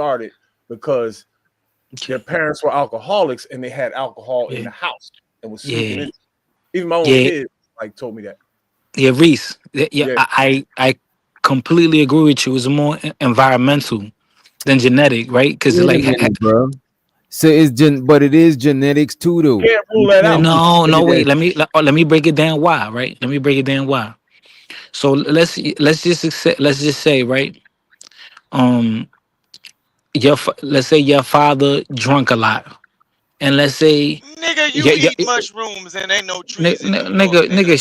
started because their parents were alcoholics and they had alcohol in the house and was sneaking Yeah. in. Even my own Yeah. kid like told me that. Yeah, Reese. Yeah, Yeah, I completely agree with you. It's more environmental than genetic, right? Because Wait a like, minute, bro. So but it is genetics too, though. can't rule You that can't out. just no, say no, that. wait. Let me break it down. Why, right? Let me break it down. Why? So let's just say, right? Um, let's say your father drunk a lot, and let's say Nigga, you yeah, eat mushrooms and ain't no trees in New York, nigga,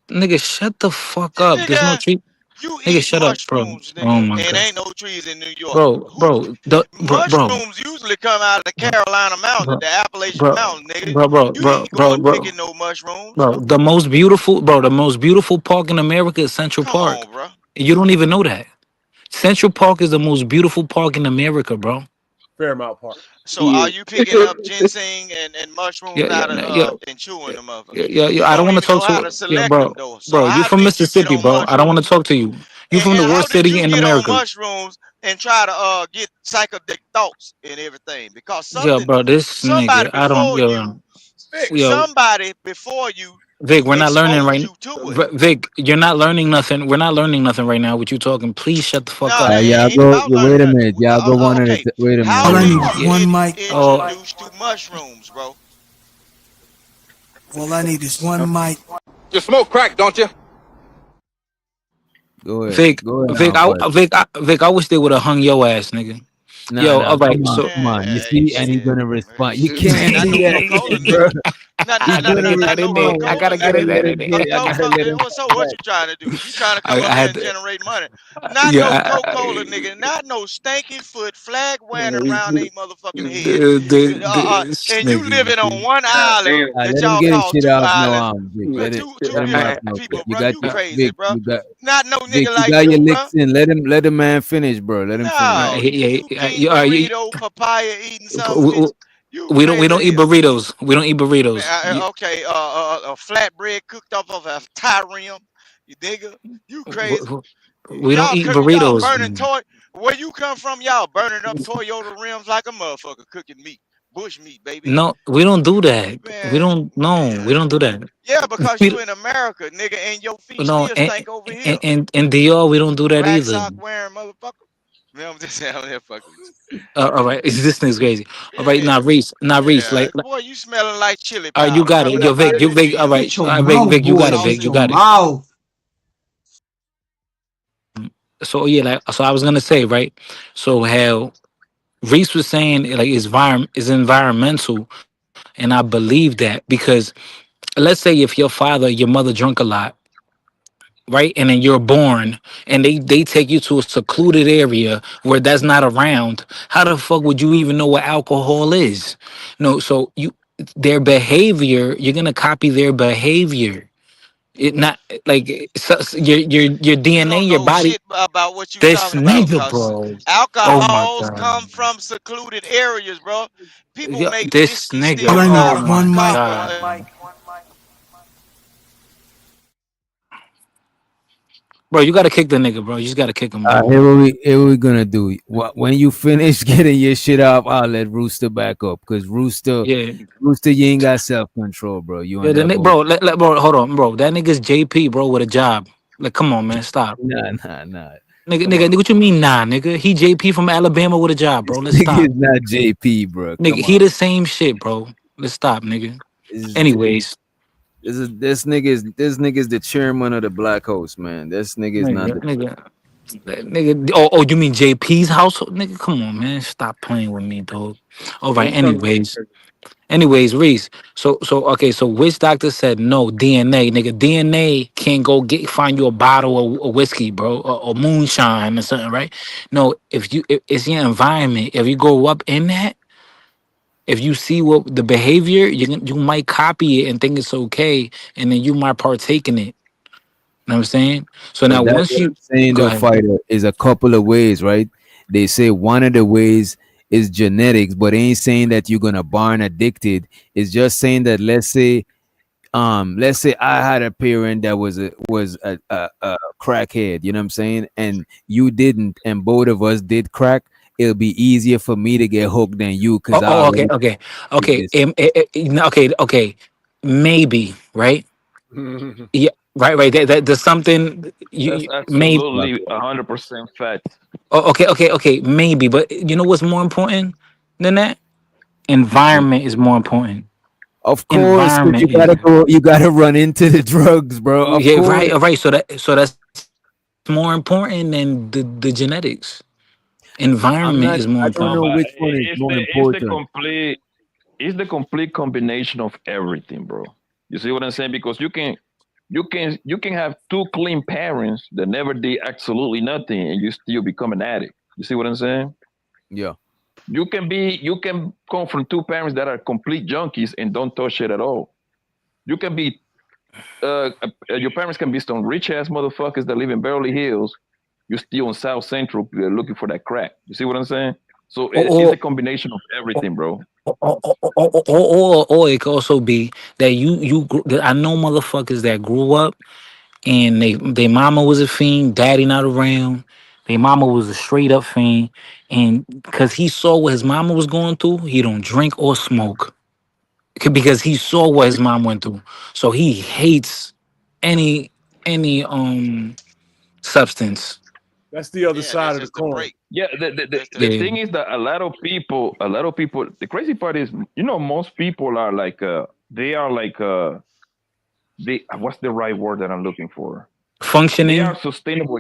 nigga. shut the fuck up. There's no Nigga, tree. you Nigga, eat shut up, bro. mushrooms, Oh nigga, my and god, ain't no trees in New York. bro, Who bro, mushrooms usually come out of the Carolina Mountains, bro, the Appalachian bro, Mountains, nigga. You bro, ain't going bro. picking no mushrooms. Bro, the most beautiful park in America is Central Come Park. on, bro. You don't even know that. Central Park is the most beautiful park in America, bro. Fairmount Park. So are Yeah. you picking up ginseng and mushrooms Yeah, yeah, out of yeah, and chewing yeah, them motherfuckers? yeah. You I don't don't want to even know talk how to. to Yeah, select them bro, though. So bro. You how from did you get Mississippi, on bro? I don't want to mushrooms? talk to you. You from And the how worst did city you in get on America. mushrooms and try to get psychedelic thoughts and everything? Because Yeah, bro. This somebody nigga, I don't. before Yo, you, Fix. yo, somebody before you Vic, we're not learning exposed right. you to it. Vic, you're not learning nothing. We're not learning nothing right now. What you talking? Please shut the fuck No, up. it Y'all ain't go. about Yeah, learning wait a nothing. minute. Y'all go one at a Okay, time. Wait a how minute. All I Wait a did need minute. you is get one mic. Oh, introduced to mushrooms, bro? All I need is one mic. You smoke crack, don't you? Go ahead. Vic, Go ahead, Vic, Alpha. Vic, I wish they would have hung your ass, nigga. Nah, Yo, nah. all right. Come on, So come on. You see, and he's Shit, gonna respond. You shit. can't Not do no that, Coca-Cola bro. nigga. Not He's not not gonna not, not no there. respond. I Coca-Cola gotta I get nigga. gotta in let there. him There. get. I gotta let him So what back. you trying to do? You trying to come I up here had and to. generate money? Not no Yeah. Coca-Cola nigga. Not no stanky foot flag wearing around they motherfucking head. This And you nigga. living on one island that Let him y'all get his call shit two off no islands Vic. with two Let him billion off no Vic. people, You bro. got You you, crazy, Vic. bro. You got Not no Vic. nigga You like got your you, bro. licks in. Let the man finish, bro. Let him finish. No, you king Yeah, burrito papaya eating some bitch. You we crazy don't as eat hell. burritos. We don't eat burritos. Okay, a flatbread cooked off of a tie rim. You nigga, you crazy. We don't eat Y'all burritos. burning toy. Where you come from, y'all burning up Toyota rims like a motherfucker cooking meat, bush meat, baby. No, we don't do that. We Man, don't. No, we man. don't do that. Yeah, because We you in America, nigga, and your feet no, still stink over here. and Dior, we don't do that Black either. sock wearing motherfucker. Man, I'm just saying, I'm here fucking with All right, this thing's crazy. All right, you. now Reese, Yeah, boy, you smelling like chili you powder got it. coming Yo, up out Vic, of you them Vic. All gills. right, Shut your Vic, mouth, Vic, you got boy. it, Vic, Shut you your got it. mouth. So yeah, so I was gonna say, right. So how Reese was saying, like, is environmental, and I believe that because let's say if your father, your mother drunk a lot, right, and then you're born, and they take you to a secluded area where that's not around. How the fuck would you even know what alcohol is? No, so their behavior, you're gonna copy their behavior. It not like your You DNA, don't your know body. shit about what you This talking about, nigga, cause bro. Oh my alcohols come god. from secluded areas, bro. People Yeah, make this whiskey nigga. All still I need Oh is come my one mic. come god. Bro, you gotta kick the nigga, bro. You just gotta kick him, bro. Here what we gonna do. When you finish getting your shit off, I'll let Rooster back up. Cause Yeah. Rooster, you ain't got self control, bro. You Yeah, on that bull. bro, bro, hold on, bro. That nigga's JP, bro, with a job. Like, come on, man, stop. Nah. Nigga, Come on. what you mean, nah, nigga? He JP from Alabama with a job, bro. This Let's nigga stop. is not JP, bro. Nigga, Come he on. the same shit, bro. Let's stop, nigga. This Anyways, this nigga is the chairman of the Black House, man. This nigga is not nigga, the oh, you mean JP's household? Nigga, come on, man. Stop playing with me, dog. All right, Don't tell me. anyways, Reese. Okay, so which doctor said no DNA, nigga? DNA can't go find you a bottle of whiskey, bro, or moonshine or something, right? No, if it's your environment. If you grow up in that, if you see what the behavior, you might copy it and think it's okay, and then you might partake in it. You know what I'm saying? So now But that's once what you I'm saying go though, ahead. fighter, is a couple of ways, right? They say one of the ways is genetics, but ain't saying that you're gonna born addicted. It's just saying that let's say I had a parent that was a crackhead, you know what I'm saying? And you didn't, and both of us did crack. it'll be easier for me to get hooked than you because I Okay, already okay, did okay, this. okay, okay. Maybe, right? Yeah, right. There's something That's maybe. absolutely 100% fact. Okay. Maybe, but you know what's more important than that? Environment is more important. Of course, because Environment is. you gotta run into the drugs, bro. Of Yeah, course. right. All right. So that's more important than the genetics. Environment is more I important. don't No, know but which one is more important. it's the complete combination of everything, bro. You see what I'm saying? Because you can have two clean parents that never did absolutely nothing, and you still become an addict. You see what I'm saying? Yeah. You can come from two parents that are complete junkies and don't touch it at all. You can be your parents can be some rich ass motherfuckers that live in Beverly Hills. You're still in South Central looking for that crack. You see what I'm saying? So it's Or a combination of everything, bro. or it could also be that that I know motherfuckers that grew up and they mama was a fiend, daddy not around. Their mama was a straight up fiend, and because he saw what his mama was going through, he don't drink or smoke. Because he saw what his mom went through, so he hates any any substance. That's the other Yeah, side that's of the just the coin. break. Yeah, the, That's the the Yeah, thing is that a lot of people. The crazy part is, most people are like, they are like, they. What's the right word that I'm looking for? They are functioning. sustainable,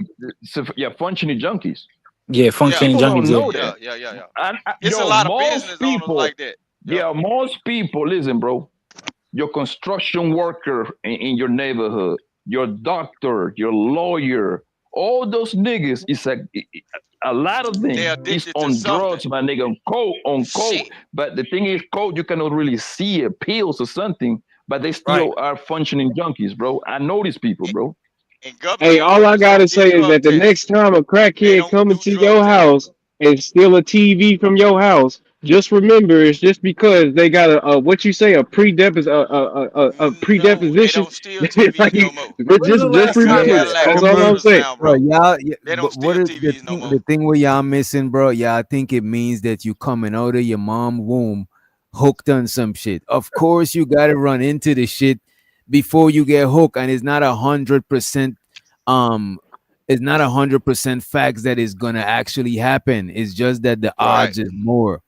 yeah, functioning junkies. Yeah, yeah, functioning People don't junkies. Yeah. know yeah, that. yeah, yeah, yeah. And It's a yo, lot of most business owners people, like that. Yep. yeah, most people. Listen, bro. Your construction worker in your neighborhood, your doctor, your lawyer, all those niggas is a lot of They're them is addicted to on something. drugs, my nigga, on coke. Shit. But the thing is, coke you cannot really see it, pills or something, but they Right. still are functioning junkies, bro. I know these people, And, bro. and government Hey, all I workers gotta don't get say is drug that the tests. next time a They crackhead don't come do into drug your tests. house and steal a TV from your house, just remember it's just because they got a what you say, a No, they predeposition. don't steal Like, TVs no more. When's the just last time Got you remember that. had That's a Cadillac all I'm murder? saying. now, Bro, bro. y'all, yeah, They don't but steal what is the TVs no thing? more. The thing where y'all missing, bro? Y'all think it means that you coming out of your mom womb hooked on some shit. Of course, you gotta run into the shit before you get hooked, and um, it's not 100% facts that it's gonna actually happen. It's just that the Right. odds is more.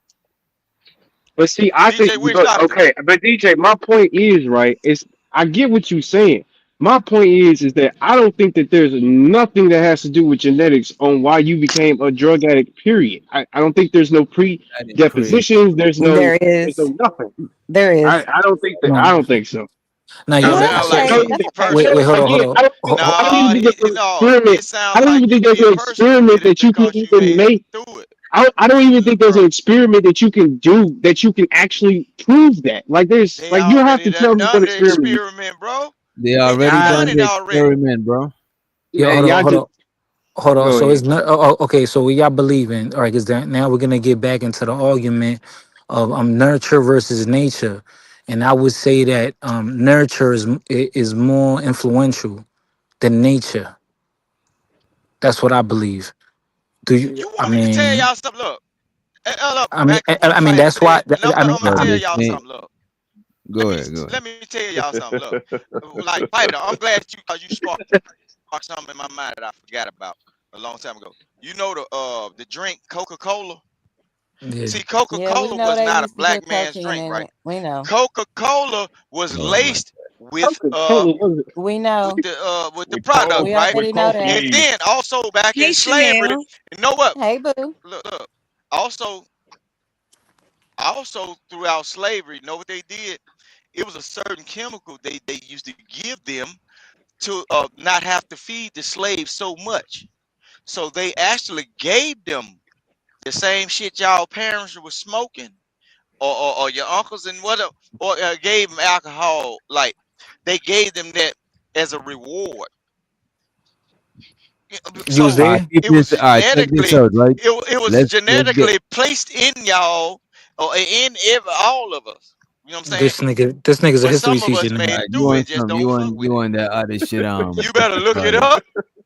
But see, I think, DJ, where's but Doctor? okay, but DJ, my point is right. It's I get what you're saying. My point is that I don't think that there's nothing that has to do with genetics on why you became a drug addict. Period. I don't think there's no That is crazy. predepositions. There There's no is. nothing. There is. I don't think that. I No, don't think so. now It you Well, right. that's sounds like So I okay. don't something That's even be okay. wait, personal. hold again. on, hold on. I don't Nah, even think there's an no, experiment. it sounds I don't like even you think there's being an personal experiment with it that you can because you even ain't make. through it, I don't even think there's an bro. experiment that you can do that you can actually prove that. Like there's They like you have already to tell me what done the experiment. experiment, bro. They They already I, done done it the already. experiment, bro. Yeah, yeah, y'all just hold on. go So it's ahead. not. Okay, so what y'all believe in? All right, because now we're gonna get back into the argument of nurture versus nature, and I would say that nurture is more influential than nature. That's what I believe. Do you? You want me to tell y'all something? Look, look, back before the I mean fight. that's why. And I'm gonna Bro, tell this y'all thing. something. Look, Go ahead, go ahead. let me tell y'all something. Look, like fighter, I'm glad you sparked something in my mind that I forgot about a long time ago. You know the drink Coca Cola. Yeah. See, Coca Yeah, we Cola know was they not a used to black put man's cocaine drink, in right? it. We know. Coca Cola was Oh my. laced Coca Cola was We know. with the With product, coke, We right? with already know that. And cocaine. then also back in Hey, slavery, Chanel. you know what? Hey, boo. Look. Also, throughout slavery, you know what they did? It was a certain chemical they used to give them to not have to feed the slaves so much. So they actually gave them the same shit y'all parents were smoking, or your uncles and whatever, or gave them alcohol. Like they gave them that as a reward. You was So All right, there. keep it this. was All right, check this genetically, out, right? it was Let's get. genetically placed in y'all, or in all of us. You know what I'm saying? This nigga's a But history some of teacher us All made now. it right, you through want it, just some? don't fuck with You it. want that other shit? You What better you look it call it? up.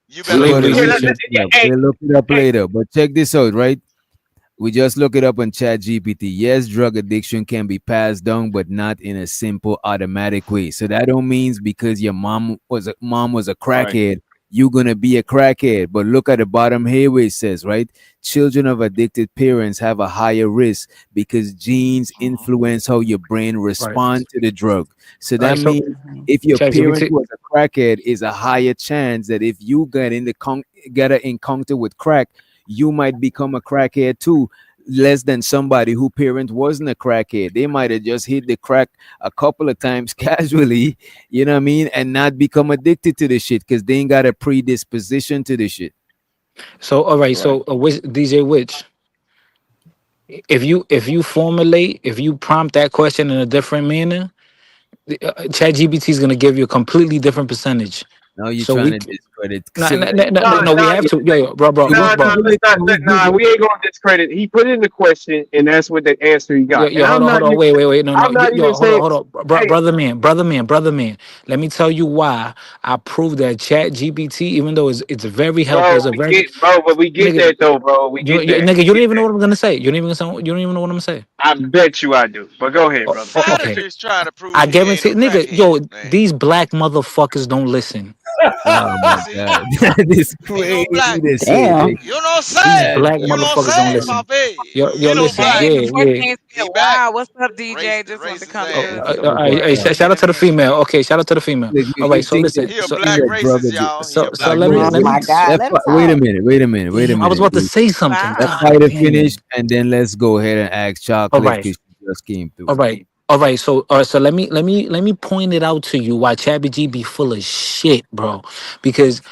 You better We're look gonna Slavery it yeah, up. look teacher. it up. We'll look it up hey, later. But check this out, right? We just look it up on Chat GPT. Yes, drug addiction can be passed down, but not in a simple automatic way. So that don't means because your mom was a Right. crackhead, you're gonna be a crackhead. But look at the bottom here where it says, right? Children of addicted parents have a higher risk because genes influence how your brain Right. respond to the drug. So All that right. So means if your parent ChatGPT. was a crackhead, is a higher chance that if you get an encounter with crack, you might become a crackhead too, less than somebody who parent wasn't a crackhead. They might have just hit the crack a couple of times casually, you know what I mean, and not become addicted to the shit because they ain't got a predisposition to the shit. So all right. Right. So which, DJ, which if you prompt that question in a different manner, ChatGPT is gonna give you a completely different percentage. Now you're So trying we to discredit. no So no no no, No, no, no, we no, have to, yo, yo, bro, bro, we bro, will no, bro. no, Google it. We will nah. Google We ain't gonna discredit. He put in the question, and that's what the answer he Yo, got. And yo, hold on, wait, no, no, I'm not even saying, hold on, hey, brother man. Let me tell you why I prove that Chat GPT, even though it's very helpful, bro, it's a very but we get nigga, that though, bro. We get that. nigga, We you don't get even know that. what I'm gonna say. You don't even know what I'm gonna say. I bet you I do. But go ahead, brother. Okay, Sadist trying to prove I he ain't guarantee, no nigga, yo, crackhead, man. these black motherfuckers don't listen. Oh my See, god, that is ain't no crazy black. to say. Damn. Nigga. You know These say. That's black You know motherfuckers don't say, listen. Poppy. Yo, Ain't no listen, black. Hey, the voice yeah. ain't He said, back. wow, what's up, DJ? The Just want to racist come through ass. and oh my support. god. Shout out to the female. Okay, shout out to the female. Look, All right, you so think listen, He a you black think that drug racist, addiction? y'all. He a so black let me Oh let racist. me. my God, let him Wait a talk. minute. Wait a minute. Wait a Damn, I was minute. about to say something. Let Wow. God Fighter finish, damn. and then let's go ahead and ask All Chocolate right. because she just came through. All right. All right. So so let me point it out to you why Chabby G be full of shit, bro. Because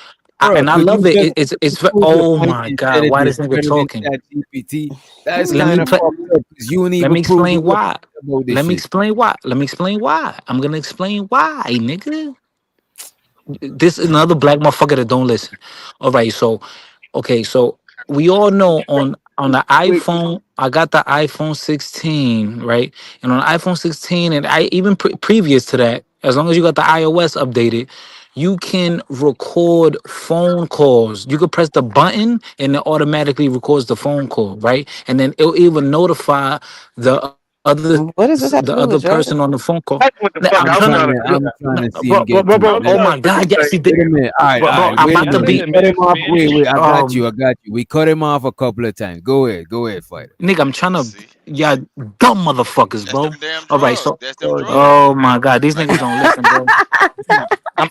Bro, and I could you love it. just Oh prove your point my instead God, of why this nigga discrediting talking? Chat GPT? That's Let kind me of play, fucked up because you ain't let even me prove explain your why. point about this Let me shit. explain why. Let me explain why. I'm gonna explain why, nigga. This is another black motherfucker that don't listen. All right, so okay, so we all know on the Wait, iPhone, I got the iPhone 16, right? And on the iPhone 16, and I even previous to that, as long as you got the iOS updated, you can record phone calls. You could press the button and it automatically records the phone call, right? And then it'll even notify the What other does this have to do person with on the drugs? phone call. That's what the Now, fuck I'm I'm I'm trying trying trying to to figure I'm out. trying to see bro, him bro, get bro, through bro. it. I'm Oh Wait, trying to my figure God, this yeah. thing See, wait a minute. All right, bro, all bro, right. I'm Wait a about to minute. Let We be. the cut man him off. finish. Wait. I got Um, you. I got you. We cut him off a couple of times. Go ahead. Go ahead, fighter. nigga, I'm trying to. See, Yeah, dumb motherfuckers, that's them bro. damn All right, drugs. so. That's them Go ahead. drugs. Oh my God, these Like niggas I, don't listen, bro.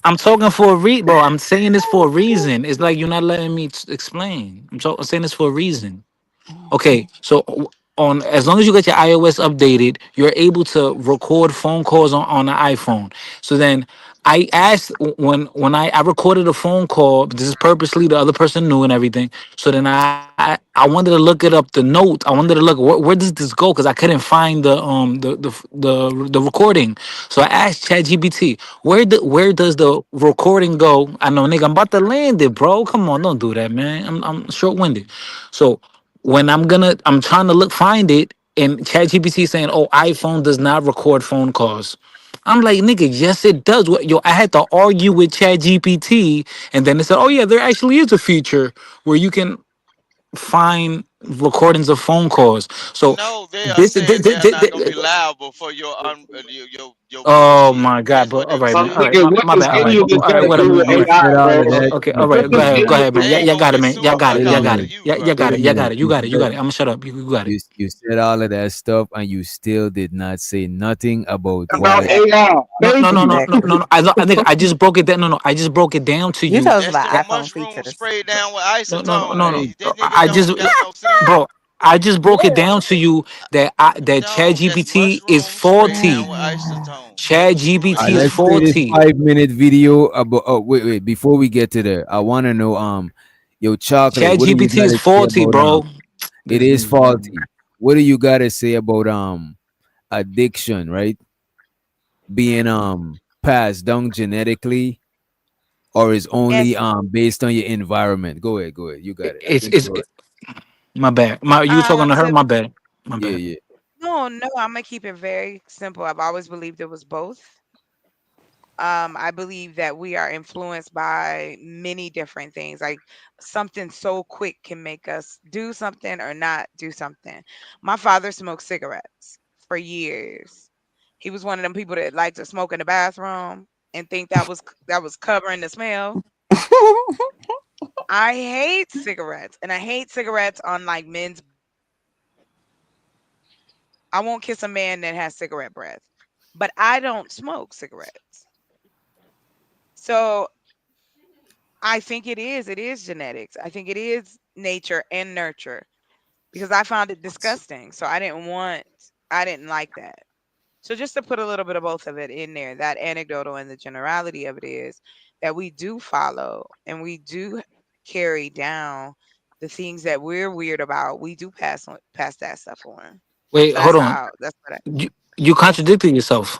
I'm talking for a reason, bro. I'm saying this for a reason. It's like you're not letting me explain. I'm saying this for a reason. Okay, so on as long as you get your iOS updated, you're able to record phone calls on the iPhone. So then I asked when I recorded a phone call, this is purposely the other person knew and everything. So then I wanted to look it up the note. I wanted to look where does this go because I couldn't find the recording. So I asked ChatGPT, where does the recording go? I know, nigga, I'm about to land it, bro. Come on, don't do that, man. I'm short winded. So when I'm trying to find it, and ChatGPT saying, "Oh, iPhone does not record phone calls." I'm like, nigga, yes, it does. What, yo, I had to argue with ChatGPT, and then it said, "Oh yeah, there actually is a feature where you can find recordings of phone calls." So no, they are this, saying they are not gonna be liable for your oh bullshit. my God, That's bro. what they All were right, man. All saying. right, Nigga, what my does bad. All right, any of this all got right, to You, do whatever. with All you right. AI, said all of bro? that. Okay, all What right, go does ahead, See, go any of ahead, man. this they Yeah, got ain't you to gonna got it, get man. Y'all sued got it, Wait y'all a got because it. of minute. you, Yeah, you bro. got Wait a it, you minute. got it, you You got it, you said got it. I'm gonna shut up. You got it. you said all of that stuff, and you still did not say nothing about about why. AI? No, no, Thank no, no, you. no, Exactly. no, no. I think I just broke it down. No, no, I just broke it down to You you told us That's about them that iPhone mushroom features. sprayed down with no, no, no, isotone. no, no. Hey, That nigga I just, don't got no sense. bro, I just broke it down to you that No, that's ChatGPT is mushroom sprayed down faulty. with isotone. You ain't ChatGPT is let's lying. say this faulty. 5 minute video about. Oh, wait. Before we get to there, I want to know. Yo, chocolate. What do you ChatGPT got is to say faulty, about bro. It This is nigga, man. faulty. What do you got to say about addiction, right? Being passed down genetically, or is only Yes, based on your environment? Go ahead. Go ahead. You got it. I think It's you're right. my bad. You talking to her? to My bad. My Yeah. bad. no, I'm gonna keep it very simple. I've always believed it was both. I believe that we are influenced by many different things. Like something so quick can make us do something or not do something. My father smoked cigarettes for years. He was one of them people that like to smoke in the bathroom and think that was covering the smell. I hate cigarettes, and I hate cigarettes on like men's breath. I won't kiss a man that has cigarette breath, but I don't smoke cigarettes. So I think it is genetics. I think it is nature and nurture because I found it disgusting. So I didn't like that. So just to put a little bit of both of it in there, that anecdotal and the generality of it is that we do follow and we do carry down the things that we're weird about. We do pass that stuff on. Wait, So hold that's on. how that's what I You contradicted yourself.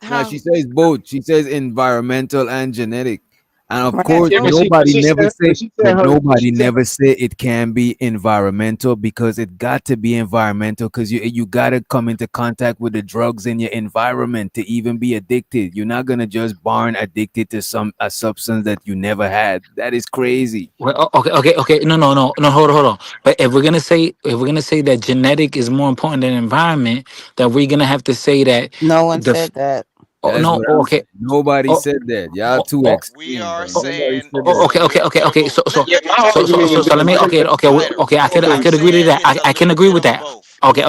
Now how she says both. She says environmental and genetic. And of right. course, Yeah, Well, nobody never say, but she said but her, but nobody she said never say it can be environmental because it got to be environmental because you got to come into contact with the drugs in your environment to even be addicted. You're not gonna just born addicted to some a substance that you never had. That is crazy. Well, okay. No. Hold on. But if we're gonna say that genetic is more important than environment, then we're gonna have to say that No one the f- said that. oh, That's no what I'm okay saying. Nobody oh, said that. Y'all oh, too oh, We extreme, are bro. oh, Nobody saying said oh, that. okay, so. okay, okay, Well, okay. So, so, yeah, let me my so, explain so, argument so, would this. so be let me. Okay, genetic. okay, Right. okay. I We could, I are could agree to saying that. it's a I can little agree bit with of that. both. Okay.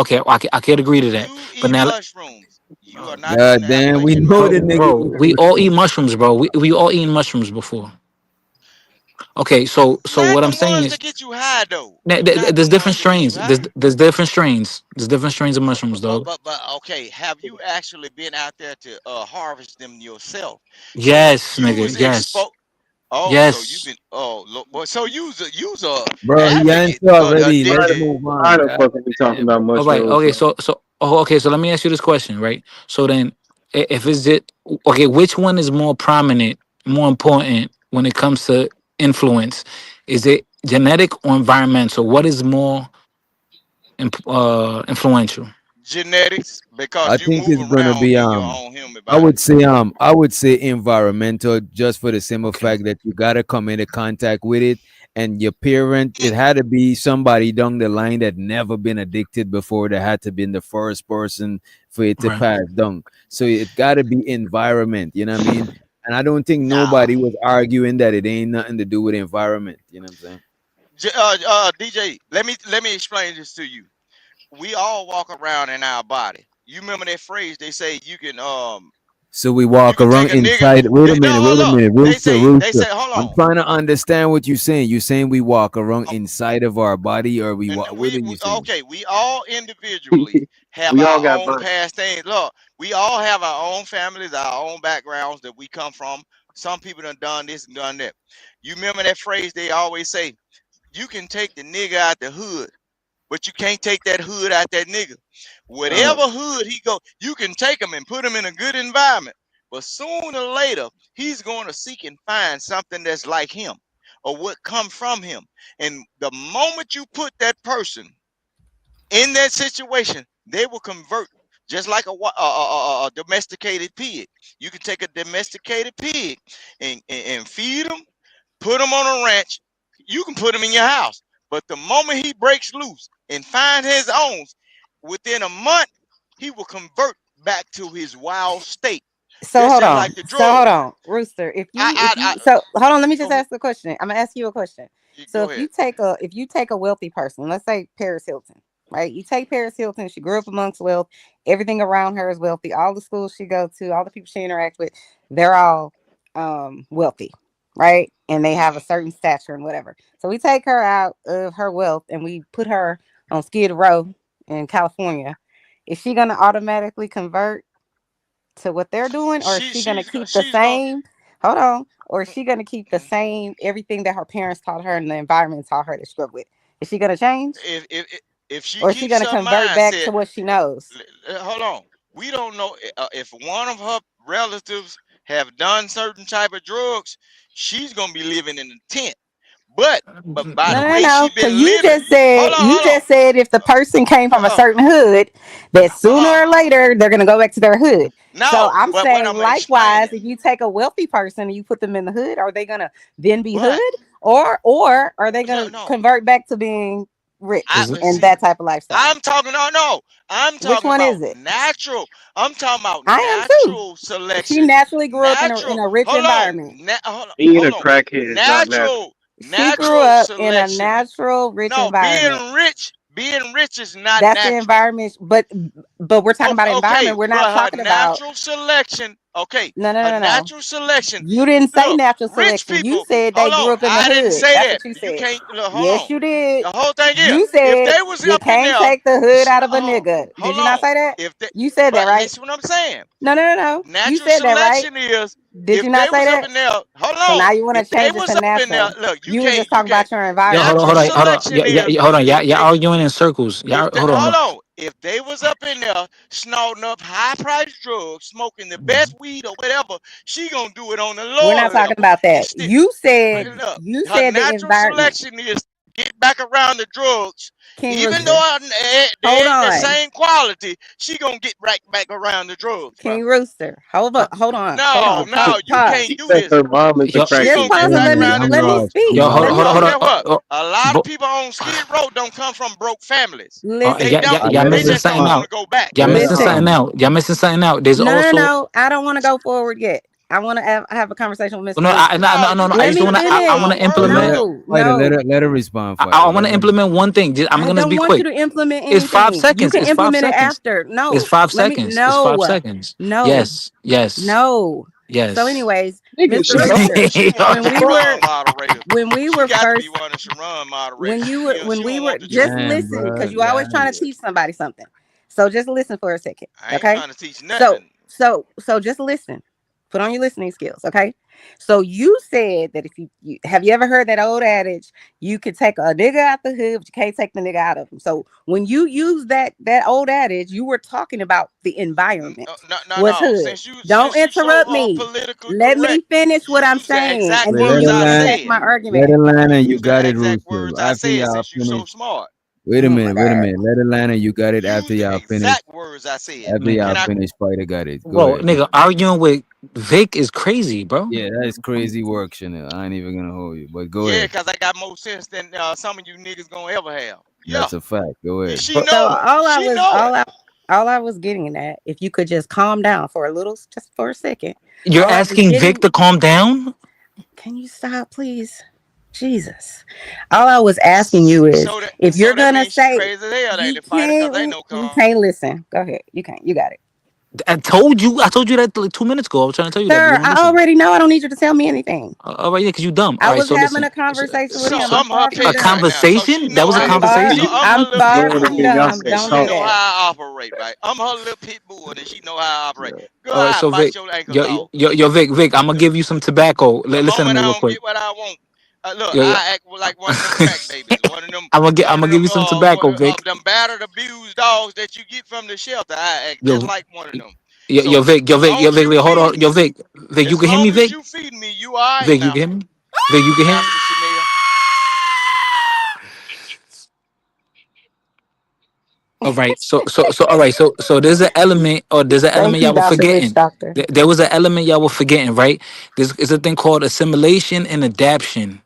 I could agree to that. You But eat now, mushrooms. You are not God eating an damn, we Appalachian know bro, the mango. nigga bro, eat we all eat mushrooms. mushrooms, bro. We all eaten mushrooms before. Okay, so Not what the I'm saying ones that is, get you high though. that Not the there's different ones that get you strains. high. There's different strains. There's different strains of mushrooms, dog. But okay, have you actually been out there to harvest them yourself? So Yes, you nigga. was Yes. exposed. Oh, so you've Yes. been boy. So you's a Bro, he advocate, answered already. Why Let's addicted. the move why on. the God fuck are we talking damn. about All right. mushrooms, Okay. bro? So let me ask you this question, right? So then, if it's it, okay, which one is more prominent, more important when it comes to influence? Is it genetic or environmental? What is more influential? Genetics, I because you think move it's gonna around be in your own human I body. would say I would say environmental just for the simple Okay. fact that you gotta come into contact with it and your parent Mm, it had to be somebody down the line that never been addicted before that had to been the first person for it to Right. pass down. So it gotta be environment, you know what I mean? And I don't think nah, nobody was arguing that it ain't nothing to do with environment, you know what I'm saying? DJ, let me explain this to you. We all walk around in our body. You remember that phrase? They say So we you walk can take around a nigga. inside. No, Wait hold a up. minute, They rooster, say they rooster. say hold I'm on. trying to understand what you're saying. You saying we walk around inside of our body, or we And walk? What we, are we you saying? okay, we all individually have We all our got own burnt. past things. Look, we all have our own families, our own backgrounds that we come from. Some people done this and done that. You remember that phrase they always say, you can take the nigga out the hood, but you can't take that hood out that nigga. Uh, Whatever hood he go, you can take him and put him in a good environment. But sooner or later, he's going to seek and find something that's like him or what come from him. And the moment you put that person in that situation, they will convert just like a domesticated pig. You can take a domesticated pig and feed them, put him on a ranch. You can put him in your house. But the moment he breaks loose and finds his own, within a month, he will convert back to his wild state. So That's hold just on. like the So hold drug. on, Rooster. If I you so hold on, let me just go ahead. ask a question. I'm gonna ask you a question. So Go if you ahead. take a wealthy person, let's say Paris Hilton, right? You take Paris Hilton, she grew up amongst wealth, everything around her is wealthy, all the schools she go to, all the people she interacts with, they're all wealthy, right? And they have a Hmm. certain stature and whatever. So we take her out of her wealth and we put her on Skid Row in California. Is she gonna automatically convert to what they're doing, or is She she gonna she's keep the she's going. same? Hold on, or is she gonna keep the same everything that her parents taught her and the environment taught her to scrub with? Is she gonna change, If she or is she keeps gonna her convert back mindset, to what she knows? hold on. We don't know if one of her relatives have done certain type of drugs. She's gonna be living in a tent. But by the No, no, way she no. been Because you living, just said if the person came from a certain hood, that sooner uh, or later they're gonna go back to their hood. So no, I'm but what saying I'm likewise, explaining, if you take a wealthy person and you put them in the hood, are they gonna then be but hood, or are they no, gonna no, convert back to being I rich Is it? but and see, that type of lifestyle? I'm talking. No, no, I'm Which talking one about is it? natural. I'm talking about I am too. natural She selection. naturally grew up in Natural. a rich Hold on. environment. Being a Hold on. crackhead is not natural. Natural. She grew Natural up in a selection. natural rich No, environment. being rich is not That's the natural. environment, but we're talking Okay, about okay, environment. We're not but her talking about natural selection. Okay, no, no, her no, no, no. natural selection. You didn't say Look, natural rich selection. You people. said they Hold grew on, up in the I didn't hood. say That's that. what you You said. can't. Look, hold Yes, on. you did. The whole thing is, You if said they was you up in can't there, take the hood out of a nigga. Did hold you not on. say that? If they, You said that, but right? listen, what I'm saying. No, no, no, no. You Natural said that, right? selection is Did if you they not say was up that? in there. Hold So now on. you want to If they change it was to up in there, natural. look, you You were can't. just You talking can't. about your Yo, environment. Natural hold on. selection is Hold on. if Y'all they arguing in circles. Y'all, if they hold hold on. on, if they was up in there snorting up high priced drugs, smoking the best weed or whatever, she gonna do it on the We're lower not talking level. about And that. still, look, You her said the natural environment. selection is get back around the drugs. King Even Rooster. though Hold they ain't the on. same quality, she gonna get right back around the drugs, bro. King Rooster. Hold No, on. no, you Pause. can't She do said this. her mom is a Yo, She Just gonna crackhead. pause get and back Hey, around the I'm let me lost. drugs. I'm speak. yo, Let lost. me Because speak. guess what? uh, A lot of bo- people on Skid Row don't come from broke families. They Listen. don't. Let They her missing just don't something respond. want to out. go back. Y'all Let missing Listen. something out. Y'all missing something out. There's No, no, also no. I don't want to go forward yet. I want to have a conversation with Mr. no, Rooster. no. I You Let just me wanna. can't go I finish. want to by Yeah, implement. word. No, fighter. no. Let her respond. I Fighter. want Let to her. implement one thing. I'm I gonna don't be want you quick. to implement It's five anything. You seconds. can It's five implement it seconds. after. It's No, 5 seconds. It's five no, seconds. no, Yes. Yes. no. So, Yes. anyways, Nigga, Mr. shut up. Rooster, She one of when we Sharon were moderators. when we She were got to be first one of Sharon moderators. She when we don't were want the truth. just Damn, listen, bro. because you always trying to God. teach somebody something. So just listen for a second, I ain't okay? trying to teach So nothing. so just listen. Put on your listening skills, okay? So you said that if you have you ever heard that old adage, you could take a nigga out the hood, but you can't take the nigga out of him. So when you use that old adage, you were talking about the environment No, no, was no. hood. Don't Since you so interrupt me. politically Let me correct, finish you what I'm use the saying, exact and Wait, then let words you her I can land. attack said. my Let argument. her land, You and you use got the it, exact Rooster. words I After said y'all since you so finish. smart. Wait a Oh my minute. Wait a god. minute. Let her land, and you got it after Use the y'all finish. exact words I said. After Man, y'all Can I? finish, fighter got it. Go bro, ahead. Go nigga, ahead. arguing with Vic is crazy, bro. Yeah, that is crazy work, Chanel. I ain't even gonna hold you, but go Yeah, ahead. because I got more sense than some of you niggas gonna ever have. Yeah. That's a fact. Go And ahead. she But So know it. She know it. all I was getting at, if you could just calm down for a little, just for a second. you're All I was asking Vic getting, to calm down? can you stop, please? Jesus. All I was asking you is, if you're So that gonna means she say crazy as hell, ain't it, fighter? Cause ain't no you calm. can't listen. Go ahead. You can't. You got it. I told you that like 2 minutes ago. I was trying to tell you that, but you Sir, won't I listen. already know I don't need you to tell me anything. All right, yeah, because you dumb. All I right, was so having listen. a conversation with So him. I'm I'm her far from A pet done. right now. So she conversation? That know was a how. Hey, conversation? I'm I'm her little far pit Lord, from again, bull, y'all dumb. stay and Don't she do talking. know that. how I operate, right? I'm her little pit bull, and she know how I operate. Girl, All right, I so bite Vic, your ankles off. Vic, I'm gonna give you some tobacco. The Listen to moment me I real don't quick. get what I want, look, Yo, yo. I act like one of them crack babies, I'm gonna give you some tobacco, Vic. them battered, abused dogs that you get from the shelter. I act just Yo, like one of them. So Yo, long as Vic, you hold on, feeding me, Vic, you as can hear me, long as Vic. you feeding me, you all right Vic, you now, can hear me. Vic, you can hear me. Master Chanel. All right, all right, there's an element, or there's an Thank element you, y'all were Dr. Witch forgetting. Doctor. There was an element y'all were forgetting, right? There's is a thing called assimilation and adaptation.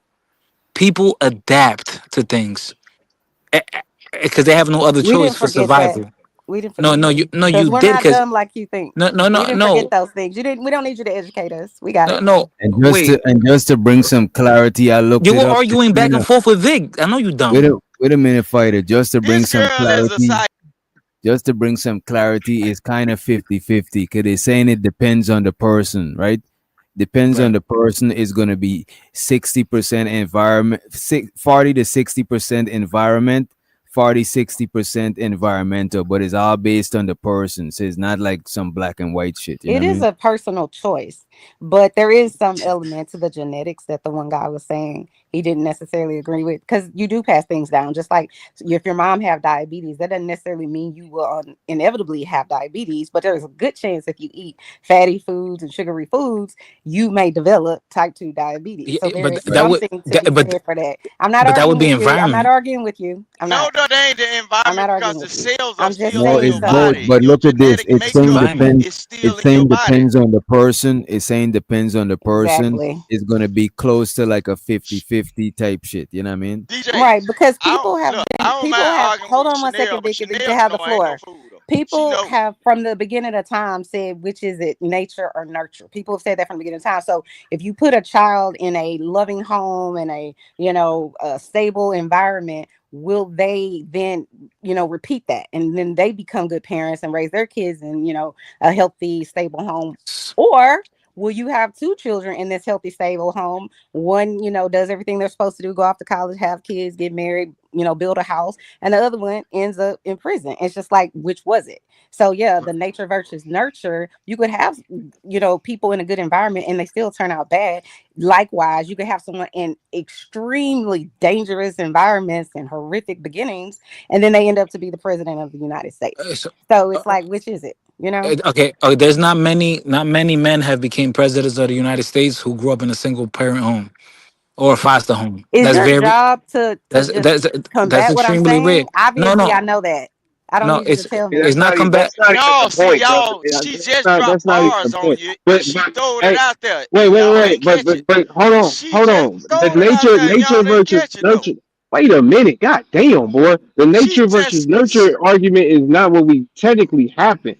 People adapt to things because they have no other We choice didn't for forget that. survival. We didn't No, forget that. no, Because you we're did. not Because dumb like you think. We didn't forget no, those things. You didn't we don't need you to educate us. We got it. no. Wait, And just to bring some clarity, I looked you it were up. arguing back and forth with Vic. I know you dumb. Wait a minute, fighter. Just to bring This some girl is a clarity. side. Just to bring some clarity, is kind of 50-50 because they're saying it depends on the person, right? Depends on Right. the person. Is going to be 60% environment, 40 to 60% environment, 40-60% environmental, but it's all based on the person. So it's not like some black and white shit. You know It what I is mean? a personal choice, but there is some element to the genetics that the one guy was saying. he didn't necessarily agree with, because you do pass things down. Just like if your mom have diabetes, that doesn't necessarily mean you will inevitably have diabetes, but there's a good chance if you eat fatty foods and sugary foods, you may develop type 2 diabetes. So there But is Right. that would something to be but said for that. I'm not but that would arguing be with you. I'm not environment. arguing with you. I'm No, not. no, they ain't the I'm environment not because arguing the with you. cells are I'm just still No, in saying it's your because both. body. But Your look at this. genetic It's It's saying makeup environment. depends. is still It's in saying your body. depends on the person. It's saying depends on the person. exactly It's gonna be close to like a 50-50 type shit. You know what I mean? DJ, right, because I don't people have look. I been don't people mind have arguing hold with on one Chanel, second, but Vicky, you Chanel can have know the I ain't no floor. fool though. She People know. have from the beginning of time said, which is it, nature or nurture? People have said that from the beginning of time. So if you put a child in a loving home and a a stable environment, will they then repeat that, and then they become good parents and raise their kids in a healthy stable home? Or will you have two children in this healthy stable home? One does everything they're supposed to do, go off to college, have kids, get married, build a house, and the other one ends up in prison. It's just like, which was it? So yeah, the nature versus nurture, you could have people in a good environment and they still turn out bad. Likewise, you could have someone in extremely dangerous environments and horrific beginnings, and then they end up to be the president of the United States. So, So it's uh, like, which is it? okay. There's not many men have became presidents of the United States who grew up in a single parent home or a foster home. Is That's your very job to that's just that's that's combat what I'm extremely rare. saying? No, Obviously, I no, know that. I don't no. need you to It's tell Yeah, me. it's not combat. that's not even No, the see, point, brother. y'all, Yeah, she just dropped that's not even the bars on point. you and But she throwed it hey, out there wait, and wait, y'all wait. ain't catch it. But She hold just on. The throwed it out there and nature y'all ain't versus catch it though. nurture. Wait a minute. God damn, boy. The She nature versus just nurture argument is not what we technically having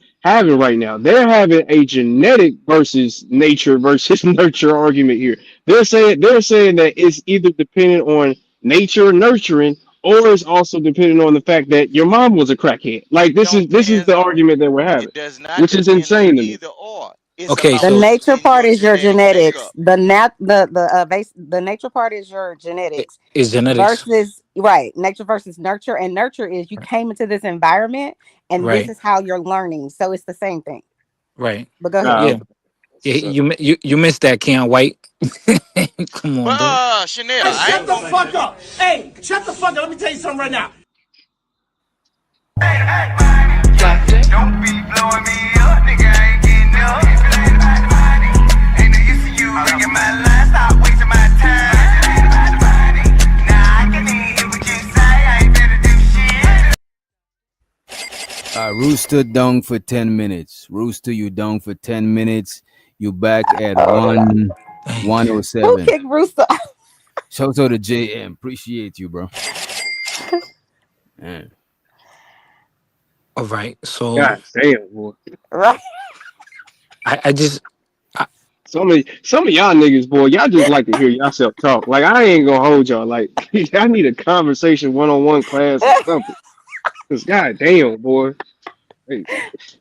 right now. They're having a genetic versus nature versus nurture argument here. They're saying that it's either dependent on nature nurturing, or it's also dependent on the fact that your mom was a crackhead. Like this is don't this is depends the on argument that we're having, it does not which is depend on insane to me. either or. It's Okay, about The so what's nature in part your is your genetic genetics. makeup. The nature part is your genetics it's genetics. versus right nature versus nurture. And nurture is you came into this environment and this Right, is how you're learning. So it's the same thing. right. But go ahead. Nah, Yeah, okay. That's yeah. what's up. You missed that, Keon White. Come on, But dude. Chanel, Hey, I shut ain't the gonna fuck up. Hey, shut the fuck up. Let me tell you something right now. Don't be blowing me up, nigga. I ain't getting up. If it ain't about the money, ain't no use to you ringing my line. Stop wasting my time. If it ain't about the money, nah, I can even hear what you say. I ain't better do shit. Rooster down for 10 minutes. Rooster, you down for 10 minutes. You back at Thank you. Who 107. kicked Rooster? Shout out to JM. Appreciate you, bro. Man. All right. So God damn, boy. Right. I just Some of y'all niggas, boy, y'all just like to hear yourself talk. Like I ain't gonna hold y'all. Like I need a conversation, one-on-one class or something. Cause god damn, boy. Hey,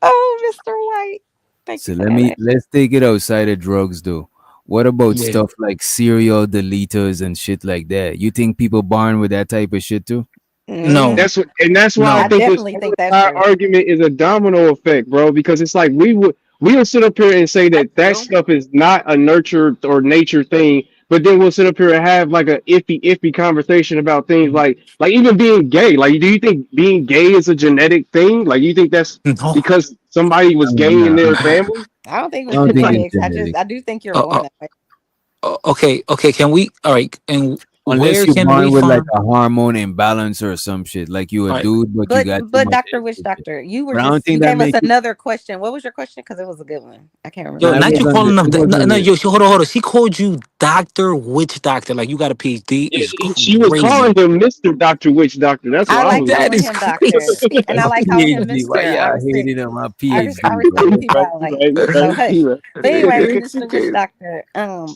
Oh, Mr. White. Thank So you for that. let's take it outside of drugs though. What about yeah. stuff like serial deleters and shit like that? You think people born with that type of shit too? No, Hmm. that's why I I no. think this definitely think that's suicide true. argument is a domino effect, bro. Because it's like we'll sit up here and say I that do. stuff is not a nurture or nature thing, but then we'll sit up here and have like a iffy conversation about things like even being gay. Like, do you think being gay is a genetic thing? Like, you think that's No. because somebody was gay in Nah, their family? I don't think it I was don't think it's genetics. genetic. I do think you're Uh, born uh, that way. okay, okay. Can we? All right. And Unless where you're can we born with like find? a hormone imbalance or some shit. Like you a All right. dude, but you But got too but much Dr. Witch estrogen. Doctor, you were But I don't just you think that gave us make you. another question. What was your question? Because it was a good one. I can't Yo, Nah, remember. it not you wasn't. calling them. It No, wasn't no. it. Yo, hold on. She called you Doctor Witch Doctor. Like you got a PhD. Yeah, Is she was calling crazy. him Mr. Doctor Witch Doctor. That's what I I like was That calling is him doctor, crazy. and I My like calling him PhD. Why Mister. I y'all respect. hating on my I PhD, respect bro? the you people right, I you like. right, you So right, hush. you right. But anyway, It's Mr. Witch crazy. Doctor,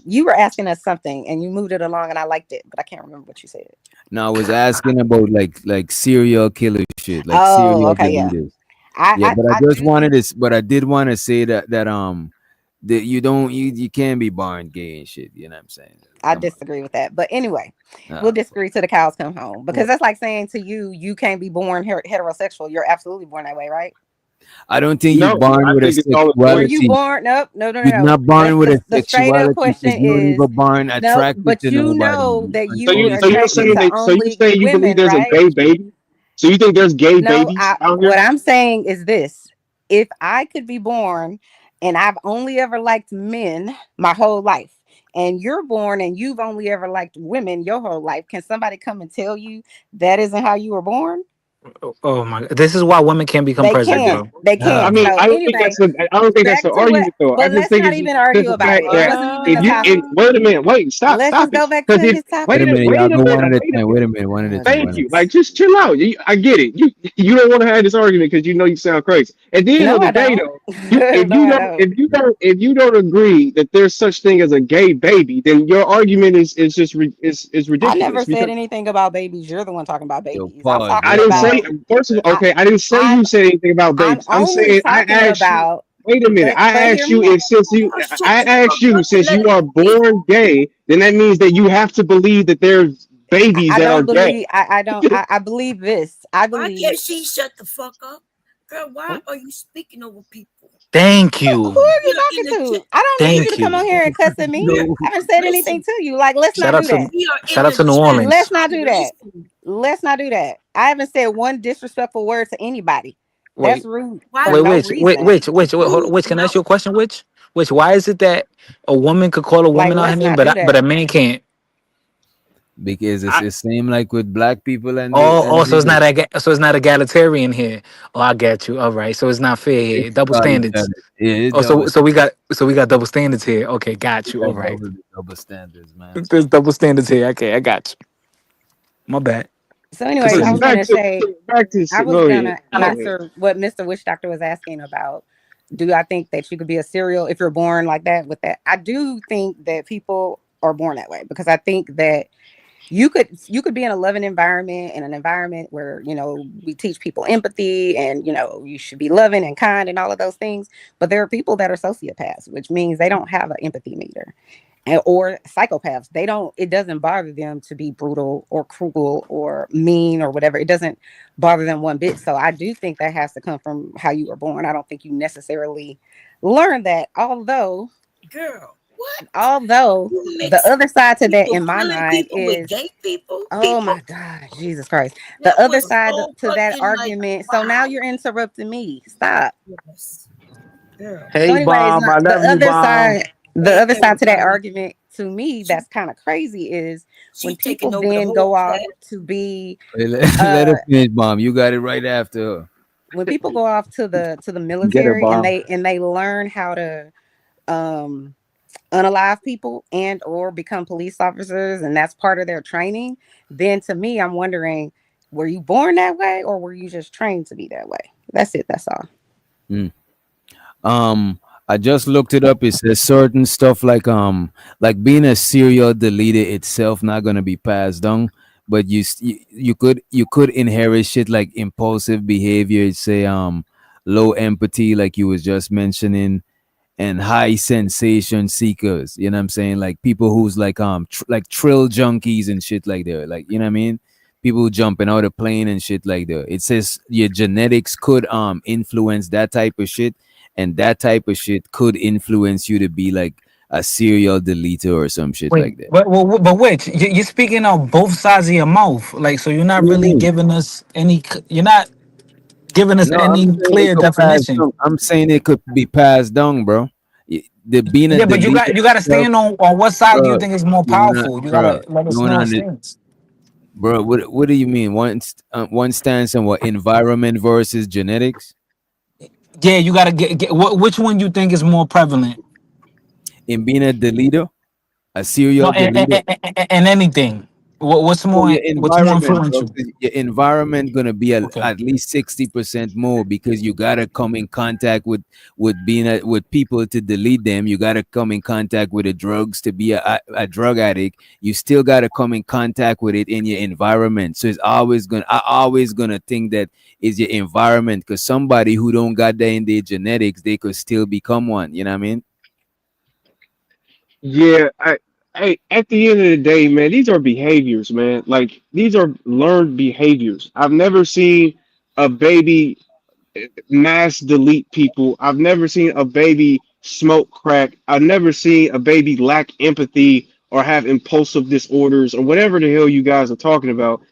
you were asking us something, and you moved it along, and I liked it, but I can't remember what you said. No, I was asking about like serial killer shit, like Oh, serial okay, yeah. deleters. I Yeah, I, but I I just do wanted think to, but I did want to say that you don't you can't be born gay and shit. You know what I'm saying? I Come disagree with that. But anyway, on. we'll disagree till the cows come home, because Well, that's like saying to you, you can't be born heterosexual. You're absolutely born that way, right? I don't think you're No, born I with a think it's all Were you sexuality. born? Nope, no, no, no, You're no. not born with a The straight up sexuality question because you were never is born no, attracted but to you nobody know that So you you are so you're attracted saying to unconditionally. that so you only saying you believe women, there's a right? gay baby? So you think there's gay No, babies out what here? I'm saying is this. If I could be born and I've only ever liked men my whole life, and you're born and you've only ever liked women your whole life, can somebody come and tell you that isn't how you were born? Oh my god. This is why women can't become They president, can't. bro. They Oh I can't. my mean, So anyway, I don't think that's back the to what, argument though. I but just let's think not it's just even the argue simple about fact it. It that wasn't even if the you if, topic. wait a minute, wait, stop, Let's stop just it. go back Because to if his topic. Y'all wait a go one minute, at a wait a time. minute. Wait a minute. One at a time. One Thank at a you. time. Like, just chill out. I get it. You don't want to have this argument because you know you sound crazy. At the end No, of the I day, don't. though, No, I don't. if you don't agree that there's such thing as a gay baby, then your argument is just is I never ridiculous. said Because anything about babies. You're the one talking about Yo, babies. I'm pause. I talking Let didn't me say about first of all, I okay, I didn't say I'm you said anything about I'm babies. I'm only saying I talking asked you. about Wait a minute. but hear me I asked you since you are born gay, then that means that you have to believe that there's babies I that are don't gay. believe I don't I believe this. I believe Oh, who thank are you. you talking to? I don't need you to Thank come on you. here and cuss at me. no. I haven't said anything to you. Like, let's Shout not out do to that. shout out to New Let's Orleans. not do that. Let's not do that. I haven't said one disrespectful word to anybody. That's Wait, rude for wait, no which, wait, reason. hold on, which, can I ask you a question? Which, why is it that a woman could call a Like, woman out her let's name, not do but a that. man can't? Because it's I, the same like with black people and so it's the not so it's not egalitarian here. Oh, I get you. All right, so it's not fair here. it's Double standards. yeah, it's Oh, double so we got double standards here. Okay, got you. All right, double standards, man. there's double standards here. Okay, I got you. My bad. So, anyways, I Continue. was gonna say Back to I was go ahead. gonna Go ahead. answer what Mr. Witch Doctor was asking about. Do I think that you could be a serial if you're born like that with that? I do think that people are born that way because I think that you could be in a loving environment, in an environment where we teach people empathy and you should be loving and kind and all of those things. But there are people that are sociopaths, which means they don't have an empathy meter, or psychopaths. They don't. It doesn't bother them to be brutal or cruel or mean or whatever. It doesn't bother them one bit. So I do think that has to come from how you were born. I don't think you necessarily learn that. Although the other side to that in my mind is, oh my God, Jesus Christ. The other side to that argument. So now you're interrupting me. Stop. So, Hey, anyways, Bomb. I the love you, other Bomb. side, the other side to that argument to me that's kind of crazy is when people then go off to be Let uh her finish, mom. You got it right after her. when people go off to the Get her military and bomb. they learn how to um unalive people and or become police officers, and that's part of their training, then to me I'm wondering, were you born that way or were you just trained to be that way? That's it. That's all. Mm. I just looked it up. It says certain stuff like being a serial deleter itself not gonna be passed down, but you could inherit shit like impulsive behavior. Say low empathy, like you was just mentioning, and high sensation seekers. You know what I'm saying? Like people who's like like thrill junkies and shit like that. Like you know what I mean? People jumping out of plane and shit like that. It says your genetics could influence that type of shit, and that type of shit could influence you to be like a serial deleter or some shit Wait, like that. but wait, you're speaking on both sides of your mouth, like so. You're not What do you really mean? giving us any. You're not giving us No, I'm any saying it clear could pass definition. down. I'm saying it could be passed down, bro. The being a Yeah, but you deleter got you got to itself, stand on what side do you bro. think is more You wanna, powerful. You bro. gotta let You us wanna know a under- stance. Bro, what do you mean? One stance on what environment versus genetics Yeah, you gotta get which one you think is more prevalent. in being a deleter, a No, serial deleter. and anything. What's So more your what's more environment, bro, influential? 'cause your environment gonna be Okay. at least 60% more because you gotta come in contact with people to delete them. You gotta come in contact with the drugs to be a drug addict. You still gotta come in contact with it in your environment. So I always gonna think that is your environment because somebody who don't got that in their genetics, they could still become one. You know what I mean? Yeah, at the end of the day, man, these are behaviors, man. Like these are learned behaviors. I've never seen a baby mass delete people. I've never seen a baby smoke crack. I've never seen a baby lack empathy or have impulsive disorders or whatever the hell you guys are talking about.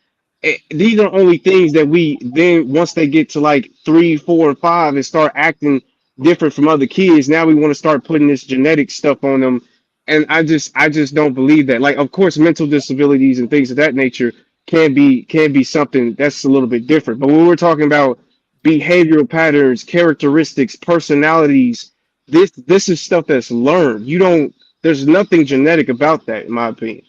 These are only things that we then once they get to like 3, 4, and 5 and start acting different from other kids. Now we want to start putting this genetic stuff on them, and I just don't believe that. Like, of course, mental disabilities and things of that nature can be something that's a little bit different. But when we're talking about behavioral patterns, characteristics, personalities, this is stuff that's learned. You don't. There's nothing genetic about that, in my opinion.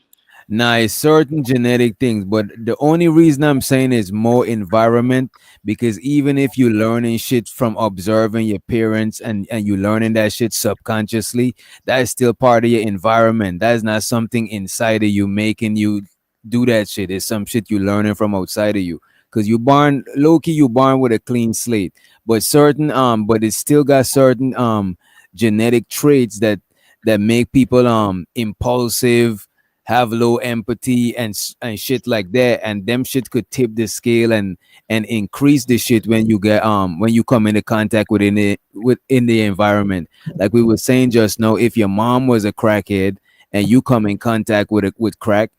Now, it's certain genetic things, but the only reason I'm saying is more environment because even if you learning shit from observing your parents and you learning that shit subconsciously, that is still part of your environment. That is not something inside of you making you do that shit. It's some shit you learning from outside of you. Cause you born low key, you born with a clean slate, but but it still got certain genetic traits that make people impulsive, have low empathy and shit like that, and them shit could tip the scale and increase the shit when you come into contact within the environment. Like we were saying just now, if your mom was a crackhead and you come in contact with crack,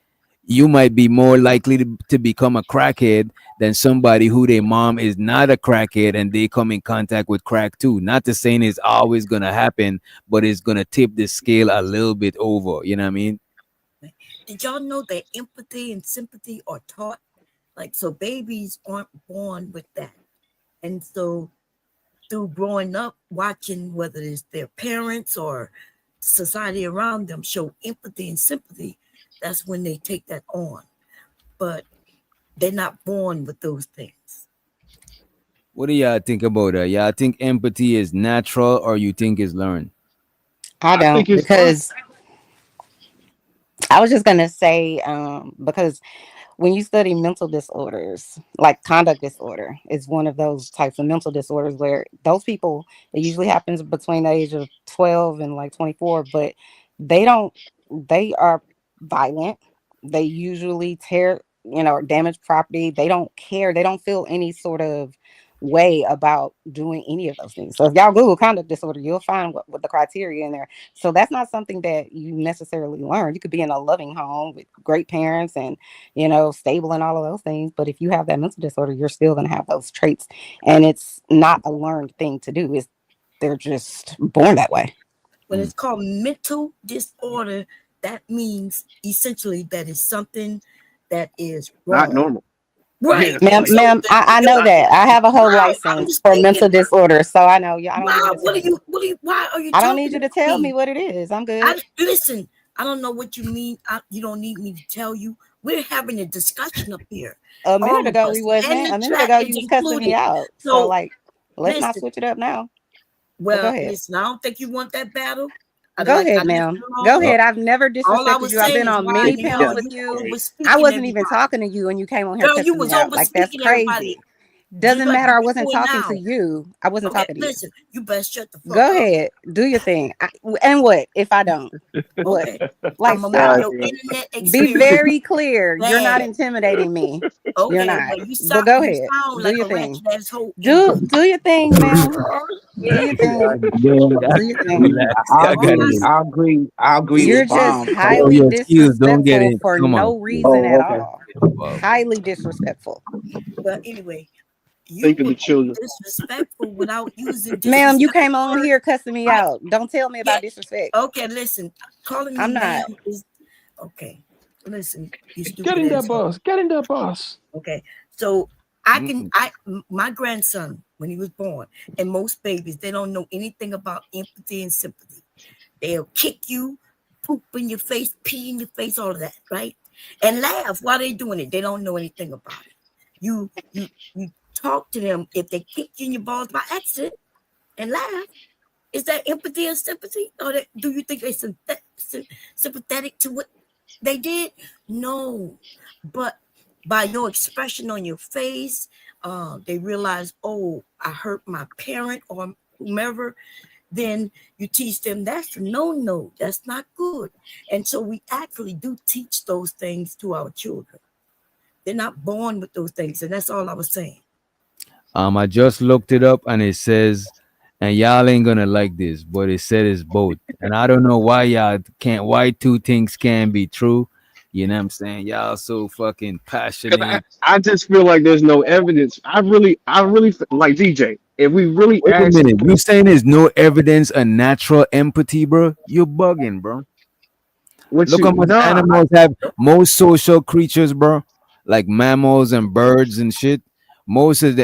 you might be more likely to become a crackhead than somebody who their mom is not a crackhead and they come in contact with crack too. Not to saying it's always gonna happen, but it's gonna tip the scale a little bit over. You know what I mean? Did y'all know that empathy and sympathy are taught? Like, so babies aren't born with that. And so through growing up, watching whether it's their parents or society around them show empathy and sympathy, that's when they take that on. But they're not born with those things. What do y'all think about that? Y'all think empathy is natural or you think it's learned? I I think don't, it's fun. because I was just gonna say, because when you study mental disorders, like conduct disorder is one of those types of mental disorders where those people, it usually happens between the age of 12 and like 24, but they don't, they are violent. They usually tear, or damage property. They don't care. They don't feel any sort of way about doing any of those things. So if y'all Google conduct disorder, you'll find what the criteria in there. So that's not something that you necessarily learn. You could be in a loving home with great parents and stable and all of those things. But if you have that mental disorder, you're still going to have those traits. And it's not a learned thing to do. They're just born that way. When it's called mental disorder, that means essentially that is something that is Not wrong. normal. Right. Yeah. Ma'am, So ma'am, I know that. I have a whole right, I'm license just for thinking, mental disorder. So I know you. I don't need you wow, to tell me. why are you I don't need talking you to about tell me? me what it is. I'm good. Listen, I don't know what you mean. You don't need me to tell you. We're having a discussion up here. A All minute of ago we us. And wasn't. the A minute chat ago is you was cussing me included. out. So So like, let's not listen, switch it up now. But go well, ahead. listen, I don't think you want that battle. I Go like I ahead, left ma'am. it Go alone. ahead. I've never All I disrespected was you. I've saying been is on why many in the hell panels Yeah. with you you. over I speaking wasn't even everybody? talking to you and you came on here Girl, you cussing was me out. over Like that's speaking everybody, crazy. just Doesn't like matter. I you're wasn't doing talking to now. you. I wasn't Okay, talking to you. listen, you better shut the fuck Go up. ahead. Do your thing. And what if I don't? What? Okay. Like I'm gonna make God stop. your damn. internet Be experience very clear. You're not bad. intimidating me. You're Okay, not. well But go you ahead. sound Do like your a thing. ratchet asshole Do anyway. do your thing, ma'am. Do your thing. Yeah, Y'all Do your gotta thing. relax. I Y'all All gotta I agree. relax. said I agree is You're with just Bomb. Yo, highly yo, skills, don't get disrespectful it. for Come on, no skills. reason Oh, at okay. all. Highly disrespectful. but anyway, you Think of were the children. disrespectful without using Ma'am, you disrespectful came on words. here cussing me I out. Don't tell me yeah, about disrespect. okay, listen. Calling me I'm ma'am not. is okay. Listen, you Get stupid in there, asshole. boss. Get in there, boss. Okay. So my grandson, when he was born, and most babies, they don't know anything about empathy and sympathy. They'll kick you, poop in your face, pee in your face, all of that, right? And laugh while they're doing it. They don't know anything about it. You talk to them if they kick you in your balls by accident and laugh. Is that empathy and sympathy? Or do you think they're sympathetic to what they did? No. But by your expression on your face, they realize, oh, I hurt my parent or whomever. Then you teach them that's a no, that's not good. And so we actually do teach those things to our children. They're not born with those things, and that's all I was saying. I just looked it up and it says, and y'all ain't gonna like this, but it said it's both. And I don't know why y'all can't, why two things can be true. You know what I'm saying? Y'all so fucking Because passionate. I just feel like there's no evidence. Like DJ. If we really Wait a ask, minute. You saying there's no evidence of natural empathy, bro? You're bugging, bro. what Look you how much no, animals have. Most social creatures, bro, like mammals and birds and shit. Most of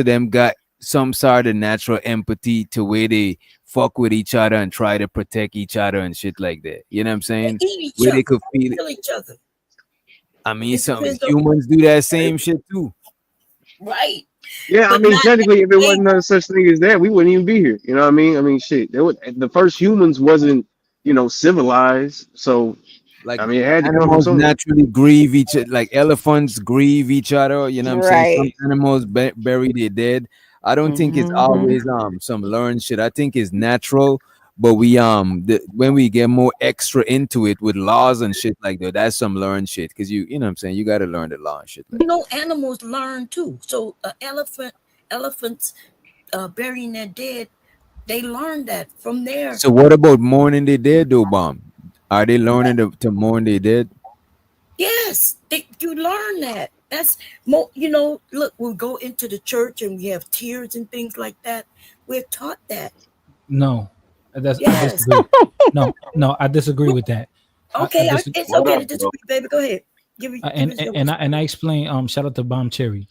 them got some sort of natural empathy to where they fuck with each other and try to protect each other and shit like that. You know what I'm They saying? eat each Where they other, could feel it. kill each other. I mean, It some depends on humans do that same shit too. right, yeah, I but mean, not technically, if it every wasn't no such thing as that, we wouldn't even be here. You know what I mean? I mean, shit. The first humans wasn't, civilized. So Like I mean, it had to come from animals somewhere. naturally grieve each, like elephants grieve each other. You know what I'm saying? Some Right. animals bury their dead. I don't think it's Hmm. always some learned shit. I think it's natural, but when we get more extra into it with laws and shit like that, that's some learned shit. Because you know what I'm saying, you got to learn the law and shit like that. animals learn too. So elephants burying their dead, they learn that from their So what about mourning the dead though, bomb? Are they learning to mourn their dead? yes, you learn that. That's look, we'll go into the church and we have tears and things like that. We're taught that. No, I Yes. disagree. No, no, I disagree with that. I Okay, disagree. it's What okay up, to bro? disagree, baby. Go ahead. Give us your And I perspective. explain. Shout out to Bomb Cherry.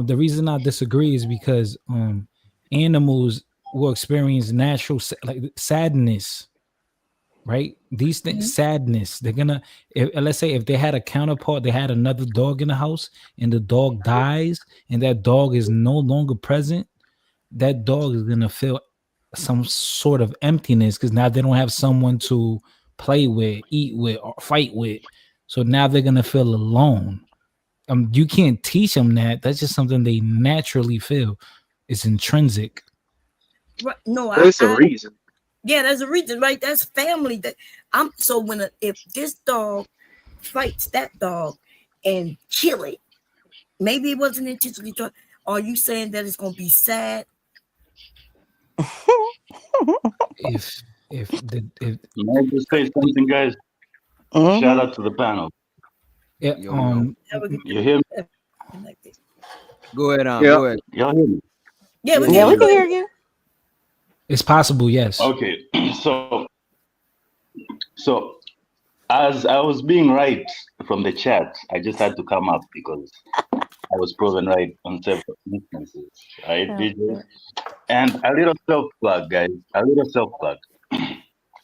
The reason I disagree is because animals will experience natural like sadness, right? These things, Mhm. sadness. They're gonna, let's say, if they had a counterpart, they had another dog in the house, and the dog dies, and that dog is no longer present. That dog is gonna feel some sort of emptiness because now they don't have someone to play with, eat with, or fight with. So now they're gonna feel alone. You can't teach them that. That's just something they naturally feel. It's intrinsic. Right. No, But it's a reason. yeah, there's a reason, right? That's family. That I'm so if this dog fights that dog and kill it, maybe it wasn't intentionally taught. Are you saying that it's gonna be sad? If May I just say something, guys? Shout Hmm. out to the panel. yeah, Yo, yo. Have a good You hear me? like this. Go ahead, Yeah. go ahead. Y'all hear me? Yeah, we Yeah, hear Yeah, yeah, you. we Go can yeah. hear ahead. you. it's possible, yes. Okay, so as I was being right from the chat, I just had to come up because I was proven right on several instances, right, DJ? And a little self plug, guys. A little self plug.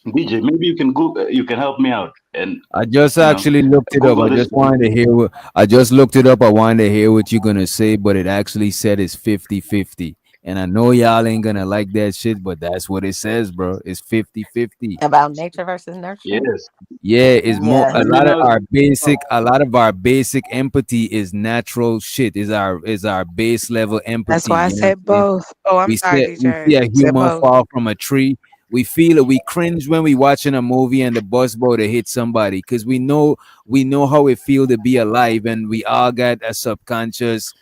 DJ, maybe you can go. You can help me out, and I just you know, actually looked it up. Google I this just one. wanted to hear what I just looked it up. I wanted to hear what you're gonna say, but it actually said it's 50-50. And I know y'all ain't gonna like that shit, but that's what it says, bro. It's 50-50. About nature versus nurture. Yes. Yeah, it's more Yeah. a You lot of know, our basic a lot of our basic empathy is natural shit. Is our base level That's empathy. why I You know what said I'm saying? both. Oh, I'm sorry, We DJ. see a Said human both. fall from a tree. We feel it. We cringe when we watching a movie and the bus boat hit somebody because we know how it feel to be alive, and we all got a subconscious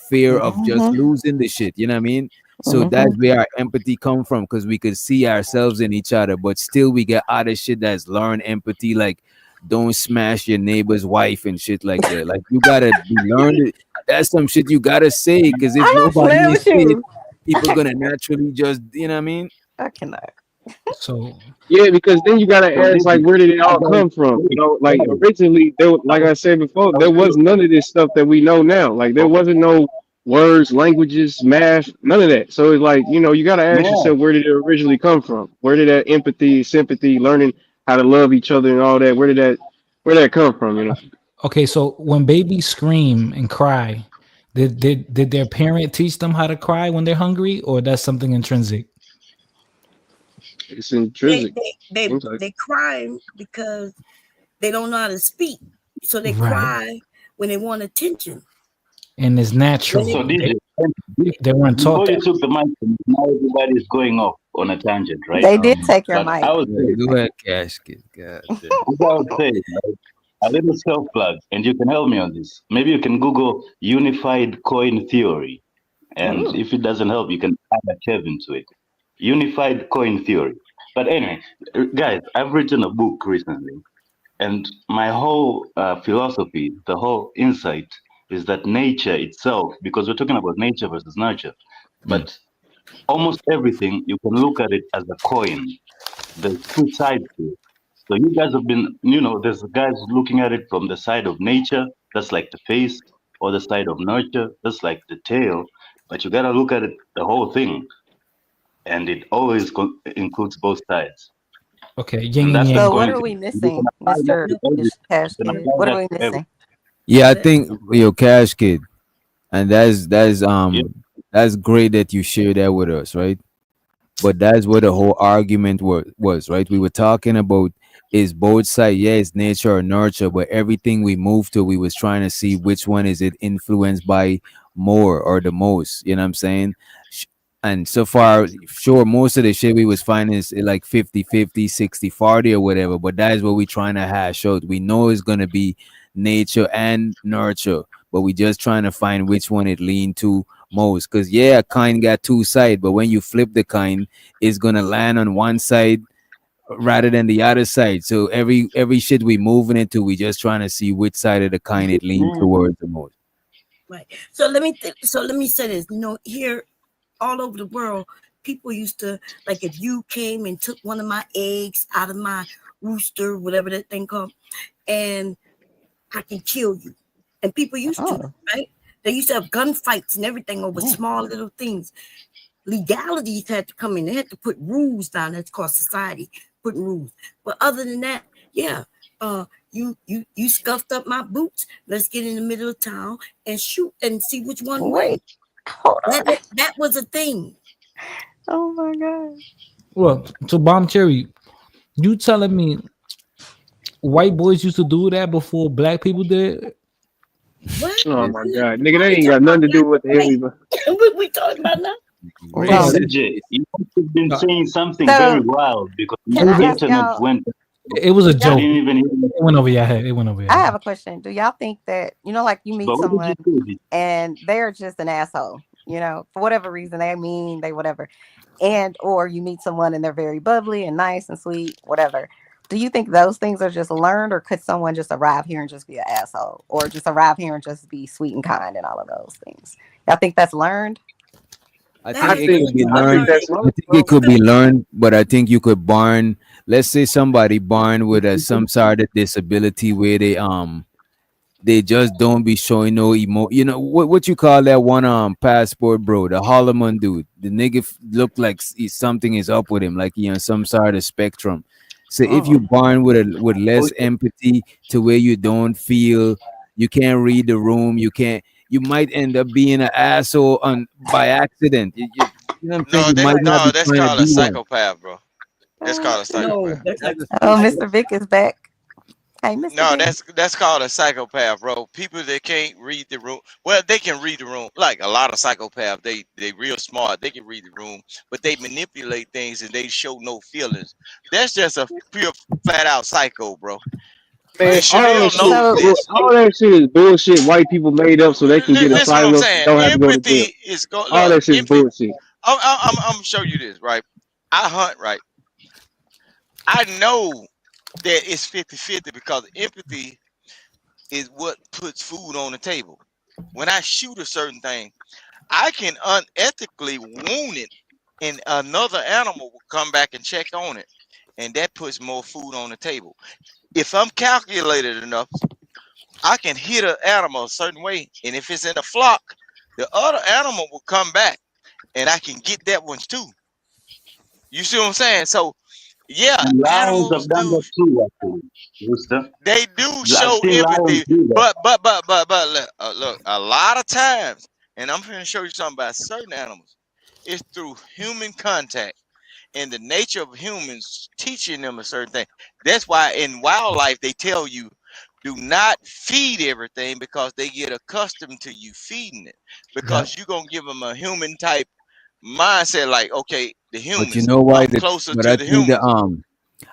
fear of just Hmm. losing the shit. You know what I mean? So Hmm. that's where our empathy come from because we could see ourselves in each other, but still we get other shit that's learned empathy, like don't smash your neighbor's wife and shit like that. Like you gotta be learned. That's some shit you gotta say because if I'm not nobody playing ain't with say it, you. people gonna naturally just, you know what I mean? I cannot. So Yeah, because then you gotta so ask DJ, like where did it I all got come from? wait, Like guys, originally like I said before, a there little, was none of this stuff that we know now. Like there okay. wasn't no words, languages, math, none of that. So it's like, you gotta ask Yeah. yourself where did it originally come from? Where did that empathy, sympathy, learning how to love each other and all that, where did that come from? okay, so when babies scream and cry, did their parent teach them how to cry when they're hungry, or that's something intrinsic? It's They intrinsic. they they Seems like. they crying because they don't know how to speak, so they Right. cry when they want attention. And it's When natural. they So DJ, They weren't taught before you that. took the mic, now everybody is going off on a tangent, right? They did take your But I mic. would Yeah, say, go ahead, casket. God damn. as I would say, right, a little self plug, and you can help me on this. Maybe you can Google unified coin theory. And if it doesn't help, you can add a Kevin to it. Unified coin theory. But anyway, guys, I've written a book recently, and my whole philosophy, the whole insight is that nature itself, because we're talking about nature versus nurture, Mm. but almost everything, you can look at it as a coin. There's two sides to it. So you guys have been, there's guys looking at it from the side of nature, that's like the face, or the side of nurture, that's like the tail. But you gotta look at it, the whole thing, and it always includes both sides. Okay, And yin and that's the So yang. what coin are thing. we You can missing, apply that Mr. to everything. Cash You can Kid? apply What are that we to everything. missing? Yeah, I think your Cash Kid, and that's Yeah. that's great that you share that with us, right? But that's what the whole argument was, right? We were talking about is both sides, yeah, it's nature or nurture, but everything we moved to, we was trying to see which one is it influenced by more or the most, you know what I'm saying? Sh- And so far, sure, most of the shit we was finding is like 50-50, 60-40 or whatever, but that is what we trying to hash out. We know it's going to be nature and nurture, but we just trying to find which one it lean to most. Because yeah, a coin got two sides, but when you flip the coin, it's gonna land on one side rather than the other side. So every shit we moving into, we just trying to see which side of the coin it lean towards the most. Right. So let me say this. Here all over the world, people used to, like, if you came and took one of my eggs out of my rooster, whatever that thing called, and I can kill you. And people used to, Oh, right? They used to have gunfights and everything over small little things. Legalities had to come in. They had to put rules down. That's called society, putting rules. But other than that, yeah, you scuffed up my boots. Let's get in the middle of town and shoot and see which one wins. wait, hold on. That was a thing. Oh my God. Well, so Bomb Cherry, you telling me white boys used to do that before black people did? What? Oh It's my God, nigga, Why that we ain't talking got about nothing to do black with what the hell we. and white? What we talking about now? race. Well, DJ, you must have been No, saying something very so wild because it can my was I a, ask internet y'all? went. it was a Do I y'all? joke. didn't even hear you. It went over your head. It went over your I head. have a question. Do y'all think that like you meet But what did you someone say? and they're just an asshole, for whatever reason they mean, they whatever, and or you meet someone and they're very bubbly and nice and sweet, whatever. Do you think those things are just learned, or could someone just arrive here and just be an asshole, or just arrive here and just be sweet and kind and all of those things? Y'all think that's learned? I That think I has it think could nothing be to I do think learned. with that's it. I learned, think it bro. could be learned, but I think you could born. Let's say somebody born with some sort of disability where they just don't be showing no what you call that one passport, bro, the Holloman dude, the nigga look like something is up with him, like he on some sort of spectrum. So if you Oh, born with less Okay. empathy to where you don't feel, you can't read the room, you might end up being an asshole on by accident. You know what I'm saying? No, You might not be that's trying to called a be one. psychopath, bro. That's called a No, psychopath. that's like That's oh, like Mr. Vick is back. Hey, Mr. No, Vick. that's called a psychopath, bro. People that can't read the room. Well, they can read the room. Like a lot of psychopaths, they real smart. They can read the room, but they manipulate things and they show no feelings. That's just a pure flat out psycho, bro. Man, what? And Chanel knows So, this. all that shit is bullshit. White people made up so they can get Listen, what I'm asylum and saying. don't have to go to jail. Empathy is go. All Look, that shit is empathy. bullshit. I'm gonna show you this, right? I hunt, right? I know that it's 50-50 because empathy is what puts food on the table. When I shoot a certain thing, I can unethically wound it, and another animal will come back and check on it, and that puts more food on the table. If I'm calculated enough, I can hit an animal a certain way, and if it's in a flock, the other animal will come back, and I can get that one too. You see what I'm saying? So, yeah, And lions animals have done do that too, actually, Rooster. they do I've show seen lions empathy, do that. but look, a lot of times, and I'm going to show you something about certain animals. It's through human contact and the nature of humans teaching them a certain thing. That's why in wildlife they tell you do not feed everything because they get accustomed to you feeding it Yeah. because you're gonna give them a human type mindset, like okay, the But you humans, know why I'm the closer but to I the think humans.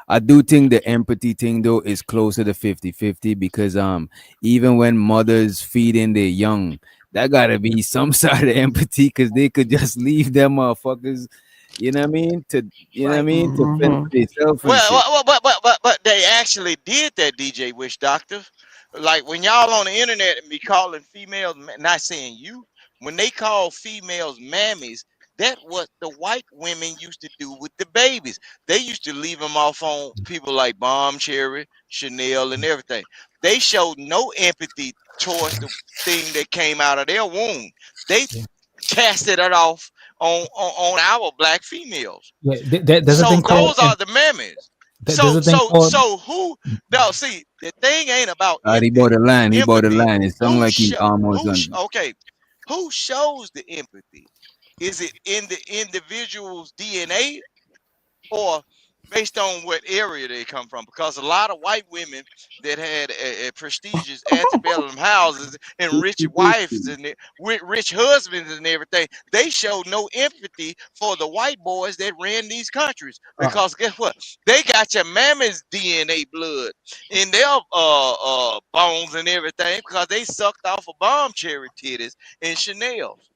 I do think the empathy thing though is closer to 50-50 because even when mothers feeding their young, that gotta be some sort of empathy because they could just leave them motherfuckers, you know what I mean? To you know what I Right. mean? To fend for themselves and shit. But they actually did that, DJ Wish Doctor. Like when y'all on the internet and be calling females, not saying you, when they call females mammies, that what the white women used to do with the babies. They used to leave them off on people like Bomb Cherry, Chanel, and everything. They showed no empathy towards the thing that came out of their womb. They Yeah. casted it off on our black females. Yeah, there's a So thing called those are the mammies. there's So a thing so called so who no see the thing ain't about He bought the line. He bought the empathy. line. It sounded like he almost done. Okay, who shows the empathy? Is it in the individual's DNA or based on what area they come from? Because a lot of white women that had a prestigious antebellum houses and rich wives and with rich husbands and everything, they showed no empathy for the white boys that ran these countries. Because guess what? They got your mamma's DNA blood in their bones and everything because they sucked off of bomb cherry titties and Chanel's.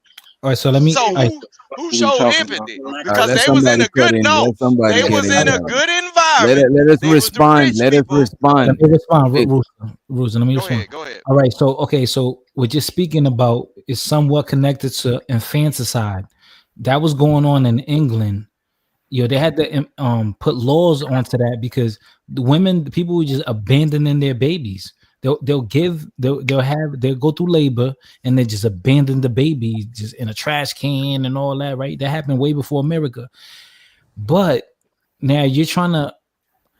all right, so let me So all right, who What we showed talking about, empathy? bro? Because Let they was in somebody a cut good in. Let somebody they get was in in a there. good environment. Let us They was the respond. rich Let us people. let respond. me respond, Hey, Rooster, let me Go respond. ahead, go ahead. All right, so okay, so what you're speaking about is somewhat connected to infanticide. That was going on in England. They had to put laws onto that because the women, the people were just abandoning their babies. They'll go through labor and they just abandon the baby just in a trash can and all that, right? That happened way before America. But now you're trying to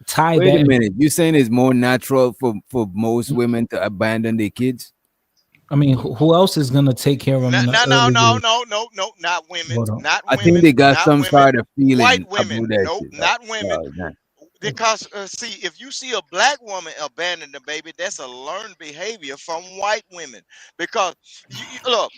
tie wait a that. minute. You saying it's more natural for most women to abandon their kids? I mean, who else is gonna take care of them No, in the no, no, early no, years? no, no, no, not women, Hold on. not I think women, they got not some women, sort of white feeling women. about that Nope, shit. not women. Nah. Because see, if you see a black woman abandon the baby, that's a learned behavior from white women. Because look,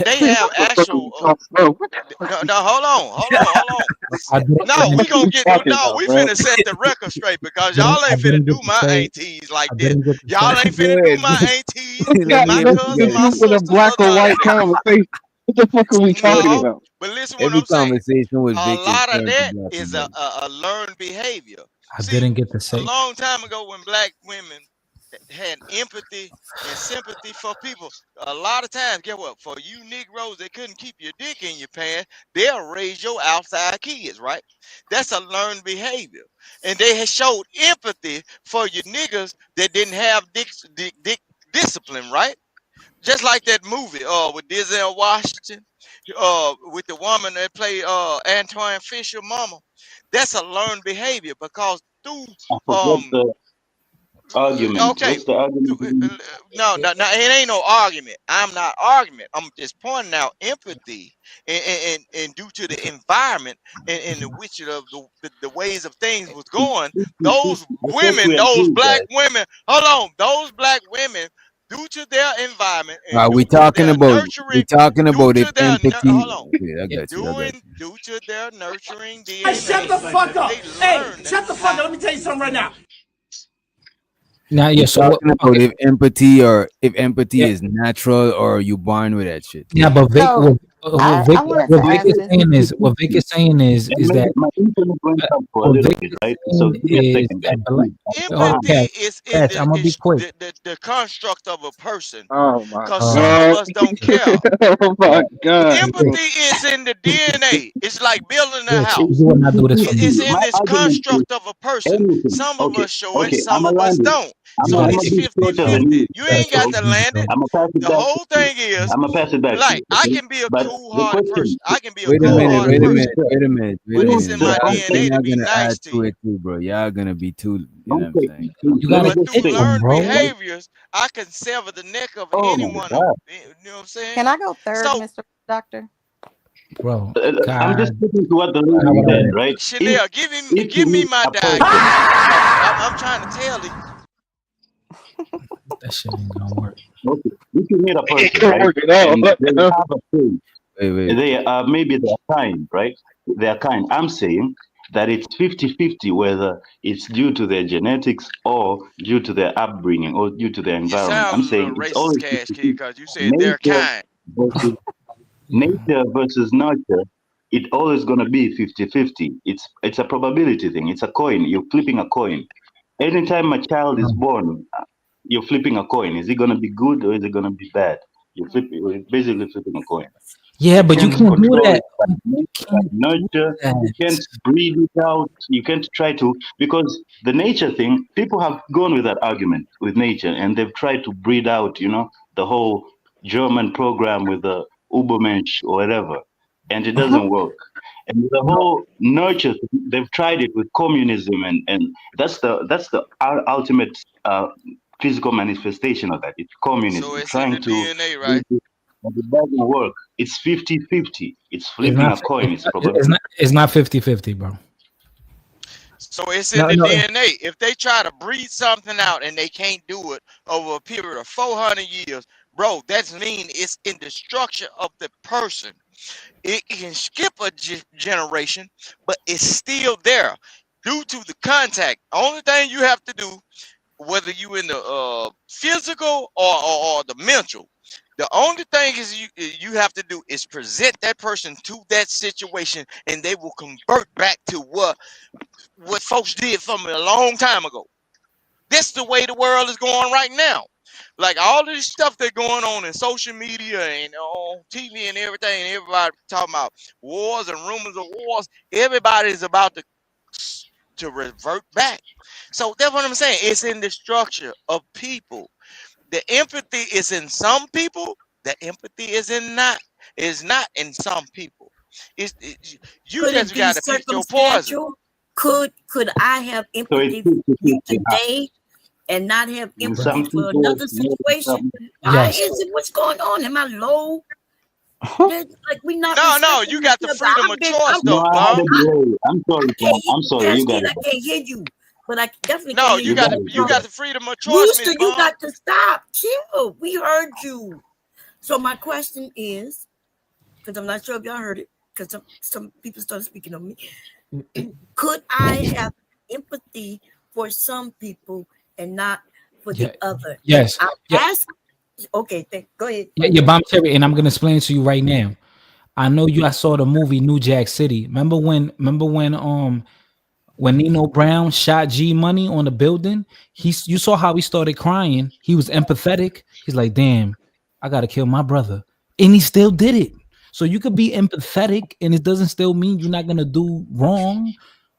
they have What the fuck are actual. we talking about? What the fuck No, hold on, hold on, hold on. I didn't, I No, we didn't, gonna we get talking no. about, We bro? finna set the record straight because y'all I ain't finna didn't do get to my say. aunties like I this. didn't get to say. Y'all ain't Go finna do ahead. my aunties, This got Let my me nothing hear to cousin, it. my do with a sisters, black or or none of white that. conversation. What the fuck are we talking No, about? but listen what Every I'm saying. conversation with A Vic is lot of turned to that black and is white. a learned behavior. I See, didn't get to a say. long time ago when black women had empathy and sympathy for people, a lot of times, get what? For you Negroes that couldn't keep your dick in your pants, they'll raise your outside kids, right? That's a learned behavior. And they had showed empathy for you niggas that didn't have dick discipline, right? Just like that movie with Denzel Washington with the woman that played Antoine Fisher mama. That's a learned behavior because through I forgot um the argument. okay What's the argument? no it ain't no argument. I'm not arguing. I'm just pointing out empathy and due to the environment and the which of the ways of things was going, those I thought women, we those agreed black that. women, hold on, those black women due to their environment and We due to talking their about nurturing, if empathy. hold on, Okay, I got you. I got you. due to their nurturing Hey, shut DNA, the fuck up. they Hey, learned shut the fuck up. Let me tell you something right now. Now, yeah. We So what? talking about Okay. if empathy Yeah. is natural or you born with that shit. Yeah, but Vic, So what Vic, I wanted what to Vic ask is this. saying is, what Vic is saying And is maybe that my internet went up for a what little Vic bit, is right? So saying give me a is second, guys. that black. Please. Hold on, empathy Cash. is in Cash, I'm gonna be quick. the construct of a person Oh my because some of god. us don't care. Oh my god, Vic, bro. Empathy is in the DNA. It's like building a Vic, house. you will not do this for me. It's in My this argument is construct of a person. anything. Some of Okay, us show it, okay. I'm some a of us land. don't. You So gotta I'm a it's take. bit fifty shorter No, than fifty. you, You you gotta ain't take got so it to easy, land it. bro. I'm gonna pass it The back to whole you. thing is, I'm gonna pass it back to like, you, I okay? can be a But the cool-hearted person. question, I can be a Wait a minute. cold-hearted Wait a no, person, minute. sir, Wait a minute. Wait but a no, it's minute. in sir. my I'm Y'all DNA saying, to be gonna nice add to to you. it too, bro. Y'all gonna be too. You know what I'm okay, saying? please, You let gotta me But just through take say them, this, learned bro. right? behaviors, I can sever the neck of Oh any my one of God. you know what I'm saying? Can I go third, So Mr. Doctor? Bro, I'm just God, sticking to what the that's lady not what I said, meant. right? Chanel, If you give me meet my a person, diagnosis. I'm trying to tell you. That shit ain't gonna work. okay, if you meet a It person, can't right, work at all. and they have a trait, Wait. they are maybe they're kind, right? They're kind. I'm saying that it's 50-50 whether it's due to their genetics or due to their upbringing or due to their You environment. I'm sound a little saying it's racist, always Cash Kid, 50-50. because you said they're Nature, kind. versus nature versus nurture, it always gonna be 50-50. It's a probability thing. It's a coin. You're flipping a coin. Anytime a child is born, you're flipping a coin. Is it gonna be good or is it gonna be bad? You're basically flipping a coin. Yeah, You but you can't can't do control that. it by You nature, by can't do nurture. You that. can't breed it out. You can't try to, because the nature thing, people have gone with that argument with nature and they've tried to breed out, the whole German program with the Ubermensch or whatever, and it doesn't work. And the whole nurture, they've tried it with communism, and that's the ultimate physical manifestation of that. It's So communism, it's in the trying to DNA, breed right? it, but it doesn't work. It's 50-50. It's It's flipping not. a coin. It's It's probability. not. It's not 50-50, bro. So it's in No, the no. DNA. If they try to breed something out and they can't do it over a period of 400 years, bro, that's mean it's in the structure of the person. It can skip a generation, but it's still there due to the contact. Only thing you have to do, whether you in the physical or the mental, the only thing is you have to do is present that person to that situation, and they will convert back to what folks did from a long time ago. That's the way the world is going right now. Like all of this stuff that's going on in social media and on TV and everything, and everybody talking about wars and rumors of wars. Everybody's about to revert back. So that's what I'm saying. It's in the structure of people. The empathy is in some people. The empathy is not in some people. You Could it just be got to pick your poison. circumstantial? Could I have So it's empathy for you 50-50. today and not have In empathy some for people, another more in situation? some. Why Yes. is it? What's going on? Am I low? Like we not No, respecting you each got the other. freedom of choice, No, though, I had Bomb. a delay. I'm sorry, I Tom. can't hear I'm you, sorry. You got Cascade. it. I can't hear you, but I definitely can't No, hear you you. You got got the it. you You No, got got it. the freedom of choice, Rooster, Miss you Bomb. got to stop. Chill. We heard you. So my question is, because I'm not sure if y'all heard it, because some people started speaking on me. Could I have empathy for some people and not for the Yeah. other? And Yes. I'm Yeah. asking, okay, go ahead. Yeah. Yeah. Bomb Terry, and I'm gonna explain to you right now. I know you. I saw the movie New Jack City. Remember when? When Nino Brown shot G Money on the building, you saw how he started crying. He was empathetic. He's like, "Damn, I gotta kill my brother," and he still did it. So you could be empathetic, and it doesn't still mean you're not gonna do wrong.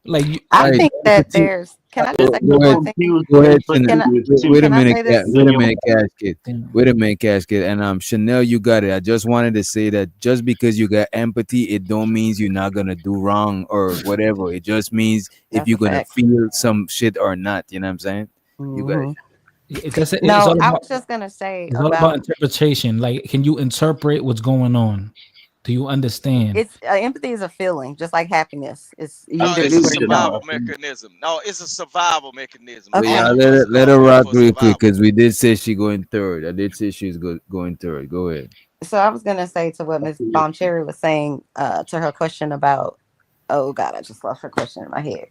Like, I Right. think that Empathy. there's. Can I just So say you one Go more ahead. thing? confuse Go ahead, empathy Can I? with Wait a Can I minute, say sympathy. this? wait When a you minute, casket. damn. Wait a minute, casket. And Chanel, you got it. I just wanted to say that just because you got empathy, it don't means you're not gonna do wrong or whatever. It just means if That's you're a gonna fact. feel some shit or not. You know what I'm saying? You got it. Hmm. It's No, all I about was just gonna say it's all about about interpretation. Like, can you interpret what's going on? Do you understand? it's empathy is a feeling, just like happiness. You No, it's a either do it or Absolutely. you No, don't. survival absolutely. mechanism. No, it's a survival mechanism. But Okay. yeah, All of us let her do it rock for real quick survival. because we did say she going third. I did say she was going third. Go ahead. So I was gonna say to what Miss Bon Absolutely. Cherry was saying, to her question about, oh God, I just lost her question in my head.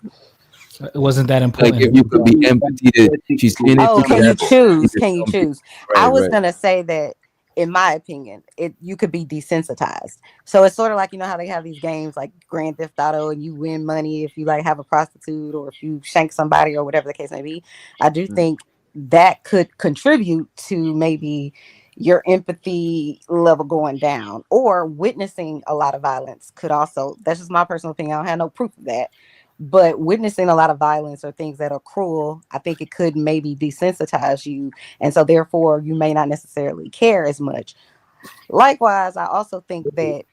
It wasn't that Like important. if you could be empathy to Empathetic she's to saying if Oh, you some could can you have people. empathy choose? to Can you some people. choose? I Right, was right. gonna say that, in my opinion, you could be desensitized. So it's sort of like, how they have these games like Grand Theft Auto, and you win money if you like have a prostitute or if you shank somebody or whatever the case may be. I do Mm. think that could contribute to maybe your empathy level going down, or witnessing a lot of violence could also. That's just my personal opinion. I don't have no proof of that. But witnessing a lot of violence or things that are cruel, I think it could maybe desensitize you, and so therefore you may not necessarily care as much. Likewise, I also think that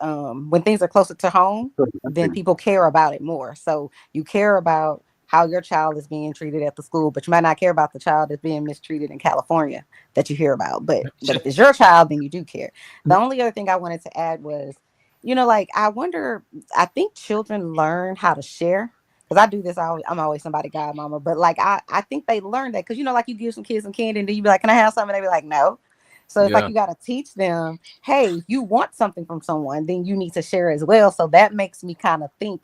when things are closer to home, then people care about it more. So you care about how your child is being treated at the school, but you might not care about the child that's being mistreated in California that you hear about. But if it's your child, then you do care. The only other thing I wanted to add was, like I wonder, I think children learn how to share. Because I do this, I'm always somebody godmama, but like I think they learn that because like you give some kids some candy and then you be like, "Can I have some?" And they be like, "No." So it's like Yeah. you got to teach them, hey, if you want something from someone, then you need to share as well. So that makes me kind of think,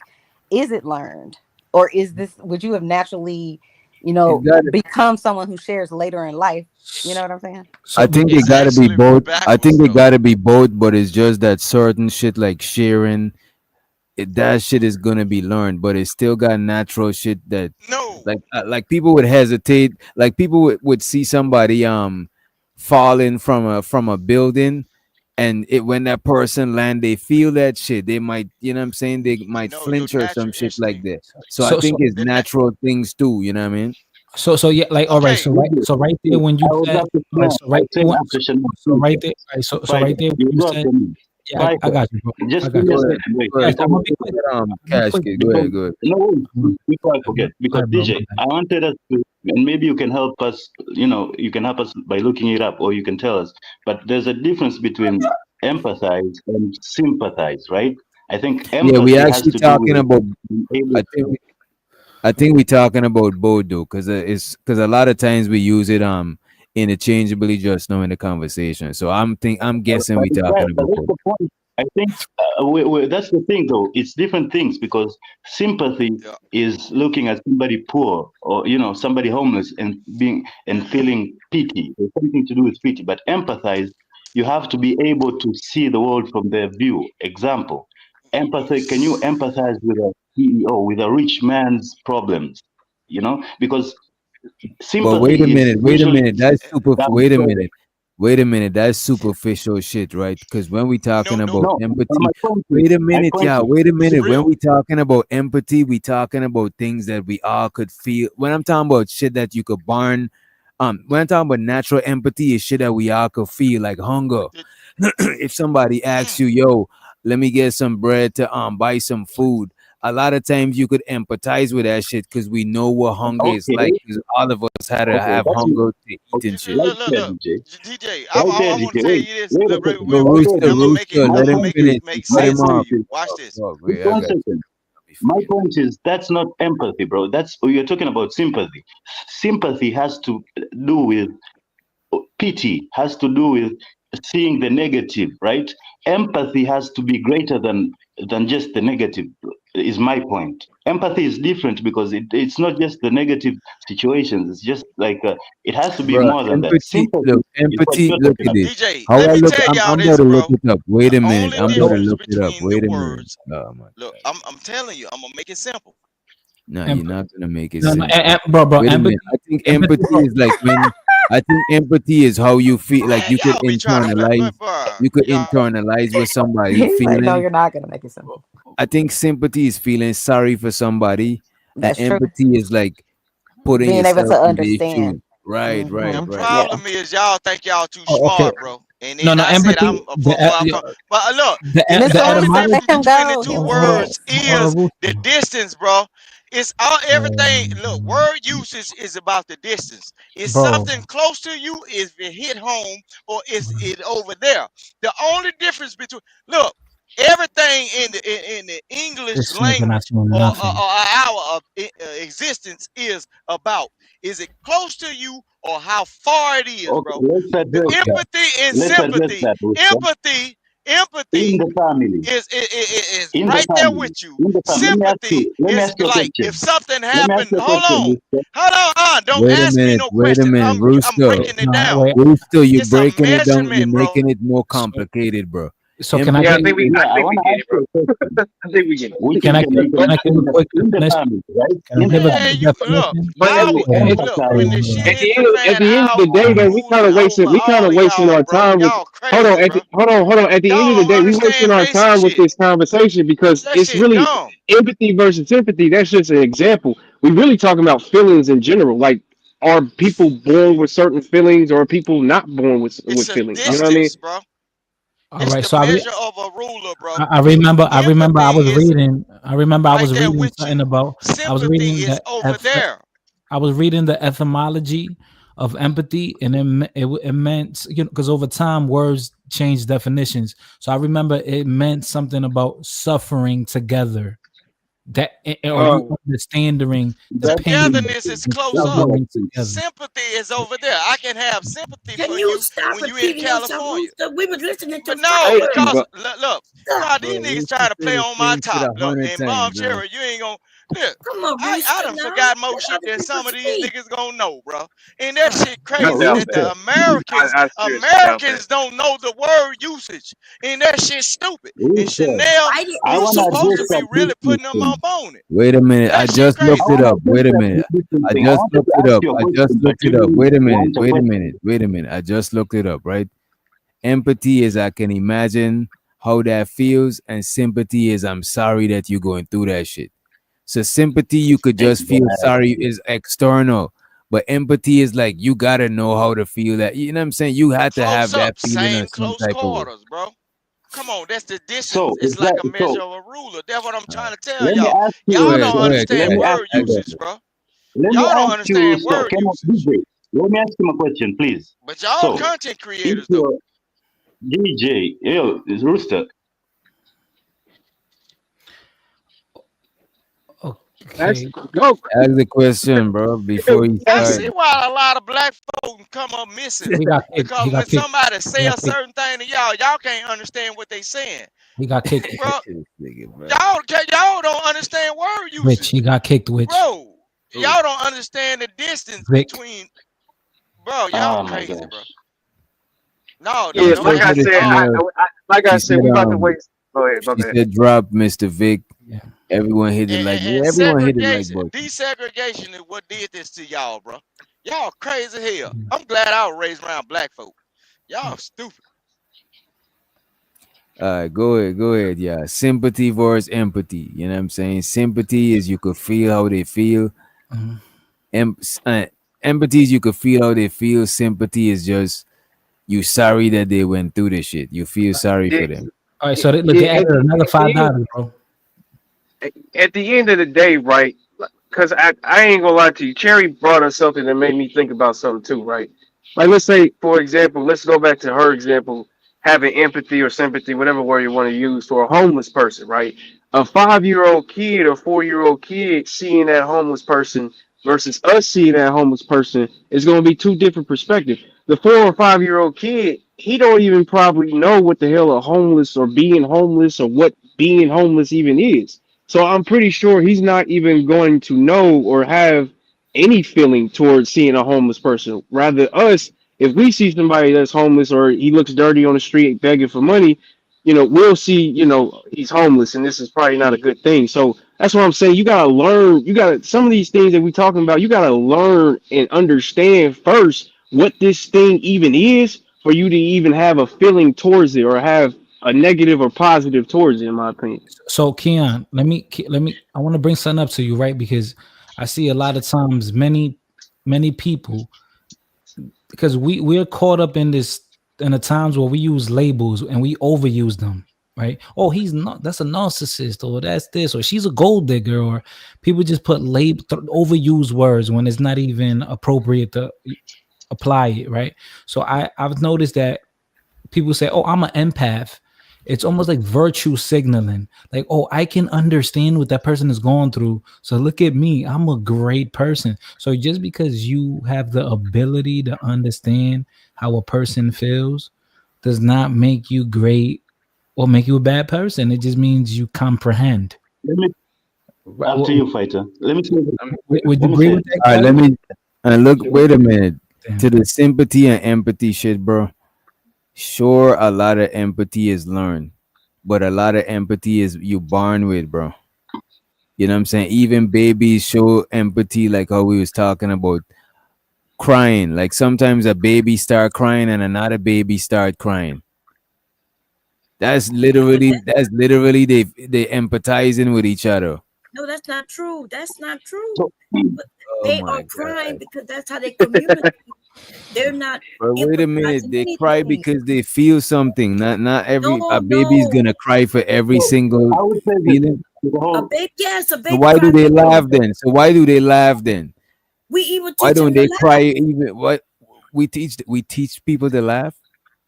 is it learned? Or would you have naturally It got. become someone who shares later in life. You know what I'm saying? I So think it It's gotta be actually both. I backwards think it though. gotta be both, but it's just that certain shit like sharing, that shit is gonna be learned, but it still got natural shit that, No, like people would hesitate, like people would see somebody falling from a building, and it when that person land, they feel that shit. They might, you know what I'm saying? They might no, your flinch or some natural shit like instinct. that. So I so think it's The na- natural things too. You know what I mean? so yeah, like all right, okay, so right there when you I would said love to all right, know. so I right there said when, after Shannon, so right there, right, so Spider, right there when you you go said after me. yeah, I Spider, got you, bro. just I give got me you. a Go ahead. second. Wait, Go ahead. Yes, I'm before gonna be quick. I'm gonna be Cash quick. kid. Go because ahead. Go ahead. no, wait, before I forget, My because bro, my DJ, bad. I wanted us to, and maybe you can help us. You can help us by looking it up, or you can tell us. But there's a difference between empathize and sympathize, right? I think Yeah, we empathy has actually to do talking with about. being able I think. to. I think we're talking about both though, because it's because a lot of times we use it interchangeably just now in the conversation. So I'm guessing we talking But about that's both. the point. I think that's the thing, though. It's different things because sympathy yeah, is looking at somebody poor or somebody homeless and being and feeling pity. It's something to do with pity. But empathize, you have to be able to see the world from their view. Example, empathy. Can you empathize with a CEO, with a rich man's problems? Because But sympathy is wait a usually minute. That's super. down Wait a further. minute. Wait a minute. That's superficial shit, right? Because when we no, talking no, about No, empathy, my point is, wait a minute, yeah. Wait a it's minute. When real. we talking about empathy, we talking about things that we all could feel. When I'm talking about shit that you could burn, when I'm talking about natural empathy, is shit that we all could feel, like hunger. It- If somebody asks mm, you, yo, let me get some bread to buy some food, a lot of times you could empathize with that shit because we know what hunger is okay, like. Because all of us had to okay, have that's hunger to eat okay. and shit. Right there, look, DJ. DJ. Right there, I want DJ. to tell Wait, you this. wait a Look, second. Yo, Right there, Rooster, I'm gonna DJ. make it. Rooster, My let I'm gonna him point make is, it finish. You make cut my him sense to off. point you. is, Watch this. Oh, wait wait, I one got second. you. My Forget point is that's not empathy, bro. That's you're talking about sympathy. Sympathy has to do with pity, has to do with seeing the negative, right? Empathy has to be greater than just the negative. Is my point. Empathy is different because it's not just the negative situations. It's just like it has to be bro. more than that. Empathy, Sympathy look, is what empathy. you're Look talking at about. this. DJ, How let I me look, tell y'all I'm about this, to look bro. it up. Wait The a minute. only I'm All about to right. difference look it up. between the Wait a minute. words. Oh my Look, god. I'm telling you. I'm gonna make it simple. No, you're Em- not gonna make it no, no, simple. bro, Wait a minute. empathy, I think empathy, empathy bro, is like when I think empathy is how you feel. Like Man, you could y'all be trying to play, internalize. but bro, You could y'all. internalize what somebody He's like, no, feeling. you're not gonna make it simple. I think sympathy is feeling sorry for somebody, and That's true. empathy is like putting Being able to yourself in their understand. shoes. Right, The right, Hmm. right. Yeah. problem is y'all think y'all too oh, okay. smart, bro. And No, then no, I said empathy, I'm from where I'm from. But look, the the only Mister, etymology. difference let him between the go. two He was words finished. is Rooster. the distance, bro. It's all everything. Look, Um, word usage is about the distance. Is bro, something close to you? Is it hit home or is it over there? The only difference between look everything in the English this nigga not language saying nothing. or our existence is about. Is it close to you or how far it is, Okay, bro? let's address that. Empathy and Let's address sympathy. that, Rooster. Empathy, In empathy the family. is In the right there family. with you. In the family. Sympathy Let me is ask you a like if question. something Let me ask happened. you a question, Rooster. Hold on. Don't Wait a ask me minute. no Wait a questions. minute, I'm Rooster. breaking it No, down. wait. Rooster, you're It's a breaking it down. You're measurement, bro. making it more So, complicated, bro. so can I Yeah, I get Empathy think we is Yeah, I I think want we to get ask it, bro. you a question. I think we get it. We can can, I can, give we can can I give a quick in the definition? family, right? Can I In the give a Man, quick family. you look, definition? But y'all. Wait, hold on, Look, hold when on, the hold on. shit hit the at fan, the end of the I'll day, though, we move kind of over wasting all of our y'all, bro. time with. Y'all Hold on, crazy, bro. At the end of the Y'all day, don't we wasting understand our basic time with shit. this conversation because That it's shit really dumb. empathy versus sympathy. That's just an example. We really talking about feelings in general. Like, are people born with certain feelings, or are people not born with It's a feelings? You know what I mean? distance, bro. All It's right, the so measure of a ruler, bro. I remember Empathy is I right was there reading with something you. about I was Sympathy reading is the over there. I was reading the etymology of empathy, and it meant, because over time words change definitions. So I remember it meant something about suffering together. That or you Oh, understanding the That's pain Togetherness sympathy. is and close That's up. what I suffering think. together. Sympathy is over there. I can have sympathy Can for you you stop when you in repeating yourself, California. Rooster? We was listening But to no, hey, Spider. because but look, Stop. God, bro. these niggas Rooster trying to say play the on my same shit top. Look, 100 and times, Mom bro. Cherry, you ain't gonna. Look, Come on, I Rooster, done now. forgot more Let shit other than people some of these speak. niggas gonna know, bro. And that shit No crazy doubt that that. the Americans I seriously doubt that. don't know the word usage, and that shit stupid. And Rooster, Chanel, Why did I you want to education supposed address to us? be that really business putting them thing. up on it. Wait a minute. I That shit just looked I crazy. it want up. to address Wait a that minute. business I thing. I just wanted looked to it ask up. you a I just question, but looked you it up. Wait a didn't minute. answer Wait a question. minute. Wait a minute. I just looked it up, right? Empathy is I can imagine how that feels, and sympathy is I'm sorry that you're going through that shit. So sympathy, you could just feel sorry, Exactly. is external. But empathy is like you gotta know how to feel that. You know what I'm saying? You had to Close have that up, feeling same of some close type of way. quarters, bro. Come on, that's the distance. So It's like a exactly. measure So of a ruler. That's what I'm All right. trying to tell let me y'all. ask Go Y'all you. ahead. don't Go ahead. Go understand ahead. Let me ask word I you. got usage, you. bro. Let me Y'all don't ask you, understand Rooster. word Can I, usage. DJ, let me ask him a question, please. But y'all So, content if creators though. you're DJ, yo, Rooster, That's Okay. go. Ask the question, bro, before you I start. see why a lot of black folk come up missing. He got kicked. Because He when got kicked. somebody He say got a kicked. certain thing to y'all can't understand what they saying. He got kicked. Bro, This nigga, bro. y'all don't understand word Which he usage. got kicked. Which Bro, Ooh. y'all don't understand the distance Vic. between bro, y'all oh my crazy, bro. gosh. No, All Yeah, right, don't so like I for ask the me. said, Oh, Chanel, like I she said, said, we about to wait. Go ahead, my she bad. said, drop Mr. Vic. Yeah. Everyone hit the like. and Everyone hit the like segregation, button. desegregation is what did this to y'all, bro. Y'all crazy hell. I'm glad I was raised around black folk. Y'all stupid. All right, go ahead, go ahead. Yeah, sympathy versus empathy. You know what I'm saying? Sympathy is you could feel how they feel. Mhm. Em- Empathy is you could feel how they feel. Sympathy is just you sorry that they went through this shit. You feel sorry Yeah, for them. All right. So look, yeah. they added another $5, bro. At the end of the day, right? Because I ain't gonna lie to you, Cherry brought up something that made me think about something too, right? Like, let's say, for example, let's go back to her example, having empathy or sympathy, whatever word you want to use, for a homeless person, right? A 5-year-old kid or 4-year-old kid seeing that homeless person versus us seeing that homeless person is going to be two different perspectives. The 4 or 5-year-old kid, he don't even probably know what the hell a homeless or being homeless or what being homeless even is. So I'm pretty sure he's not even going to know or have any feeling towards seeing a homeless person. Rather, us, if we see somebody that's homeless or he looks dirty on the street begging for money, we'll see, he's homeless and this is probably not a good thing. So that's what I'm saying. You gotta learn, some of these things that we're talking about, you gotta learn and understand first what this thing even is for you to even have a feeling towards it or have a negative or positive towards it, in my opinion. So Keon, let me. I want to bring something up to you, right? Because I see a lot of times many people, because we're caught up in this in the times where we use labels and we overuse them, right? Oh, he's not, that's a narcissist, or that's this, or she's a gold digger, or people just put overuse words when it's not even appropriate to apply it, right? So I've noticed that people say, "Oh, I'm an empath." It's almost like virtue signaling. Like, "Oh, I can understand what that person is going through. So look at me. I'm a great person." So just because you have the ability to understand how a person feels does not make you great or make you a bad person. It just means you comprehend. Let me, Right. after you, fighter. Let me say this. Would you Let me agree say with this. that, All right, let Kevin? me look. Wait a minute. To Damn. the sympathy and empathy shit, bro. Sure, a lot of empathy is learned, but a lot of empathy is you born with, bro. You know what I'm saying? Even babies show empathy, like how we was talking about crying. Like sometimes a baby start crying and another baby start crying. That's Yeah, but literally they empathizing with each other. no, that's not true. That's not true. So, But Oh they my are crying god. because that's how they communicate. They're not But wait a minute, empathizing they cry anything. because they feel something. Not every No, a baby is no. gonna cry for every so single I would say this feeling. to the A whole. baby, yes, a So baby why do cries they for laugh everything. then? So why do they laugh then? We even Why teach them don't to they cry laugh. even what we teach people to laugh?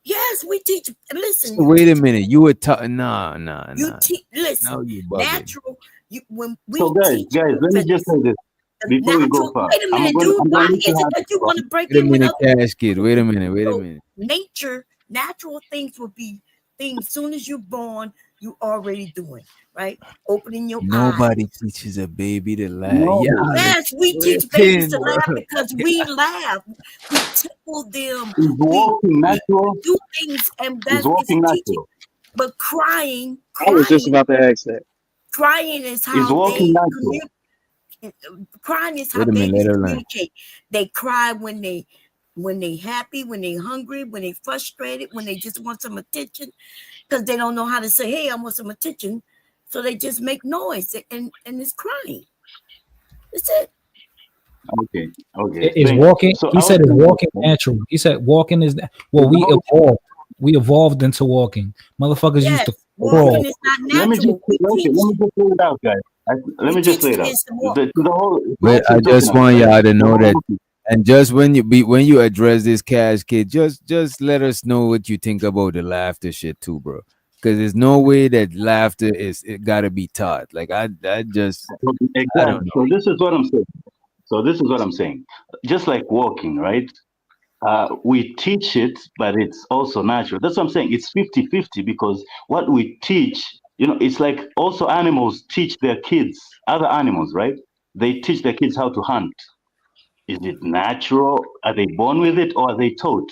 Yes, we teach. Listen, So you wait a teach. minute, you were nah nah You nah. teach. Now Listen, you bugging. natural. You when So we teach guys, let me infants, just say this the before we go natural. far. Wait a minute, dude. I'm Why going to let you is it have that this you one. want to break Wait a in with minute, other? cash kid. Wait a minute. So nature, natural things will be things. Soon as you're born, You already doing, right? Opening your eyes. Nobody teaches a baby to laugh. No, Y'all Yes, we teach babies tripping, to bro. laugh because we laugh. We tickle them. is walking We natural? do things, and Is that is a walking teaching. natural? But crying, I was just crying, about to ask that. crying is Is how walking they natural? communicate. Crying is how Wait a minute, babies let her learn. communicate. They cry when they happy, when they hungry, when they frustrated, when they just want some attention, because they don't know how to say, "Hey, I want some attention," so they just make noise and it's crying. That's it. Okay, okay. Is Thank you. walking. So He I was said is saying this, walking right? natural. He said walking is well. Is We walking, evolved. We evolved into walking. Motherfuckers used Yes, to walking crawl. is not let me just natural. We okay. teach Let me just lay it out, guys. Let we me just teach lay the it out. kids to walk. To the whole, But let's say I just coconut, want right? y'all to The know whole that, and just when you address this cash kid, just let us know what you think about the laughter shit too, bro. Because there's no way that laughter is it gotta be taught. Like I just I don't exactly. know. So this is what I'm saying. So this is what I'm saying. Just like walking, right? We teach it, but it's also natural. That's what I'm saying. It's 50-50 because what we teach, it's like also animals teach their kids, other animals, right? They teach their kids how to hunt. Is it natural? Are they born with it or are they taught?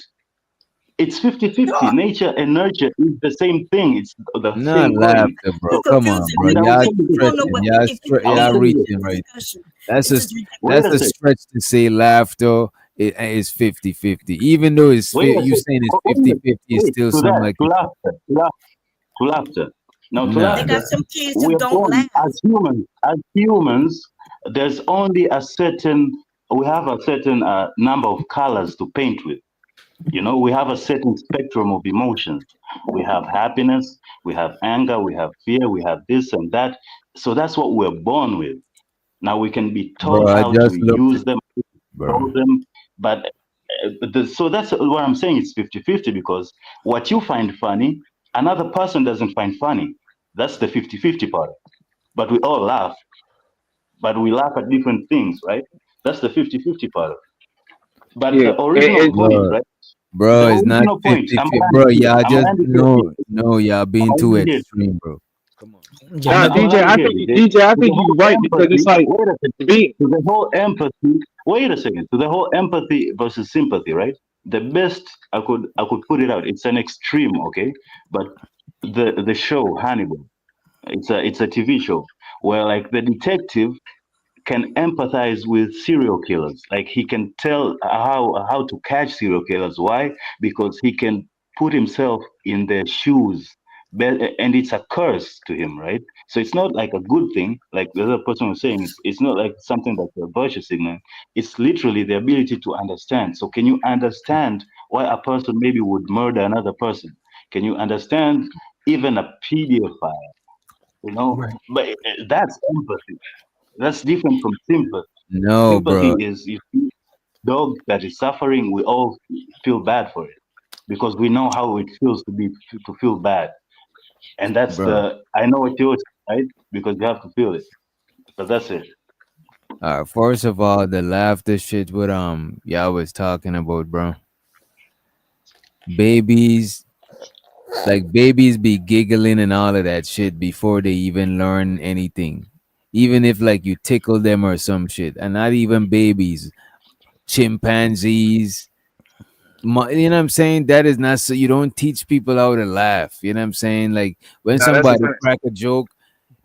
It's 50-50. Sure. Nature and nurture is the same thing. It's the Not same coin. laughter, bro. You're So, Come on, confusing bro. and me I will Y'all because tell you you this, don't know stretching. okay? what Y'all if you I don't will y'all tell you listen this. to reaching the right. discussion. That's a This is Wait that's a a ridiculous. second. stretch to say laughter is 50-50. Even though Wait a you second. saying it's Wait a second. 50-50, it's Wait, still to something that, like to it's laughter, to laughter. Now, to nah, They got laughter, bro. some kids we who are don't born laugh. as humans, there's only we have a certain number of colors to paint with. We have a certain spectrum of emotions. We have happiness, we have anger, we have fear, we have this and that. So that's what we're born with. Now we can be Bro, taught I how to just looked at use them, bro. control them, but so that's what I'm saying. It's 50-50 because what you find funny, another person doesn't find funny. That's the 50-50 part. But we all laugh, but we laugh at different things, right? That's the 50-50 part. But Yeah, the original point, Bro, right? bro, The it's not original point. 50 I'm 50. Bro, landing here. y'all I'm just landing here. no, y'all being I'm too landing here. extreme, bro. Come on. Yeah, nah, no, I'm DJ, landing I here, think DJ. DJ, I To the think whole you're right because empathy. it's like Wait a second. be To the whole empathy. Wait a second. To the whole empathy versus sympathy, right? The best I could put it out. It's an extreme, okay? But the show Hannibal. It's a TV show where like the detective can empathize with serial killers. Like he can tell how to catch serial killers. Why? Because he can put himself in their shoes. And it's a curse to him, right? So it's not like a good thing, like the other person was saying. It's not like something that's a virtue signal. It's literally the ability to understand. So can you understand why a person maybe would murder another person? Can you understand even a pedophile? right. But that's empathy. That's different from sympathy. No, Sympathy bro. is if you dog that is suffering, we all feel bad for it because we know how it feels to feel bad, and that's Bro. I know what yours, right? Because you have to feel it. But that's it. First of all, the laughter shit what y'all was talking about, bro. Babies, like babies be giggling and all of that shit before they even learn anything. Even if like you tickle them or some shit. And not even babies, chimpanzees. You know what I'm saying? That is not so you don't teach people how to laugh. You know what I'm saying? Like when nah, that's a somebody fact. crack a joke,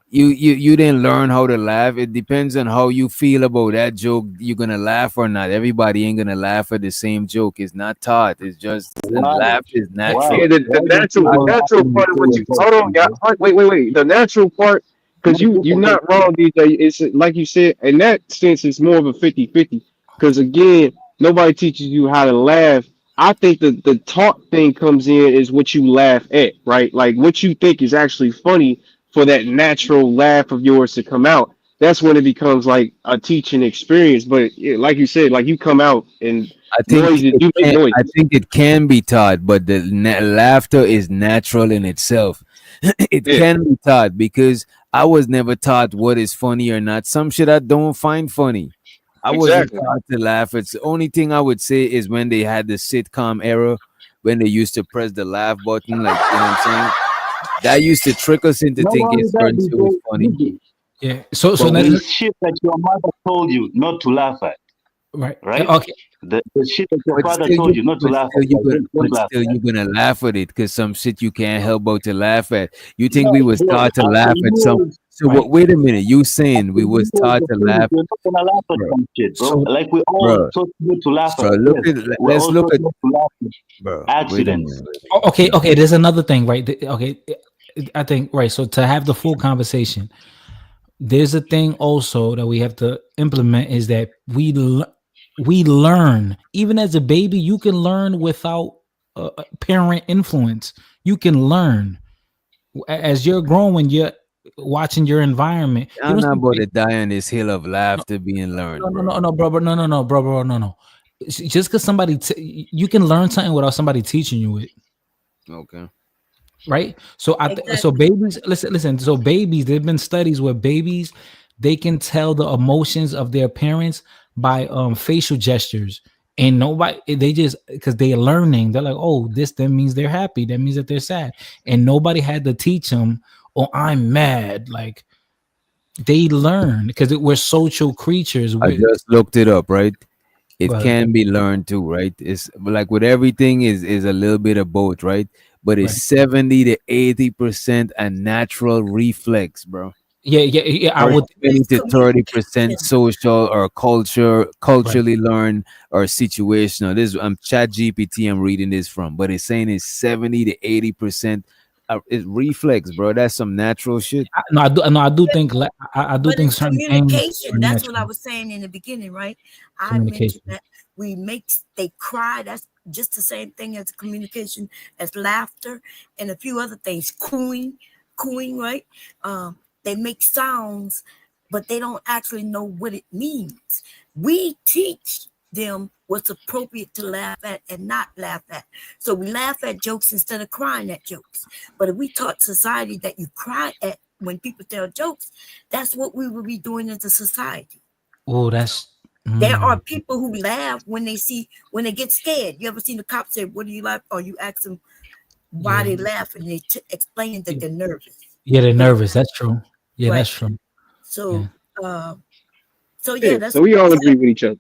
you didn't learn how to laugh. It depends on how you feel about that joke. You're gonna laugh or not. Everybody ain't gonna laugh at the same joke. It's not taught. It's just Why? laugh is Why? natural. Yeah, Why do I the people don't laugh natural when you part of tell what a you joke? hold on, y'all. DJ? Wait. The natural part, because No, you're people not wrong, DJ. It's like you said, in that sense, it's more of a 50-50. Because again, nobody teaches you how to laugh. I think the talk thing comes in is what you laugh at, right? Like what you think is actually funny for that natural laugh of yours to come out. That's when it becomes like a teaching experience. But yeah, like you said, like you come out and I think noises, it you make can. I noises. think it can be taught, but the laughter is natural in itself. It Yeah, can be taught because I was never taught what is funny or not. Some shit I don't find funny. I wasn't exactly. taught to laugh. It's the only thing I would say is when they had the sitcom era, when they used to press the laugh button, like you know what I'm saying. That used to trick us into Not thinking only that, certain shit was funny. Yeah. So but let, there's shit that your mother told you not to laugh at, right. right? Okay. The shit that your But father still, told you not to laugh at, like, don't laugh at. you're gonna laugh at it because some shit you can't help but to laugh at. You think No, we was bro, taught to after laugh at some? years, So Right. what? Wait a minute. You saying we after was years taught of to things, laugh, you're not gonna laugh at bro? some shit, bro. So Like we all Bro, taught you to laugh so at. look Yes, at we're let's all look taught at, not to laugh at bro. Wait a accidents. minute. okay. Okay. There's another thing, right? Okay. I think right. So to have the full conversation, there's a thing also that we have to implement is that we learn even as a baby. You can learn without parent influence. You can learn as you're growing. You're watching your environment. You I'm don't not see about to die on this hill of laughter being learned, no, no, bro. no, no, bro, no, no, no, bro, no, no. Just because somebody, you can learn something without somebody teaching you it, Okay. right? So so Exactly. babies, listen. So babies, there've been studies where babies they can tell the emotions of their parents by facial gestures, and nobody they just because they're learning. They're like, oh, this then means they're happy. That means that they're sad, and nobody had to teach them. Oh, I'm mad. Like they learn because we're social creatures. I just looked it up, right? Go It ahead. can be learned too, right? It's like with everything is a little bit of both, right? But Right. it's 70 to 80% a natural reflex, bro. Yeah. I Or would 20 to 30% Communication. social or culturally learned or situational. This I'm Chat GPT I'm reading this from, but it's saying it's 70 to 80% it's reflex, bro. That's some natural shit. No, I do think I do But think it's certain things are communication. That's what I natural. was saying in the beginning, right? I mentioned Communication. that they cry. That's just the same thing as communication, as laughter and a few other things. Cooing, right? They make sounds, but they don't actually know what it means. We teach them what's appropriate to laugh at and not laugh at. So we laugh at jokes instead of crying at jokes. But if we taught society that you cry at when people tell jokes, that's what we will be doing as a society. Oh, that's There are people who laugh when they get scared. You ever seen the cop say, "What do you laugh?" Or you ask them why yeah. they laugh, and they explain that they're nervous. Yeah, they're They don't nervous. That's true. Yeah, right. that's true. Yeah. So, uh, so yeah, Yeah, that's so we all agree with each other.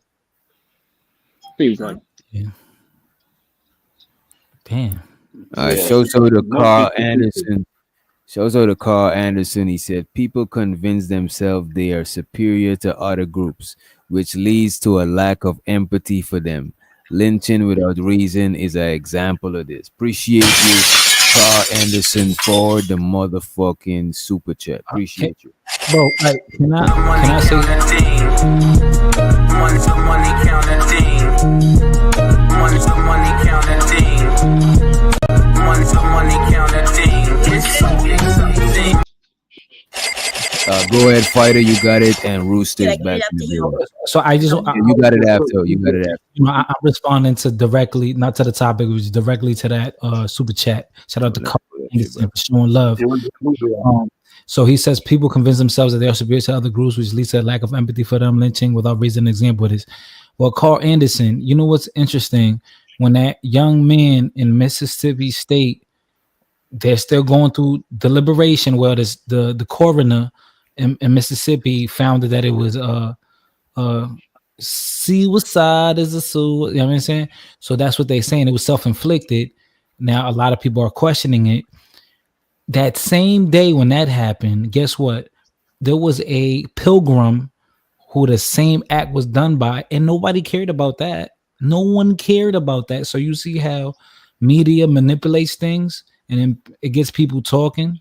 Seems like. Yeah. Damn. Yeah, Shows out to not Carl 50-50. Anderson. Shows out to Carl Anderson. He said people convince themselves they are superior to other groups, which leads to a lack of empathy for them. Lynching without reason is an example of this. Appreciate you, Carl Anderson, for the motherfucking super chat. Appreciate you. Bro, like, can I say One's the money counting team. One's the money counting team. One's the money counting team. It's something. Go ahead, fighter. You got it, and Rooster's back in the building. so I just You got it after. You got it after. you know, I'm responding to directly, not to the topic, it was directly to that super chat. Shout out to Carl Anderson for showing love. So he says people convince themselves that they are superior to other groups, which leads to a lack of empathy for them. Lynching without reason. An example of this. Well, Carl Anderson, you know what's interesting? When that young man in Mississippi State, they're still going through deliberation. Well, the coroner in Mississippi found that it was suicide is a suicide. You know what I'm saying? So that's what they're saying. It was self-inflicted. Now a lot of people are questioning it. That same day when that happened, guess what? There was a pilgrim who the same act was done by, and nobody cared about that. No one cared about that. So you see how media manipulates things, and then it gets people talking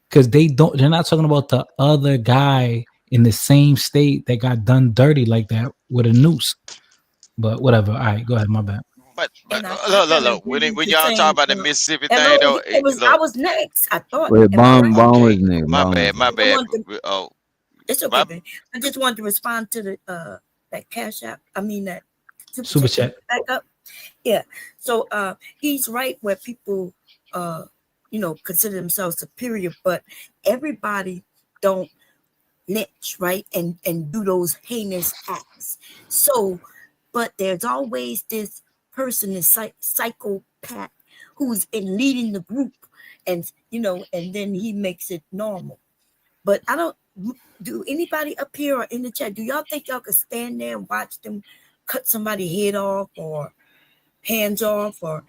because they're not talking about the other guy in the same state that got done dirty like that with a noose. But whatever. All right, go ahead. My bad. But And I look. When y'all talk about the Mississippi thing, hello, though, I look. was next. I thought. Wait, Am I right? bomb was name. My Bomb bad. was My name. bad. wanted Oh, It's okay, my babe. I just wanted to respond to the that cash app. I mean that Super chat. back up. Yeah. So he's right where people consider themselves superior, but everybody don't lynch, right? And do those heinous acts. So, but there's always this person, this psychopath who's in leading the group, and and then he makes it normal. But I don't. Do anybody up here or in the chat? Do y'all think y'all could stand there and watch them cut somebody's head off or hands off or?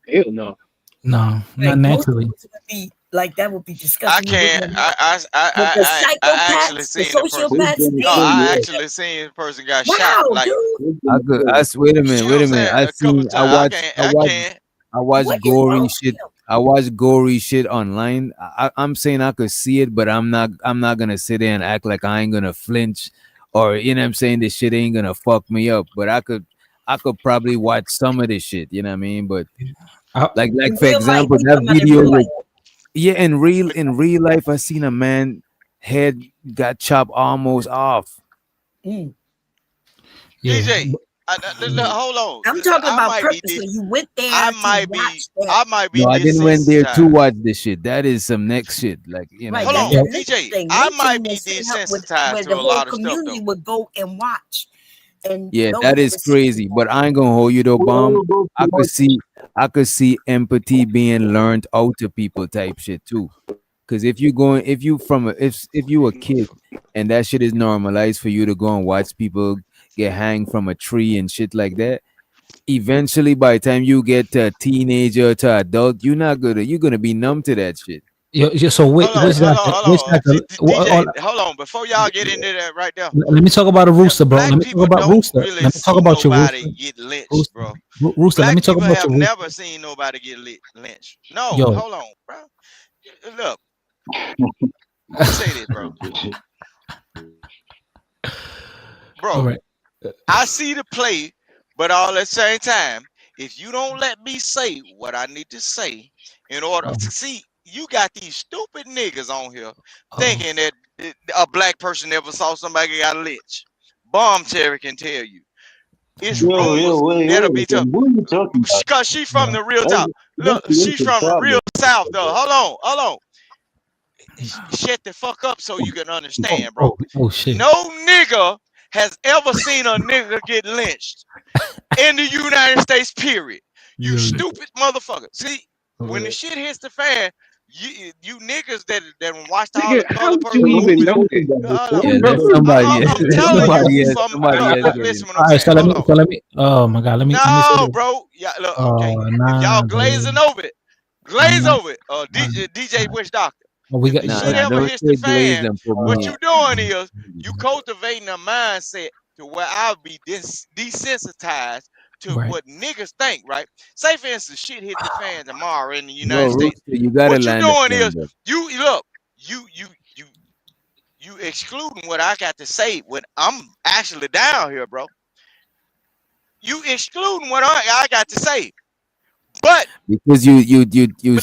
Hell no. No, not Most naturally. would be like that would be I disgusting. can't. But the I actually psychopaths, the seen the person. sociopaths, No, I they actually seen the person got wow, shot. Like, dude. I could. Wait a minute. you know Wait what a I'm minute. saying? A couple times. I can't. I watch What is wrong gory with shit. him? I watch gory shit online. I'm saying I could see it, but I'm not. I'm not gonna sit there and act like I ain't gonna flinch, or you know what I'm saying this shit ain't gonna fuck me up. But I could. I could probably watch some of this shit. You know what I mean? But like In for real life, example, we that talking about in video real life. with yeah, in real life, I seen a man head got chopped almost off. Mm. DJ, hold on. I'm talking about purposely. You went there I to might be. watch that. I might be No, I didn't went there to desensitized. watch this shit. That is some next shit. Like you know. Right, Hold that's on, the lynching DJ. thing. I Lynching might be was set up desensitized where to the a whole lot of stuff community though. would go and watch. And Yeah, those that were is the crazy. But I ain't gonna hold you though, bomb. I could see empathy being learned out to people type shit too. Cause if you from if you a kid and that shit is normalized for you to go and watch people get hanged from a tree and shit like that, eventually by the time you get to a teenager to adult, you're gonna be numb to that shit. So wait, which doctor? Which doctor? DJ, hold on. Before y'all get into that right there, Let me talk about a rooster, bro. black Let me talk people about don't rooster. really Let me talk see about your nobody rooster. get lynched, Rooster, bro. Rooster. Let Black me talk people about have your rooster. never seen nobody get lynched. No, Yo. hold on, bro. Look, let me say this, bro. Bro, All right. I see the play, but all at the same time, if you don't let me say what I need to say in order to see, you got these stupid niggas on here thinking that a black person never saw somebody got lynched. Bomb Terry can tell you. It's rumors that'll be tough. What are you talking about? Because she from the real That's, top. that's Look, the she little from the real problem. south though. Hold on. Shut the fuck up so you can understand, bro. Oh shit. No nigga has ever seen a nigga get lynched in the United States, period. You stupid motherfucker. See, when the shit hits the fan, you niggas that watched all Nigga, the how color would you purple even movies. know that? Yeah, let Bro, somebody I'm telling you from somebody else look, get listen it. what All I'm right. saying. Hold on. So let me. Oh my god. Let me say No, this. bro. Yeah, look, okay. If Nah, y'all bro. glazing over it, I'm glaze not. over it. DJ Wish Doctor. We If got. the Nah, shit nah, ever don't hits the say fan, glazing for what me. you doing is you cultivating a mindset to where I'll be desensitized to Right. what niggas think, right? Say for instance, shit hit the fan tomorrow in the Yo, United States. Rooster, you gotta What you land the doing plane, is bro. you look, you excluding what I got to say when I'm actually down here, bro. You excluding what I got to say. But Because you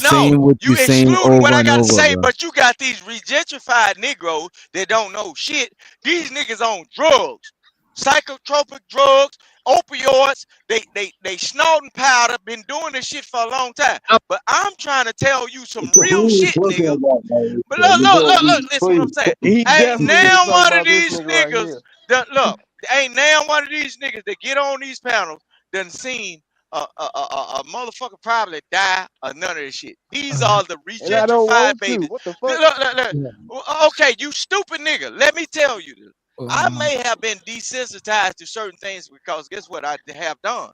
no, saying what you you saying excluding what over I and got to over, say, bro. but you got these regentrified Negroes that don't know shit. These niggas on drugs, psychotropic drugs, opioids. They snorting powder, been doing this shit for a long time. But I'm trying to tell you some So who real are you shit, talking nigga. about, man? But look, listen what I'm saying. He Ain't definitely is now talking one of about this these nigga right niggas here. that look, ain't now one of these niggas that get on these panels done seen a motherfucker probably die or none of this shit. These are the And I don't regentrified want to. babies. What the fuck? Look. Okay, you stupid nigga. Let me tell you this. I may have been desensitized to certain things because guess what I have done?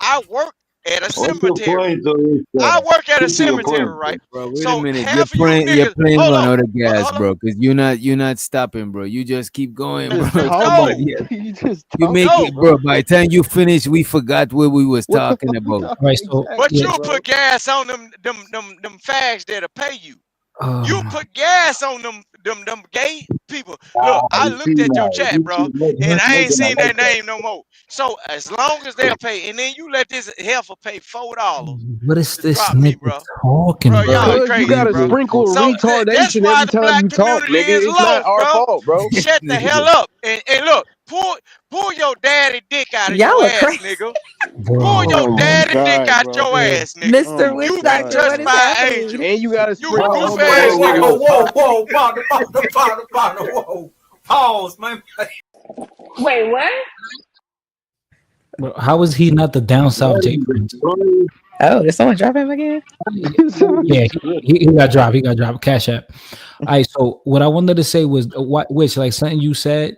I work at a What's your cemetery. point, though? I work at a Stick to your cemetery, point, right? bro. Bro, wait a So minute. half of you Your niggas, plane hold run on, out of gas, hold on. bro. Because you're not stopping, bro. You just keep going, bro. Just talking. Somebody else. You just You talking, make it, No, bro. bro. By the time you finish, we forgot what we was What the talking fuck we about. talking All right. So but exactly, yeah. you'll bro? put gas on them fags that'll pay you. You Um. put gas on them gay people. Ah, Look, I you see looked at your now, chat, you bro, see, and I not ain't gonna seen like that that. name no more. So as long as they'll pay, and then you let this heifer pay $4 What is to this drop me, nigga bro. talking Bro, y'all about? Because you crazy, gotta bro. sprinkle So that's retardation why every the time black you talk, community nigga. is It's not lost, our bro. fault, bro. Shut the hell up and look, pull your daddy dick out of Y'all your are ass, crazy. nigga. Pull Bro. your Oh my daddy dick god, out bro. your ass, nigga. Oh Mr. my Witch You been god, Doctor, touched what bro. is by an happening? angel. And you gotta You sprinkle goof Whoa, ass whoa, Whoa, nigga. whoa, whoa, whoa, whoa. Pause, man. Wait, what? Bro, how is he not the down south J whoa. Prince? Sorry. Oh, did someone drop him again? Yeah, he got dropped. He got dropped. Cash app. All right. So what I wanted to say was what, which like something you said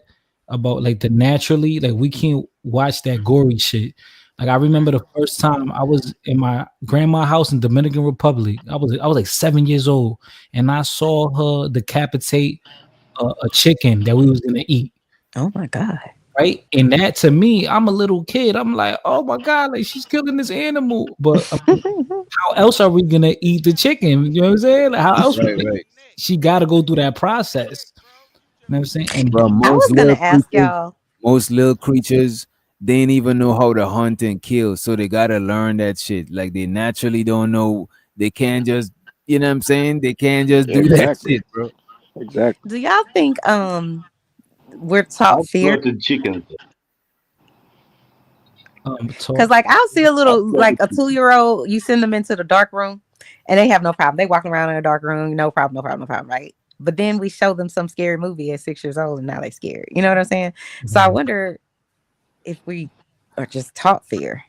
about like the naturally, like we can't watch that gory shit. Like I remember the first time I was in my grandma's house in Dominican Republic. I was like 7 years old, and I saw her decapitate a chicken that we was gonna eat. Oh my god. Right, and that to me, I'm a little kid. I'm like, oh my god, like she's killing this animal. But how else are we gonna eat the chicken? You know what I'm saying? Like, how else? Right, right. She got to go through that process. You know what I'm saying? And Bro, I was gonna ask y'all. most little creatures, they ain't even know how to hunt and kill, so they gotta learn that shit. Like they naturally don't know. They can't just, you know what I'm saying? They can't just do that Exactly. shit, bro. Exactly. Do y'all think we're I've taught fear? slaughtered chickens. Because like I'll see a I've little like slaughtered a chickens. 2-year-old, you send them into the dark room and they have no problem. They walking around in a dark room, no problem, no problem, no problem, right? But then we show them some scary movie at 6 years old and now they scared. You know what I'm saying? So I wonder if we are just taught fear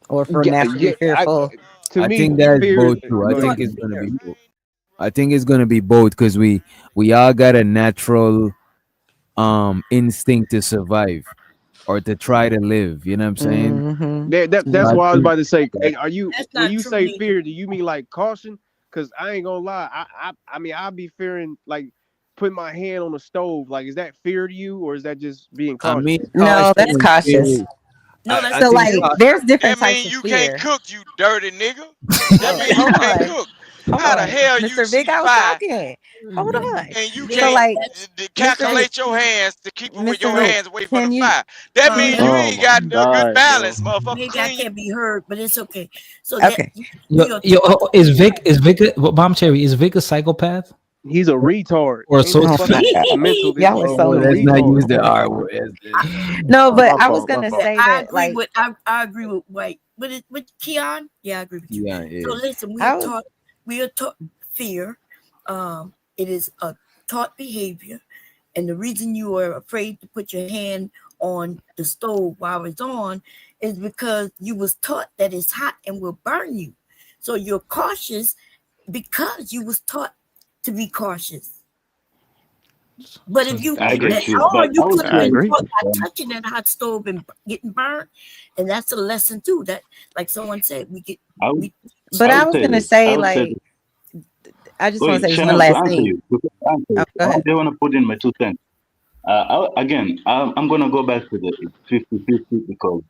or if we're Yeah, naturally fearful. to I me, think that's fear. both too. I Go think ahead. it's gonna be both. I think it's gonna be both because we all got a natural instinct to survive or to try to live. You know what I'm saying? Mm-hmm. So That's I what I was think about to say. Hey, are you That's when not you true say neither. fear? Do you mean like caution? Because I ain't gonna lie. I mean I'll be fearing like putting my hand on the stove. Like, is that fear to you, or is that just being I cautious? mean No, caution that's and cautious. fear. No, that's I So think fear. like there's different That types mean of you can't fear. cook, you dirty nigga. That Oh, mean you hold can't on. cook. Hold How the on. hell you Mr. see Vic, I was fire talking. Hold on. and you So Yeah, can't like that's Mr. Vic, calculate your hands to keep it with Mr. your Vic, hands away from the can you fire? That mean and you Oh ain't my got a good god, bro. balance, motherfucker. maybe I Clean. can't be heard, but it's okay. So that okay. Yo, we are yo, taught. is Vic Bomb Cherry, is Vic a psychopath He's a retard. or a Ain't this Oh my sociopath? fucking god. mental? This Y'all are oh, he's so a let's not retard. use the R word. no, but My I was fault. My gonna fault. Yeah, say I that agree like with I agree with White. With Keon, yeah, I agree with you. Yeah, So yeah. listen, I was we are taught fear. It is a taught behavior, and the reason you are afraid to put your hand on the stove while it's on is because you was taught that it's hot and will burn you. So you're cautious because you was taught to be cautious. But if you I get you, or but you I would could have I say been agree. taught by touching that hot stove and getting burned, and that's a lesson too. That, like someone said, I would we but I I would was say gonna this. I say would say like this. I just want to Wait, say this one Chanel, to last answer thing. you, Oh, go I ahead. don't want to put in my 2 cents. Again, I'm going to go back to the 50-50 because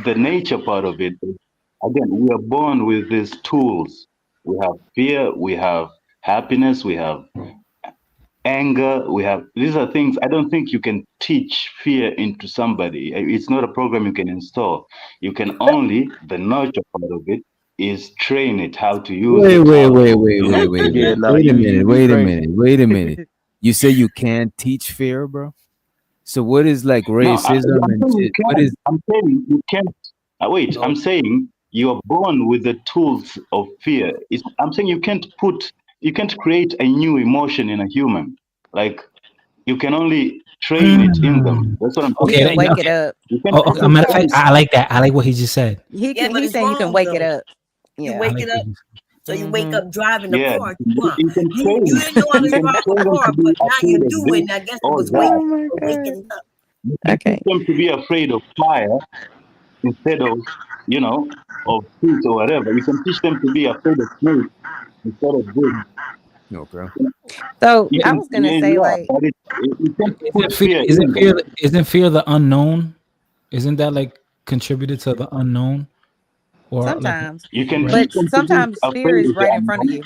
the nature part of it is, again, we are born with these tools. We have fear, we have happiness, we have anger, we have these are things I don't think you can teach fear into somebody. It's not a program you can install. You can only, the nurture part of it is train it how to use Wait, it, wait, how wait, to, wait, wait, wait, Yeah, wait. no, Wait a minute. you Wait a crazy. minute. Wait a minute. You say you can't teach fear, bro? So what is like no, racism I'm and saying you shit? What can. is I'm saying you can't. Wait, I'm no? saying you are born with the tools of fear. I'm saying you can't create a new emotion in a human. Like you can only train it in them. Mm. That's what I'm You saying. Okay, can wake it okay. up. You can Oh, but okay. it's A create matter of fact, wrong tools. though. I like that. I like what he just said. Yeah, but He's it's saying you can wrong wake it though. up. You Yeah. I wake like it what up, he so you wake Mm-hmm. up driving the Yeah, car. Come on, you can you train. didn't know how to You can drive a train them to car, be but now you afraid of do, this and I guess it or was that. Oh waking my god. waking up. You can teach Okay. them to be afraid of fire instead of, you know, of heat or whatever. You can teach them to be afraid of snakes instead of this. Okay. So You I can, was gonna yeah, say yeah, like but you can't put Isn't fear? fear Isn't in fear? them. Isn't fear the unknown? Isn't that like contributed to the unknown or like sometimes, You can right? teach but them to be sometimes fear afraid is of the right in front of unknown. you.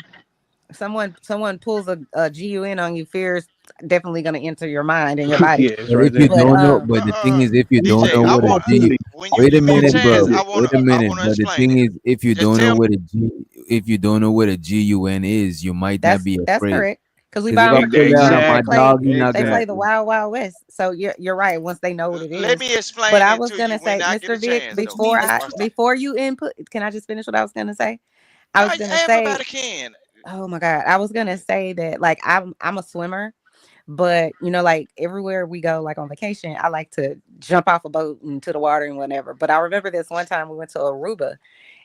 Someone pulls a GUN on you, fear is definitely gonna enter your mind and your body. Yeah, it's But right if you there. But don't know, but the thing is, if you don't DJ, know It's I what a called want G, feeling. when you wait a give me a Called minute, chance, bro. feeling. Wait a I minute. wanna But the explain thing it. is, if you Just don't know tell me. what a G, if you don't know what a GUN is, you might not be that's afraid. correct. Because we Because buy if them I for pull kids out too. my Exactly. dog, you're not They gonna. play the Exactly. Wild Wild West. So you're right. Once they know what it Let is. me But explain I it was to you gonna when say, I get a Mr. Vic, chance, What you though. mean? It's Watch this. before you input, can I just finish what I was gonna say? I was Yeah, gonna say, everybody can. oh my god, I was gonna say that like I'm a swimmer, but like everywhere we go, like on vacation, I like to jump off a boat into the water and whatever. But I remember this one time we went to Aruba,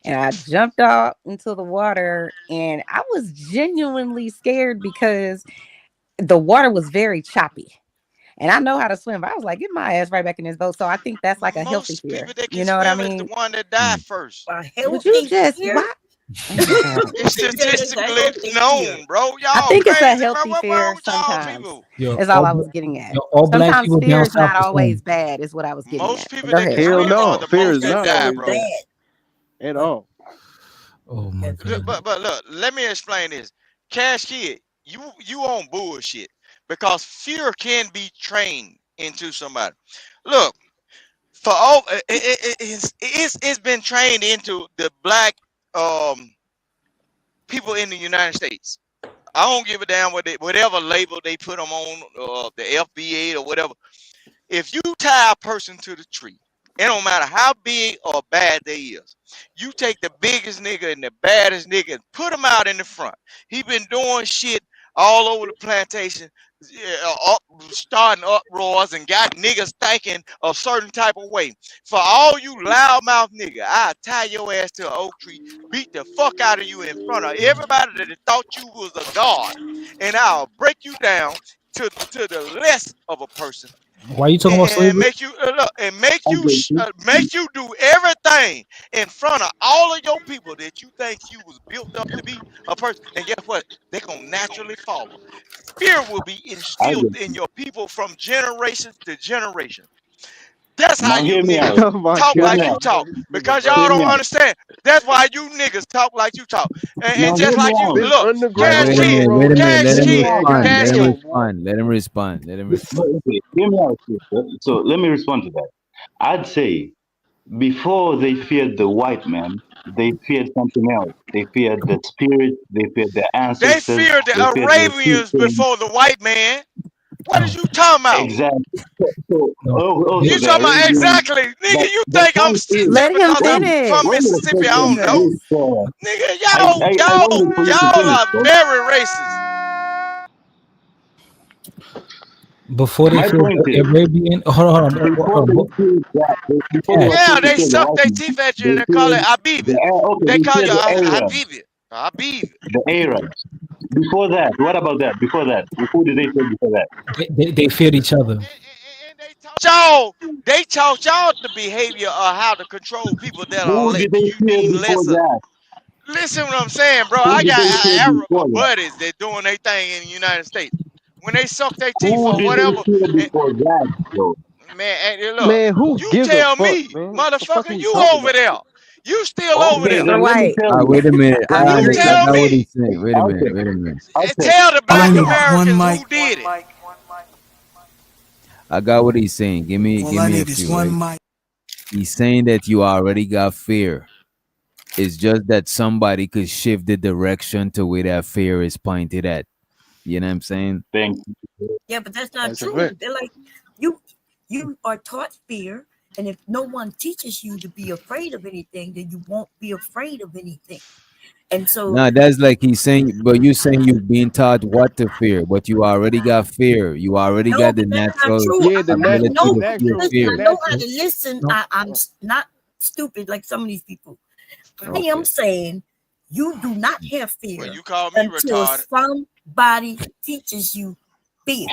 and I jumped out into the water, and I was genuinely scared because the water was very choppy. And I know how to swim, but I was like, get my ass right back in this boat. So I think that's like a healthy Most people fear. that can You know what I swim is the mean? one that die Mm. first. A Would you healthy just fear? why? Oh my god. It's He said it's a statistically healthy fear. known, bro. I Y'all think it's a crazy, bro. healthy What wrong fear with y'all sometimes. people? Yo, Is all I was getting at. all black Sometimes people fear down is not south is always home. bad, is what I was getting Most at. But people go that ahead, can Hell Sean. swim are no, the fear most is Fear that not die, is always bro. bad bad. at all. Oh my That's right. god. But look, let me explain this. Cash Kid, you on bullshit because fear can be trained into somebody. Look, for all it's been trained into the black um people in the United States. I don't give a damn whatever label they put them on, the FBA or whatever. If you tie a person to the tree, it don't matter how big or bad they is. You take the biggest nigga and the baddest nigga and put him out in the front. He been doing shit all over the plantation, starting uproars and got niggas thinking a certain type of way. For all you loudmouth nigga, I tie your ass to an oak tree, beat the fuck out of you in front of everybody that thought you was a god, and I'll break you down to the less of a person Why are you talking about and slavery? make you look and Okay. make you do everything in front of all of your people that you think you was built up to be a person. And guess what? They're gonna naturally follow. Fear will be I instilled get in you. your people from generation to generation. That's how Now you hear me niggas out. Oh my talk Hear god, me like you out. bro, talk this nigga because y'all Hear crazy. me don't out. understand. That's why you niggas talk like you talk. And Now just hear me like you out. This look, Cash underground Wait a Kid, minute. railroad Wait a is minute. Let Cash him crazy Kid, ass respond. goddamn Let Cash him Kid. boy. respond. Let him respond. Let him respond. Okay, hear me out, sister. So let me respond to that. I'd say before they feared the white man, they feared something else. They feared the spirit. They feared their They ancestors. feared the They feared their Arabians chieftains. before the white man. What is No, you talking about? Exactly. no. Also You the talking about Arabians. exactly, nigga? But You the think I'm point is, sensitive Let him because I'm wait, from wait finish. a Mississippi? I second. don't know, Jesus. This, nigga. I, I waited for you to Y'all finish, are bro. very racist. Before they My feel point is, Arabian. before Hold they on. feared that, before they Cash. were Yeah, told to they fear the suck white their man, teeth at you they and they call it feared Habibi. okay, They they call feared you the Arabs, Habibi. Habibi. the Arabs. Before that, what about that? Before that, who did they fear before that? They feared each other. And they taught y'all the behavior of how to control people that are Who did they you fear deem before lesser. that? Listen what I'm saying, bro. Who I did got they fear before that? buddies that doing their thing in the United States. When they suck their teeth Who or did they whatever, fear and, before that, bro? man, and look, Man, who you gives a tell fuck, me, man? What the fuck are motherfucker, you you talking over about? there. You still over Okay, there. Mr. then let me White, tell you. Wait a minute. I Let You me I tell agree. tell got what me. he's saying. Wait a Okay, minute. Wait a minute. okay. Tell the All I black need is one Americans mic. who did it. I got what he's saying. All Give I me a need is few, one right? mic. He's saying that you already got fear. It's just that somebody could shift the direction to where that fear is pointed at. You know what I'm saying? Thank you. Yeah, but that's not That's a true. fact. They're like you you are taught fear, and if no one teaches you to be afraid of anything, then you won't be afraid of anything. And so No, that's like he's saying, but you saying you've been taught what to fear, but you already got fear. You already no, got the but that's not natural true. Yeah, I ability the know to because feel natural, listen, the I fear. know how natural. to listen. No, I'm not stupid like some of these people. I am Okay. saying you do not have Well, fear you call me until retarded. somebody teaches you fear.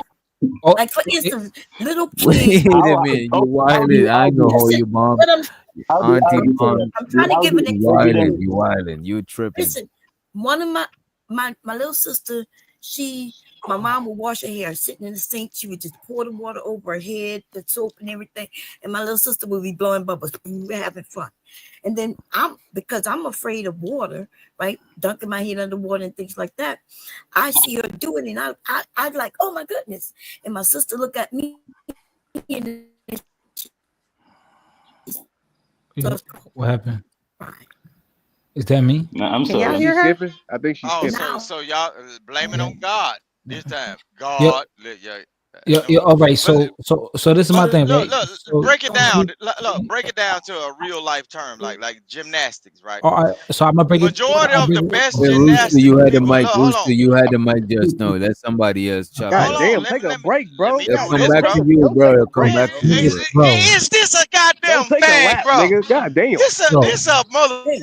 oh, Like for it, instance, little kids. Wait a minute. You How do you wildin'. I ain't gonna argue? hold Listen, you, mom. what I'm Auntie, Argue? listen. mom. I'm trying to How give do an You example. evidence? wildin'. You wildin'. You tripping. Listen, one of my little sister, my mom would wash her hair sitting in the sink. She would just pour the water over her head, the soap and everything, and my little sister would be blowing bubbles. We were having fun. And then because I'm afraid of water, right? Dunking my head under water and things like that. I see her do it, and I'd like, oh my goodness. And my sister look at me and yeah, starts what happened? crying. Is that me? No, I'm Can y'all Is sorry. she hear her? skipping? I think she's Oh, skipping. Now, so y'all blame it Yeah. on God this time. Yo, God, yeah, yo, no. yo, all right. But So this is my mother, thing, look, right? look, So, break it mother, down. Look, break it down to a real life term, like gymnastics, right? all right. So I'm gonna break it. Majority I'll of break the it. best Hey, Rooster, gymnastic you had the people. mic. Look, hold Rooster, on, you had the mic just now. Let somebody else chop hold in. on. Goddamn, Let take me a let me break, let bro. me It'll do come this, back bro. to Goddamn, you, don't bro. take a It'll come break, back to bro. you. Bro, Is this a Don't goddamn take a thing, lap, bro? nigga. Goddamn. This hey, a mother. yo, Hey,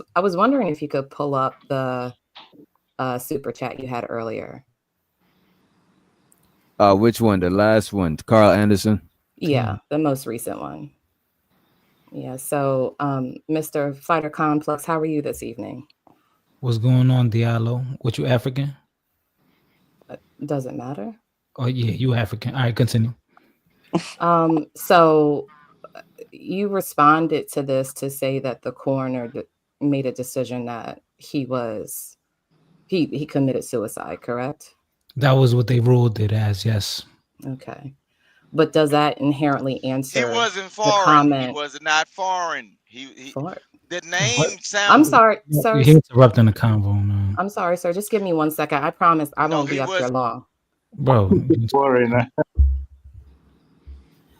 was wondering if you could pull up the super chat you had earlier. Which one? The last one, Carl Anderson. Yeah, the most recent one. Yeah. So, Mr. Fighter Complex, how are you this evening? What's going on, Diallo? What, you African? Doesn't matter. Oh yeah, you African. All right, continue. So you responded to this to say that the coroner made a decision that he committed suicide, correct? That was what they ruled it as. Yes. Okay. But does that inherently He answer wasn't the foreign. He comment? was not foreign. He the What? name I'm sound. sorry, sir. You're interrupting the convo, man. I'm sorry, sir. Just give me 1 second. I promise I No, won't he be up here was. long. Bro. Foreigner.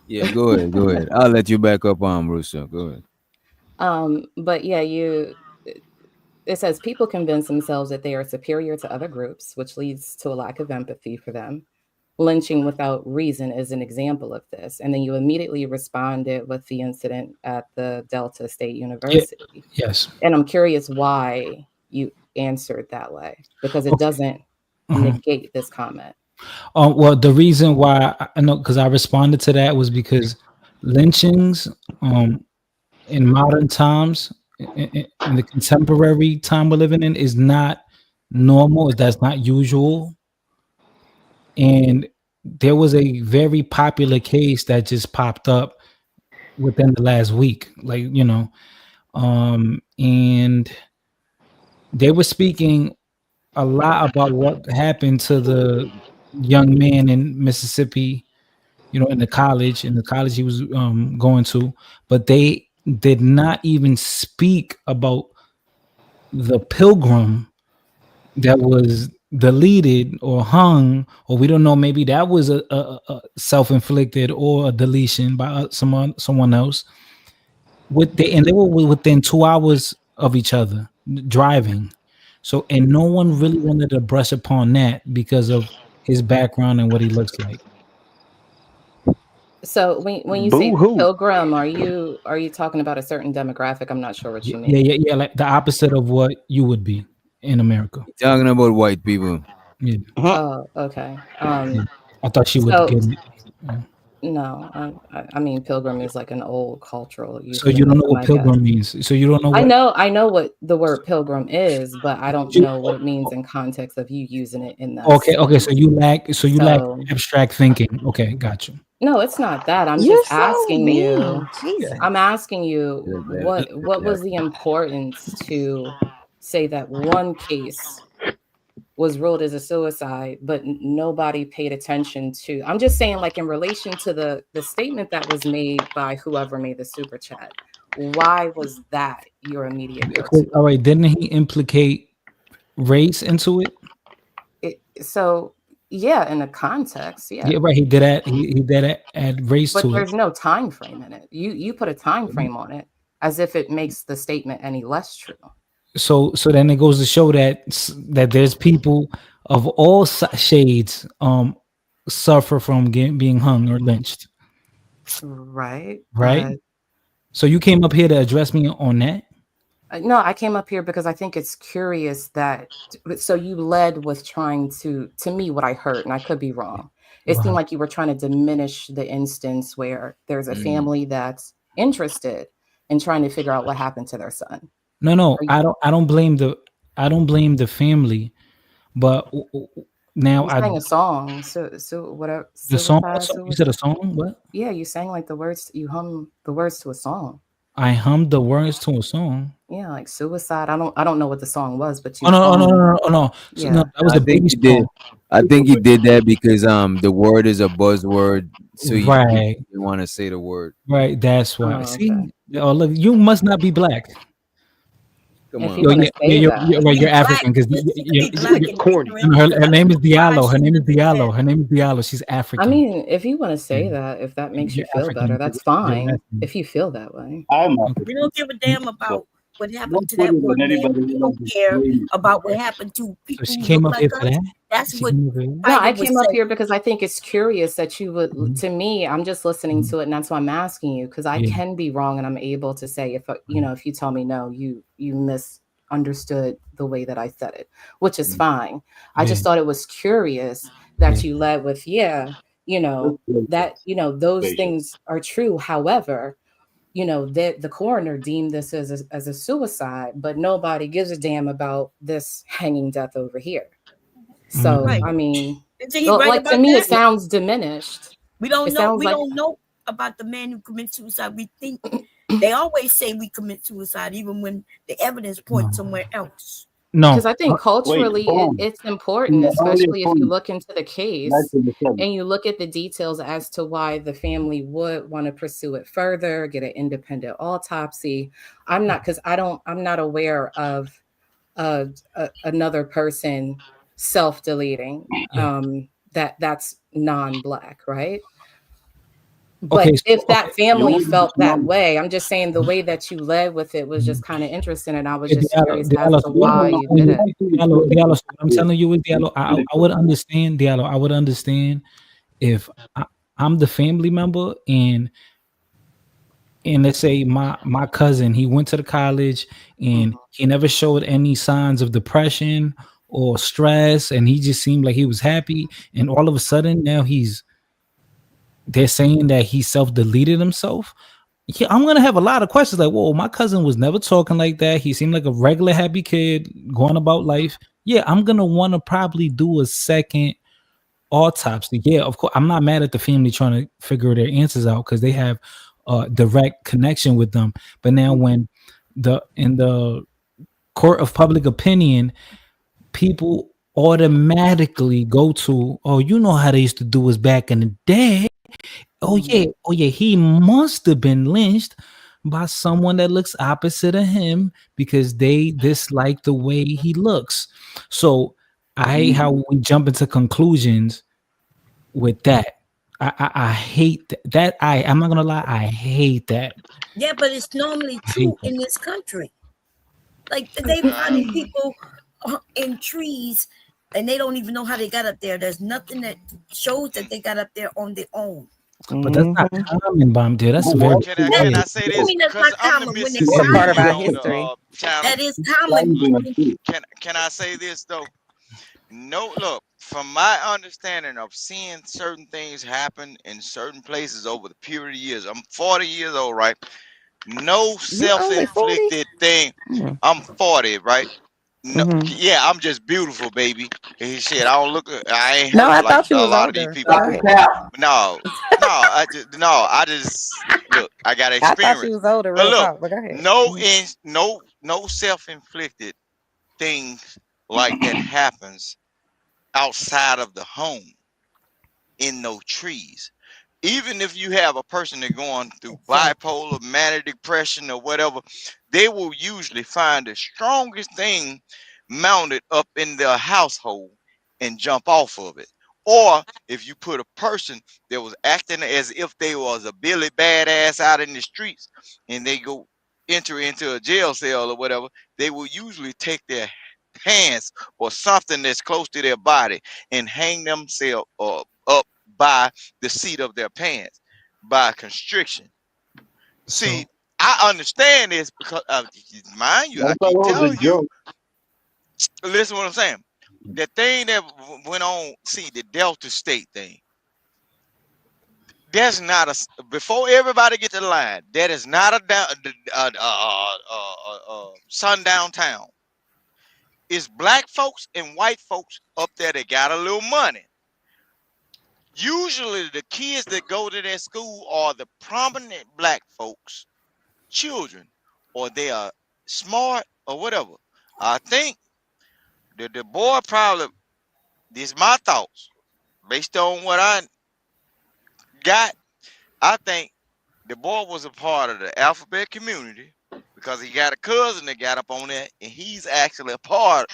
Yeah, go ahead, go ahead. I'll let you back up on Russo. Go ahead. But yeah, it says people convince themselves that they are superior to other groups, which leads to a lack of empathy for them. Lynching without reason is an example of this. And then you immediately responded with the incident at the Delta State University. Yes. And I'm curious why you answered that way, because it doesn't negate this comment. Well, the reason why I know, because I responded to that, was because lynchings in modern times, in the contemporary time we're living in, is not normal. That's not usual. And there was a very popular case that just popped up within the last week, like, and they were speaking a lot about what happened to the young man in Mississippi, in the college he was going to, but they did not even speak about the pilgrim that was deleted or hung, or we don't know, maybe that was a self-inflicted or a deletion by someone else. And they were within 2 hours of each other driving. So, and no one really wanted to brush upon that because of his background and what he looks like. So when you say pilgrim, are you talking about a certain demographic? I'm not sure what you mean. Yeah, like the opposite of what you would be in America. Talking about white people. Yeah. Oh, okay. I thought she would get it. No, I mean, pilgrim is like an old cultural So euphemism, you don't know what I pilgrim guess. means. So you don't know what I know what the word pilgrim is, but I don't know what it means in context of you using it in that Okay, sense. so you lack abstract thinking. Okay, got you. No, it's not that. I'm You're just so asking mean. you. Jesus. I'm asking you what was the importance to say that one case was ruled as a suicide, but nobody paid attention to. I'm just saying, like, in relation to the statement that was made by whoever made the super chat, why was that your immediate go-to? All right, didn't he implicate race into it? So yeah, in a context, yeah. Yeah, right. He did add race But to it. there's no time frame in it. You put a time frame on it as if it makes the statement any less true. So then it goes to show that there's people of all shades suffer from being hung or lynched. Right. Right. So you came up here to address me on that? No, I came up here because I think it's curious that. So you led with trying to me, what I heard, and I could be wrong. It seemed like you were trying to diminish the instance where there's a family that's interested in trying to figure out what happened to their son. No, I don't blame the family, but now you sang a song. So whatever. The song. You said a song. What? Yeah, you sang like the words. You hummed the words to a song. I hummed the words to a song. Yeah, like suicide. I don't know what the song was, but you. No. So, yeah, no, that was I think he did. I think he did that because the word is a buzzword, so you want to say the word. Right, that's why. Oh, See, look, you must not be black. Come if on. you want to say you're African because you're corny. Her name is Diallo. Her name is Diallo. Her name is Diallo. She's African. I mean, if you want to say that, if that makes you feel African. better, that's fine. If you feel that way. We don't give a damn about what happened to that one man. We don't care about what happened to people So she who came look up here like for us. that? That's what No, I came up here because I think it's curious that you would. To me, I'm just listening to it, and that's why I'm asking you, because I can be wrong, and I'm able to say if if you tell me no, you misunderstood the way that I said it, which is fine. I just thought it was curious that you led with that those things are true. However, the coroner deemed this as a suicide, but nobody gives a damn about this hanging death over here. So I mean, like to me, it sounds diminished. We don't know. We don't know about the man who committed suicide. We think They always say we commit suicide, even when the evidence points somewhere else. No, Because I think culturally Boom. it's important, The only especially if you point, look into the like case in the sun. and you look at the details as to why the family would want to pursue it further, get an independent autopsy. I'm not aware of another person self-deleting that's non-black, right? But okay, if so, that family felt that No. way, I'm just saying the way that you led with it was just kind of interesting, and I was yeah, just Diallo, curious as Diallo, to so why you did it. Diallo, so what I'm Yeah. telling you is, Diallo, I would understand, Diallo, I would understand if I'm the family member and let's say my cousin, he went to the college and he never showed any signs of depression or stress, and he just seemed like he was happy, and all of a sudden now they're saying that he self-deleted himself. Yeah, I'm gonna have a lot of questions like, whoa, my cousin was never talking like that. He seemed like a regular happy kid going about life. Yeah, I'm gonna want to probably do a second autopsy. Yeah, of course. I'm not mad at the family trying to figure their answers out because they have a direct connection with them. But now when in the court of public opinion, people automatically go to, oh, you know how they used to do us back in the day. Oh yeah, he must have been lynched by someone that looks opposite of him because they dislike the way he looks. So I hate how we jump into conclusions with that. I hate that. I'm not gonna lie, I hate that. Yeah, but it's normally I hate true that. in this country. Like they finding people in trees, and they don't even know how they got up there. There's nothing that shows that they got up there on their own. But that's not common, Bomb dude. That's very Can I say I this? mean, that's Because not I'm the common when missing it's It's a part link of here our common. on the history. channel. That is common. Can I say this though? No, look, from my understanding of seeing certain things happen in certain places over the period of years, I'm 40 years old, right? No You only 40? self-inflicted thing. I'm 40, right? No, Mm-hmm. yeah, I'm just beautiful, baby. Shit, I don't look. I ain't No, hurt I like thought you a was lot of these older. people. But go ahead. No, I just look. I got I thought you experience. was older, But real look, talk. But go ahead. no self-inflicted things like that happens outside of the home in no trees. Even if you have a person that going through bipolar, manic depression, or whatever, they will usually find the strongest thing mounted up in their household and jump off of it. Or if you put a person that was acting as if they was a Billy badass out in the streets and they go enter into a jail cell or whatever, they will usually take their hands or something that's close to their body and hang themselves up by the seat of their pants by constriction. See, I understand this because, mind you, I I thought it keep was a telling you, joke. listen what I'm saying. The thing that went on, see, the Delta State thing, that's not before everybody get to the line, that is not a sundown town. It's black folks and white folks up there that got a little money. Usually the kids that go to that school are the prominent black folks, children, or they are smart or whatever. I think the boy probably, this is my thoughts, based on what I got, I think the boy was a part of the alphabet community because he got a cousin that got up on that, and he's actually a part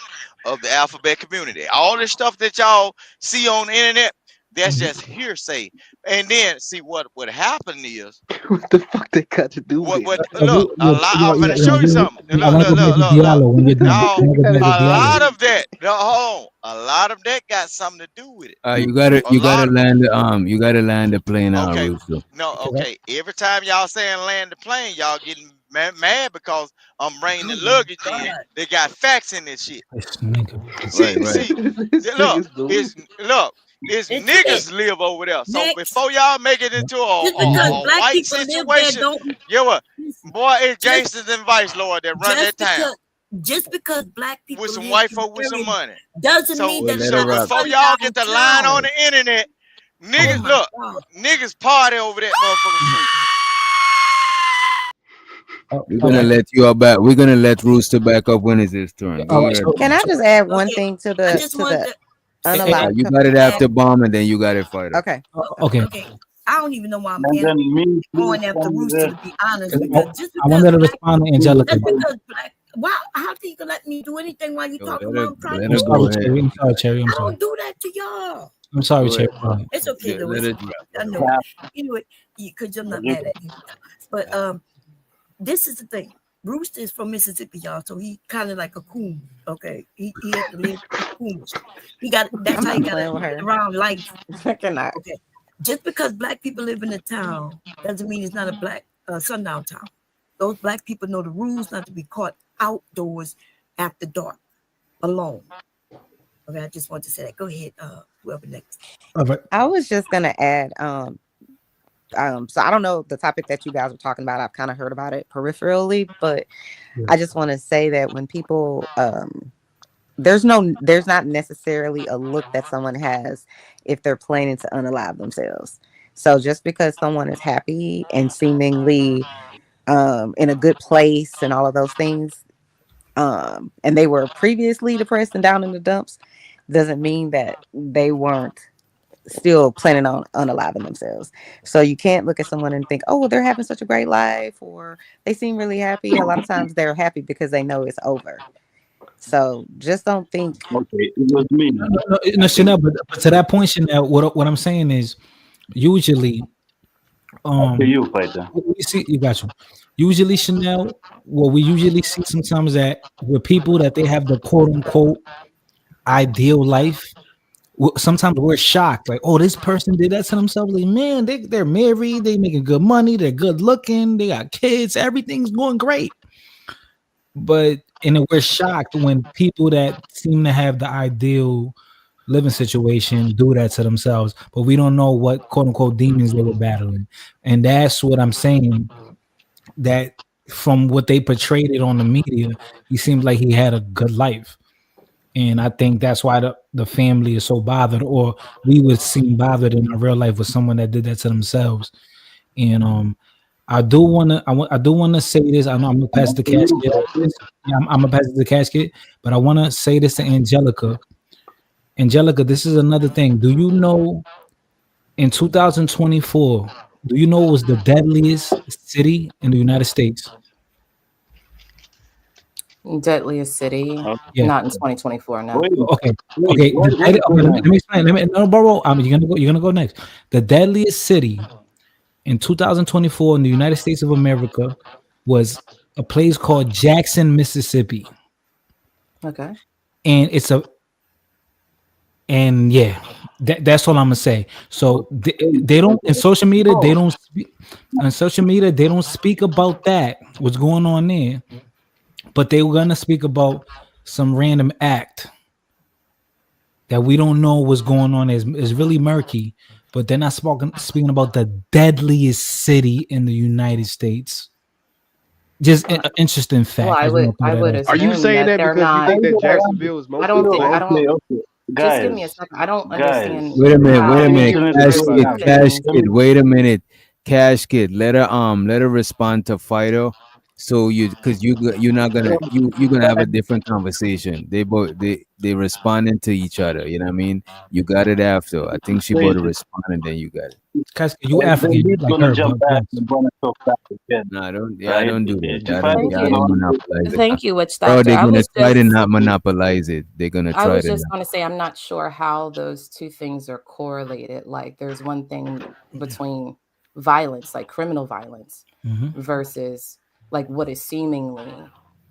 of the alphabet community. All this stuff that y'all see on the internet, that's just hearsay. And then see what happened is What the fuck they got to do with it? look, a lot. I'm gonna show you something. I Look, want to look, go back look, to look, look. Diallo when you're done. Now, I want to go back to a lot Diallo. of that, a lot of that got something to do with it. You gotta A lot. land the plane out, Okay. Rooster. No, okay. Every time y'all saying land the plane, y'all getting mad because I'm bringing the luggage in. They got facts in this shit. See, it's It's niggas live over there. So Next. before y'all make it into Just because a black white people live there situation, don't you know what? Boy, it's gangsters and vice lord that run that town just because black people with some live white in folk with some area money. doesn't So, mean that it's let her not a rock. before y'all get the sundown line on town. the internet, niggas my look, God. niggas party over that motherfucking street. We're all gonna right. let you up back. We're gonna let Rooster back up when it's his turn. All Go right. ahead. Can I just add one thing to I the just wanted to unalive? You got it after Bomb, and then you got it, Fighter. Okay. Okay. Okay. I don't even know why I'm And then me, going please, after Rooster, to be honest, I because just I wanted to respond to Angelica. just because black, why? How do you let me do anything while you talking while I'm trying Let to her do go Sorry, ahead. Cherry. I'm sorry, Cherry. I'm I sorry. don't do that to y'all. I'm sorry, Go Cherry. ahead. Go ahead. It's okay, Let Louis. it I know it. You know it, because you're not mad at me. But this is the thing. Rooster is from Mississippi, y'all, so he kind of like a coon. Okay, he had to live coon. He got that's I'm how he not got playing with to get her. around life. I cannot. Okay, just because black people live in a town doesn't mean it's not a black sundown town. Those black people know the rules not to be caught outdoors after dark alone. Okay, I just want to say that. Go ahead, whoever next. I was just gonna add, so I don't know the topic that you guys were talking about. I've kind of heard about it peripherally, but I just want to say that when people, there's not necessarily a look that someone has if they're planning to unalive themselves. So just because someone is happy and seemingly in a good place and all of those things, and they were previously depressed and down in the dumps, doesn't mean that they weren't still planning on unaliving themselves. So you can't look at someone and think, oh, well, they're having such a great life, or they seem really happy. A lot of times they're happy because they know it's over. So just don't think. Okay, it was me. No, Chanel, but to that point, Chanel, what I'm saying is usually After you, Fighter. what we see, you got you. Usually, Chanel, what we usually see sometimes that with people that they have the quote unquote ideal life, sometimes we're shocked, like, oh, this person did that to themselves. Like, man, they're married, they making good money, they're good looking, they got kids, everything's going great. But and then we're shocked when people that seem to have the ideal living situation do that to themselves, but we don't know what quote unquote demons they were battling. And that's what I'm saying. That from what they portrayed it on the media, he seems like he had a good life. And I think that's why the family is so bothered, or we would seem bothered in our real life with someone that did that to themselves. And I do want to I do want to say this. I know I'm gonna pass the casket after this. Yeah, I'm gonna pass the casket, but I want to say this to Angelica. Angelica, this is another thing. Do you know in 2024, do you know it was the deadliest city in the United States? Deadliest city, Yeah. not in 2024. No. Okay. Okay. Let me explain. No, bro. You're gonna go next. The deadliest city in 2024 in the United States of America was a place called Jackson, Mississippi. Okay. And that's all I'm gonna say. So they don't in social media, they don't speak on social media, they don't speak about that, what's going on there, but they were gonna speak about some random act that we don't know what's going on, is really murky, but they're not speaking about the deadliest city in the United States. Just an interesting fact. Well, I would Are you assume saying that they're because you not. think that Jacksonville is I mostly don't think. black? I don't. Okay. Just give me a Guys, second. I don't guys. understand. Wait a minute. how you're Casket. Wait a minute. Casket. Let her respond to Fido. So because you're not gonna you're gonna have a different conversation. They responding to each other. You know what I mean? You got it after. I think she about to respond, and then you got it. Casket, you African He's like gonna her, jump but back and gonna talk back again. No, I don't. Yeah, I Right? don't do that. If I I don't. was I you, don't monopolize it. Thank you, Witch Bro, Doctor. they're I gonna was try to just. not monopolize it. They're gonna I try was to. just going to say, I'm not sure how those two things are correlated. Like, there's one thing between violence, like criminal violence, versus like what is seemingly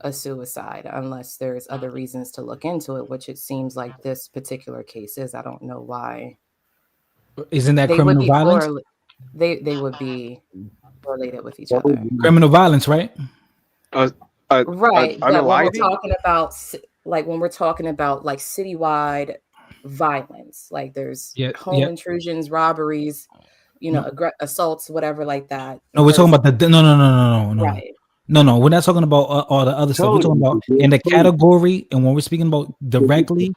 a suicide, unless there's other reasons to look into it, which it seems like this particular case is. I don't know why. Isn't that They would criminal be violence? they would be correlated with each other. Criminal violence, right? Right, but when we're unaliving? talking about when we're talking about like citywide violence, like there's home intrusions, robberies, assaults, whatever like that. No, we're talking about the no. Right. No, we're not talking about all the other stuff. We're talking about in the category, and when we're speaking about directly,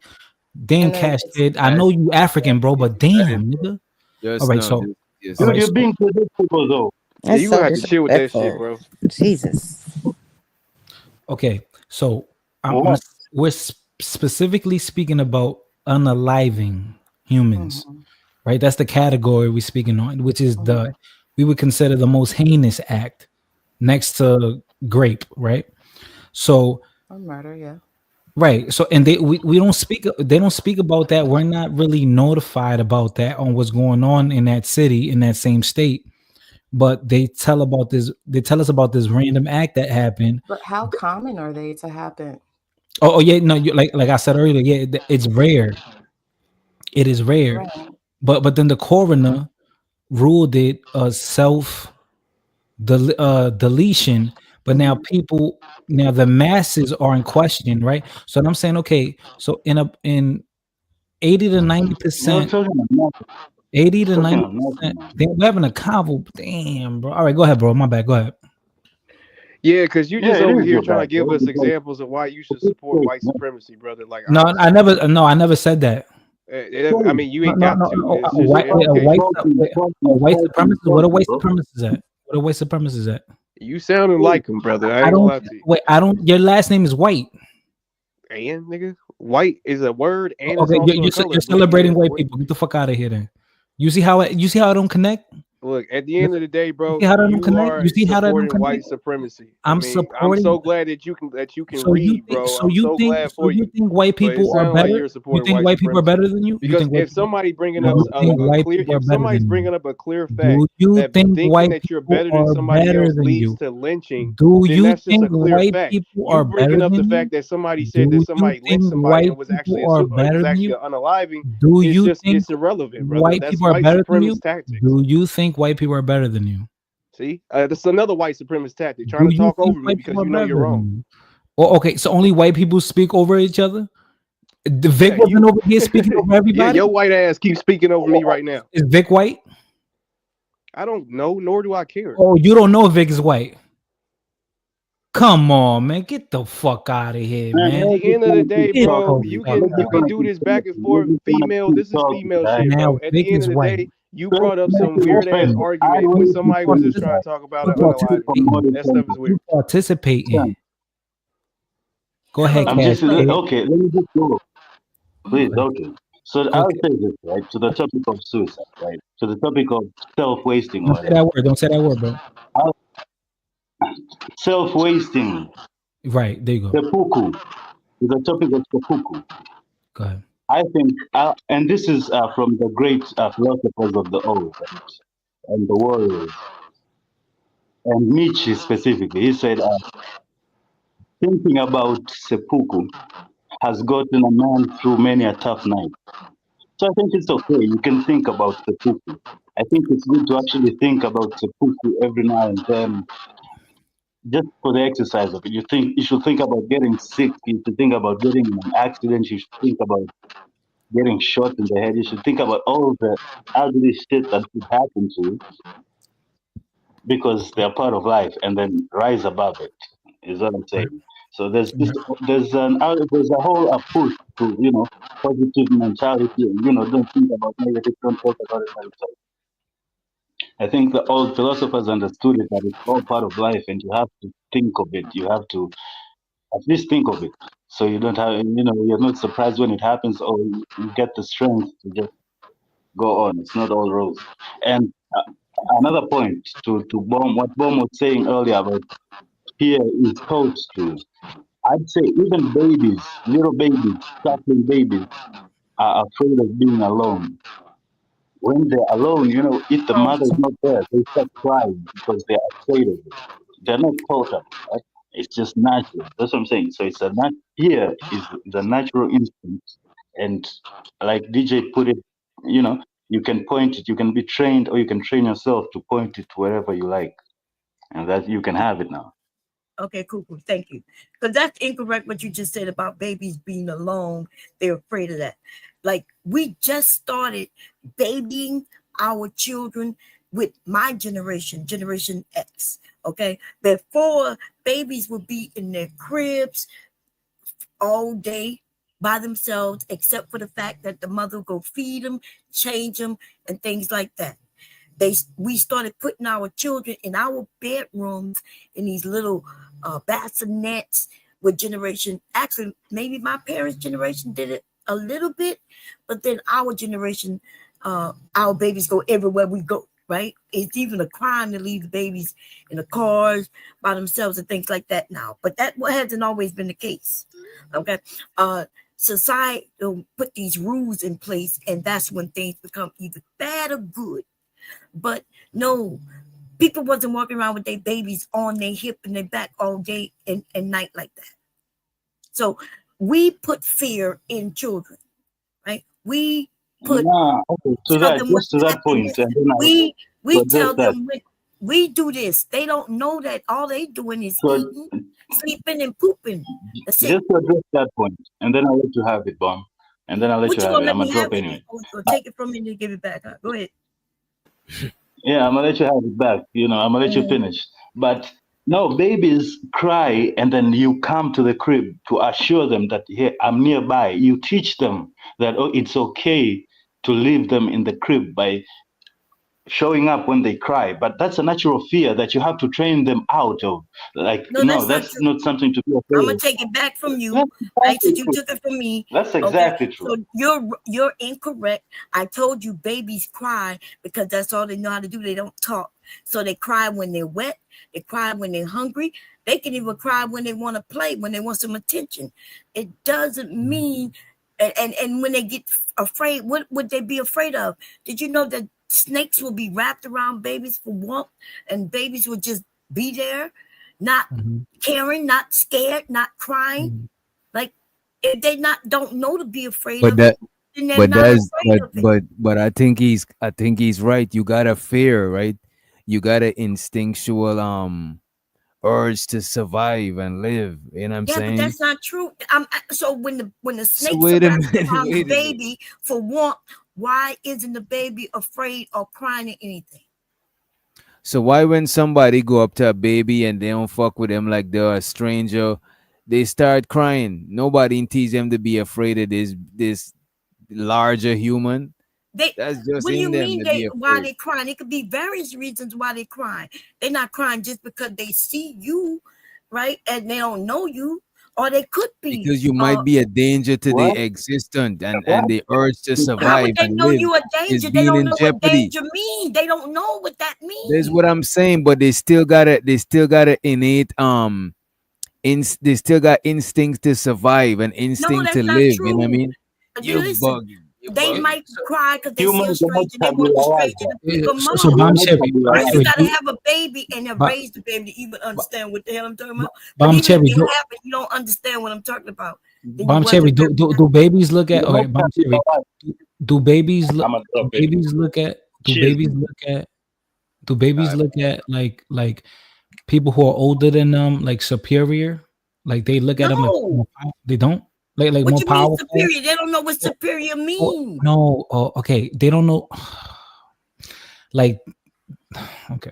damn, Cash Kid. I know you African, bro, but damn, nigga. All right, so Dude, you're being predictable though. Yeah, you gonna have to chill with that shit, bro. Jesus. Okay, so What? we're specifically speaking about unaliving humans, right? That's the category we're speaking on, which is we would consider the most heinous act next to grape, right? So Or murder, yeah. right. So and we don't speak they don't speak about that. We're not really notified about that on what's going on in that city, in that same state. But they tell us about this random act that happened. But how common are they to happen? Oh yeah, no, like I said earlier, yeah, it's rare. It is rare. Right. But then the coroner ruled it a deletion. But now the masses are in question, right? So I'm saying, okay, so in 80 to 90 No, percent, talking about 80 to talking 90 about nothing, percent, man. we're having a convo. Damn, bro. All right, go ahead, bro. My bad. Go ahead. Yeah, because you Yeah, just it over is here your trying to bad, give bro. us Because examples of why you should support white supremacy, brother. Like, No, honestly, I never said that. I mean, you No, ain't no, got no, to. no. It's just an talking, education. talking, A talking, white talking, supremacist. What a talking, white bro. supremacist at? What a white supremacist at? You sounding like him, brother. I I ain't gonna don't lie to you. wait. I don't. Your last name is White. And nigga, white is a word, and it's Okay, also a color. you're But celebrating yeah, white people. Get the fuck out of here, then. You see how I don't connect? look, at the end of the day, You bro, see how that don't you connect? are You see how that don't supporting white connect? supremacy. I I'm mean, I'm supporting. so glad that you can read, bro. I'm so glad for You you. think white But it people are sounds like better? you're You supporting think white white people are supremacy. better than you? You Because think white if people? somebody bringing up You think a white clear, people are if better somebody's than you? bringing up a clear fact Do you that think thinking white that you're people better than are somebody better else than leads you? to lynching, Do then you that's just think a clear white fact. people You are bringing better up the than you? fact that somebody said Do that you somebody lynched think somebody white and was actually people are it better was than actually you? an unaliving, Do you think it's irrelevant, brother. white That's people are white better than you? supremacist tactics. Do you think white people are better than you? See, that's another white supremacist tactic, trying Do to you talk think over me white people because are you know better you're wrong. than you? Oh, okay, so only white people speak over each other? The Vic Yeah, wasn't you. over here speaking over Yeah, everybody? your white ass keeps speaking over me right now. Is Vic white? I don't know, nor do I care. Oh, you don't know if Vic is white. Come on, man. Get the fuck out of here, Man, At man. let's the just end of the wanna keep day, Get bro, the talking. you fuck can Let's you just out. can wanna do keep this back and talking. Let's forth. just wanna Female, keep this is talking, female right? shit, Now bro. At Vic the end is of the white. day, you First, brought up make some it more weird fair. ass Listen, I argument when wait you somebody was for you, just trying right? to talk about you an That's you unaliving. from participating. modern That stuff is family. You weird. participating. Go ahead, Hello, I'm Cash. just hello. okay. Let me just go, please. Go Okay. So ahead. I'll say this, right, to the topic of suicide, right, to the topic of self-wasting or Don't say whatever. that word. Don't say that word, bro. I'll- Self-wasting, Right. There you go. seppuku, to the topic of seppuku. Go ahead. I think, and this is from the great philosophers of the old, right, and the warriors, and Nietzsche specifically. He said, thinking about seppuku has gotten a man through many a tough night. So I think it's okay. You can think about seppuku. I think it's good to actually think about seppuku every now and then, just for the exercise of it. You should think about getting sick. You should think about getting in an accident. You should think about getting shot in the head. You should think about all the ugly shit that could happen to you because they're part of life, and then rise above it. Is what I'm saying. So there's a whole push to positive mentality, and don't think about negative, don't talk about it. I think the old philosophers understood it that it's all part of life, and you have to think of it. You have to at least think of it, so you don't have you're not surprised when it happens, or you get the strength to just go on. It's not all rose. And another point to bomb what Bomb was saying earlier about fear is taught to. I'd say even babies, little babies, suckling babies, are afraid of being alone. When they're alone, if the mother is not there, they start crying because they're afraid of it. They're not taught of it, right? It's just natural. That's what I'm saying. So it's a fear is the natural instinct, and like DJ put it, you can point it, you can be trained, or you can train yourself to point it to wherever you like, and that you can have it now. Okay, cool. Thank you. Because that's incorrect what you just said about babies being alone. They're afraid of that. Like, we just started babying our children with my generation, Generation X. Okay. Before, babies would be in their cribs all day by themselves, except for the fact that the mother will go feed them, change them, and things like that. we started putting our children in our bedrooms in these little bassinets with generation. Actually, maybe my parents' generation did it a little bit, but then our generation, our babies go everywhere we go. Right? It's even a crime to leave the babies in the cars by themselves and things like that now. But that hasn't always been the case. Okay. Society will put these rules in place, and that's when things become either bad or good. But no, people wasn't walking around with their babies on their hip and their back all day and night like that. So we put fear in children, right? We put okay. To tell that, them what's just to that happening. point, and then We address tell that. them when we do this. They don't know that all they doing is So eating, sleeping, and pooping. That's it. just to address that point, and then I'll let you have it, Bomb. And then I'll let What you you have gonna it. let I'm gonna me have drop it anyway. or take it from me and give it back? Huh? Go ahead. Yeah, I'm gonna let you have it back. I'm gonna let you finish. But no, babies cry, and then you come to the crib to assure them that, hey, I'm nearby. You teach them that, oh, it's okay to leave them in the crib by showing up when they cry. But that's a natural fear that you have to train them out of. Like, No, no, that's not that's true. not something to be I'm afraid gonna of. take it back from you. That's Right? Since exactly you true. took it from me. That's Okay. exactly true. So you're incorrect. I told you babies cry because that's all they know how to do. They don't talk. So they cry when they're wet, they cry when they're hungry. They can even cry when they want to play, when they want some attention. It doesn't mean and when they get afraid, what would they be afraid of? Did you know that snakes will be wrapped around babies for warmth and babies will just be there, not caring, not scared, not crying? Like if they don't know to be afraid But of that it, then they're but not that's afraid of it. but I think he's right. You gotta fear, right? You gotta instinctual urge to survive and live. You know what I'm Yeah, but saying? that's not true. So when the So snakes are wait a wrapped minute, around the wait a minute. baby for warmth, why isn't the baby afraid or crying or anything? So why when somebody go up to a baby and they don't fuck with them like they're a stranger, they start crying? Nobody teach them to be afraid of this larger human. They That's just what do in you them mean to be why afraid. they crying? It could be various reasons why they crying. They're not crying just because they see you, right? And they don't know you. Or they could be Because you might be a danger to the What? existent and What? the urge to how would survive they and know live you a is danger? They being don't in know what jeopardy. danger means. They don't know what that That's means. what I'm saying. But they still got a innate they still got instincts to survive and No, instinct to that's not live. You know what I true. mean? You You're listen. bugging. You're They bugging. might cry because they see a Humans are not stranger. They want the tabula stranger rasa. to pick them So up. We are Bomb not Cherry, tabula Right? You rasa. gotta have a baby and then Bomb, raise the baby to even understand what the hell I'm talking about. But Bomb even if Cherry, you have it, you don't understand what I'm talking about. Then you Bomb Cherry, wasn't do, very do do babies look We at? are not Okay, Bomb tabula Cherry, rasa. do babies look? I'm gonna Do drop anyway. babies look at? Do Cheers. babies look at? Do babies look at like people who are older than them, like superior? Like they look at them like No. they don't like What more you mean powerful. superior? They don't know what superior means. No, oh, okay, they don't know. Like, okay,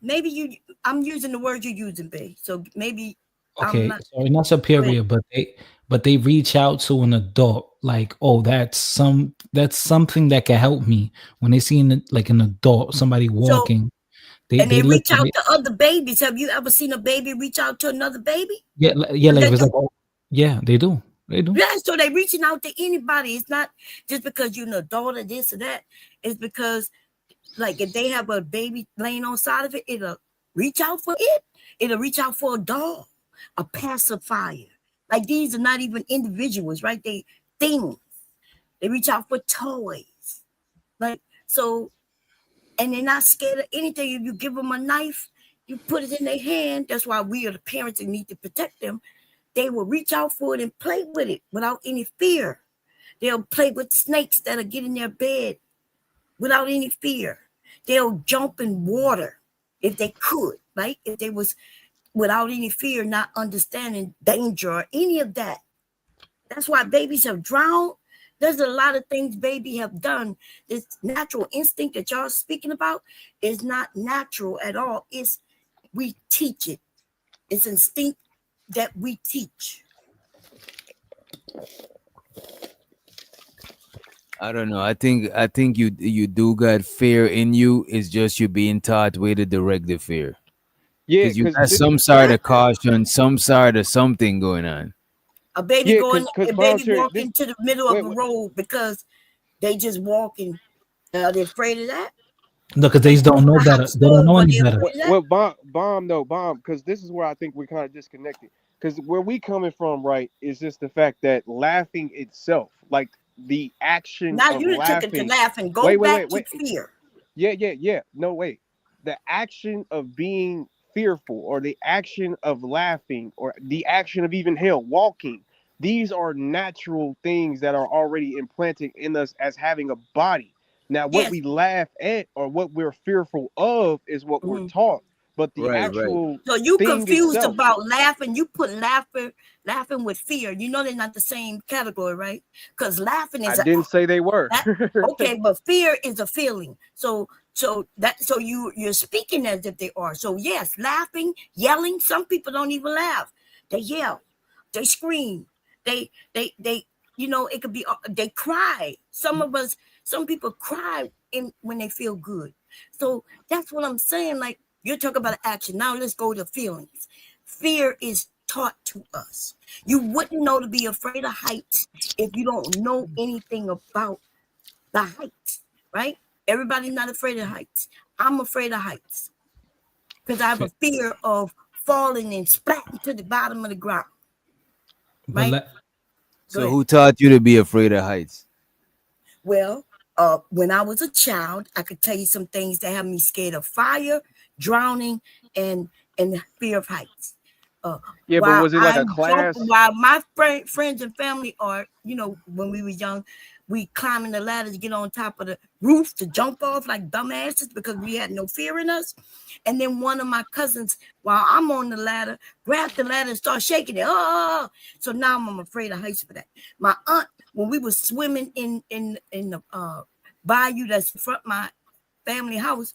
Maybe I'm using the word you're using, babe. So maybe I'm okay, not. sorry, not Go ahead. superior, but they reach out to an adult. Like, oh, that's something that can help me when they see like an adult, somebody So walking. and They they look reach at out it. to other babies. Have you ever seen a baby reach out to another baby? Yeah, yeah, like They if it's do. like, oh, yeah, they do, they do. Yeah, so they reaching out to anybody. It's not just because you're an adult or this or that. It's because, like, if they have a baby laying on side of it, it'll reach out for it. It'll reach out for a dog, a pacifier. Like these are not even individuals, right? They things. They reach out for toys. Like so, and they're not scared of anything. If you give them a knife, you put it in their hand. That's why we are the parents that need to protect them. They will reach out for it and play with it without any fear. They'll play with snakes that'll get in their bed without any fear. They'll jump in water if they could, right? If they was without any fear, not understanding danger or any of that. That's why babies have drowned. There's a lot of things baby have done. This natural instinct that y'all speaking about is not natural at all. We teach it. It's instinct that we teach. I don't know. I think you do got fear in you. It's just you being taught way to direct the fear. Yeah, Because you because got some sort of caution, some sort of something going on. yeah, A because baby volunteer walk this into the middle of wait, a wait road because they just walking. Are they afraid of that? No, because They they go don't to know the better. house They don't stove. know Are any they better. afraid of that? well, bomb, because this is where I think we're kind of disconnected. Because where we coming from, right, is just the fact that laughing itself, like the action Now of you done took it to laughing. laughing. Go Wait, back to wait. fear. Yeah. No, wait. The action of being fearful, or the action of laughing, or the action of even hell, walking, these are natural things that are already implanted in us as having a body. Now, what Yes. we laugh at or what we're fearful of is what we're Mhm. taught. But the Right, right. actual So you thing confused itself, about laughing. You put laughing with fear. You know they're not the same category, right? Because laughing I is a didn't say they were. that okay, but fear is a feeling. So you're speaking as if they are. So yes, laughing, yelling. Some people don't even laugh. They yell, they scream, they it could be they cry. Some people cry when they feel good. So that's what I'm saying. Like you're talking about action. Now let's go to feelings. Fear is taught to us. You wouldn't know to be afraid of heights if you don't know anything about the heights, right? Everybody's not afraid of heights. I'm afraid of heights because I have a fear of falling and splatting to the bottom of the ground, But right? Go So ahead. who taught you to be afraid of heights? Well, when I was a child, I could tell you some things that have me scared of fire, drowning, and fear of heights. Yeah, but While was it like a I'm jumping, class? while my friends and family are, when we were young, we climbing the ladder to get on top of the roof to jump off like dumbasses because we had no fear in us. And then one of my cousins, while I'm on the ladder, grabbed the ladder and start shaking it. Oh, so now I'm afraid of heights for that. My aunt, when we were swimming in the bayou that's in front of my family house,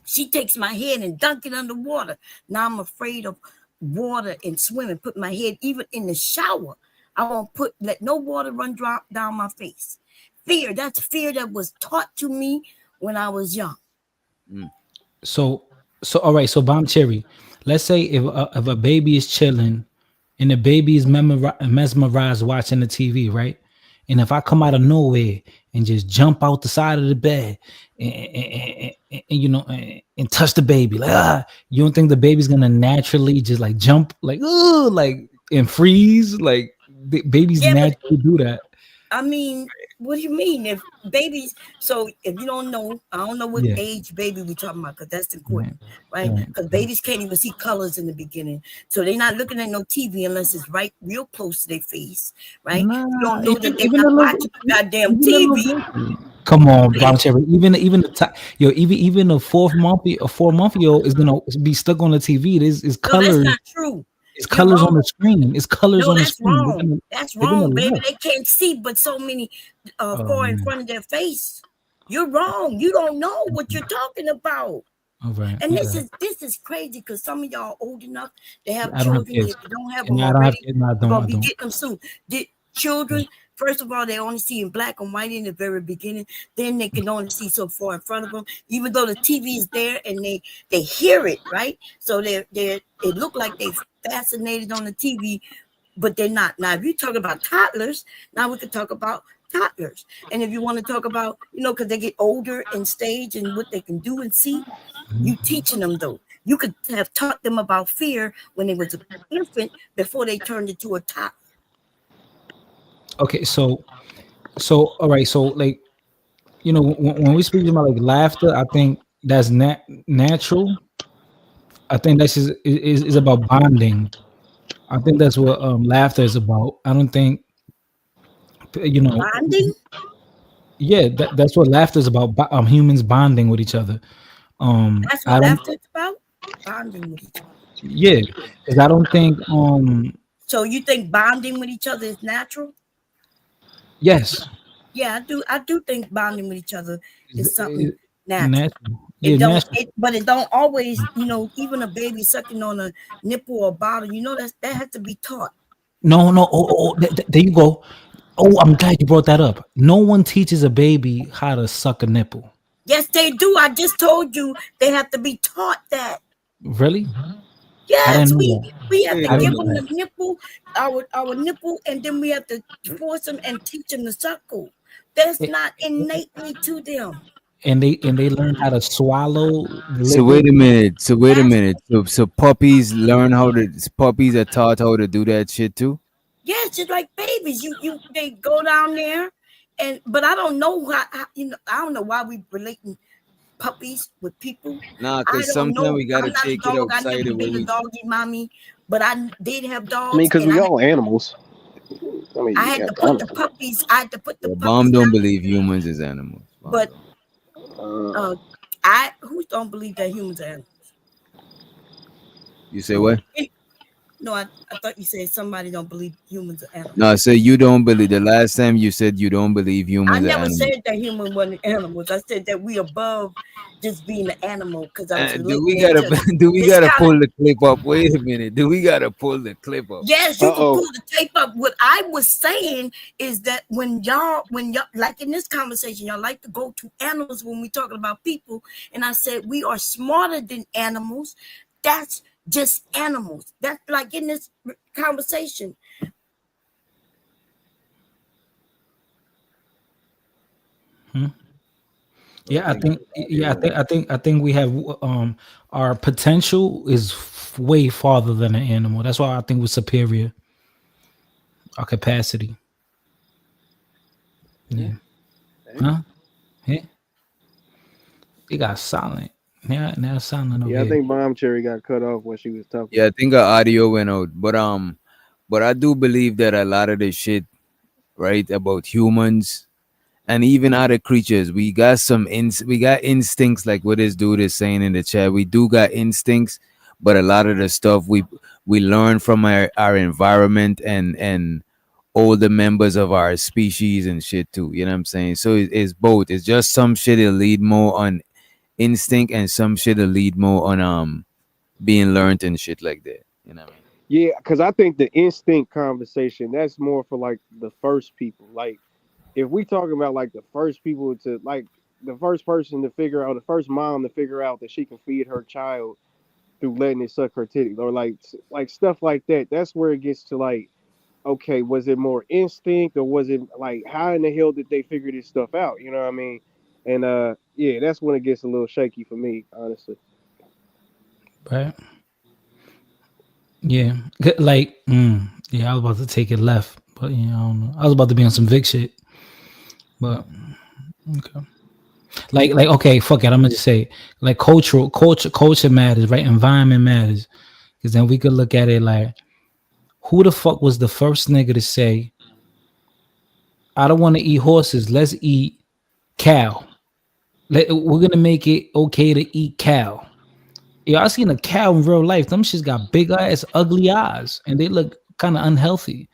she takes my head and dunk it underwater. Now I'm afraid of water and swimming. Put my head even in the shower. I won't let no water run drop down my face. Fear. That's fear that was taught to me when I was young. Mm. so all right. So bomb cherry. Let's say if a baby is chilling and the baby is mesmerized watching the TV, right? And if I come out of nowhere and just jump out the side of the bed and touch the baby, like you don't think the baby's gonna naturally just like jump like like and freeze? Like babies Yeah, but naturally do that. I mean, what do you mean? If babies, so if you don't know, I don't know what Yeah. age baby we talking about because that's Right. important, right? Right. Because babies can't even see colors in the beginning, so they're not looking at no TV unless it's right real close to their face, right? You Nah, don't know that they're even not a little, watching the goddamn even a little TV. baby. Come on, Brown Cherry. Even the even a 4 month-year-old is gonna be stuck on the TV. It's No, that's colors. not true. It's You're colors on wrong. the screen. It's colors No, on the that's screen. wrong. That's They're gonna wrong, baby. love. They can't see but so many Oh far in man. front of their face. You're wrong. You don't know what you're talking about. All right. And Okay. this is crazy because some of y'all old enough to have I don't have children. kids. If you don't have And them I don't have already, kids. No, I you're don't. gonna I be don't. getting them soon. The children, first of all, they only see in black and white in the very beginning. Then they can only see so far in front of them, even though the TV is there and they hear it, right? So they it look like they fascinated on the TV, but they're not. Now, if you talk about toddlers, now we could talk about toddlers. And if you want to talk about, because they get older in stage and what they can do and see, you teaching them though. You could have taught them about fear when they was an infant before they turned into a toddler. Okay. So all right. So like when we speak about like laughter, I think that's natural. I think that's is about bonding. I think that's what laughter is about. I don't think you know. Bonding? Yeah, that's what laughter is about. Humans bonding with each other. That's what I don't. laughter is about? Bonding with each other. Yeah, because I don't think. So you think bonding with each other is natural? Yes, Yeah, I do. I do think bonding with each other is something natural. natural. Yeah, natural. But it don't always, even a baby sucking on a nipple or bottle, that has to be taught. No, no. Oh, there you go. Oh, I'm glad you brought that up. No one teaches a baby how to suck a nipple. Yes, they do. I just told you they have to be taught that. Really? I Yes, didn't know we have that. to I didn't give know them the that. nipple, our nipple, and then we have to force them and teach them to suckle. That's not innately to them. And they learn how to swallow the So liquid. wait a minute. So wait a Yes, minute. So puppies learn how to. Puppies are taught how to do that shit too. yes, just like babies. They go down there, and but I don't know how I don't know why we relating puppies with people. Nah, I cause don't sometimes know. we gotta I'm not a take it dog. I outside never the been a way. doggy mommy, but I did have I mean, dogs, because and we all animals. I mean, I you had got to put the animals. puppies. I had to put the Yeah, puppies Bomb don't down, believe humans is animals. Bomb but don't. Uh, uh, I who don't believe that humans are animals? You say what? No, I thought you said somebody don't believe humans are animals. No, so you don't believe. The last time you said you don't believe I humans are never animals. said that human wasn't animals. I said that we above just being an animal because I was Do we relating it gotta to do we this gotta kind of. pull the clip up? Wait a minute. Do we gotta pull the clip up? Yes, you can oh. pull the tape up. What I was saying is that when y'all, like in this conversation, y'all like to go to animals when we talking about people, and I said we are smarter than animals. That's just animals. That's like in this conversation. Hmm? I Yeah, I think think. audio Yeah, went out. I think we have our potential is way farther than an animal. That's why I think we're superior. Our capacity. Yeah. Yeah. Huh? Yeah. It got silent. Now it's silent over Yeah, I here. think Bomb Cherry got cut off when she was talking. Yeah, I think our audio went out. But I do believe that a lot of the shit, right, about humans and even other creatures, we got instincts like what this dude is saying in the chat. We do got instincts, but a lot of the stuff we learn from our environment and older members of our species and shit too. You know what I'm saying? So it's both. It's just some shit will lead more on instinct and some shit will lead more on being learned and shit like that. You know what I mean? Yeah, because I think the instinct conversation that's more for like the first people. Like if we talking about like the first people to like the first person to figure out the first mom to figure out that she can feed her child through letting it suck her titty or like stuff like that. That's where it gets to like, okay, was it more instinct or was it like how in the hell did they figure this stuff out? You know what I mean? And yeah, that's when it gets a little shaky for me, honestly. Right? Yeah. Like, yeah, I was about to take it left, but I don't know. I was about to be on some Vic shit. But okay. Like okay, fuck it. I'm gonna just say it. Like culture matters, right? Environment matters. Because then we could look at it like who the fuck was the first nigga to say, I don't want to eat horses, let's eat cow. We're gonna make it okay to eat cow. Yeah, I seen a cow in real life. Them shits got big ass, ugly eyes, and they look kind of unhealthy.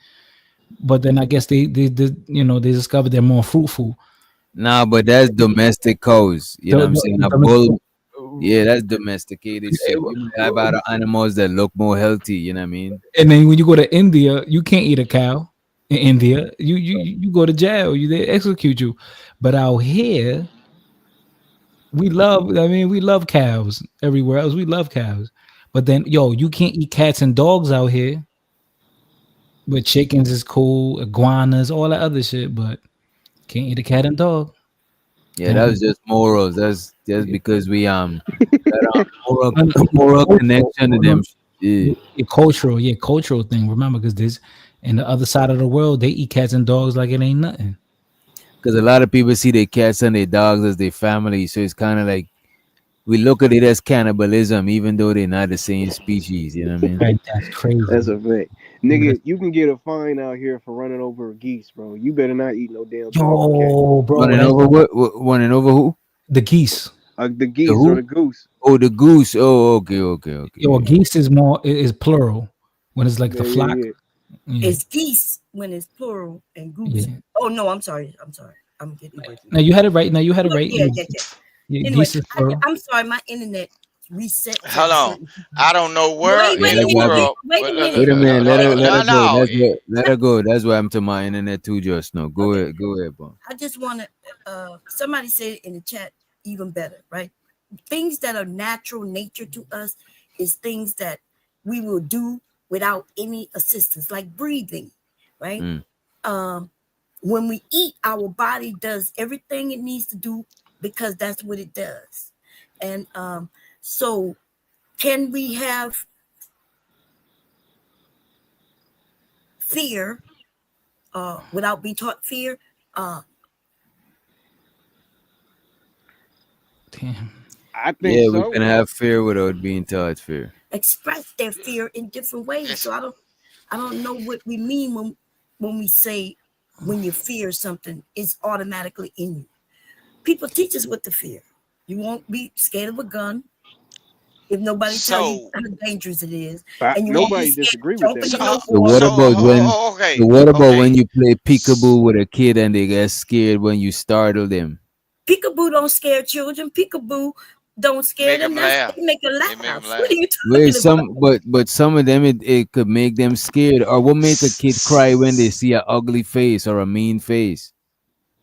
But then I guess they discovered they're more fruitful. Nah, but that's domestic cows. You know what I'm saying? A bull, yeah, that's domesticated shit. You might have other animals that look more healthy. You know what I mean? And then when you go to India, you can't eat a cow. In India, you go to jail. They execute you. But out here, we love. I mean, we love cows. Everywhere else, we love cows. But then, yo, you can't eat cats and dogs out here. But chickens is cool, iguanas, all that other shit. But can't eat a cat and dog. Yeah, that was just morals. That's just because we that moral moral Cultural, connection to them. Yeah, cultural thing. Remember, because there's in the other side of the world, they eat cats and dogs like it ain't nothing. because a lot of people see their cats and their dogs as their family, so it's kind of like we look at it as cannibalism, even though they're not the same species. You know what I mean? Right, that's crazy. That's a fact. Nigga, you can get a fine out here for running over a geese, bro. You better not eat no damn possum cat. Yo, bro, Running over what? Running over who? The geese. The geese The or who? the goose. Oh, the goose. Oh, okay. Yo, geese is is plural when it's like the flock. Yeah. It's geese when it's plural and goose. Yeah. Oh no, I'm sorry. I'm getting Now you had it right. Now you had it right. Yeah. Yeah, Anyway, geese is plural. I'm sorry, my internet reset to Hold a on. certain. I don't know where Wait Yeah, in a the that's why I minute. be, world. Wait a minute. wait a minute. Let her No, go. no. Let her go. That's why I'm to my internet too. Just no. Go Okay. ahead. Go ahead, bro. I just want to. Somebody said in the chat even better, right? Things that are natural nature to us is things that we will do without any assistance, like breathing, right? When we eat, our body does everything it needs to do because that's what it does. And so can we have fear without being taught fear? Damn. I think Yeah, we so. can have fear without being taught fear. Express their fear in different ways. So I don't know what we mean when we say when you fear something, it's automatically in you. People teach us what to fear. You won't be scared of a gun if nobody tell you So how dangerous it is, and you won't be Nobody scared disagree to with jump that in so the though. So what water. about when? okay. So what about Okay. when you play peekaboo with a kid and they get scared when you startle them? Peekaboo don't scare children. Peekaboo don't scare Make them. them That's laugh. they make a They make them laugh. What laugh. are you Wait, talking about? but some of them it could make them scared. Or what make a kid cry when they see an ugly face or a mean face?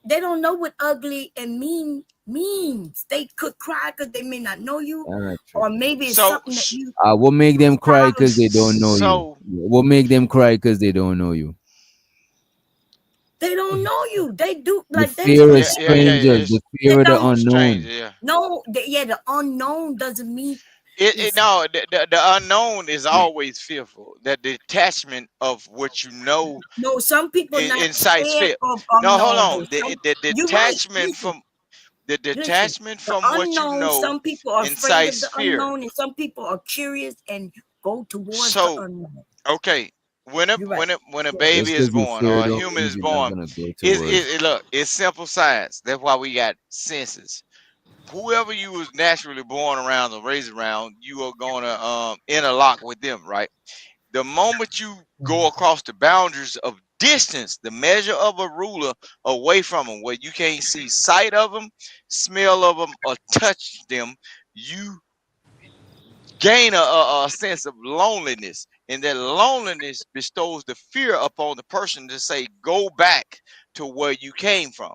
They don't know what ugly and mean means. They could cry because they may not know you, That's not true. or maybe it's So something that you What make them cry because they don't know you? so What make them cry because they don't know you? they don't know you. They do The like they fear of yeah. strangers, the they fear of the don't Strange, unknown. yeah. know. Yeah, the unknown doesn't mean. Listen, No, the unknown is always fearful. That detachment of what you know no, some people not incites scared fear. of No, hold unknown. Though. on. The You're right. detachment from the Listen. detachment The from what you unknown. know Some people are afraid of incites the fear. unknown, and some people are curious and go towards the So unknown. okay, You're right. when a Go ahead. baby Just is because you born fear or a don't human mean is you're not born, gonna go towards. look, it's simple science. That's why we got senses. Whoever you was naturally born around or raised around, you are gonna interlock with them, right? The moment you go across the boundaries of distance, the measure of a ruler away from them, where you can't see sight of them, smell of them, or touch them, you gain a sense of loneliness. And that loneliness bestows the fear upon the person to say, go back to where you came from.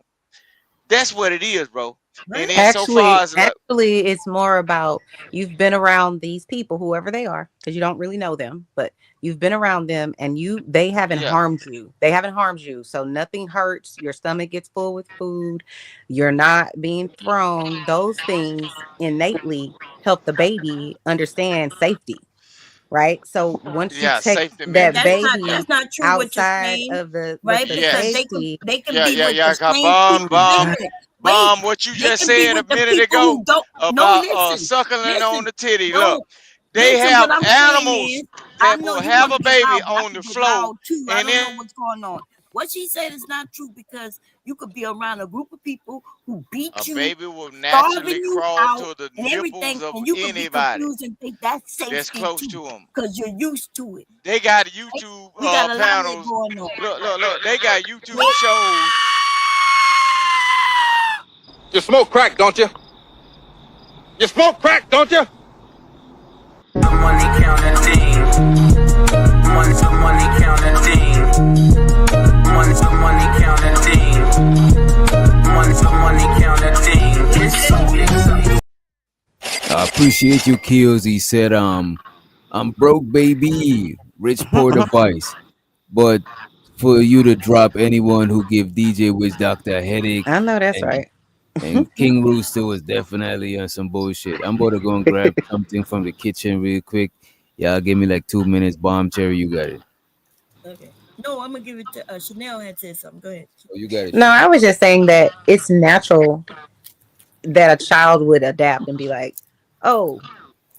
That's what it is, bro. And then so far Actually, as like, actually, it's more about you've been around these people, whoever they are, because you don't really know them, but you've been around them and they haven't yeah, harmed you. They haven't harmed you. So nothing hurts. Your stomach gets full with food. You're not being thrown. Those things innately help the baby understand safety, right? So once you yeah, take safety But that mechanism. that's baby not true what you're outside saying, of the right? Because Yes. safety, they can Yeah, be yeah, with yeah. the 'Cause same bomb, people. Wait a bomb, minute. Wait. bomb. What you They just can be said a with the minute people ago who don't. No, about listen, suckling on listen. the titty. Look, No, they listen. have What I'm saying animals is, I that know will you have want a to get baby loud, but I on can the get floor, loud too. I and don't then know what's going on. What she said is not true because you could be around a group of people who a beat you, baby will starving naturally you crawl out, to the and nipples everything, of and you could be anybody confused and think that's that's safety close too to them. because you're used to it. They got Right? YouTube We got a lot of that panels. going on. Look. They got YouTube shows. You smoke crack, don't you? You smoke crack, don't you? Money counting thing. Money counting thing. Money counting thing. Money counting thing. It's so exciting. I appreciate you, Kills. He said, I'm broke, baby, rich poor device. But for you to drop anyone who give DJ Wiz Doctor a headache I know that's and right. King Rooster was definitely on some bullshit. I'm about to go and grab something from the kitchen real quick. Y'all give me like 2 minutes. Bomb Cherry, you got it. Okay. No, I'm gonna give it to Chanel. Had said something. Go ahead. Oh, you got it, No, Chanel. I was just saying that it's natural that a child would adapt and be like, "Oh,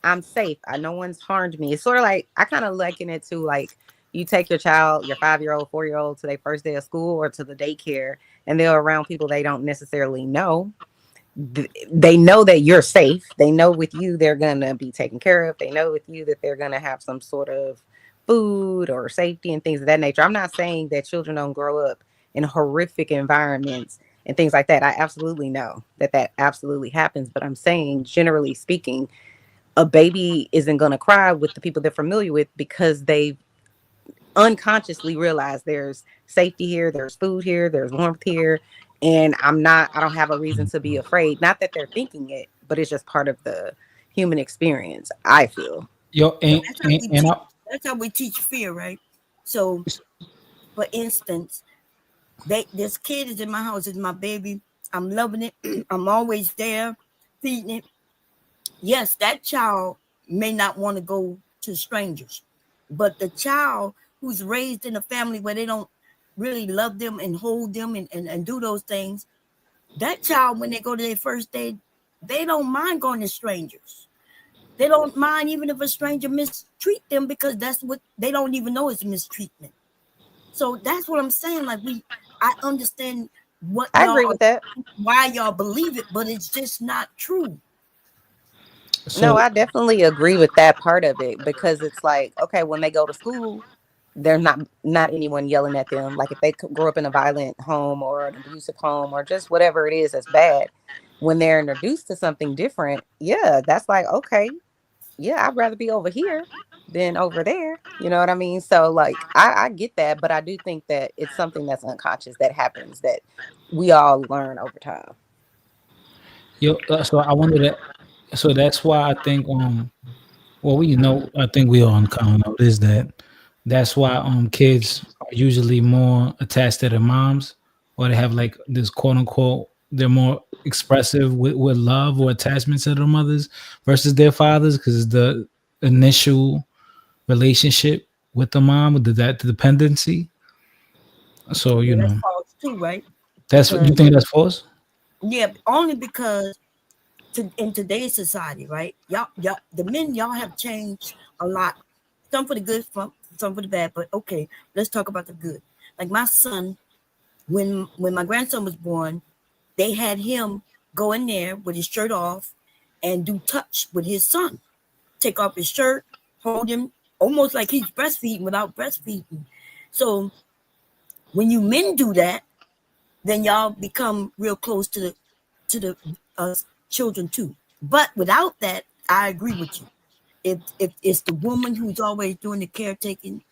I'm safe. No one's harmed me." It's sort of like I kind of liken it to like you take your child, your 5-year-old, 4-year-old to their first day of school or to the daycare, and they're around people they don't necessarily know. They know that you're safe. They know with you they're gonna be taken care of. They know with you that they're gonna have some sort of food or safety and things of that nature. I'm not saying that children don't grow up in horrific environments and things like that. I absolutely know that absolutely happens, but I'm saying generally speaking, a baby isn't going to cry with the people they're familiar with because they unconsciously realize there's safety here, there's food here, there's warmth here, and I don't have a reason to be afraid. Not that they're thinking it, but it's just part of the human experience, I feel. Yo, But and I, that's how we teach fear, right? So, for instance, this kid is in my house, is my baby. I'm loving it. I'm always there, feeding it. Yes, that child may not want to go to strangers, but the child who's raised in a family where they don't really love them and hold them and do those things, that child, when they go to their first day, they don't mind going to strangers. They don't mind even if a stranger mistreat them, because that's what they don't even know is mistreatment. So that's what I'm saying. Like, I understand what I y'all agree with that. why y'all believe it, but it's just not true. No, so I definitely agree with that part of it because it's like, okay, when they go to school, they're not anyone yelling at them. Like if they grow up in a violent home or an abusive home or just whatever it is that's bad, when they're introduced to something different, yeah, that's like, okay, yeah, I'd rather be over here than over there. You know what I mean? So like I get that, but I do think that it's something that's unconscious that happens that we all learn over time. yo, so I wanted to. So that's why I think well, we know, I think we all kind of know this, that that's why kids are usually more attached to their moms, or they have like this quote unquote, they're more expressive with love or attachment to their mothers versus their fathers, because the initial relationship with the mom, with that dependency. So Yeah, you that's know, false too, right? that's what Because you think that's false. yeah, only because in today's society, right? Y'all, the men, y'all have changed a lot. Some for the good, some for the bad. But okay, let's talk about the good. Like my son, when my grandson was born, they had him go in there with his shirt off and do touch with his son. Take off his shirt, hold him, almost like he's breastfeeding without breastfeeding. So when you men do that, then y'all become real close to the children too. But without that, I agree with you. If it's the woman who's always doing the caretaking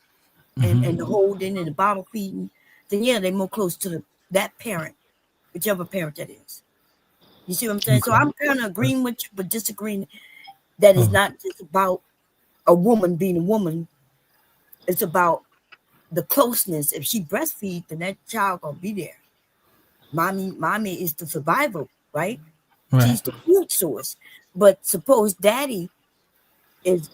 and the holding and the bottle feeding, then yeah, they're more close to that parent, whichever parent that is. You see what I'm saying? So Okay. I'm kind of agreeing with you, but disagreeing that it's Oh, not just about a woman being a woman. It's about the closeness. If she breastfeeds, then that child gonna be there. Mommy is the survival, right? right. She's the food source. But suppose daddy is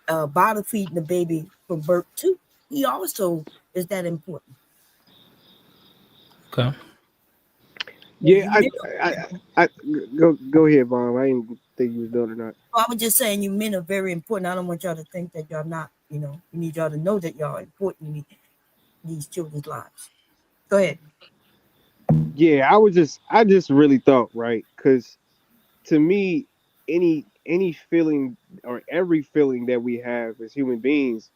bottle feeding the baby from birth too. He also is that important. Okay. So Yeah, you I, men, I go ahead, Vaughn. I didn't think you was done or not. I was just saying you men are very important. I don't want y'all to think that y'all not. You know, we need y'all to know that y'all are important in these children's lives. Go ahead. Yeah, I just really thought, right, because to me, any feeling or every feeling that we have as human beings,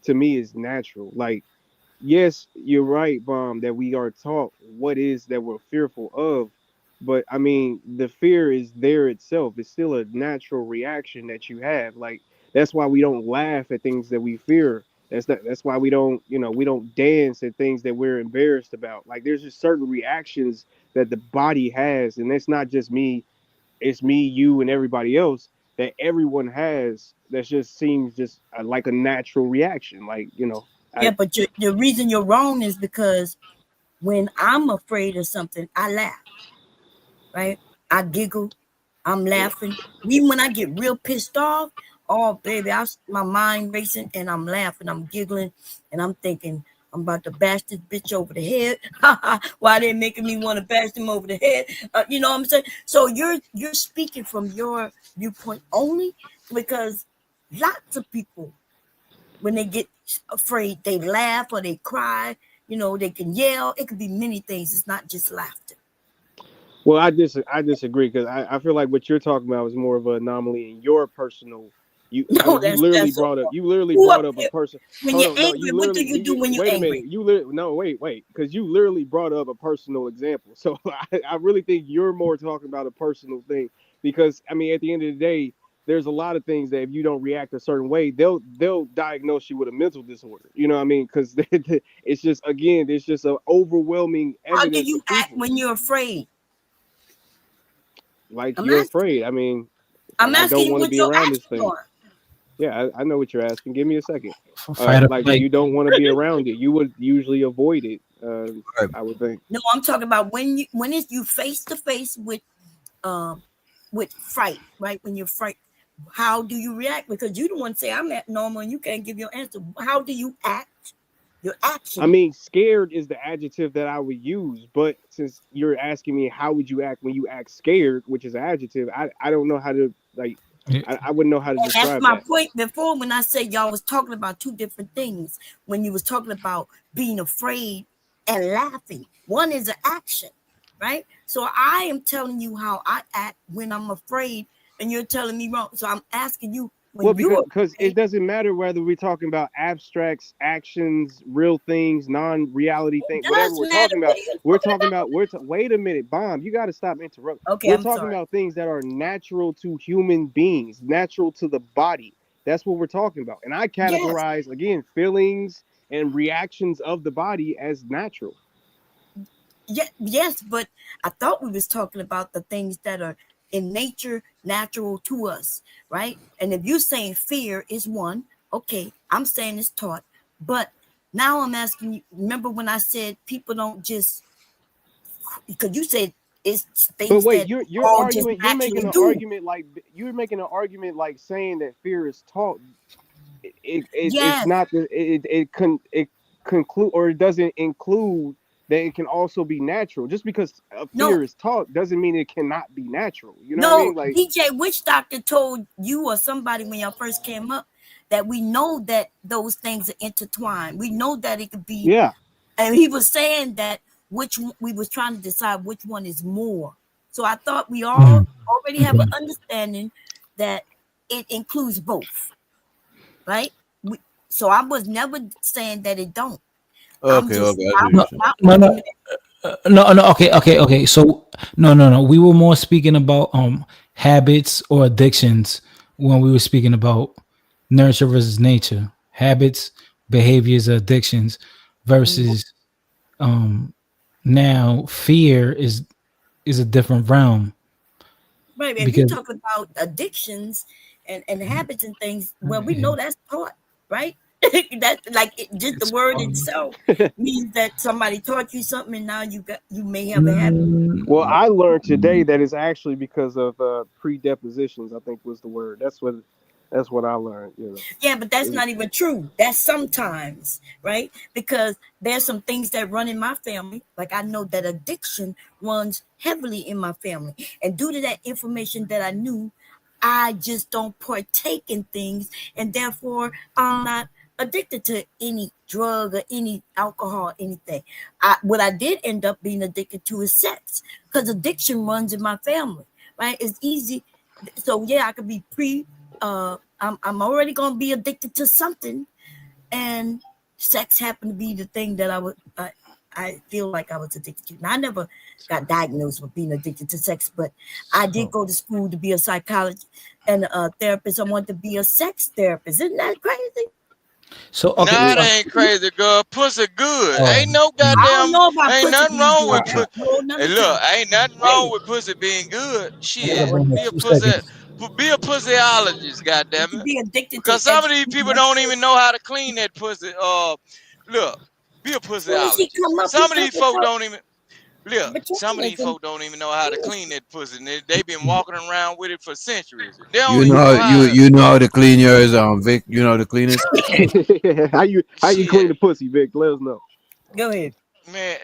to me, is natural. Like, yes, you're right, Bomb, that we are taught what is that we're fearful of. But I mean, the fear is there itself. It's still a natural reaction that you have. Like, that's why we don't laugh at things that we fear. That's why we don't, we don't dance at things that we're embarrassed about. Like, there's just certain reactions that the body has, and it's not just me, it's me, you, and everybody else, that everyone has, that just seems just like a natural reaction. Like, Yeah, I but the reason you're wrong is because when I'm afraid of something, I laugh, right? I giggle, I'm laughing. Even when I get real pissed off, oh baby, my mind racing and I'm laughing, I'm giggling, and I'm thinking I'm about to bash this bitch over the head. Why they making me want to bash them over the head? You know what I'm saying? So you're speaking from your viewpoint only, because lots of people, when they get afraid, they laugh or they cry. You know, they can yell. It could be many things. It's not just laughter. Well, I disagree, because I feel like what you're talking about is more of an anomaly in your personal. I No, mean, that's so far. you literally Who up brought up a here? person. When Hold you're on, no, angry, you what do literally you do when you're wait a minute. angry? No, wait, because you literally brought up a personal example. So I really think you're more talking about a personal thing, because I mean, at the end of the day, there's a lot of things that if you don't react a certain way, they'll diagnose you with a mental disorder. You know what I mean? Because it's just again, there's just an overwhelming How do evidence you of proof act of it. when you're afraid? Like I'm you're asking. afraid. I mean, I'm like I asking don't you want to what be your around this actions thing. are. Yeah, I know what you're asking. Give me a second. Fight or Like flight. you don't want to be around it. You would usually avoid it. I would think. No, I'm talking about when is you face to face with fright, right? When you're fright, how do you react? Because you don't want to say I'm at normal and you can't give your answer. How do you act? Your I action. mean, scared is the adjective that I would use, but since you're asking me how would you act when you act scared, which is an adjective, I don't know how to like I wouldn't know how to And that's describe my that. point before when I said y'all was talking about two different things. When you was talking about being afraid and laughing, one is an action, right? So I am telling you how I act when I'm afraid, and you're telling me wrong. So I'm asking you Well, when you're because it afraid. doesn't matter whether we're talking about abstracts, actions, real things, non-reality It things, whatever does we're matter. talking What about. are you We're talking talking about? about wait a minute, bomb. You got to stop interrupting. Okay, We're I'm talking sorry. about things that are natural to human beings, natural to the body. That's what we're talking about. And I Yes, categorize again feelings and reactions of the body as natural. yes, but I thought we was talking about the things that are in nature, natural to us, right? And if you're saying fear is one, okay, I'm saying it's taught, but now I'm asking you. Remember when I said people don't just because you said it's But things wait, that you're all just arguing. You're making naturally an do. argument like you're making an argument like saying that fear is taught. It's Yes, not it conclude or it doesn't include that it can also be natural. Just because a no, fear is taught doesn't mean it cannot be natural. You know what I no. mean? Like DJ Witch Doctor told you or somebody when y'all first came up that we know that those things are intertwined. We know that it could be, yeah. and he was saying that we was trying to decide which one is more. So I thought we all Mm. already have an understanding that it includes both, right? We, so I was never saying that it don't. I'm Okay, just okay, I see what you're No, saying. my no, no, argument. no. Okay, okay, okay. So no. We were more speaking about habits or addictions when we were speaking about nurture versus nature. Habits, behaviors, addictions versus um now fear is a different realm Right. If you because talk about addictions and habits and things, well, we know that's taught, right? That's like just the it's word itself means that somebody taught you something and now you may have a habit. Well, mm, I learned today that it's actually because of predepositions. I think was the word. That's what I learned. Yeah, but that's It- not even true. That's sometimes, right? Because there's some things that run in my family. Like I know that addiction runs heavily in my family. And due to that information that I knew, I just don't partake in things. And therefore, I'm not addicted to any drug or any alcohol, anything. What I did end up being addicted to is sex because addiction runs in my family, right? It's easy. So, yeah, I could be I'm already gonna be addicted to something, and sex happened to be the thing that I feel like I was addicted to. Now, I never got diagnosed with being addicted to sex, but I did so go to school to be a psychologist and a therapist. I wanted to be a sex therapist. Isn't that crazy? so okay Nah, it so ain't crazy, girl. Pussy good. oh Ain't no I don't goddamn, know about ain't pussy nothing being wrong good. with That's put. okay a whole nother Hey, look, topic. ain't nothing Hey, wrong with pussy being good. I gotta Shit, bring her be a 2 seconds. be a pussyologist, you goddamn can it. be addicted to Because some of these education. people That's don't good. even know how to clean that pussy. Look, be a As soon as he pussyologist. come up, he Some of talk these folk about don't even. Look, some of these materialism. folk don't even know how to clean that pussy. And they been walking around with it for centuries. They don't You even know know you how to. you know how to clean yours, Vic. You know how to clean it. how you clean Shit. the pussy, Vic? Let us know. Go ahead. Man,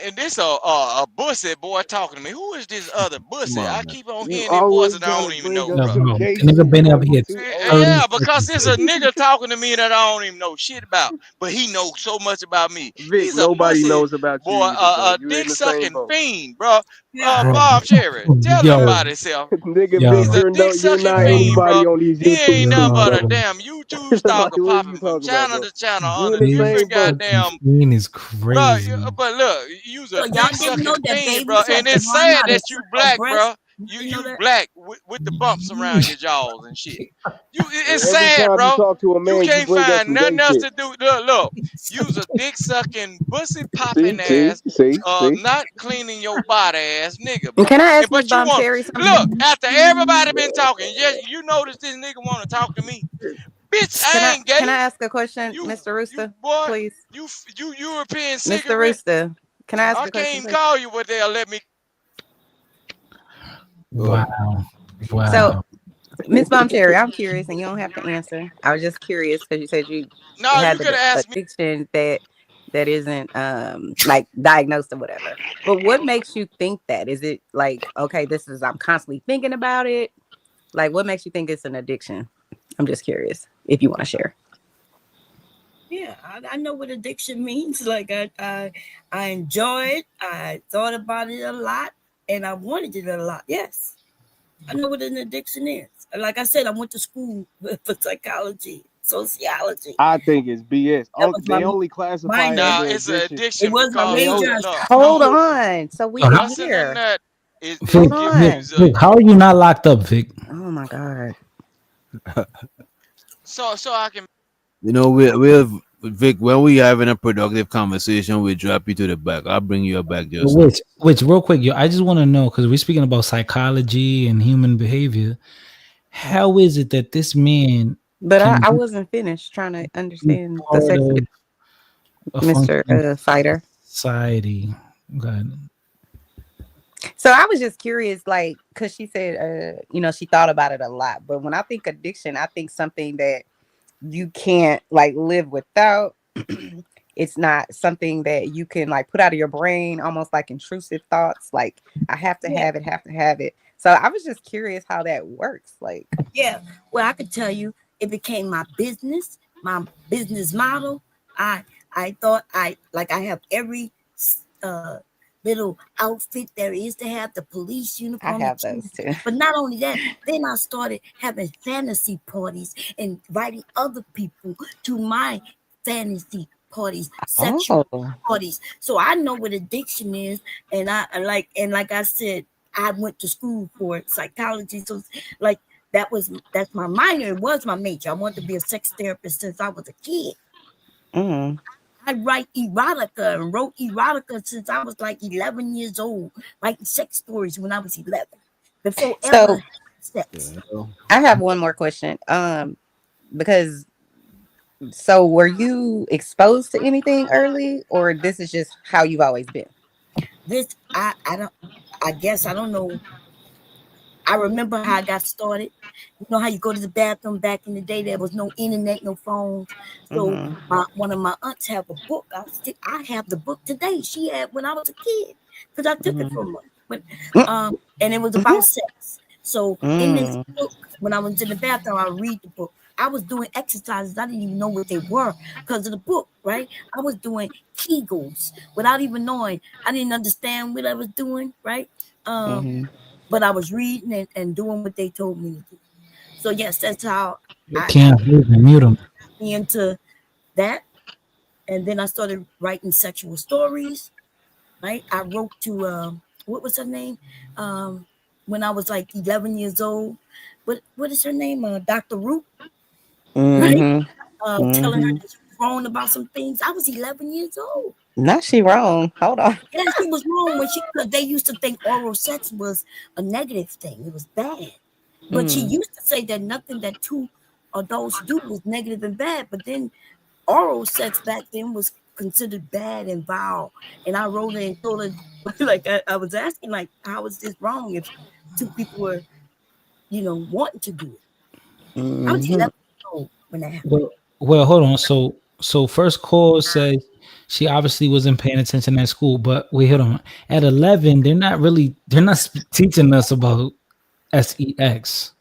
and this a bussy boy talking to me. Who is this other Come bussy? I on, man. keep on You hearing their voice always and I gotta don't even bring know, us No, bro. some no. The nigga cases, been up brother. here Too 30 Yeah, always. because there's seconds. a nigga talking to me that I don't even know shit about, but he knows so much about me. Vic, He's a nobody pussy knows about you boy, either, bro. a You're in dick the same sucking boat. fiend, bro. Yeah. Bro. Bob Cherry, tell him Yo, about himself. Nigga, Vic, He's yo, a you're dick no, you're sucking not fiend, yo, anybody bro. on these He YouTube ain't nothing but videos. a yo. damn YouTube Like, stalker what are you popping from talking about, channel bro? to channel on You a in the Big same different boat. fucking goddamn. fiend is Bro, crazy. but look, you's a So y'all dick didn't know sucking that fiend, bro. babies have And to it's learn sad how to that suck you on black, breast? bro. You know you that? black with the bumps around your jaws and shit. It's Every sad, time you bro. talk to a You man, you can't bring up find some gay nothing else shit. to do. Look. Use a dick sucking, pussy See, popping see, ass, see, see. not cleaning your body ass nigga, And bro. can I ask Miss But you Bomb want Cherry look something? after everybody been talking. Yes, you notice this nigga want to talk to me, bitch. Can I I ain't can I gay. ask a question, You Mr. you Rooster, boy, please? you European Mr. cigarette. Rooster, can I ask I a can't question, even please? call you, but they'll let me. Go ahead. Wow. So, Wow. Miss Bomb Cherry, I'm curious, and you don't have to answer. I was just curious because you said you No, you had could the have asked me. addiction that isn't like diagnosed or whatever. But what makes you think that? Is it like, okay, this is I'm constantly thinking about it? Like, what makes you think it's an addiction? I'm just curious if you want to share. Yeah, I know what addiction means. Like I enjoy it. I thought about it a lot, and I wanted it a lot. Yes, I know what an addiction is. Like I said, I went to school for psychology, sociology. I think it's BS. That Oh, was my they only classify it minor. as Nah, an it's an addiction. It addiction was my They because major. only look, Hold on, so we So can how, busting a hear. nut is Hold Vic, gives Vic, on. you Vic, how are you not locked up, Vic? Oh my God. so I can. You know, we're Vic. When we having a productive conversation, we drop you to the back. I'll bring you back just now. Which, real quick, yo, I just want to know because we're speaking about psychology and human behavior. How is it that this man But can I be wasn't finished trying to understand the part sex, of a Mr. functioning Fighter? society? God. So I was just curious, like, because she said, she thought about it a lot. But when I think addiction, I think something that you can't like live without. It's not something that you can like put out of your brain, almost like intrusive thoughts. Like, I have to Yeah, have it, have to have it. So I was just curious how that works. Like, yeah. Well, I could tell you, it became my business model. I I thought I have every uh little outfit there is to have, the police I uniform, the have those chief. too. But not only that, then I started having fantasy parties and inviting other people to my fantasy parties, sexual Oh. parties. So I know what addiction is, and like I said, I went to school for psychology. So like that's my minor. It was my major. I wanted to be a sex therapist since I was a kid. Mm. I write erotica and wrote erotica since I was like 11 years old, writing sex stories when I was 11, before ever So having sex. I have one more question. Because so were you exposed to anything early, or this is just how you've always been? This I don't I guess I don't know. I remember how I got started. You know how you go to the bathroom back in the day, there was no internet, no phones. So Mm-hmm. one of my aunts have a book. I have the book today. She had when I was a kid because I took it Mm-hmm. from her. But and it was about sex. So in this Mm-hmm. book, when I was in the bathroom, I read the book. I was doing exercises. I didn't even know what they were because of the book, right? I was doing Kegels without even knowing. I didn't understand what I was doing, right? Mm-hmm. But I was reading and doing what they told me to do. So yes, that's how You I can't mute him. got me into that. And then I started writing sexual stories. Right, I wrote to what was her name? When I was like 11 years old. What is her name? Dr. Root, right? Mm-hmm. Telling her Mm-hmm. that she was wrong about some things. I was 11 years old. Not she wrong. Hold on. Yeah, she was wrong when because they used to think oral sex was a negative thing. It was bad. But she Mm. used to say that nothing that two adults do was negative and bad. But then oral sex back then was considered bad and vile. And I wrote her and told her, like, I was asking, like, how is this wrong if two people were, wanting to do it? I was Mm-hmm. 11 years old when that happened. Well, hold on. So first call says she obviously wasn't paying attention at school, but wait, hold on. At 11, they're not teaching us about sex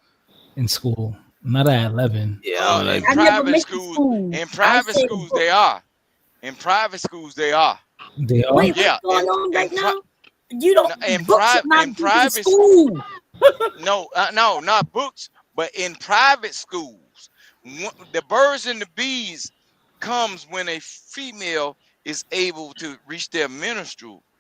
in school. Not at 11. Yeah, I'm like, I never went to school. In I private said a schools book. they are. In private schools they are. They are. Wait, what's Yeah, going on right now? You don't, in books are private not good in school. no, not books, but in private schools, the birds and the bees comes when a female is able to reach their menstrual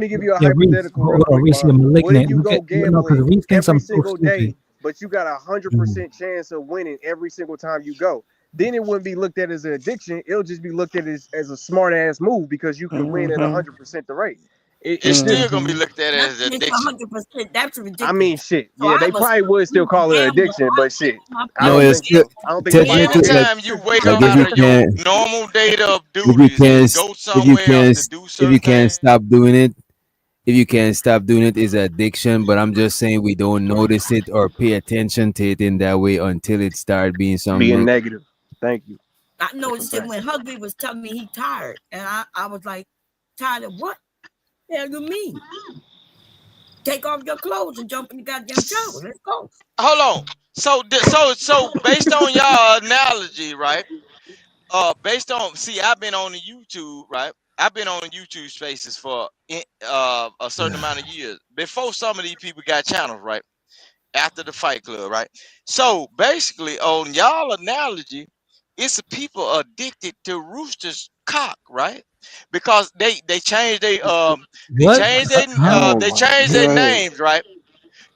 me give you a Yeah, Reese, hypothetical hold real on, quick, Reese, Bob. you're What if malignant. you Look go at no, because gambling Reese thinks every I'm so single day, stupid. but you got 100% chance of winning every single time you go? Then it wouldn't be looked at as an addiction. It'll just be looked at as a smart ass move because you can win at 100% the rate. It's It's still just. gonna be looked at That's as it's addiction. 100%. That's I mean, ridiculous. shit. So Yeah, I they was probably would still call it gambling. addiction, but shit, My I No, don't parents it's think still so. I don't think nobody technically gonna. Anytime you wake like up if out you of your can't normal day of if you duties can't and go if you somewhere else can't to do if you certain can't things, stop doing it, if you can't stop doing it is addiction. But I'm just saying we don't notice it or pay attention to it in that way until it start being something Being that negative. Thank you. I That's a noticed it fact. when Huggy was telling me he tired, and I was like, tired of what? The hell you mean? Take off your clothes and jump in the goddamn shower. Let's go. hold on. So based on y'all analogy, right? Based on I've been on the YouTube, right? I've been on YouTube spaces for a certain amount of years before some of these people got channels, right? After the Fight Club, right? So basically, on y'all analogy, it's the people addicted to Rooster's cock, right? Because they changed What? Huh? Oh they my changed their god. names, right?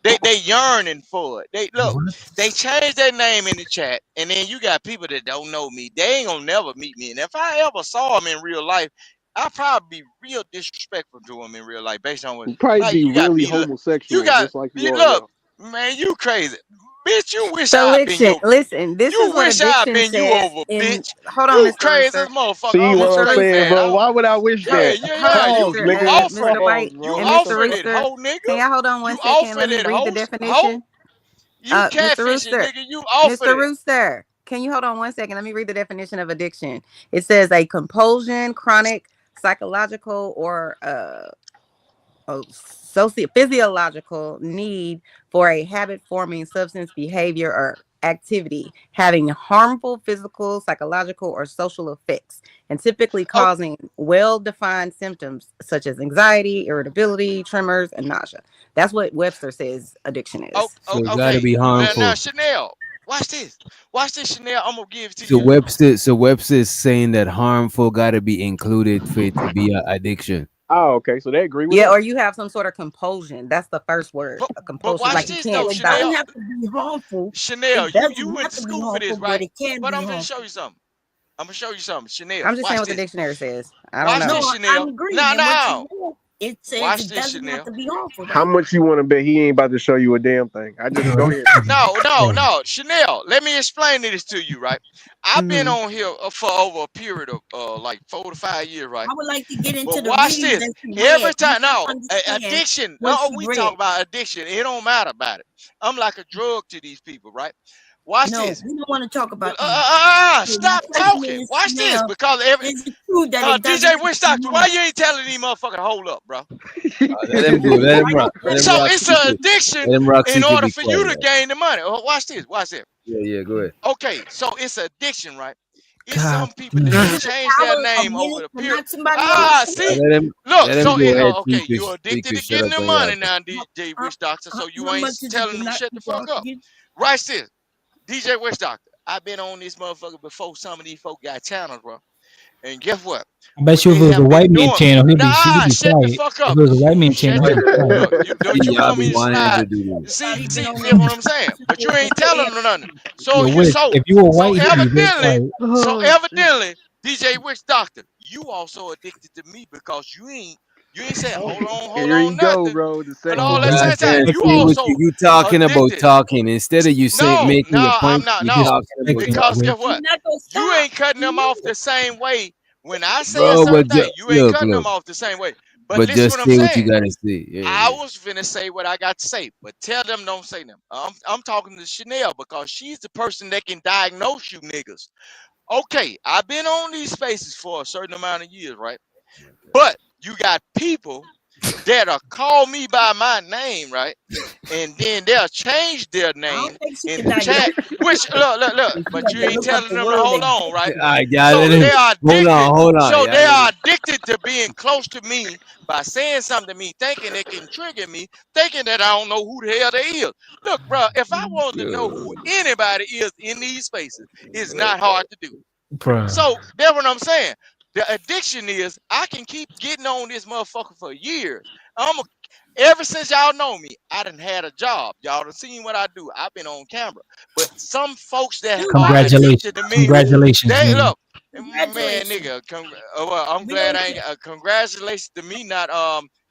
They yearning for it. They look, What? they changed their name in the chat, and then you got people that don't know me. They ain't gonna never meet me. And if I ever saw them in real life, I'd probably be real disrespectful to them in real life, based on what You'd probably like be you got really you homosexual, got just like you you are look, now. man, you crazy. Bitch, you wish So I'd been your listen, this is you what wish I'd addiction been you says over, in bitch. hold on, You Mr. crazy as Rooster. motherfucker. See I'm a what I'm Mr. straight saying, Rooster. man. bro? Why would I wish Yeah, that? yeah, yeah. You Pause, Mr. you nigga. offered Mr. it. Pause, White You and bro. Mr. offered it, Rooster. whole nigga. Can y'all hold on You 1 second? Let offered me it, read the hoe. definition. You Mr. catfishing, Rooster. nigga. You offered Mr. it. Rooster. Can you hold on 1 second? Let me read the definition of addiction. It says a compulsion, chronic, psychological, or physiological need for a habit forming substance, behavior, or activity having harmful physical, psychological, or social effects, and typically Oh, causing well defined symptoms such as anxiety, irritability, tremors, and nausea. That's what Webster says addiction oh, is. so it gotta okay. be Now, harmful. Chanel, watch this. Watch this, Chanel. I'm gonna give it to So you. Webster is saying that harmful gotta be included for it to be an addiction. Oh, okay. So they agree with Yeah, us. or you have some sort of compulsion. That's the first word. But A but compulsion, watch like you this can't though, So it stop. doesn't Chanel. have to be harmful. Chanel, It you doesn't went have to to be school for harmful, this, but right? it can But be I'm gonna harmful. show you something. I'm gonna show you something. Chanel, I'm just saying watch what the this. dictionary says. I don't Watch know. this, No, I Chanel. agree. Now, And what you now, read, it says watch it this, doesn't have Chanel. to be harmful, How right? much you want to bet he ain't about to show you a damn thing? I just go ahead. No, no, no, Chanel. Let me explain this to you, right? I've been Hmm. on here for over a period of like 4 to 5 years, right? I would like to get into But the watch readings this. that she read. Every Help time, us no, understand addiction. what Oh, she we read. talk about addiction. It don't matter about it. I'm like a drug to these people, right? Watch No, this. we don't want to talk about you. So my Stop question talking. is, Watch this, Chanel, because every is it true that it doesn't DJ have Wish to be Doctor, why harmful? you ain't telling these motherfuckers to hold up, bro? Let him go. Let him Why rock. don't Let him So rock. it's an CK. addiction Let him rock. in CK. order Be for you quiet. to Man. gain the money. Oh, watch this. Watch this. Yeah, yeah. Go ahead. Okay, so it's addiction, right? It's God some people that damn. done Is the changed their power of name over minute the to period. knock somebody off the Ah, street? see, look. Let him So go ahead. okay, you're addicted CK. to Shut getting up the on your money ass. now, DJ How, Wish Doctor. So you how ain't much is it telling to them knock shut the people fuck off up. the Watch this, DJ Wish Doctor. I've been on this motherfucker before some of these folk got channels, bro. And guess what? I bet What you if they it was a have been white man doing. channel, he'd Nah, be shut the quiet. fuck If up. it was a white man channel, Shut he'd your be quiet. look. You don't See, you y'all want be me to wanting slide? to do this. about? See, He's been see, on that's there what I'm saying. But you ain't telling them nothing. So Yo, you Wish, so if you were so white, he'd be real evidently, quiet. so Oh shit. evidently, DJ Witch Doctor, you also addicted to me because you ain't saying hold Here he on, go, nothing. bro. The And second all Oh, that he's same God time, damn, you see expecting. what you also talking about addicted. talking instead of you saying No, making your no, I'm point. not. You He's No, talking about expecting, because talking. guess Wish. He's what? not gonna You stop. ain't cutting He them off knows the it. same way. When I say a Bro, certain thing, you ain't look, cutting look, them off the same way. But but listen just what I'm say what you saying. gotta say. Yeah, I yeah. was finna say what I got to say, but tell them don't say them. I'm talking to Chanel because she's the person that can diagnose you niggas. Okay, I've been on these spaces for a certain amount of years, right? But you got people that'll call me by my name, right? And then they'll change their I name don't think she in can the chat. diagnose. Which look, She but had you to ain't look up telling the them to word hold that on, right? All right, y'all So let him. they are Hold addicted. on, hold on. So Y'all they let are him. addicted to being close to me by saying something to me, thinking it can trigger me, thinking that I don't know who the hell they is. Look, bro, if I wanted to know who anybody is in these spaces, it's not hard to do. Bruh. So that's what I'm saying. The addiction is I can keep getting on this motherfucker for years. Ever since y'all know me, I done had a job. Y'all done seen what I do. I've been on camera. But some folks that Do are what? Congratulations. addicted to me, Congratulations, they nigga. look, man, Congratulations. nigga. Well, I'm We glad don't I care. ain't. Congratulations to me not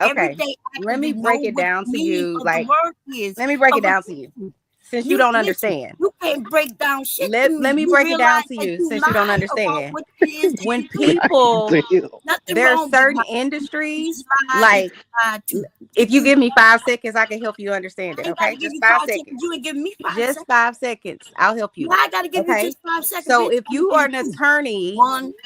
Okay, Everyday let me activity break know it what down the to meaning you. of the Like, word is. let me break of it a down to you. person. since you don't understand. You can't break down shit. Let me break it down to you since you don't understand. When people, there are certain industries, like if you give me 5 seconds, I can help you understand it. Okay, just 5 seconds. You ain't giving me 5 just seconds. 5 seconds. I'll help you. I gotta give you Okay. just 5 seconds. So bitch. if you are an attorney,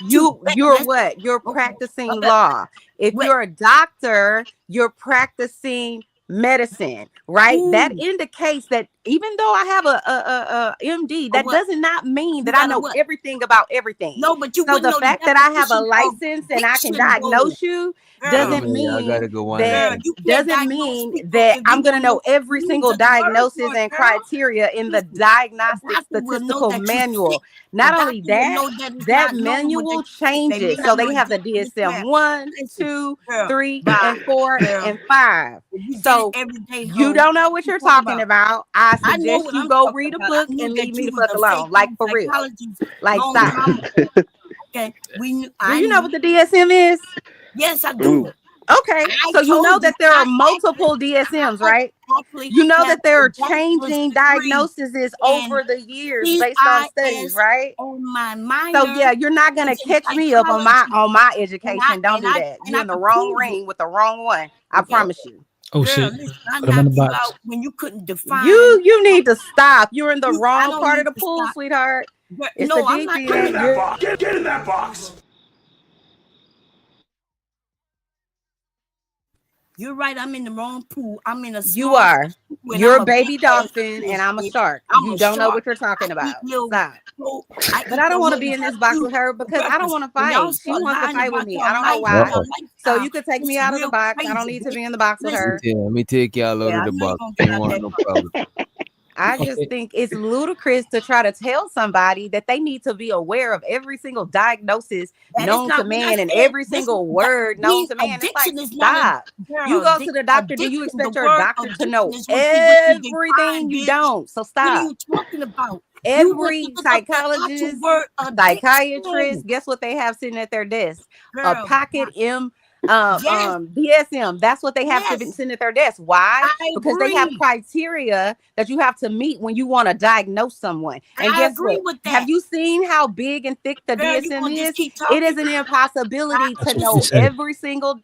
you're what? You're practicing law. If you're a doctor, you're practicing medicine, right? That indicates that even though I have a MD, that does not mean that I know everything about everything. No, but you so the know fact the that I have a definition of license and I can diagnose you doesn't mean that I'm gonna know every single diagnosis and criteria in the diagnostic statistical manual. Not only that manual changes. So they have the DSM 1, 2, 3, and 4, and 5. So you don't know what you're talking about. I suggest you go read a book and leave me the fuck alone. Like for real. Like stop. Okay. Do you know what the DSM is? Yes, I do. Okay, so you know that there are multiple DSMs, right? You know that there are changing diagnoses over the years based on studies, right? So yeah, you're not gonna catch me up on my education. Don't do that. You're in the wrong ring with the wrong one. I promise you. Oh shit! Listen, I Put them in the knocked you box. out when you couldn't define. You need to stop. You're in the wrong don't part of need the to pool, stop. sweetheart. It's No, the I'm deep not. end. Get in that box. Get in that box. You're right. I'm in the wrong pool. I'm in a small You are. pool, and You're I'm a baby big-ass dolphin, fish, and I'm a bitch. shark. I'm You a don't know shark. what you're talking about. Stop. But But I don't want to be in this box with her because I don't want to fight. She wants to fight with me. I don't know why. So you could take me out of the box. I don't need to be in the box with her. Let me take y'all out of the box. Ain't want no problem. I just think it's ludicrous to try to tell somebody that they need to be aware of every single diagnosis known to man and every single word known to man. It's like, stop. You go to the doctor. Do you expect your doctor to know everything? You don't. So stop. What are you talking about? Every psychologist, psychiatrist, guess what they have sitting at their desk? A pocket DSM. That's what they have sitting at their desk. Why? Because they have criteria that you have to meet when you want to diagnose someone. And guess what? Have you seen how big and thick the DSM is? It is an impossibility to know every single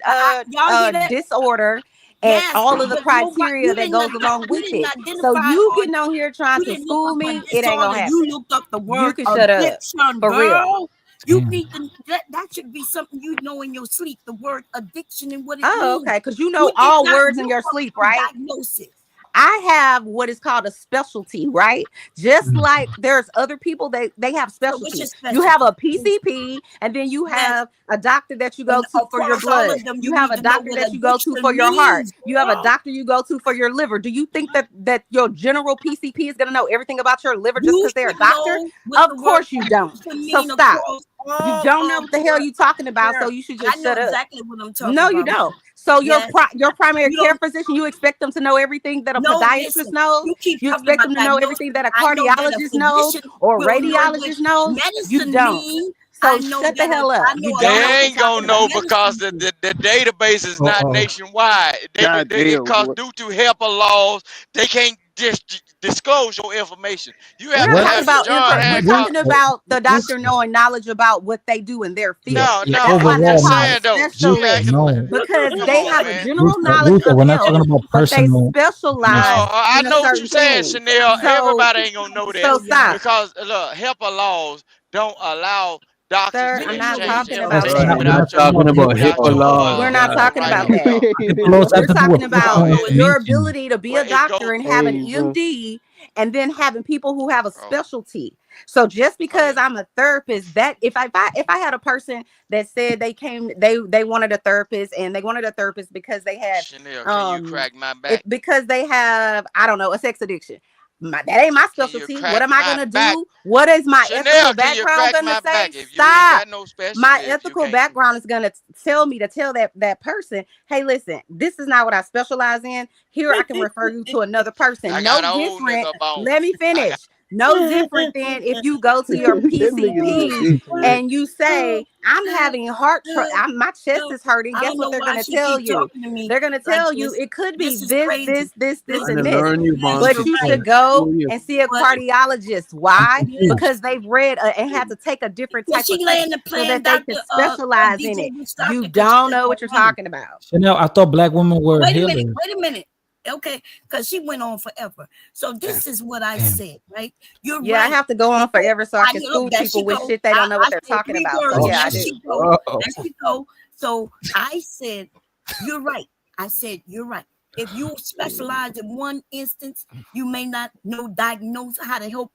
disorder and all of the criteria that goes along with it. So you getting on here trying to school me, it ain't gonna happen. You looked up the word You can shut up addiction, for real. girl. You need to, that should be something you know in your sleep, the word addiction and what it means. Okay, because you know all words in your sleep, right? Diagnosis. I have what is called a specialty, right? Just like there's other people that they have specialties. You have a PCP, and then you have a doctor that you go to for your blood. You have a doctor that you go to for your heart. You have a doctor you go to for your liver. Do you think that your general PCP is going to know everything about your liver just because they're a doctor? Of course you don't. So stop. You don't know what the hell you're talking about, so you should just shut up. Exactly what I'm talking No, about. you don't. So your primary care physician, you expect them to know everything that a podiatrist knows? You expect them to know everything that a cardiologist knows or radiologist knows? You don't. So shut the hell up. You don't know They what ain't you're gonna talking know about. because the database is not nationwide. Because due to HIPAA laws, they can't just disclose your information. You have We're to talking have about John we're Hancock. talking about the doctor knowing knowledge about what they do in their field. No, That's why I'm they're just called saying though. specialists, because Come they on, have a man. general knowledge of We're not health, talking about but they personal. specialize I in a know what certain you're saying, thing. Chanel. So Everybody ain't gonna know that stop. because look, HIPAA laws don't allow doctors Sir, to I'm not exchange talking about information that. We're not talking about HIPAA laws. We're not talking right about on. that. We're talking about your information. ability to be a doctor and have an MD and then having people who have a specialty. So just because I'm a therapist, that if I had a person that said they wanted a therapist and they wanted a therapist because they had Chanel, can you crack my back? because they have, I don't know, a sex addiction. That ain't my specialty. What am I gonna do? What is my ethical background gonna say? Stop. My ethical background is gonna tell me to tell that person, hey, listen, this is not what I specialize in. Here I can refer you to another person. No different. Let me finish. No different than if you go to your Them niggas is PCP ignorant. and you say, I'm having my chest is hurting. I Guess don't what know they're why gonna she tell keep you? talking to me They're gonna like tell you this. it could be This is this, crazy. this, Listen, and to this. learn you, yes, man. But you're you right. should go You- and see a But cardiologist. I'm Why? confused. Because they've read and had to take a different was type she of test laying the so plan, that they Doctor can specialize in DJ it. Mustafa? You Because she don't said know no what you're woman. talking about. Chanel, I thought black women were Wait a healers. minute. Okay, because she went on forever. So this is what I Damn. said, right? You're Yeah, I right. have to go on forever so I can school There people she with go. shit they don't know what I they're said talking 3 about. So words. yeah, I There do. she go. Oh. There she go. So I said, you're right. I said, you're right. If you specialize in one instance, you may not diagnose how to help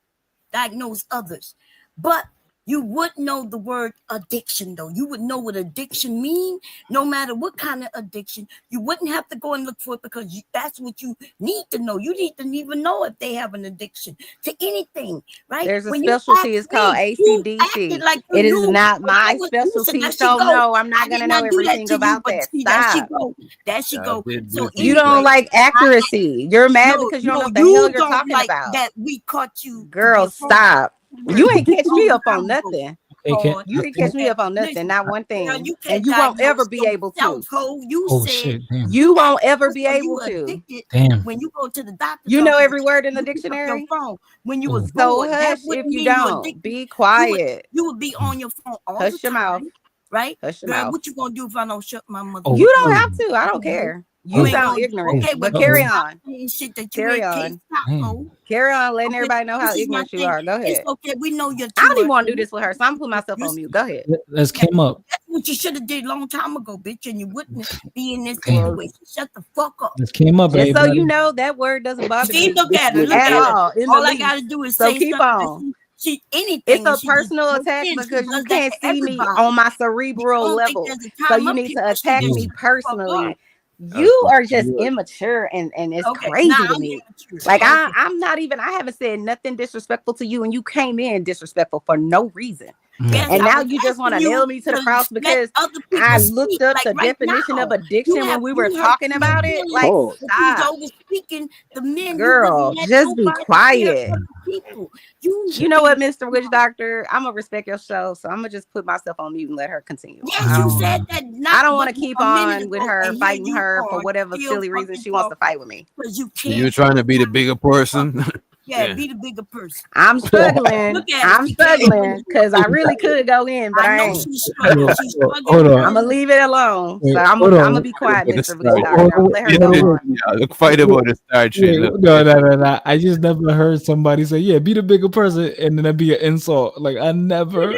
diagnose others. But you would know the word addiction, though. You would know what addiction mean, no matter what kind of addiction. You wouldn't have to go and look for it because that's what you need to know. You need to even know if they have an addiction to anything, right? There's a When you specialty, asked it's called me, you ACDC. acted like you It is knew. not But I my was listen, specialty, there she so go. no, I'm I not did gonna know not do that everything to you, about but that. see, there she Stop. go. There she I go. did So this. You don't anyway, like accuracy. You're mad because you don't know what the hell you you're don't talking like about. that we caught you to be Girl, a fraud. stop. You ain't catch me Long up on time ago. nothing. Okay, can, Fraud. You I didn't think, catch me up on nothing, Listen, not one girl, thing. you And can't you won't ever diagnose be able yourself, to. ho. You oh said shit, damn. You won't ever be so you able to. addicted Damn. when you go to the doctor's You know office. every word in the You pick up your dictionary? phone when you Oh. was So bored. That hush wouldn't if you mean you don't. addicted. Be quiet. You would be on your phone all Hush the your mouth. time, right? Hush your Girl, mouth. what you gonna do if I don't shut my mother? Oh, You don't oh, have to. I don't care. You You ain't sound gonna do ignorant. okay, But well, carry you stop on. saying shit that you Carry can't on. stop, ho. Carry on, letting Okay, everybody know how this is my ignorant you thing. are. Go It's ahead. okay. We know you're I too don't even want to do this with her, so I'm putting myself You're- on mute. Go ahead. Let's came up. That's what you should have did a long time ago, bitch, and you wouldn't be in this Damn. situation. Shut the fuck up. Let's came up, Just so everybody. you know, that word doesn't bother See, me look at her. Look at at her. all. In All the I gotta least. do is So say keep something. on. She anything. It's a and she just personal goes attack in. She because you does that can't to see me everybody. on my You cerebral don't think level. there's a So time you up need here to where she attack just me shut the fuck personally. up. You are just immature and it's Okay, crazy now to I'm me. immature. Like Okay. I'm not even, I haven't said nothing disrespectful to you and you came in disrespectful for no reason. Yes, And I now was you just want to asking nail you me to the to cross let because other people I speak. looked up Like the right definition of now, addiction when we were you talking your about it. feelings. Like, Pause. If you was stop. over speaking the men, Girl, you wouldn't let just be nobody hear quiet. other people. You know what, Mr. Witch Doctor? I'm gonna respect your show, so I'm gonna just put myself on mute and let her continue. Yes, you said that. I don't want to keep on with her, and here fighting you her for are, whatever still silly reason fucking she wants to talking fight with me. because you So you're can't. trying to be the bigger person? Yeah, be the bigger person. I'm struggling. Look at her. I'm She can't. struggling because I really could go in, but I I know ain't. she's struggling. She's struggling. Hold on. I'm gonna leave it alone. Wait, So I'm hold on. gonna be quiet, About to Mr. Witch start. Doctor. I'm gonna let her go on. Yeah, look, fight about the start shit. Wait, Look. no. I just never heard somebody say, "Yeah, be the bigger person," and then that'd be an insult. Like I never.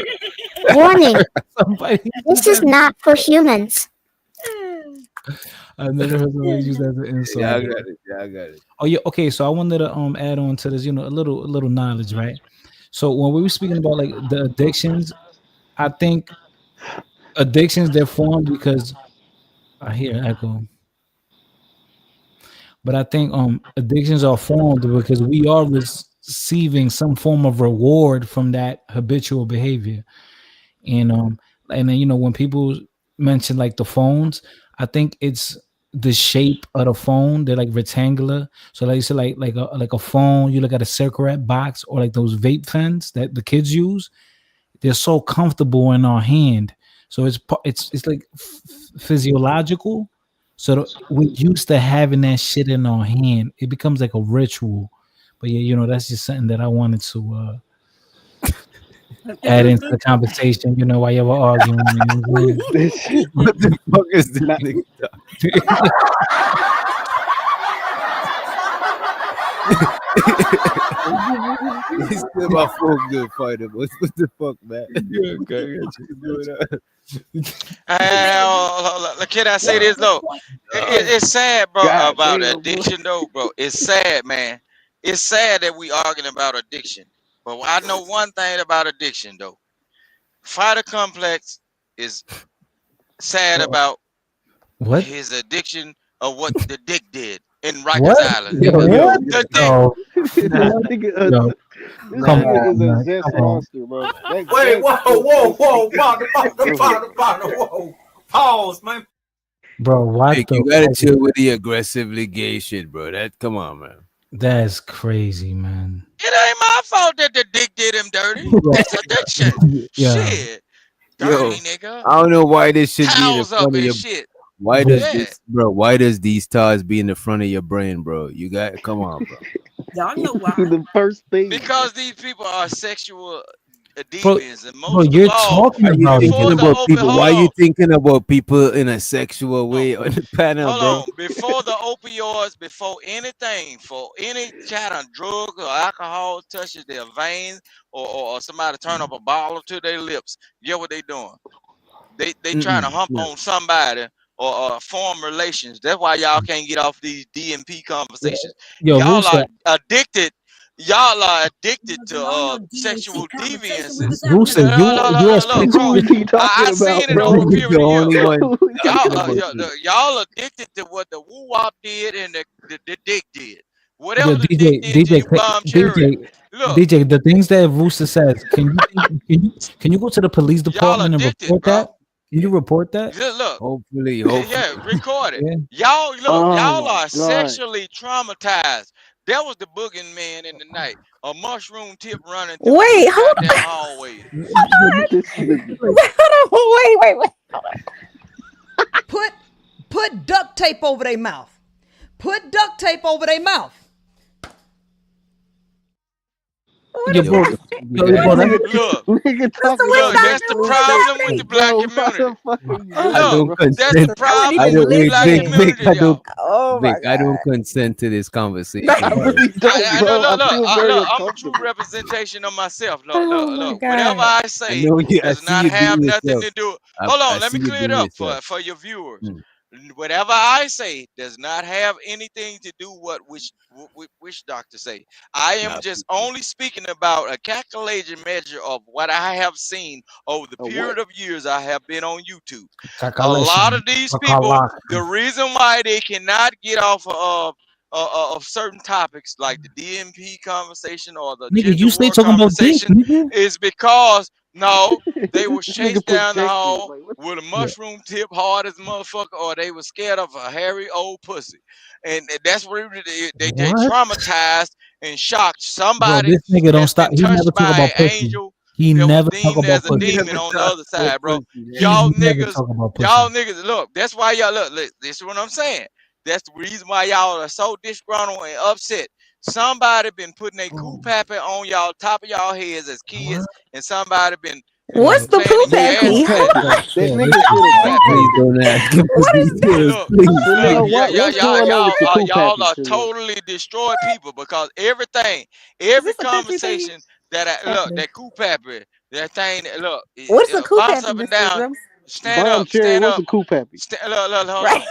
Warning. heard somebody. This is not for humans. I've never heard somebody use that as an insult. Yeah, I got it. Yeah, I got it. Oh yeah, okay. So I wanted to add on to this, a little knowledge, right? So when we were speaking about like the addictions, I think addictions they're formed because I hear echo. But I think addictions are formed because we are receiving some form of reward from that habitual behavior. And then when people mention like the phones, I think it's the shape of the phone. They're like rectangular. So like you said, like a phone, you look at a cigarette box or like those vape pens that the kids use. They're so comfortable in our hand. So it's like physiological. So we're used to having that shit in our hand. It becomes like a ritual. But yeah, that's just something that I wanted to add into the conversation, while you were arguing. What the fuck is this nigga talking? He's still my full good fighter, boys. What the fuck, man? Yeah, okay, Can I say this though? It's sad, bro, God about damn, addiction, though, bro. It's sad, man. It's sad that we arguing about addiction. But I know one thing about addiction, though. Fighter Complex is sad about What? his addiction of what the dick did in Rikers What? Island. Yo, what? The dick. No. This nigga is a zest monster, bro. Wait, whoa, partner, whoa. Pause, man. Bro, what Nick, the you gotta fuck? chill with the aggressively gay shit, bro. Come on, man. That's crazy, man. It ain't my fault that the dick did him dirty. That's addiction. Yeah. Shit. Yo, Dirty nigga. I don't know why this should be in the Towels up front of and your. shit. Why does Yeah. this, bro? Why does these stars be in the front of your brain, bro? You got come on, bro. Y'all know why. The first thing. Because these people are sexual Bro, deviants, and bro, most of you're all, talking Are you about it. thinking before the about open, people? hold Why are you on, thinking about people in a sexual hold way on the panel, hold bro? on, before the opioids, before anything, for any kind of drug or alcohol touches their veins, or somebody turn up a bottle to their lips, get what they doing? They trying to Mm-mm. hump Yeah. on somebody or form relations. That's why y'all can't get off these DMP conversations. Yo, Y'all Rusa, are addicted. Y'all are addicted to Wasn't on no DNC sexual conversation. We deviances. was having Rusa, a Look, look, you are look, look, sexually Who bro. is he talking I about, seen it This bro? over a nigga's the period of years. only Look, one Who is he talking y'all, about talking this. y'all addicted to what the woo wop did and the dick did. yo Whatever the dick DJ did to DJ you, bomb cherry. DJ Look, DJ. The things that Rusa says, can you go to the police y'all department and addicted, report bro. that? Can you report that? Look, Hopefully, yeah, hopefully. record it. Yeah. Y'all look, Oh y'all my are god. sexually traumatized. That was the booging man in the night. A mushroom tip running through Wait, the hold goddamn hallway. This nigga. on. Wait. Put duct tape over their mouth. Put duct tape over their mouth. What Yo, is Yo, bro, this? yo, bro, Nigga, Look, nigga Sister, talking we about look, not that's the doing mushroom tip. problem with the nothing. black Bro, why community. the fuck are you I doing, Look, don't bro? that's the consent. I wasn't problem I even with don't the wait, black Vic, listening. Vic. community, I y'all. don't, Oh my Vic. I don't god. consent to this I conversation, bro. really don't, bro. I Look, feel very I'm a true uncomfortable. representation of myself. Oh my Whatever god. I I say know you. I does see not you have being nothing yourself. to do. I, Hold I on, let see me you clear it being up yourself. for your viewers. Mm, Whatever I say does not have anything to do what which doctor say. I am I just appreciate only speaking about a calculated measure of what I have seen over the A what? period of years I have been on YouTube. A lot Kakalashim. of these people, the Kakalaka. reason why they cannot get off of certain topics like the DMP conversation or the Nigga, gender you stay war talking about dick, conversation nigga. is because no, they was This nigga chased down the projecting. hall Like, what? with a Yeah. mushroom tip hard as a motherfucker, or they was scared of a hairy old pussy, and that's what they What? traumatized and shocked. Bro, Somebody this nigga don't has stop. been He never touched talk by about an pussy. angel He that was never talk deemed about as a you. pussy. demon Never on the talk other about side, bro. pussy. That's He Y'all crazy. never niggas, talk about y'all pussy. niggas, look, that's why y'all look. This is what I'm saying. That's the reason why y'all are so disgruntled and upset. Somebody been putting a cool Oh, pappy on y'all top of y'all heads as what? kids, and somebody been What's Yo, the playing poo in your The ass cool pappy? and Hold shit. pappy. on. That yo, nigga The said listen. a cool cool pappy. Please pappy. don't ask him for What is that? details, Look, please. look, Chanel, yeah, what's yeah, going on with the cool y'all pappy, are Chanel? totally destroyed people because everything, Is every this a country thing? conversation that I What's look, happening? that cool pappy, that thing, look, What's a cool bounce pappy, up and Mr. down, Rose? Bomb cherry, stand what's a up, cool pappy? look, hold Right. on.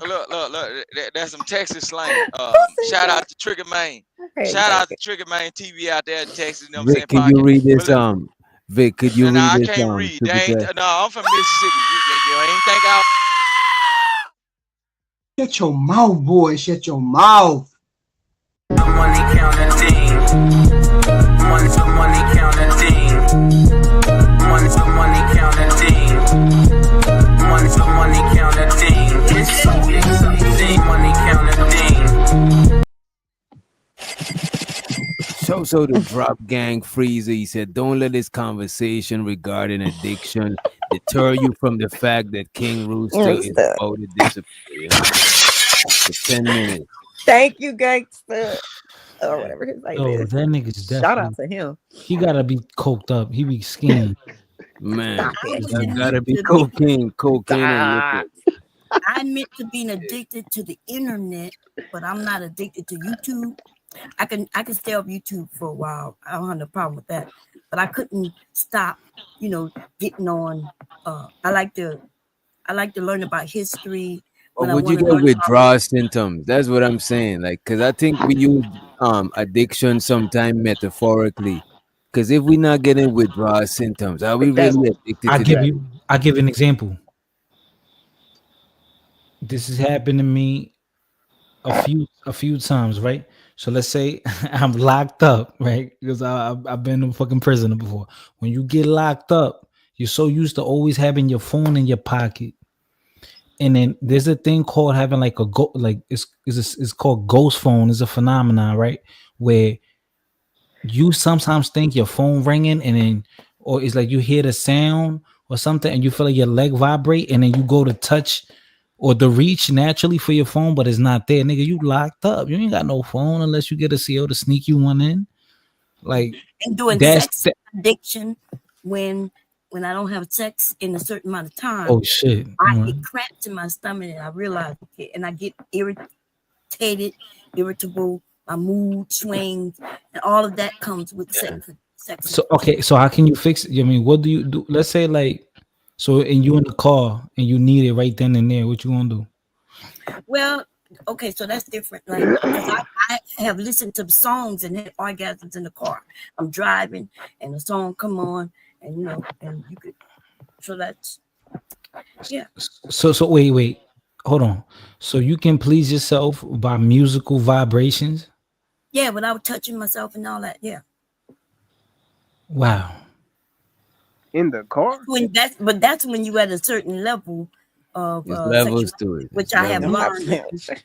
Look, that's some Texas slang. Who said Shout that? out to Trigger Main. Okay, Shout out to okay. Trigger Main TV out there in Texas, you know what I'm saying, Vic, could you pocket. read But this? look, Vic, could you no, read I this? can't read. They Super ain't, chat. no, I'm from Mississippi. You ain't think I Shut your mouth, boy. Shut your mouth. Money counting team. Money counting team. Money counting team. Money counting team. It's so exciting. Money counting team. So the drop gang freezer. He said, "Don't let this conversation regarding addiction deter you from the fact that King Rooster is Rooster. about to disappear for 10 minutes." Thank you, gangster. Or whatever his name Yo, is. that nigga's Shout out definitely. to him. He gotta be coked up. He be skiing. Man, Stop I it. was that gotta admit be to be cocaine and Stop. liquor. I admit to being addicted to the internet, but I'm not addicted to YouTube. I can stay off YouTube for a while. I don't have no problem with that. But I couldn't stop, getting on. I like to learn about history Or when I would you want to get learn about. withdrawal symptoms? That's what I'm saying. Like, cause I think we use addiction sometime metaphorically. Cause if we're not getting withdrawal symptoms, are we Exactly. really addicted I to this? give you. I give an example. This has happened to me a few times, right? So let's say I'm locked up, right? Because I've been a fucking prisoner before. When you get locked up, you're so used to always having your phone in your pocket, And then there's a thing called having like a go, like it's called ghost phone. It's a phenomenon, right? Where you sometimes think your phone ringing, and then or it's like you hear the sound or something, and you feel like your leg vibrate, and then you go to touch or the reach naturally for your phone, but it's not there, nigga. You locked up. You ain't got no phone unless you get a CO to sneak you one in. Like And doing that's sex addiction when I don't have sex in a certain amount of time. oh shit. I All get right. cramps in my stomach, and I realize it, and I get irritated, irritable. My mood swings, and all of that comes with sex. So okay, so how can you fix it? I mean, what do you do? Let's say like, so and you in the car and you need it right then and there. What you gonna do? Well, okay, so that's different. Like, because I have listened to songs and had orgasms in the car. I'm driving, and the song come on, and you know, and you could. So that's yeah. So wait, hold on. So you can please yourself by musical vibrations? Yeah, without touching myself and all that. Yeah. Wow. In the car? But that's when you at a certain level of There's levels sexual, to it. which There's I have levels. learned.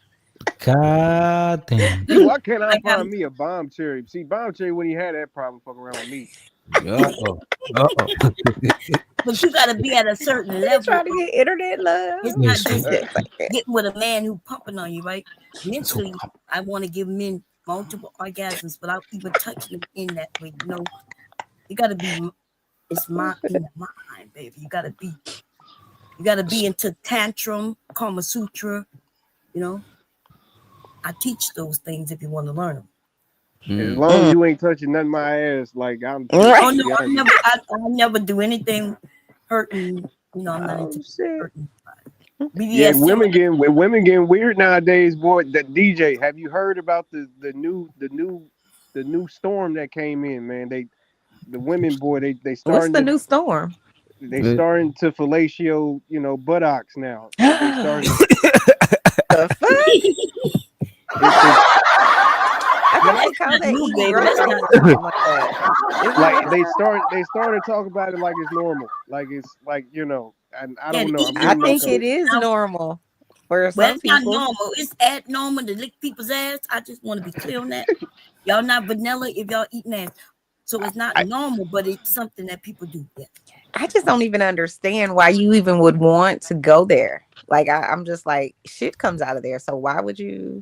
God damn. See, why can't I Like, find me a bomb cherry? See, bomb cherry when he had that problem fucking around with me. Uh-oh. Uh-oh. But you gotta be at a certain level. Trying to get internet love. It's Yeah, not so- just getting with a man who pumping on you, right? Mentally, I want to give men multiple orgasms without even touching them in that way. You know, you gotta be. It's my in the mind, baby. You gotta be into tantrum, Kama Sutra. You know, I teach those things if you want to learn them. As long as you ain't touching nothing my ass, like I'm. Oh no, I never do anything hurting. You know, I'm not into hurting. Yeah, BDSM. women getting weird nowadays, boy. That DJ, have you heard about the new storm that came in, man? The women, boy, they What's starting the to, new storm? they starting to fellatio, you know, buttocks now. They starting. The fuck? I thought they called that new, eating baby. groceries That's or not- something like that. Like they started talking about it like it's normal, like it's like, you know, and I don't know. I'm I reading think myself. it is normal for Well, some it's not people. normal. It's abnormal to lick people's ass. I just want to be clear on that. Y'all not vanilla if y'all eating ass. So it's not normal, but it's something that people do. Yeah. I just don't even understand why you even would want to go there. Like I'm just like shit comes out of there. So why would you?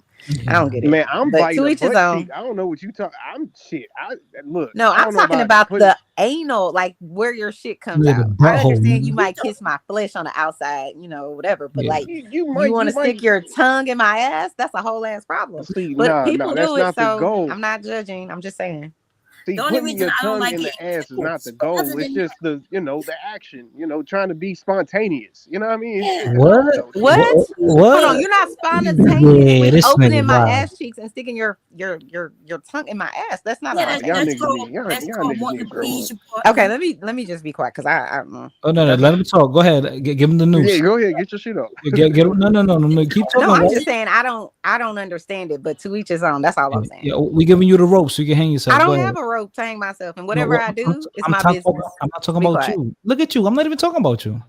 I don't get it. Man, I'm but biting to a each his butt own. cheek. I don't know what you talk. I'm shit. I look. No, I I'm don't know talking about putting- the anal, like where your shit comes Yeah, the out. I butthole, understand you man. might kiss my flesh on the outside, you know, whatever. But Yeah. like you want to might- stick your tongue in my ass? That's a whole ass problem. See, But people that's do it, not the so goal. I'm not judging. I'm just saying. See, The only putting reason your I don't tongue like in the it ass is not the but goal. other It's than just the action. You know, trying to be spontaneous. You know what I mean? Yeah. What? What? What? Hold on, you're not spontaneous Yeah, with this opening nigga my wild. ass cheeks and sticking your tongue in my ass. That's not Yeah, spontaneous. Y'all that's niggas called need y'all niggas wanting need to to grow please up. your partner. Okay, let me just be quiet because I Oh no, let him talk. Go ahead. Give him the news. Yeah, go ahead, get your shit up. Get no. Keep talking. no, I'm right? just saying I don't understand it, but to each his own. That's all I'm saying. Yeah, we giving you the rope so you can hang yourself. I Go don't ahead. have a rope to hang myself, and No, whatever I do, it's my business. I'm not talking Be about quiet. you. Look at you. I'm not even talking about you.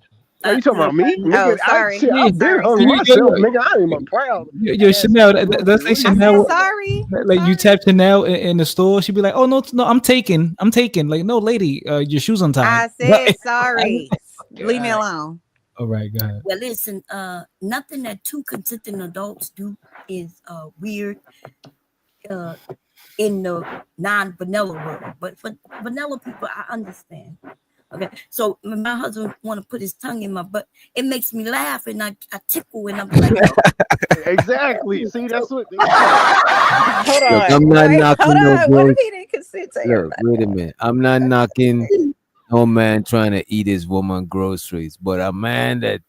Are you talking about me? Nigga, sorry. I've been hung Yeah, myself, yeah. nigga. I ain't proud. Yo, Chanel, that's like I Chanel. said sorry. Like you tap Chanel in the store, she'd be like, "Oh no, I'm taking." Like, no, lady, your shoes untied. I said sorry. Leave me alone. All right, go ahead. Well, listen, nothing that two consenting adults do is weird in the non-vanilla world. But for vanilla people, I understand. Okay, so when my husband want to put his tongue in my butt, it makes me laugh and I tickle and I'm like, Exactly. See, that's what. Hold Look, on. I'm not Wait, knocking hold no on. What gross. if he didn't consent to Look, wait a minute. I'm not knocking no man trying to eat his woman groceries, but a man that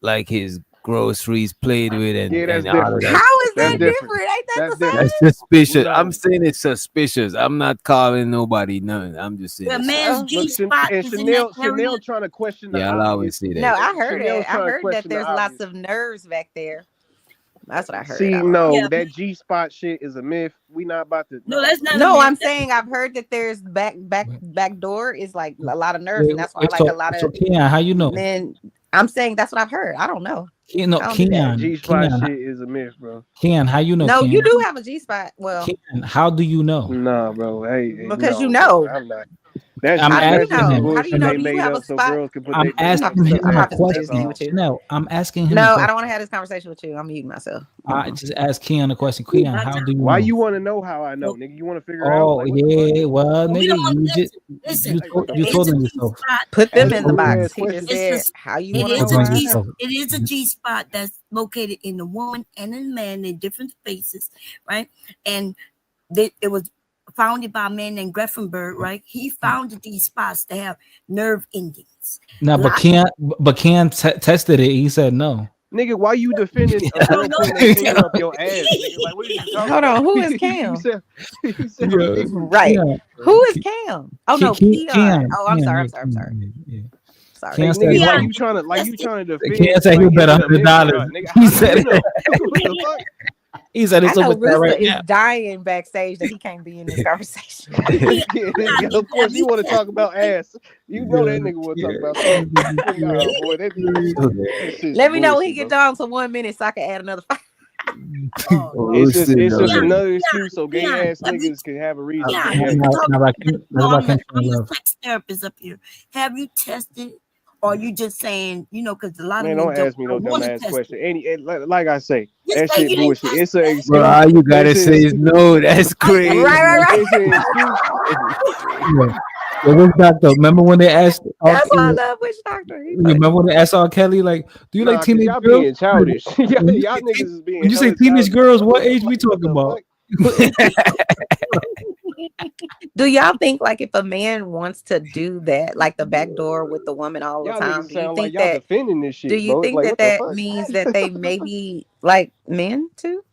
like his groceries played with Yeah, that's and all of different. that. How is That's that different. different? Ain't that That's the same? different. That's suspicious. No. I'm saying it's suspicious. I'm not calling nobody none. I'm just saying. well, it's man's suspicious. G spot And is in that Chanel area. trying to question the Yeah, I'll always obvious. say that. No, I heard Chanel's it. I trying to heard that question the there's lots obvious. of nerves back there. That's what I heard. See, I don't no, Yeah. that G spot shit is a myth. We not about to. No, that's not a No, myth. I'm saying I've heard that there's back door is like a lot of nerves, and that's why Wait, like a lot so of Keon, how you know? men. I'm saying that's what I've heard. I don't know. You know, I don't do that. G-spot shit is a myth, bro. Ken, how you know? No, Ken? you do have a G spot. Well, Ken, how do you know? Nah, bro. Hey, because you no, know. bro. I'm not. That's I'm just How do you that's just some know? asking him. How do you bullshit know? they Do you made have up a so spot? girls can put I'm their Stop asking it. stuff I'm him in a not their finna ass. say That's this again question. all. with you. No, I'm asking him a No, I question. don't want to have this conversation with you. I'm muting myself. I just asked Keon a question. Keon, how do you Why know? you want to know how I know, nigga? You want to figure out? Oh Like, what the fuck? yeah, well, We nigga, don't want you just listen. Like, what the you fuck? told It's a him G yourself. spot. Put them Asking in the goofy box. ass He just questions. said, It's "How you it want to is know a where Told him I G know?" yourself. it is a G spot that's located in the woman and in the man in different spaces, right? And it was founded by a man named Greffenberg, right? He founded these spots to have nerve endings. No, but Ken tested it. He said no. Nigga, why you defending a girl putting their finger up your ass, nigga? Like, what are you talking Hold about? on. Who is you Cam? said you said Yeah, fingers. Right. Keon, Who is Cam? Oh no, Keon. Oh, I'm sorry. yeah, I'm sorry. I'm sorry. yeah. Sorry. Ken Like, said nigga, he, like you trying to Ken defend, said he'll like, bet is it a myth or $100. not, nigga? He How do said you know? What the fuck? he said I it's know super chat Rooster right is now. dying backstage that he can't be in this conversation. Yeah, nigga, of course you want to talk about ass. You know that nigga want to talk about that. Nah, boy, that shit's Let me know when he bullshit, get bro. down to 1 minute so I can add another 5. Oh, It's just Keon, another excuse so gay Keon, ass niggas can have a reason to Keon, be gay. I'm the sex therapist up here. Have you tested, or you just saying, because a lot of Man, men don't don't ask me no dumb want to ass test question. Like I say, Just that say shit you didn't bullshit. test It's an it. excuse. Bro, all you gotta It's an say is excuse. no. That's crazy. It's an excuse. Yeah. Well, which doctor? Remember when they asked? That's why I love Witch Doctor. He funny. Remember when they asked R. Kelly, like, do you like Nah, cause teenage y'all girls? being childish. y'all When you niggas is being when you say hella teenage childish. girls, what age we Like, what talking the about? Do y'all think like if a man wants to do that, like the back door with the woman all the Y'all time, niggas sound like y'all defending this do shit, you bro. think Like, that what the that fuck? means that they maybe like men too?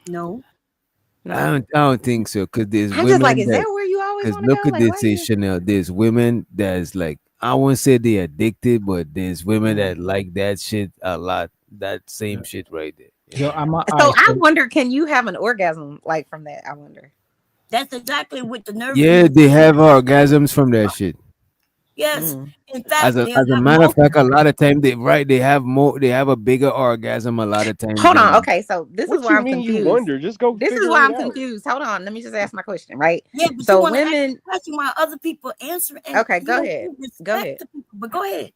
No. I don't think so, because there's I'm just like, women is that where you always because want to look go? at Like, why this, you? Chanel. There's women that's like, I won't say they're addicted, but there's women that like that shit a lot. That same shit right there. Yo, I'm a, So I wonder, can you have an orgasm like from that? I wonder. That's exactly what the nerve. Yeah, they have orgasms from that shit. Yes. In As fact, a they as a have matter of fact, a multiple. lot of time they have a bigger orgasm a lot of times. Hold on. Okay, so this is What why you I'm mean you confused. wonder? Just go This is figure why it I'm out. confused. Hold on. Let me just ask my question, right? Yeah, but So you want to ask women. the question while other people answer. And Okay, go ahead. Go ahead. The people, but go ahead.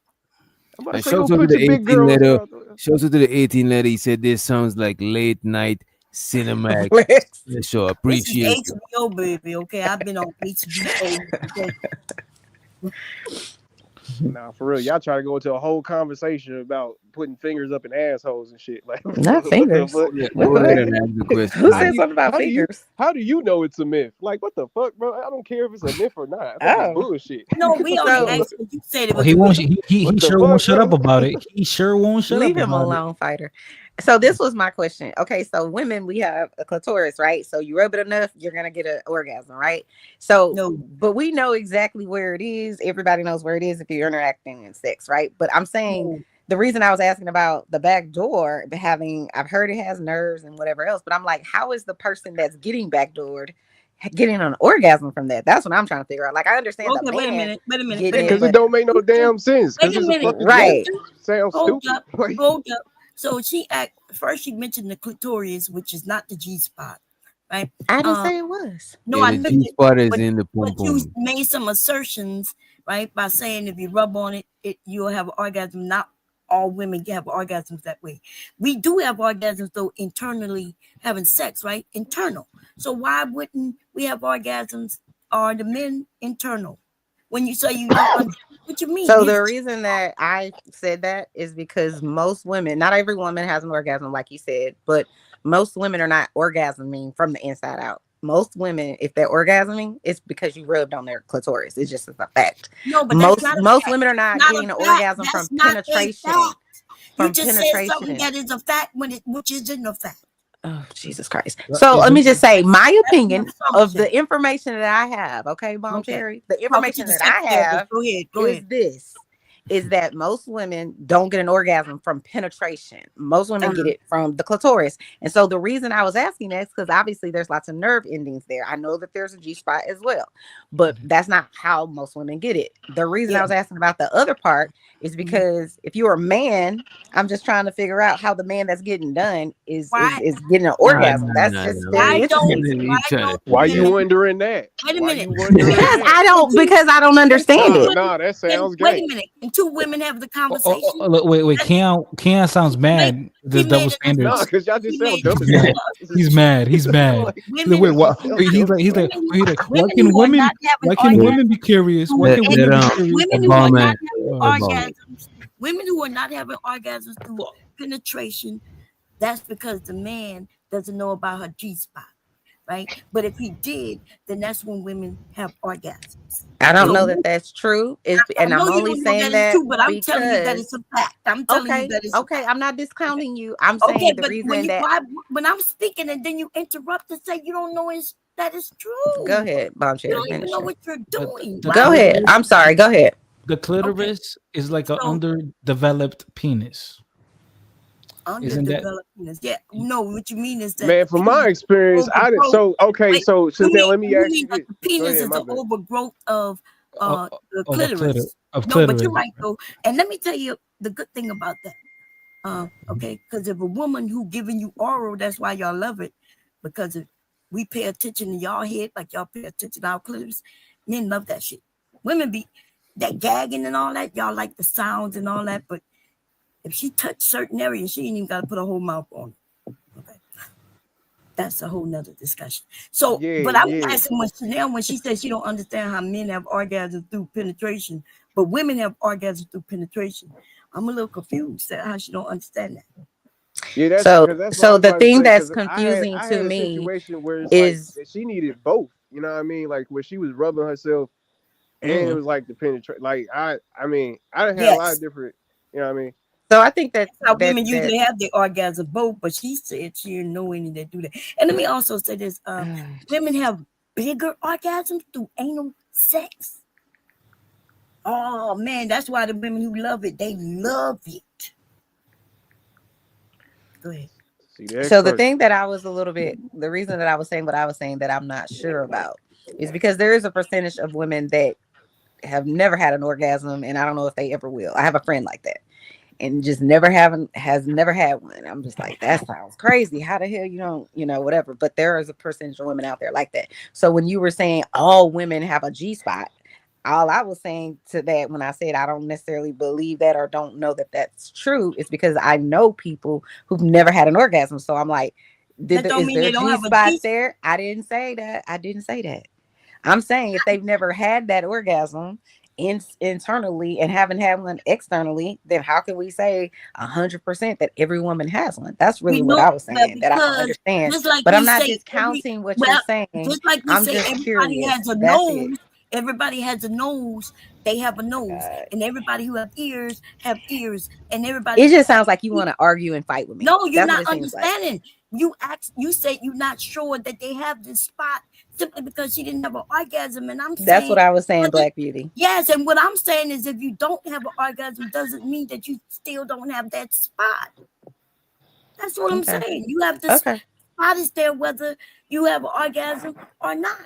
I'm about to And say, shout go out to put the your big 18 girls letter. out there. Shout out to the 18 letter. He said this sounds like late night cinematic. Sure, This is appreciate you. HBO, baby. Okay, I've been on HBO. Okay. Nah, for real. Y'all try to go into a whole conversation about putting fingers up in assholes and shit. Like, Not what fingers. the fuck? Yeah, What go the ahead heck? and ask the question. Who man. said something about fingers? How do you know it's a myth? Like, what the fuck, bro? I don't care if it's a myth or not. I think it's Oh. bullshit. No, we already So asked you. You said it Well, was he a won't. myth. He What the sure fuck, won't shut bro? up about it. He sure won't shut Leave up him about alone, fighter. So this was my question. Okay, so women, we have a clitoris, right? So you rub it enough, you're gonna get an orgasm, right? So, No. but we know exactly where it is. Everybody knows where it is if you're interacting in sex, right? But I'm saying No. the reason I was asking about the back door I've heard it has nerves and whatever else, but I'm like, how is the person that's getting backdoored getting an orgasm from that? That's what I'm trying to figure out. Like, I understand the Okay, wait a man minute. getting it, Because it but don't make no damn sense. Because Wait a it's a minute. fucking right. joke. Sounds Hold stupid. up. Like, Hold up. So first she mentioned the clitoris, which is not the G spot, right? I didn't say it was. No, Yeah, I the took G it, spot is but in the pum you pum. made some assertions, right? By saying if you rub on it, you'll have an orgasm. Not all women have orgasms that way. We do have orgasms though internally having sex, right? Internal. So why wouldn't we have orgasms? Are the men internal? When you say you don't understand what you mean? So the reason that I said that is because most women, not every woman has an orgasm, like you said, but most women are not orgasming from the inside out. Most women, if they're orgasming, it's because you rubbed on their clitoris. It's just a fact. No, but that's not a Most fact. women are not Not getting a an fact. orgasm That's from not a penetration. fact. You From just said something that is a fact which isn't a fact. Oh, Jesus Christ. So let me just say my opinion of the information that I have. Okay, Bomb Okay. Cherry. The Talking to information the that I sex therapist. have Go ahead. is this. is that most women don't get an orgasm from penetration. Most women get it from the clitoris. And so the reason I was asking that is because obviously there's lots of nerve endings there. I know that there's a G spot as well, but that's not how most women get it. The reason I was asking about the other part is because if you're a man, I'm just trying to figure out how the man that's getting done is getting an orgasm. That's just very interesting to me. Why you wondering that? Wait a Why minute. you wondering Because that? because I don't understand it. No, that sounds Wait gay. a minute. Can two women have the conversation? Look, wait. Keon sounds mad. The double standards. No, because y'all just sound dumb as He's hell. mad. He's mad. He's mad. Wait, what? He's like, why can women? Why can women be curious? Why can women be curious? Women who are not having orgasms, women who are not having orgasms through penetration, that's because the man doesn't know about her G spot, right? But if he did, then that's when women have orgasms. I don't know that that's true. And I'm only saying that true, but I'm telling you that it's a fact. I'm telling you that it's okay. I'm not discounting you. I'm saying the reason that when I'm speaking and then you interrupt and say you don't know that is true. Go ahead, Bombshell. You don't even know what you're doing. Go ahead. I'm sorry. Go ahead. The clitoris is like an underdeveloped penis. Underdeveloped penis. Yeah. No, what you mean is that, man, from my experience, I didn't. So okay, so now let me ask you this. The penis is the overgrowth of the clitoris. Of no, but you're right though. And let me tell you the good thing about that. Okay, because if a woman who giving you oral, that's why y'all love it. Because if we pay attention to y'all head like y'all pay attention to our clitoris, men love that shit. Women be that gagging and all that, y'all like the sounds and all that, but if she touched certain areas, she ain't even got to put a whole mouth on it. Okay. That's a whole nother discussion. So, but I'm asking Chanel when she says she don't understand how men have orgasms through penetration, but women have orgasms through penetration. I'm a little confused at how she don't understand that. Yeah, that's so the thing that's confusing I to had a me situation where it's is like she needed both. You know what I mean? Like where she was rubbing herself, and it was like the penetrate. Like I mean, I done had a lot of different. You know what I mean? So I think that's how women usually have the orgasm both, but she said she didn't know any that do that. And let me also say this: women have bigger orgasms through anal sex. Oh man, that's why the women who love it, they love it. Go ahead. So the thing that I was the reason that I was saying what I was saying that I'm not sure about is because there is a percentage of women that have never had an orgasm, and I don't know if they ever will. I have a friend like that, and just has never had one. I'm just like, that sounds crazy. How the hell you don't, whatever. But there is a percentage of women out there like that. So when you were saying all women have a G spot, all I was saying to that when I said I don't necessarily believe that or don't know that that's true is because I know people who've never had an orgasm. So I'm like, is there a G spot there? I didn't say that. I'm saying if they've never had that orgasm internally and haven't had one externally, then how can we say 100% that every woman has one? That's really what I was saying, that I don't understand. But I'm not discounting what you're saying. Just like we say everybody has a nose. Everybody has a nose. They have a nose, and everybody who have ears, and everybody. It just sounds like you want to argue and fight with me. No, you're not understanding. Like. You say you're not sure that they have this spot simply because she didn't have an orgasm, and I'm saying that's what I was saying, Black Beauty. Yes, and what I'm saying is, if you don't have an orgasm, doesn't mean that you still don't have that spot. That's what I'm saying. You have the spot is there whether you have an orgasm or not.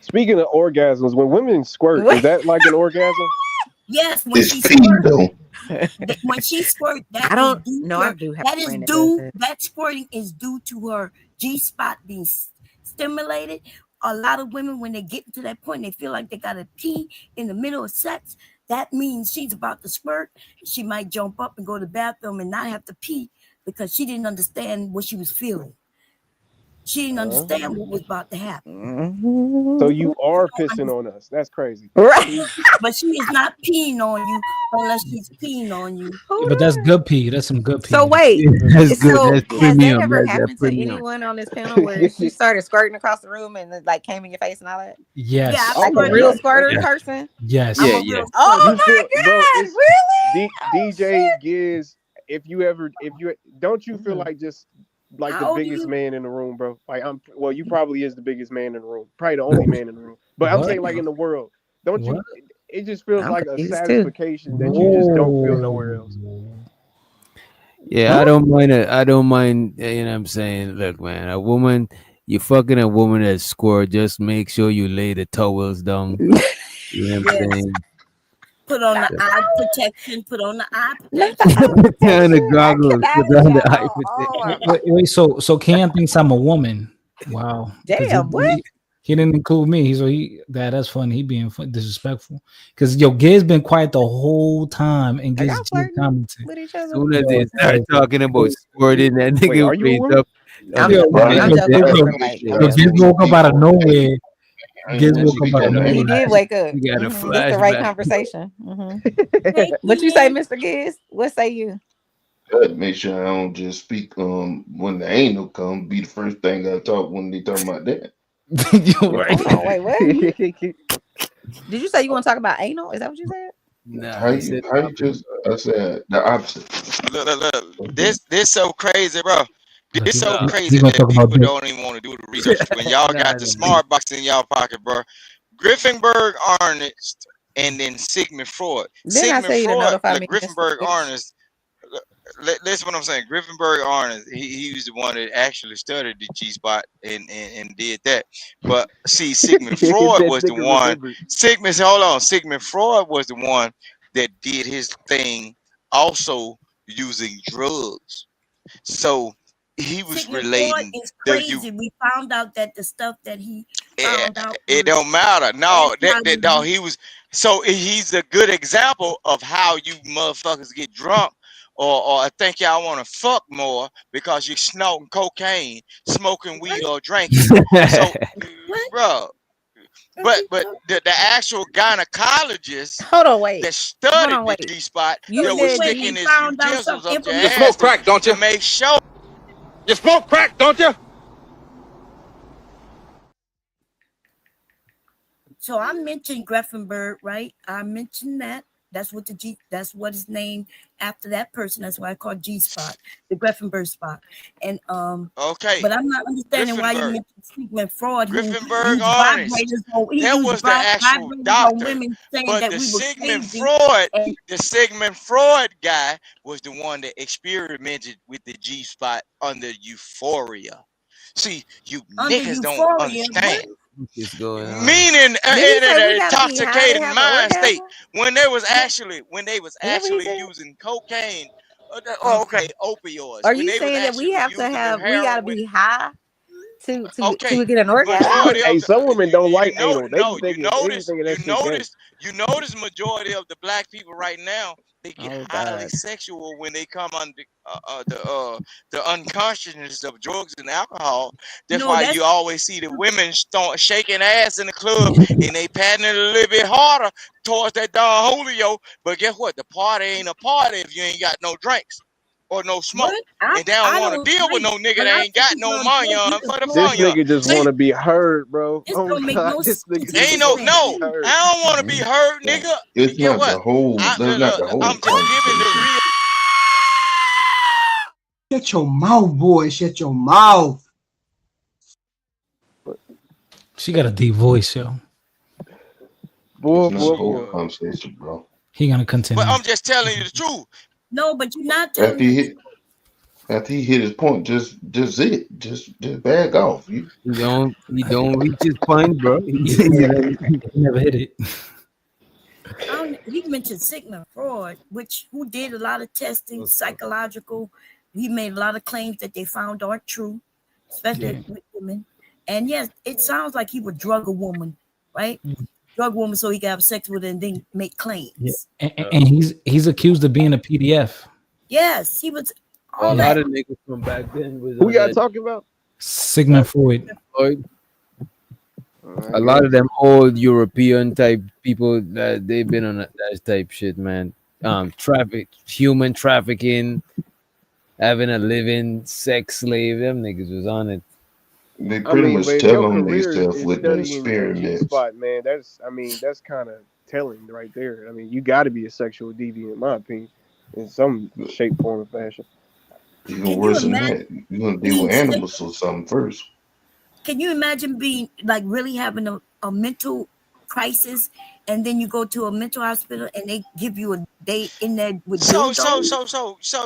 Speaking of orgasms, when women squirt, is that like an orgasm? Yes, when she squirt. When she squirt, that squirting is due to her G spot being stimulated. A lot of women, when they get to that point, they feel like they gotta pee in the middle of sex. That means she's about to squirt. She might jump up and go to the bathroom and not have to pee because she didn't understand what she was feeling. She didn't understand what was about to happen. So you are pissing on us. That's crazy. Right. But she is not peeing on you unless she's peeing on you. But that's good pee. That's some good pee. So wait. That's good. So That's has premium. that ever That's happened to premium. anyone on this panel where she started squirting across the room and like came in your face and all that? Yes. Yeah, Like a real squirter person? Yes. Yeah, yeah. Oh my God, really? DJ Giz, if you don't you feel like just like the biggest man in the room, bro? Like you probably is the biggest man in the room, probably the only man in the room. But I'm saying like in the world, don't you? it just feels I'm like a confused too. satisfaction that you just don't feel nowhere else. Yeah, I don't mind it. I don't mind. You know what I'm saying? Look, man, a woman, you fucking a woman that squirt. Just make sure you lay the towels down. You know what I'm Yes. saying? Put on the Not the eye towel. protection. Put on the eye Not the protection. eye Put down the protection. I goggles. cannot Put with down the eye y'all. Oh protection. my Wait, so Cam thinks I'm a woman. Wow. Because damn, what? he didn't include me. That's funny. He being disrespectful. Because Giz been quiet the whole time and Are Giz y'all just flirting commented. with each As other? soon as Yo, they start talking about yo, squirting, that Wait, nigga are you a raised woman? up on I'm the yo, joking. side. I'm yo, joking. yo, I'm yo, joking. Like, Yeah, I'm yo, just Giz playing. woke up out of nowhere. I ain't Giz gonna woke up speak out of on that. He nowhere. did wake up. He got a This the right flashback. conversation. Hey, What you say, Ian. Mr. Giz? What say you? Gotta make sure I don't just speak when the anal come. Be the first thing I talk when they talking about that. Yo, Wait, right. hold on. Wait, what? Did you say you want to talk about anal? Is that what you said? Nah, How he you said how the you opposite. just I said the opposite. Look. Okay. This so crazy, bro. Look, This so he crazy gonna that talk about people dick. don't even want to do the research. When y'all got Nah, the nah. smart box in y'all pocket, bro. Griffinberg, Arnest, and then Sigmund Freud. Didn't I Sigmund say you to Freud, notify like me, Mr. Griffinberg, Fish? Arnest. Listen, what I'm saying. Griffinberg, Arnest. He was the one that actually studied the G spot and did that. But see, Sigmund Freud That was the nigga one. remembered. Hold on. Sigmund Freud was the one that did his thing, also using drugs. So he was Sigmund Freud relating is the you. crazy. We found out that the stuff that he It, found out it was don't matter. No, no. anti-religion. He was so he's a good example of how you motherfuckers get drunk, or I think y'all want to fuck more because you're snorting cocaine, smoking weed, or drinking. So, What? bro, but the actual gynecologist Hold on, wait. that Hold studied on, the wait. G spot You that was When said he sticking G. his found out some utensils up your You information. ass smoke crack, don't to you? make sure. You smoke crack, don't you? So I mentioned Greffenberg, right? I mentioned that. That's what is named after that person. That's why I call G spot, the Greffenberg spot. And Okay, but I'm not understanding why you Griffinberg. mentioned Sigmund Freud, who Griffinberg used Honest. That was the actual vibrators on doctor. women, saying But that the we were Sigmund crazy. Freud, And the Sigmund Freud guy was the one that experimented with the G spot under euphoria. See, you under niggas don't euphoria, understand. what? What is going on? Meaning Did he in say we an gotta be high to intoxicated have an mind state orgasm? when they was Is that what he said? using cocaine. Okay. Okay, opioids. Are When you they was saying that we actually have to using the have we gotta heroin. be high to Okay, get an orgasm? majority Hey, of the some women don't you like know anal. They be no thinking anything of that shit gay. you notice majority of the black people right now, they get Oh highly God. sexual when they come on the unconsciousness of drugs and alcohol. That's No, why that's you always see the women start shaking ass in the club and they patting it a little bit harder towards that Don Julio. But guess what? The party ain't a party if you ain't got no drinks or no what smoke. I And they don't I want to don't deal with drink. no nigga A that lot ain't of got people no don't drink. money You can for the smoke This weed. fun. nigga just want See, to be heard, bro. This Oh don't make God, no this nigga just stupid ain't want to sense. be no. I heard. don't want to be hurt, nigga. It's Get not what? the whole. That's not the whole I'm just giving the conversation. real. Shut your mouth, boy. Shut your mouth. She got a deep voice, yo. Boy, It's not the boy, whole boy. conversation, bro. He gonna But continue. I'm just telling you the truth. No, but you're not After telling he the hit, after he hit his point, just back off. You don't reach his point, bro. He never hit it. He mentioned Sigmund Freud, who did a lot of testing, psychological. He made a lot of claims that they found aren't true, especially with women. And yes, it sounds like he would drug a woman, right? Drug a woman so he could have sex with her and then make Yeah. claims. And he's accused of being a PDF. Yes, he was A all lot that. of niggas from back then was Who on y'all that. talking about? Sigmund Freud. Floyd. I A lot guess. of them old European type people that they've been on that type shit, man. Human trafficking, having a living sex slave. Them niggas was on it. They I pretty mean, but much if your tell on career themselves is with the studying the G experiments. spot, man, that's kind of telling right there. I mean, you got to be a sexual deviant, in my opinion, in some shape, form, or fashion. Even Can you worse than imagine that, you're gonna deal being with sick? animals or something first. Can you imagine being like really having a mental crisis and then you go to a mental hospital and they give you they in there with So dildos.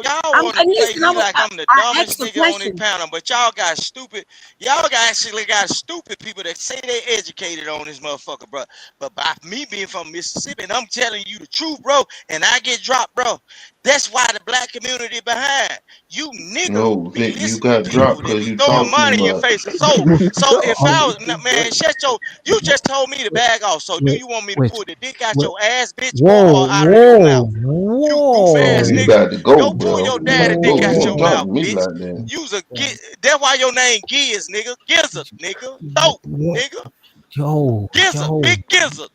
y'all want to And play listen, me like I'm the I dumbest asked a nigga on this question. panel, but y'all got stupid. Y'all actually got stupid people that say they educated on this motherfucker, bro. But by me being from Mississippi, and I'm telling you the truth, bro, and I get dropped, bro. That's why the black community behind you niggas No, be Vic, you listening to got dropped people that because be you throwing talk too money in your much. face. So if I was man, you just told me to bag off. So do Wait, you want me to wait, pull the dick out wait. your ass, bitch, Whoa, or out of your whoa, mouth? You goof Oh, ass you whoa, nigga. got to go, Go pull bro. your You got daddy to dick go. You out don't your talk mouth, to me bitch. like that. You's a get. That's why your name Giz, nigga. Gizzard, nigga. Dope, what? nigga. Gizzard, Yo, big gizzard,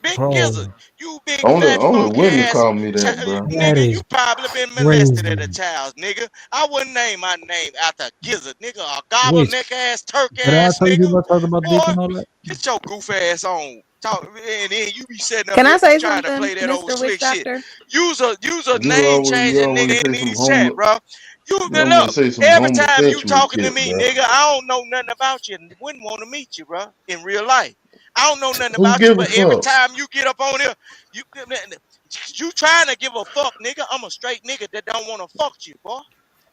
big bro, gizzard. You big Only fat only funky women ass call me that, bro. that nigga. You is probably been molested at a crazy. child, nigga. I wouldn't name my name after gizzard, nigga. A gobble Wait, neck ass, turk did I ass, tell you nigga. people I talked about dick Boy, and all that? get your goof ass on. Talk, and then you be setting up Can I here say trying to something, play that old Mr. Witch slick shit. Doctor? Use a name You changing always nigga in say some these chat, bro. you always Look, say some every time you homosexual talking to shit, me, bro. nigga, I don't know nothing about you and wouldn't want to meet you, bro, in real life. I don't know nothing Who about you, give a but every fuck? time you get up on here, you trying to give a fuck, nigga. I'm a straight nigga that don't want to fuck you, boy.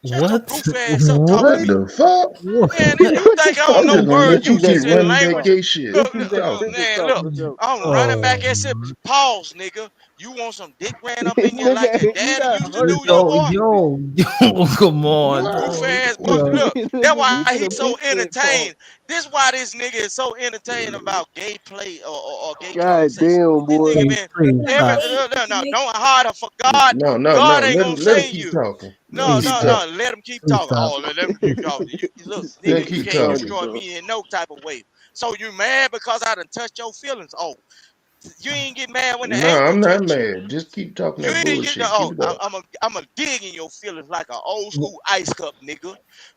Shut your What? goof ass up talking to What? What me. the fuck? Man, What? you What the think I fuck? don't I'm know just gonna word let you keep usage and running that language? gay shit. This You Look, keep is a talking. this is man, something look. for sure. I'm running Oh, back and said, pause, nigga. You want some dick ran up This in you like your nigga, you daddy got used to hurt do, young so boy? easily. yo, come on, You goof dog. ass boy. Yo, Look, that's Nigga, why you should he's have so been said pause. entertained. This why this nigga is so entertained about gay play or gay God conversation. damn, This boy. nigga please, been please Like every stop. they no, make don't harder for God. No, no, God no. ain't Let gonna him let him save keep you. talking. Let him No, Please keep no, stop. no. talking. Let him keep Please talking. stop. Oh, let him keep talking. Look, Let him nigga, you keep can't talking. destroy Bro. me in no type of way. So you mad because I done touched your feelings? Oh, you ain't get mad when the No, anger I'm not touch you. mad. Just keep talking You that ain't get the bullshit. Keep it up. I'm a dig in your feelings like an old school ice cup, nigga.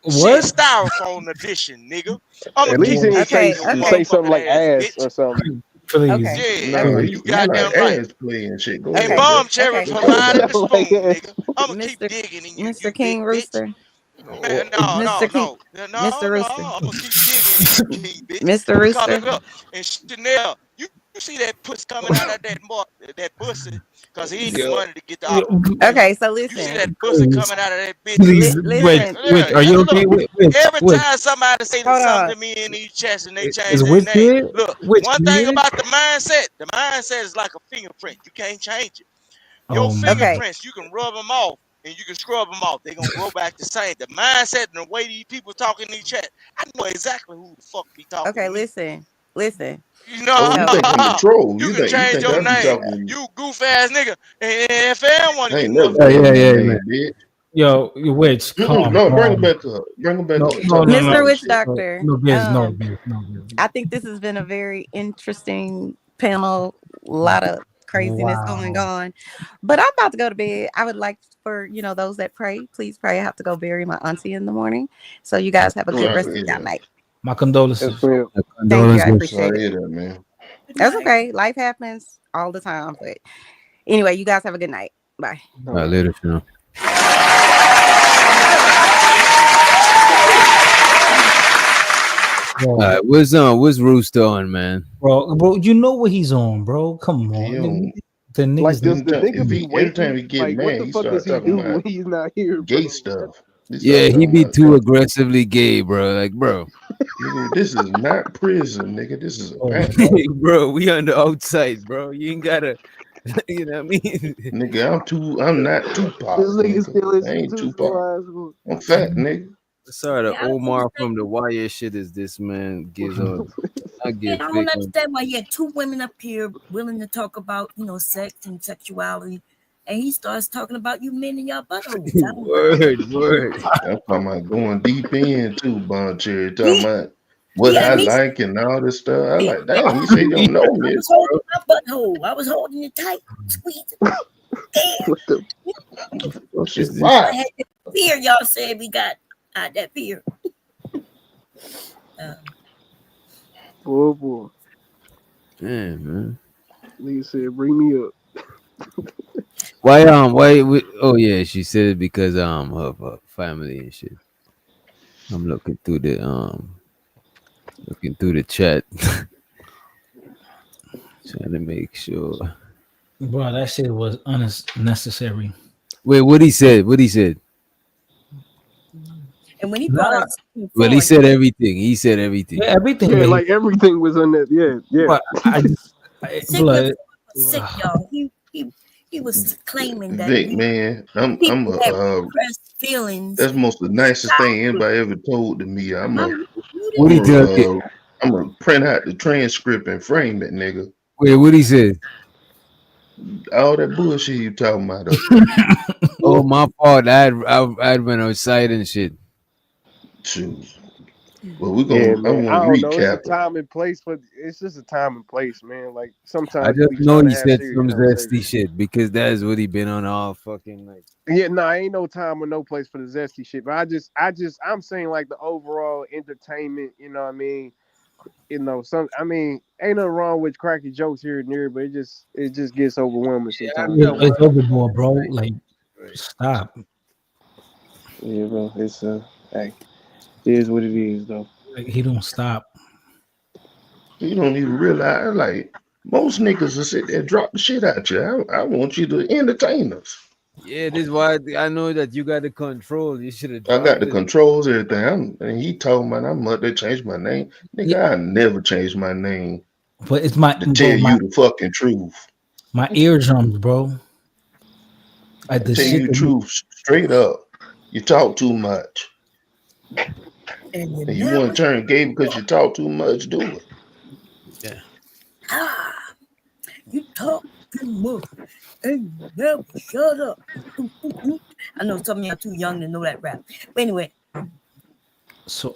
Shit, What? styrofoam edition, nigga. I'ma At least keep he ain't digging in say your say Okay. something motherfucking like ass, ass bitch. or something. Please, Okay. Yeah, No, Okay. please. he you like goddamn right. ass play and shit. Go Hey, ahead, Okay. bro. Bomb Cherry, Okay. Just talk provide about the it. Sound like spoon, ass. nigga. I'ma keep Mr. digging in you, you Mr. big King bitch. Rooster. No, Mr. no, King. no, no, Mr. no. Rooster. I'ma keep digging in you, king bitch. Mr. Because Rooster. look, and Chanel, you see that puss coming out of that that pussy, cause he ain't the Yo, money to get the yo, operation. Okay, so You see listen. that pussy please, coming out of that bitch. please. Wait, Man, Listen. wait. Are you okay? look. Wait, Every wait. time somebody say Hold something on. to me in these chats and they change Is their Witch name, good? look. Witch, One can you thing hear? about the mindset is like a fingerprint. You can't change it. Your Oh my. Okay. fingerprints, you can rub them off and you can scrub them off. They're gonna grow back the same. The mindset and the way these people talk in these chat, I know exactly who the fuck be talking Okay, to me. listen. Listen. You Oh, know, you So think I'm a troll? you can You change think your I be name. talking to you? You goof ass nigga. And if anyone I get ain't never motherfucking gave Yeah, you yeah, no yeah, man. name, bitch. Yo, you Witch, calm No, bring him down. back up. Bring him back No, up. no, Talking no, that Mr. no. Witch bullshit. Doctor, No, Giz, no, Giz, no, Giz. I think this has been a very interesting panel. A lot of craziness going Wow. on. But I'm about to go to bed. I would like for, those that pray, please pray. I have to go bury my auntie in the morning. So you guys have a good Sorry rest to of hear your that. night. My Yes, condolences. ma'am. Thank you. I Condolences. appreciate Sorry to it. hear that, man. good That's night. okay. Life happens all the time. But anyway, you guys have a good night. Bye. All All right, right. later, Sean. All Bro, right, what's Rooster on, man? bro, you know what he's on, bro. Come He on. don't. The Like, niggas. does the nigga If be he every waiting? time he get Like, what mad, the he fuck does start he talking do about when he's not here, gay bro? stuff. He Yeah, start he talking be about too stuff. aggressively gay, bro. Like, bro, Nigga, this is not prison, nigga. This is a Oh, panel. bro, we on the outside, bro. You ain't gotta, you know what I mean? Nigga, I'm not This Tupac, nigga nigga. still I ain't institutional Tupac. high school. I'm fat, nigga. Sorry, the Yeah, I don't Omar understand. from the Wire shit is this man gives on. I Yeah, get I don't thick on. understand why you had two women up here willing to talk about, sex and sexuality, and he starts talking about you men and y'all buttholes. I don't. Word. I'm talking about going deep in too, Bon Cherry. Talking He about he what had I me. like and all this stuff. I He, like, damn, he say he don't know I me. was holding my butthole. I was holding it tight, squeezing. Damn. What the? Oh shit, This I why? had that fear. Y'all said we got that fear. Boy. damn, man. Nigga said, bring me up. Oh yeah, she said it because her family and shit. I'm looking through the chat. Trying to make sure. Bro, that shit was unnecessary. Wait, what he said? What he said? And when he brought Nah, up something Well, he foreign, said everything. He said everything. yeah, everything. Yeah, Like, like everything was on that. Yeah, yeah. but Sigma blood. was sick, y'all. He was claiming that Vic, man, I'm people a have repressed feelings. that's most of the nicest thing anybody ever told to me. Mom, you What didn't he have tell you? I'm gonna print out the transcript and frame it, nigga. Wait, what he said? All that bullshit you talking about though. Oh, my fault. I'd went outside and shit. Shoot. Well, we're Yeah, gonna I'm man. I gonna don't know. It's a recap it. time and place, but it's just a time and place, man. Like I sometimes you just be know trying to he have said serious some zesty conversations. shit because that is what he been on all fucking night. Yeah, no, ain't no time or no place for the zesty shit. But I'm saying like the overall entertainment. You know what I mean? I mean, ain't nothing wrong with cracky jokes here and there, but it just gets overwhelming sometimes. You know? It's overboard, bro. Like, stop. Yeah, bro. It's hey, it is what it is, though. Like, he don't stop. You don't even realize like most niggas will sit there and drop the shit at you. I want you to entertain us. Yeah, this is why I know that you got the control. You should have I got dropped the it. controls, everything. And he told me I'm about to change my name. Yeah, Nigga, I never changed my name but it's my to bro, tell you the fucking truth. my eardrums, bro. Like I the tell shit you the that you, truth straight up. You talk too much. and you And you want never to turn gay because you talk too much, do it. Yeah. you talk too much and you never shut up. I know some of y'all too young to know that rap. But anyway, so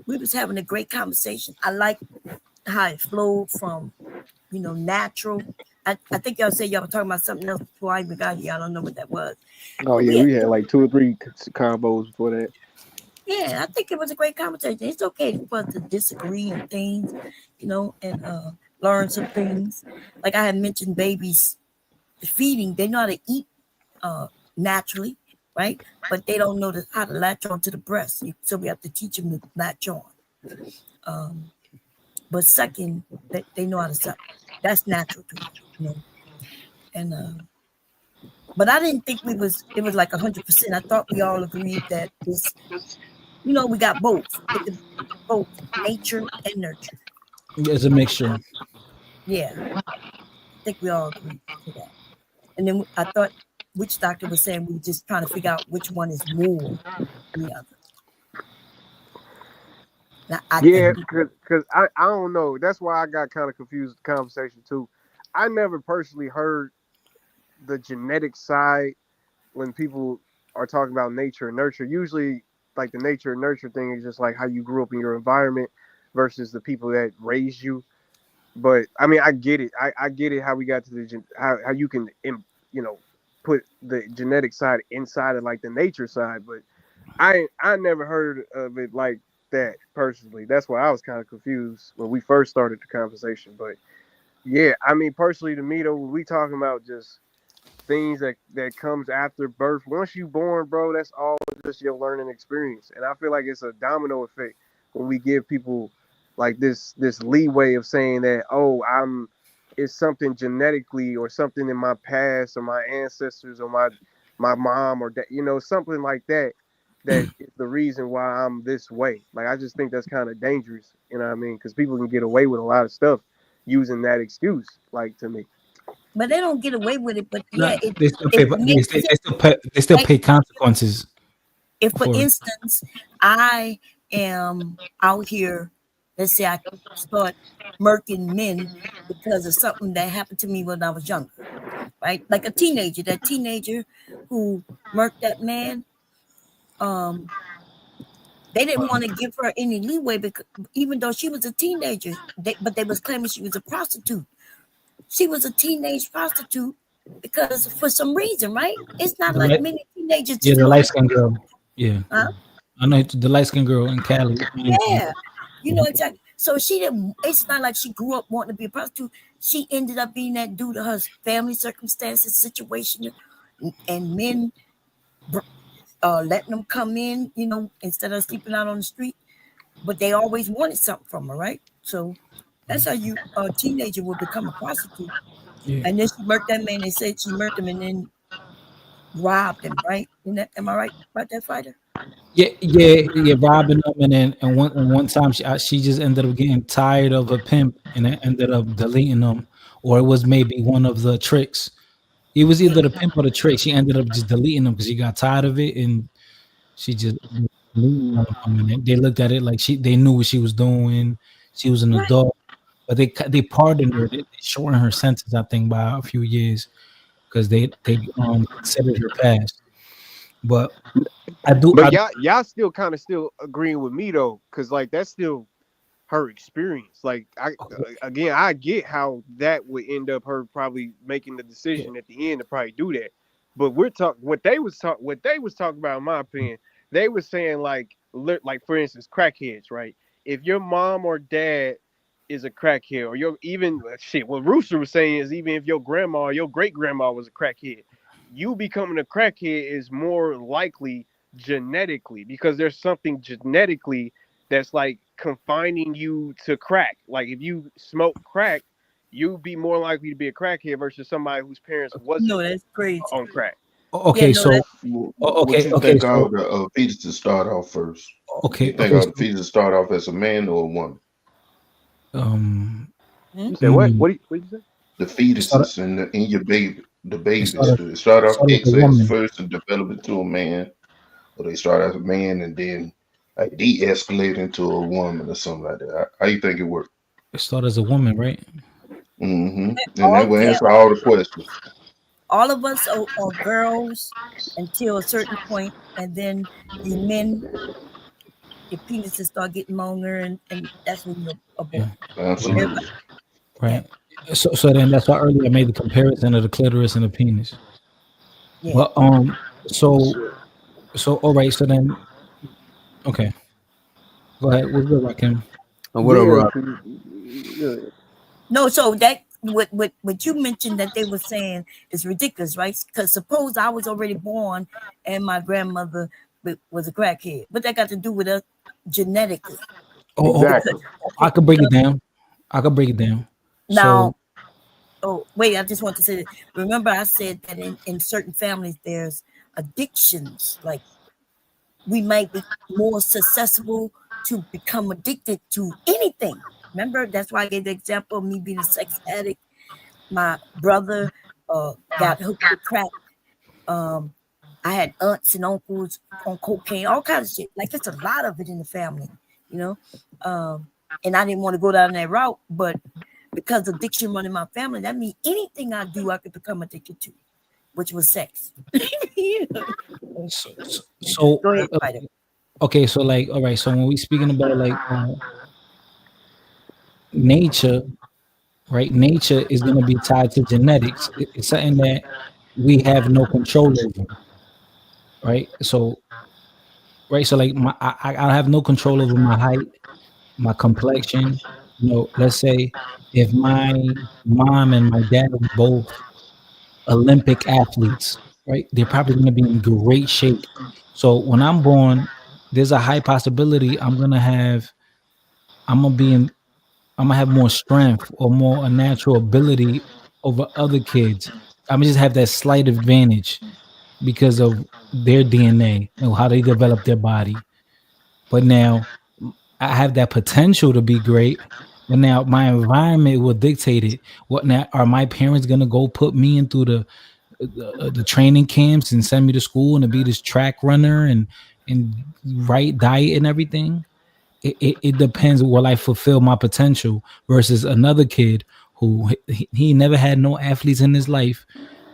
we was having a great conversation. I like how it flowed from, natural. I think y'all said y'all were talking about something else before I even got here. I don't know what that was. Oh But yeah, we had like 2 or 3 combos before that. I think it was a great conversation. It's okay for us to disagree on things, and learn some things. Like I had mentioned, babies feeding, they know how to eat naturally, right? But they don't know how to latch on to the breast. So we have to teach them to latch on. But sucking, they know how to suck. That's natural to them. And but I didn't think it was like 100%. I thought we all agreed that this, we got both. It could be both nature and nurture. it's a mixture. Yeah, I think we all agreed to that. And then I thought which doctor was saying we were just trying to figure out which one is more than the other. Now, I Yeah, think because I don't know. That's why I got kind of confused with the conversation too. I never personally heard the genetic side when people are talking about nature and nurture. Usually, like the nature and nurture thing is just like how you grew up in your environment versus the people that raised you. But I mean, I get it. I get it how we got to how you can put the genetic side inside of like the nature side. But I never heard of it like that personally. That's why I was kind of confused when we first started the conversation. But yeah, I mean, personally to me though, we talking about just things that comes after birth. Once you born, bro, that's all just your learning experience. And I feel like it's a domino effect when we give people like this leeway of saying that, oh, it's something genetically or something in my past or my ancestors or my mom or that, something like that is the reason why I'm this way. Like I just think that's kind of dangerous, you know what I mean? Because people can get away with a lot of stuff using that excuse, like to me. but they don't get away with it. But Nah, yeah, it they still pay. it They makes still, sense, they still right? pay consequences If for for it. instance I am out here, let's say I start murking men because of something that happened to me when I was younger, right? Like a teenager, that teenager who murked that man, they didn't want to give her any leeway because even though she was a teenager, but they was claiming she was a prostitute. She was a teenage prostitute because for some reason, right? It's not The like light, many teenagers yeah, just the go light to, skinned girl. Yeah, huh? I know the light skinned girl in Cali. Yeah, exactly. So she didn't. It's not like she grew up wanting to be a prostitute. She ended up being that due to her family circumstances, situation, and men letting them come in, instead of sleeping out on the street. But they always wanted something from her, right? So That's how you a teenager will become a prostitute. Yeah. And then she murked that man. They said she murked him and then robbed him, right? Am I right about that, fighter? Yeah, robbing them, and one time she just ended up getting tired of a pimp, and it ended up deleting them, or it was maybe one of the tricks. It was Yeah. either the pimp or the trick. She ended up just deleting them because she got tired of it, and she just deleting all of them. And they looked at it like they knew what she was doing. She was an Right. adult, but they pardoned her. They shortened her sentence, I think, by a few years because they considered her past. But I But y'all still kind of still agreeing with me though, because like that's still her experience. Like again, I get how that would end up her probably making the decision at the end to probably do that. But we're talking what they was talking about, in my opinion, they was saying like for instance, crackheads, right? If your mom or dad is a crackhead, or your even shit, what Rooster was saying is even if your grandma or your great grandma was a crackhead, you becoming a crackhead is more likely genetically because there's something genetically that's like confining you to crack. Like if you smoke crack, you'd be more likely to be a crackhead versus somebody whose parents No, wasn't that's crazy. on crack. Yeah, okay, no, so that's What you okay, think so all the fetuses start off first? You okay, think okay, all the so fetuses start off as a man or a woman? um, hmm? You what said do you what? mean? What you say? The It started, fetuses in your baby, the it babies, started, do they start it off started with a XX woman. first and develop into a man, or they start as a man and then like de-escalate into a woman or something like that? How you think it works? It started as a woman, right? Mm-hmm. And that all will yeah, answer all the questions. all of us are girls until a certain point, and then the men, your penises start getting longer, and that's when you're a boy. Yeah, Absolutely. Everybody, yeah, right. So then that's why earlier I made the comparison of the clitoris and the penis. yeah. But so all right. So then, okay, go ahead. What's good, Rakim? Yeah, Whatever. 'cause, yeah. No, so that what you mentioned that they were saying is ridiculous, right? Because suppose I was already born and my grandmother was a crackhead. What that got to do with us genetically? Because Exactly. I could break it down. I could break it down. So now, oh wait, I just want to say that. Remember, I said that in certain families there's addictions. Like we might be more susceptible to become addicted to anything. Remember, that's why I gave the example of me being a sex addict. My brother got hooked with crack. Um, I had aunts and uncles on cocaine, all kinds of shit. Like it's a lot of it in the family, you know. And I didn't want to go down that route, but because addiction run in my family, that means anything I do, I could become addicted to, which was sex. so Go ahead, fighter. okay. So like, all right. So when we speaking about like nature, right? Nature is going to be tied to genetics. It's something that we have no control over, right? So right. So like, I have no control over my height, my complexion. Let's say if my mom and my dad were both Olympic athletes, right? They're probably going to be in great shape. So when I'm born, there's a high possibility I'm gonna be in I'm gonna have more strength or more a natural ability over other kids. I'm gonna just have that slight advantage because of their DNA and how they develop their body. But now I have that potential to be great. But now my environment will dictate it. What now? Are my parents gonna go put me into the training camps and send me to school and to be this track runner and right diet and everything? It depends. Will I fulfill my potential versus another kid who he never had no athletes in his life,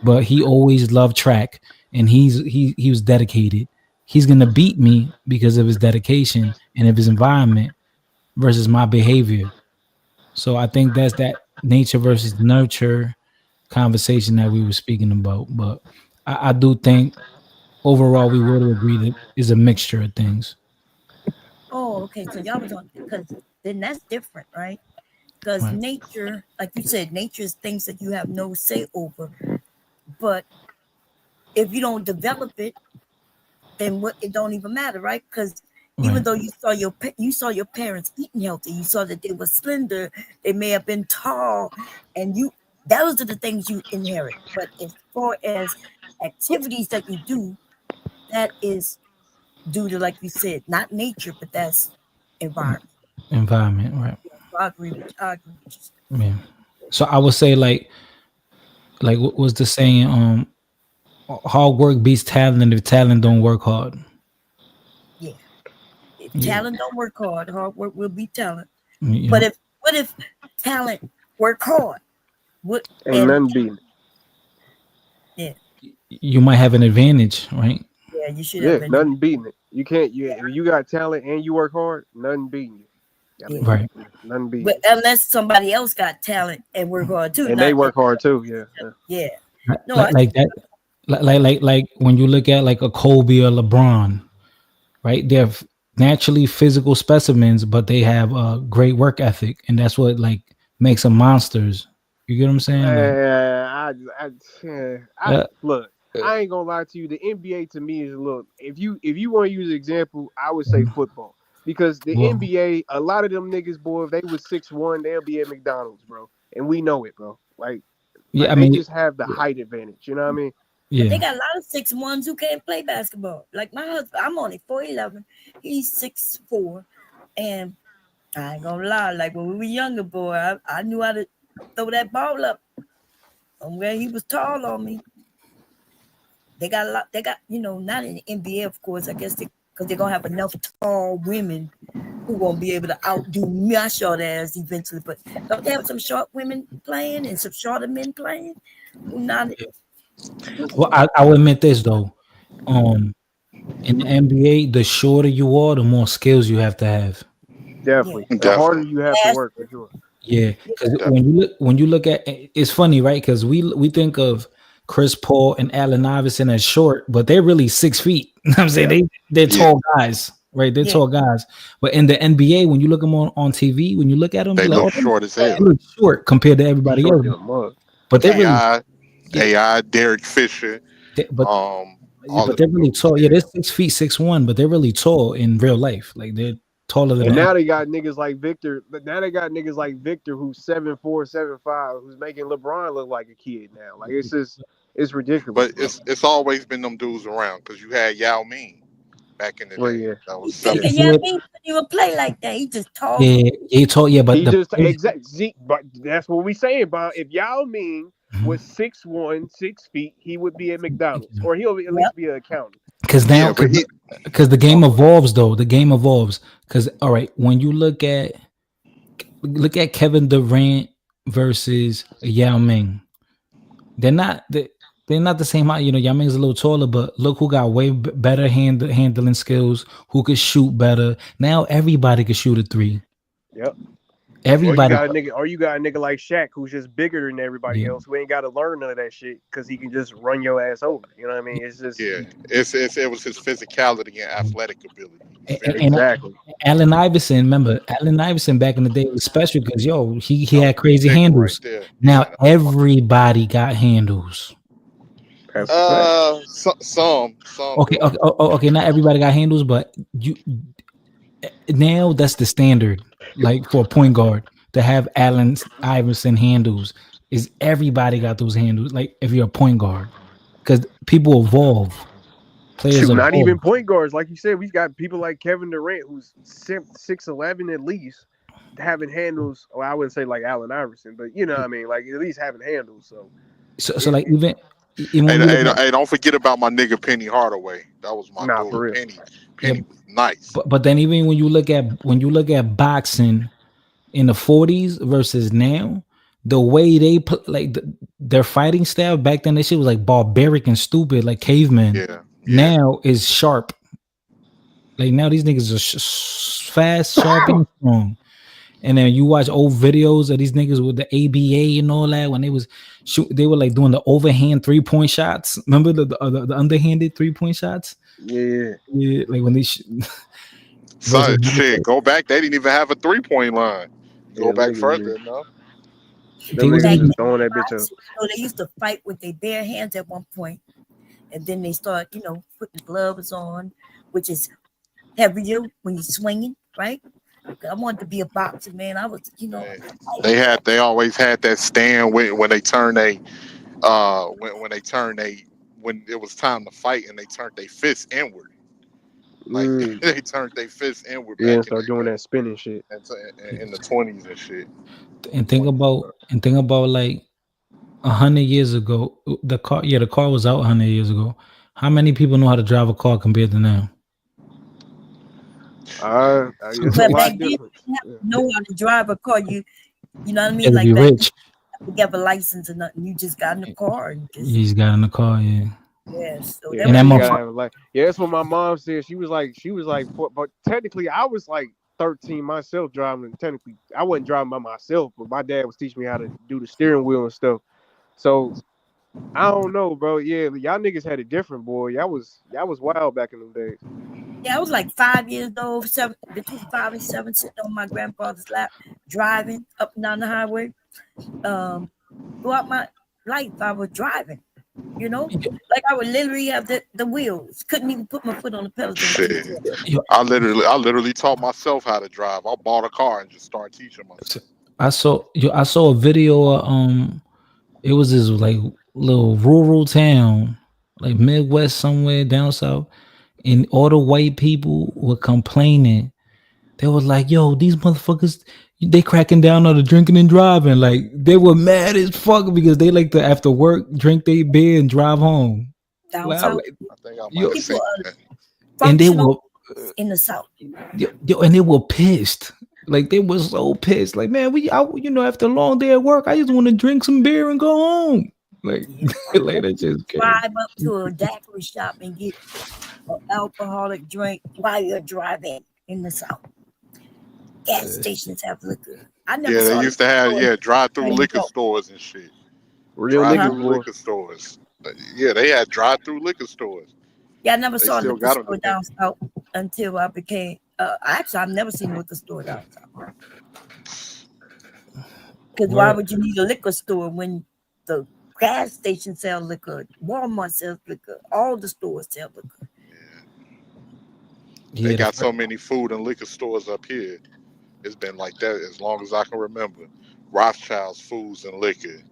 but he always loved track and he was dedicated. He's gonna beat me because of his dedication and of his environment versus my behavior. So I think that's that nature versus nurture conversation that we were speaking about. But I do think overall we would agree that is a mixture of things. Oh, okay. So y'all was on because then that's different, right? Because Right. nature, like you said, nature is things that you have no say over. But if you don't develop it, then what it don't even matter, right? Because Even though you saw your parents eating healthy, you saw that they were slender, they may have been tall, and those are the things you inherit. But as far as activities that you do, that is due to, like you said, not nature, but that's environment. Environment, right? I agree with you. Yeah. So I would say like what was the saying? Hard work beats talent if talent don't work hard. Yeah. If Yeah. talent don't work hard, hard work will be talent. You But know, what if talent work hard? Ain't nothing beating Yeah. you might have an advantage, right? Yeah, you should it. have Yeah, an nothing beating it. You can't. If you got talent and you work hard, nothing beating you. I mean, Right. nothing beating. But unless somebody else got talent and work hard too, And they work hard too. Yeah. Yeah. No, Like that, like when you look at like a Kobe or LeBron, right? They're naturally physical specimens, but they have a great work ethic, and that's what like makes them monsters. You get what I'm saying? Look. I ain't gonna lie to you. The NBA to me is a little. If you want to use an example, I would say football, because the Well, NBA, a lot of them niggas, boy, if they was 6'1", they'll be at McDonald's, bro, and we know it, bro. Like yeah, I they mean, just have the height advantage. You know what I mean? But they yeah, got a lot of 6'1" who can't play basketball. Like my husband, I'm only 4'11", he's 6'4", and I ain't gonna lie. Like when we were younger, boy, I knew how to throw that ball up. Where he was tall on me. They got a lot. They got, not in the NBA, of course. I guess because they're gonna have enough tall women who gonna be able to outdo my short ass eventually. But don't they have some short women playing and some shorter men playing? Who not? well, I will admit this though. In the NBA, the shorter you are, the more skills you have to have. Definitely. Yeah. The harder you have to work, for sure. Yeah, because when you look at, it's funny, right? Because we think of Chris Paul and Allen Iverson as short, but they're really 6 feet. You know what I'm saying? They're tall guys, right? They're tall guys. But in the NBA, when you look them on TV, when you look at them, They you're like, look short as hell. they look short compared to everybody Short else. than a mug. But they're really, AI, Derek Fisher. but they're really tall. Yeah, they're 6 feet, 6'1", but they're really tall in real life. Like they're taller than And that. now they got niggas like Victor. But now they got niggas like Victor, who's 7'4", 7'5", who's making LeBron look like a kid now. Like it's ridiculous. But it's always been them dudes around, because you had Yao Ming back in the day. Yeah. That was Yeah, he couldn't even play like that. He just tall. Yeah, he tall. Yeah, but he just exactly. But that's what we saying about, if Yao Ming was 6'1", 6 feet, he would be at McDonald's, or he'll at least be an accountant. Because now, because the game evolves, though. The game evolves. Because all right, when you look at Kevin Durant versus Yao Ming, they're not the same height. Yao Ming's a little taller, but look who got way better handling skills, who could shoot better. Now everybody can shoot a three. Yep. Everybody. Or you got a nigga like Shaq, who's just bigger than everybody else, who ain't got to learn none of that shit because he can just run your ass over. You know what I mean? It's just it was his physicality and athletic ability. Exactly. Allen Iverson, remember Allen Iverson back in the day was special because he had crazy handles. Now everybody got handles. Some. Okay. Not everybody got handles, but now that's the standard. Like for a point guard to have Allen Iverson handles, is everybody got those handles. Like if you're a point guard, because people evolve. Players not evolve. even point guards, like you said. We've got people like Kevin Durant, who's 6'11" at least, having handles. Well, I wouldn't say like Allen Iverson, but you know what I mean, like at least having handles. So like even hey, don't forget about my nigga Penny Hardaway. That was my dude. For real. Penny was nice. But then even when you look at boxing in the 40s versus now, the way they put their fighting style back then, that shit was like barbaric and stupid, like cavemen. Yeah. Now is sharp. Like now these niggas are fast, sharp, and strong. And then you watch old videos of these niggas with the ABA and all that when they was they were like doing the overhand 3-point shots. Remember the underhanded 3-point shots? Yeah. Like when they son, shit, go back. They didn't even have a 3-point line. Go back further enough. They was just throwing that bitch up. So they used to fight with their bare hands at one point, and then they start, putting gloves on, which is heavier when you're swinging, right? I wanted to be a boxer, man. I was, They always had that stand when they turn when they turn when it was time to fight and they turned their fists inward. Like they turned their fists inward Yeah, and back start doing that spinning shit. in the 20s and shit. And think about like 100 years ago. The car was out 100 years ago. How many people know how to drive a car compared to now? It's a But lot back then, you different. didn't have to know how to drive a car. You know what I You mean? gotta Like be back then, rich. you didn't have to have a license or nothing. You just got in the car and just He's got in the car, yeah. so Yeah, that And that man, you was gotta motherfucker. have a like. Yeah, that's what my mom said. She was like, but technically, I was like 13 myself driving. Technically, I wasn't driving by myself, but my dad was teaching me how to do the steering wheel and stuff. So I don't know, bro. Yeah, y'all niggas had it different, boy. Y'all was wild back in them days. Yeah, I was like 5 years old, between 5 and 7, sitting on my grandfather's lap, driving up and down the highway. Throughout my life, I was driving. Like I would literally have the wheels. Couldn't even put my foot on the pedals. They were too Shit. stiff. I literally taught myself how to drive. I bought a car and just started teaching myself. I saw a video of, it was this like little rural town, like Midwest somewhere down south, and all the white people were complaining. They was like, yo, these motherfuckers, they cracking down on the drinking and driving. Like they were mad as fuck because they like to after work drink their beer and drive home. Down Like, south, I think I might yo, have seen that. and they functional were in the south. and they were pissed. Like they were so pissed. Like, man, after a long day at work, I just want to drink some beer and go home. Like, like that's just crazy. Drive up to a daiquiri shop and get an alcoholic drink while you're driving in the south. Gas stations have liquor. I never Yeah, saw they used to have drive-through Train liquor Coke. stores and shit. Real Drive-through niggas, boy. liquor stores. Yeah, they had drive-through liquor stores. Yeah, I never They saw a still liquor got them store today. down south until I became. Actually, I've never seen a liquor store down south. Because why would you need a liquor store when the gas station sell liquor, Walmart sells liquor, all the stores sell liquor? They got so many food and liquor stores up here. It's been like that as long as I can remember. Rothschild's Foods and Liquor,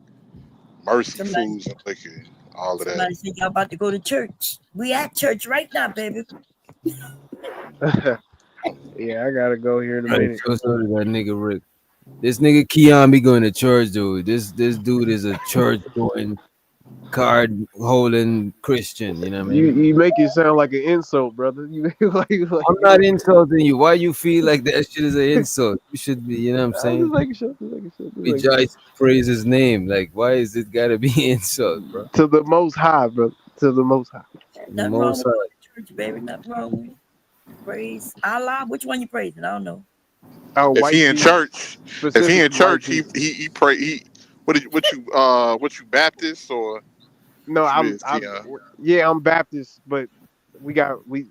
Mercy Foods and Liquor, all of that. Somebody said y'all about to go to church. We at church right now, baby. Yeah, I gotta go here in a minute. So sorry, that nigga Rick. This nigga Keon be going to church, dude. This dude is a church going, card holding Christian. You know what I mean? You make it sound like an insult, brother. You like I'm not insulting you. Why you feel like that shit is an insult? You should be. You know what I'm I'm saying? just making sure. Rejoice, praise his name. Like, why is it gotta be insult, bro? To the Most High, brother. To the Most High. Nothing wrong with church, baby. Nothing wrong with it. Praise Allah. Which one you praising? I don't know. Oh, If he in church, specifically he pray. What you Baptist or? No, what you I'm is, Keon? I'm Baptist, but we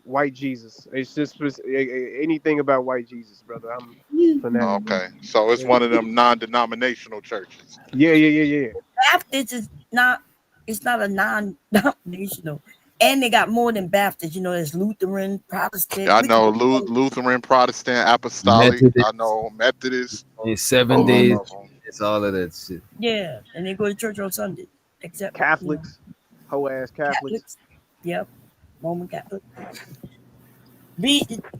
white Jesus. It's just anything about white Jesus, brother. I'm fanatic. Okay, so it's one of them non-denominational churches. Yeah. Baptist is not. It's not a non-denominational, and they got more than Baptist. There's Lutheran, Protestant. I know Lutheran, Protestant, Apostolic. Methodist. I know Methodist. 7 days. It's all of that shit. Yeah, and they go to church on Sunday, except Catholics, whole ass Catholics. Yep, Roman Catholic.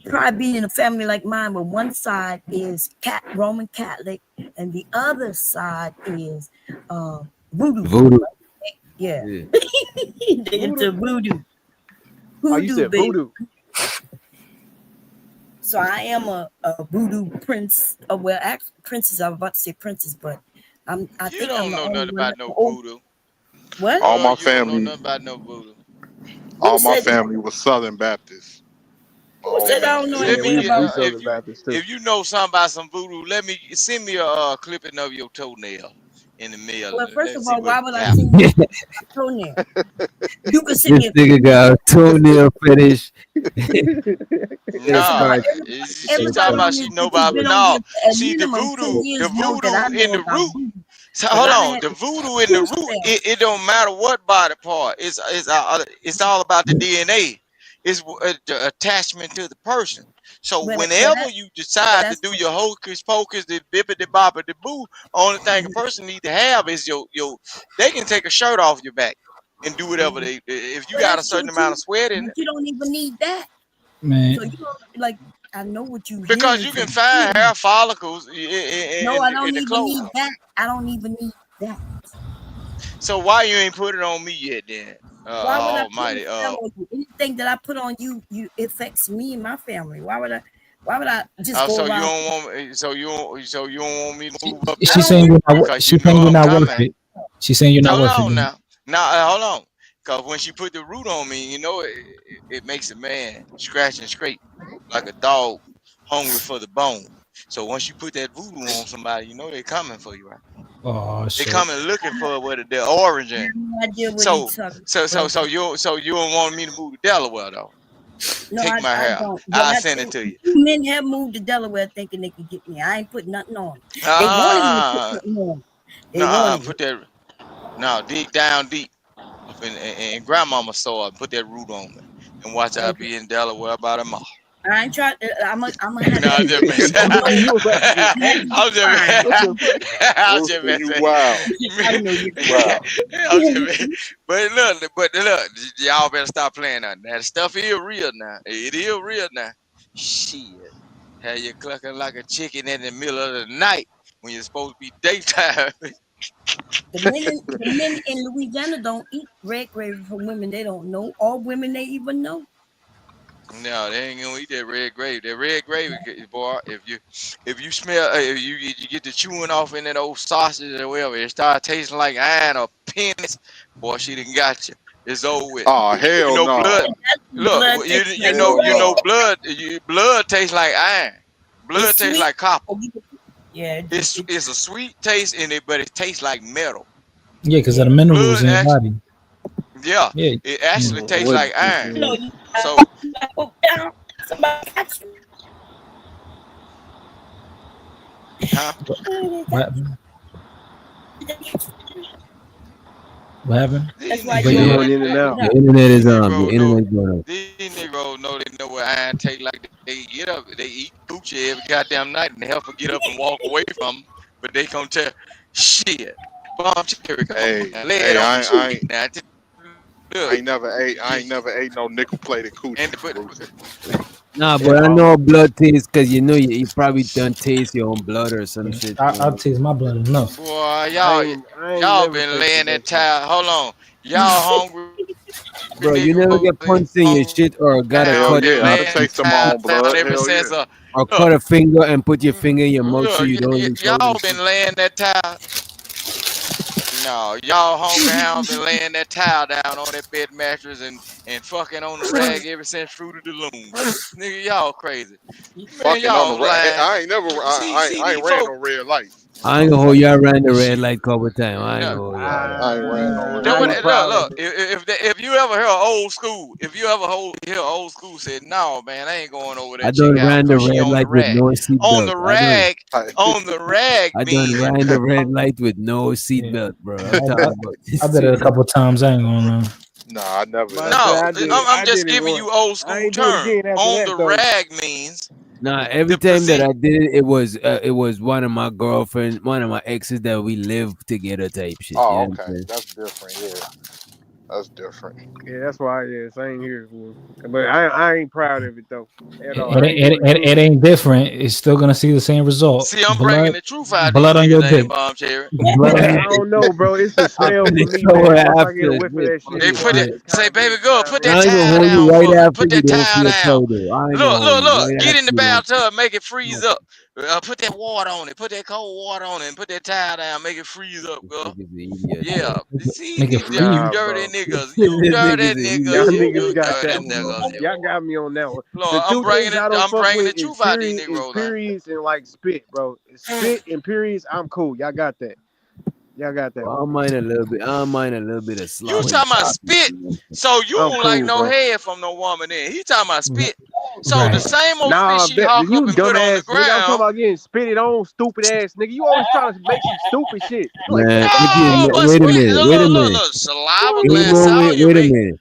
Probably being in a family like mine, where one side is Roman Catholic and the other side is voodoo. Yeah. They into voodoo. Oh, you said baby. voodoo. So I am a voodoo prince. Well, actually, princess. I was about to say princess, but I You think don't I'm the know only nothing one about that- no voodoo. What? All my You don't know family, nothing about no voodoo. all my said that? family was Southern Baptist. Who said I don't know Let anything me about Southern Baptist too. if you know something about some voodoo, send me a clipping of your toenail in the mail. Well, first Let's of see all, why what would I happens. send you a toenail? You can send me This nigga got a toenail fetish. No, she everybody talking on about this she know bitch has about been on no. here for at See the minimum 10 voodoo years know that I in know the about root. voodoo. So 'Cause hold I on, had the voodoo in the root. It don't matter what body part. It's all about the DNA. It's the attachment to the person. So Well, whenever you decide to do your hocus pocus, the bippity boppity boo, only thing a person need to have is your. They can take a shirt off your back and do whatever they. If you got a that's true certain amount too. of sweat in But it, you don't even need that. Man. So you don't like. I know what you because hearing you can from find me. hair follicles No, I don't in the even clothes. need that. I don't even need that. So why you ain't put it on me yet then? Why would I put Almighty. it on you? Anything that I put on you, affects me and my family. Why would I just go So you around? don't want me, so you don't want me to move up She's there saying you're not. because you She's know saying you're I'm not worth coming. it. She's saying you're not Hold worth it. on now. Now hold on. Cause when she put the root on me, you know it makes a man scratch and scrape like a dog hungry for the bone. So once you put that voodoo on somebody, you know they're coming for you, right? Oh They shit. coming looking for what their origin. No idea what So he's talking so you don't want me to move to Delaware though. No, Take my I hair. don't. But I'll I send it think to you. two men have moved to Delaware thinking they could get me. I ain't put nothing on. They wanted me to put Uh, something on. They wanted put that now dig down deep up in grandmama soil and put that root on me and watch it. I'll Okay. be in Delaware about a month. I ain't trying. I'm gonna have No, I'm that. just messing. I know you about to get. I'm just Fine. I'm Wilson, just you messing. wild. I know you. Wow. I'm just messing. But look, y'all better stop playing that. Now the stuff is real now. It is real now. Shit. Have you clucking like a chicken in the middle of the night when you're supposed to be daytime. The men in Louisiana don't eat red gravy from women they don't know, or women they even know. No, they ain't gonna eat that red gravy. That red gravy, boy. If you smell, if you get the chewing off in that old sausage or whatever, it start tasting like iron or penis. Boy, she done got you. It's over with. Oh You hell know blood. no. Look, Blood tastes like Hell no. blood. Blood tastes like iron. Blood it's tastes sweet. like copper. Yeah, It's a sweet taste in it, but it tastes like metal. Yeah, because of the minerals Blood in your actually, body. yeah, Yeah. it actually Yeah. tastes like iron. You know, you So, go down. Somebody got you. huh? What happened? What happened? That's why But you You don't yeah. want going to in and mess out. it Your up. internet These is Your Negro know internet going up. these Negroes know they know what iron take like they get up, they eat coochie every goddamn night and they help her get up and walk away from 'em, but they gonna tell shit. Bomb cherry, come on Hey, now, lay it hey, on me I straight now. Just I look, ain't never ate I yeah, ain't never ate no nickel plated and coochie, but Bruce. Nah, Yeah. but I know blood taste because you probably done taste your own blood or some shit. I'll taste my blood enough. boy, I ain't y'all never been tasted laying that that shit. tile. Hold on, y'all hungry Bro, you never Negro get punched in your shit or got a Hell down, cut been yeah, I'd have laying tasted my tile own down blood. ever Hell since yeah. or look, cut a finger and put your finger in your mouth so you don't control y'all your shit. been laying that tile. No, y'all hungry hound been laying that towel down on that bed mattress and fucking on the rag ever since Fruit of the Loom. Nigga, y'all crazy. Man, Fucking on the y'all red. lying. I ain't never See I ain't these ran no folks. red lights. I ain't gonna hold you. I ran the red Shit. light couple times. I ain't No. gonna hold you. I ain't ran no That red I what ain't lights. proud of look. it. If you ever hear old school, if you ever hear old school said, "No, man, I ain't going over I that chick done house ran the because she red on the light with rag." no On seatbelt. the rag, on the rag I done means ran the red light with no Yeah. seatbelt, bro. I'm talking about I this did it a shit. couple times. I ain't gonna lie. Nah, I never But I done say no. done I that did it. shit. I'm I just did it giving once. you old I school ain't do it term. again after On that the though. rag means Nah, every the time that position. I did it, it was one of my girlfriends, one of my exes that we lived together type shit. You Oh, know what I'm okay. saying? That's different, yeah. That's different. Yeah, that's why. Yeah, same here. Fool. But I ain't proud of it though at all. It, I it, ain't do it, it it, it good. ain't different. It's still gonna see the same result. See, I'm bringing Blood, the truth out these blood on niggas your ain't dick. bomb cherry. Blood on I your don't know, bro. It's the I'm smell for finna me, show her man. Once I get a after whiff of this. that Fuck shit, They this boy, put I it. shit. get Say, tired of baby it. girl, Nah, put man. I that ain't gonna towel hold you down right for me. after Put you that though for towel your down. toe though. I ain't gonna Look, hold look, you look. right Get in after the you though. bathtub, make it freeze up. Put that water on it. Put that cold water on it and put that towel down. Make it freeze up, This girl. nigga's an idiot, Yeah. bro. See, make it you free. Nah, dirty bro. niggas. This You dirty nigga's an Y'all niggas. idiot, niggas bro. You got dirty that one, bro. niggas. You. Y'all got me on that one. The Lord, I'm two bringing things it. I don't I'm fuck bringing with the truth out these is Negroes, man. periods and like spit, bro. Spit and periods, I'm cool. Y'all got that. Y'all got that Well, one. I don't mind a little bit. I don't mind a little bit of You sloppy talking about toppy. spit, so you I'm don't like cool, no bro. head from no woman then. He talking about spit. So the Right. same old spit Nah, she that hawk up you and put on the dumbass nigga. I'm talking ground. about getting spitted on, stupid ass nigga. You always trying to make some stupid shit. Like, Man, what the if fuck you you No, doing? but wait a spit. minute, Look, wait a look, look, minute. look. Saliva Any glands. moment, How you wait a make? minute.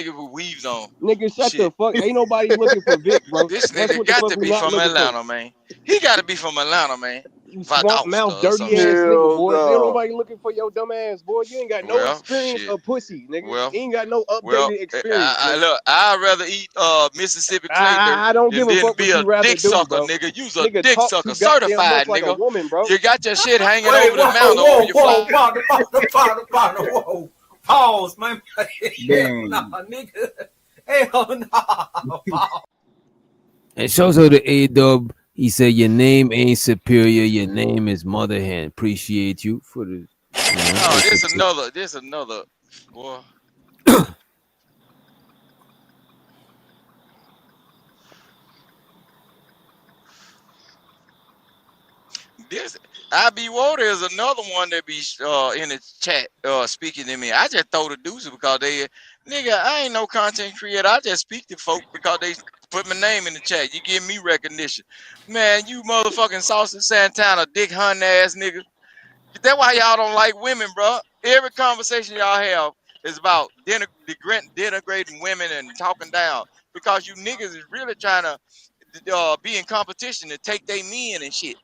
nigga with weaves on. Nigga, shut the Shit. fuck. Ain't nobody looking for Vic, bro. This That's nigga what the got fuck to we be not from looking for. Atlanta, man. He got to be from Atlanta, man. You swamp mouth, Valdosta or some dirty ass shit. nigga, boy. Ain't no. nobody looking for your dumb ass, boy. You ain't got no Well, experience shit. of pussy, nigga. Well, You ain't got no updated experience. I Nigga. look. I'd rather eat Mississippi clay dirt I don't than give a fuck be what a you rather dick do, sucker, bro. nigga. You's a Nigga, dick talk sucker, too goddamn much certified, like a nigga. woman, bro. You got your shit hanging Wait, over the mount over your whoa, fly. whoa, pause, man. Hell Damn. nah, nigga. Hell nah. Pause. And shows out to A-Dub. He said your name ain't superior. Your name is Mother Hen. Appreciate you for the. Oh, this another boy. This IB Water is another one that be in the chat speaking to me. I just throw the deuces because they nigga, I ain't no content creator. I just speak to folk because they put my name in the chat. You give me recognition. Man, you motherfucking Saucy Santana, dick hunting ass nigga. That's why y'all don't like women, bro. Every conversation y'all have is about denigrating women and talking down because you niggas is really trying to be in competition to take they men and shit.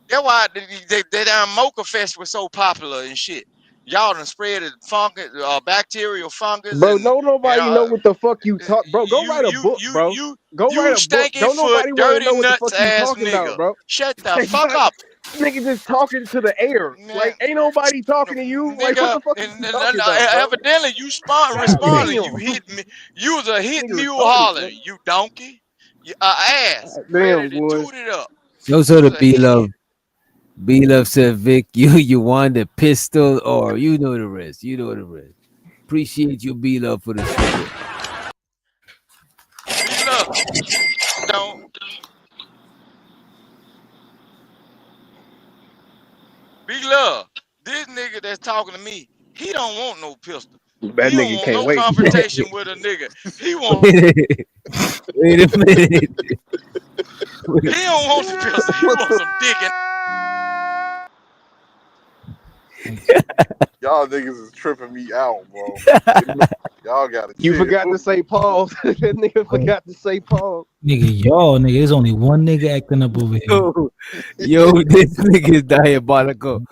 That's why the damn Mocha Fest was so popular and shit. Y'all done spread the fungus, bacterial fungus, Bro, and don't nobody know what the fuck you talk, bro. Go write a book, bro. Go write you a book. stanky Don't foot, nobody want to dirty know what the nuts fuck you ass talking about, nigga. bro. Shut the Like, fuck up, nigga, just talking to the air. man. Like, ain't nobody talking to you. Like, what Nigga, the fuck is and, you and, talking and, about, bro? evidently you God responding. damn, You hit me. You was a hit nigga mule retarded, man. hollering. You donkey. You ass God ready damn, to boy. toot it up. Those You are the was a B hit. love. B love said, Vic, you want the pistol or you know the rest. You know the rest. Appreciate you, B love, for the super. Be love. Don't be love. This nigga that's talking to me, he don't want no pistol. That He don't nigga want can't no wait. confrontation with a nigga. He want. Wait a minute. He don't want the pistol. He wants some dick. And Y'all niggas is tripping me out, bro. Y'all gotta You chill. forgot to say pause. That nigga forgot to say pause. Nigga, y'all, nigga, there's only one nigga acting up over here. Yo, this nigga is diabolical.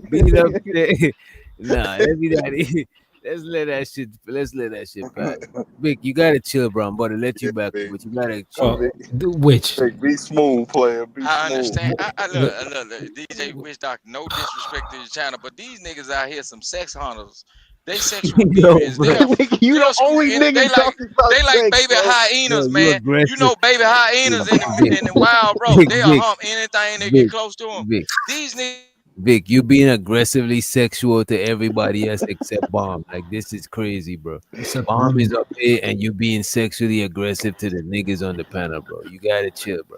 B love said, nah, let me that. Let's let that shit pass. Vic, you gotta chill, bro. I'm about to let you back, Vic. but you gotta chill. Which? Vic, be smooth, player. Be I smooth. understand. I look, DJ Wish Doctor. No disrespect to the channel, but these niggas out here some sex hunters. They sexual Yo, deviants. bro. You the They'll screw only in it. nigga talking about They like sex, baby bro. hyenas, Yo, you man. You aggressive. know baby hyenas in Vic, the wild, bro. Vic, They'll Vic, hump anything they get Vic, close to them. Vic. These niggas. Vic, you being aggressively sexual to everybody else except Bomb. Like, this is crazy, bro. Except Bomb is women. up here and you being sexually aggressive to the niggas on the panel, bro. You gotta chill, bro.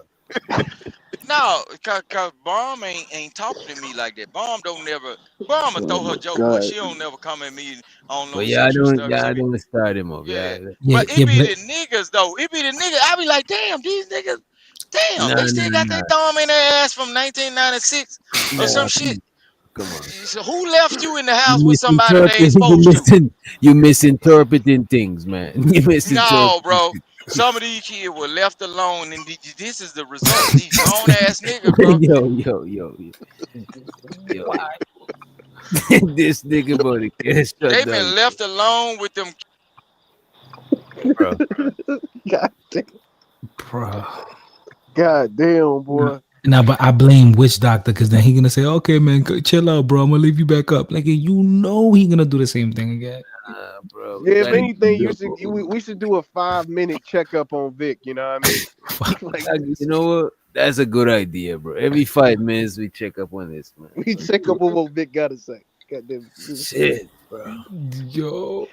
No, cause Bomb ain't talking to me like that. Bomb don't never. Bomb will Oh throw her my joke, but god. she don't never come at me on no But sexual stuff. She y'all be don't start him off. yeah. Yeah, But it yeah, be but the niggas though. It be the niggas. I be like, damn, these niggas. Damn, Nah, they still got their nah, thumb in their ass from 1996 or nah. some Nah, shit. come on. So who left you in the You house with somebody they ain't supposed to? you misinterpreting things, man. You No, misinterpreting. bro. Some of these kids were left alone, and this is the result. These grown ass niggas, bro. Yo. This nigga about to get shut They down, been left alone with them. bro. God damn. bro. God damn, boy. Nah, but I blame Witch Doctor because then he gonna say, "Okay, man, chill out, bro. I'm gonna leave you back up." Like you know, he gonna do the same thing again. Bro, we Yeah, if gotta anything, keep it up. we should do a 5-minute checkup on Vic. You know what I mean? Like, You know what? That's a good idea, bro. Every 5 minutes we check up on this, man. we check up on what Vic gotta say. Goddamn. Shit, bro. Yo,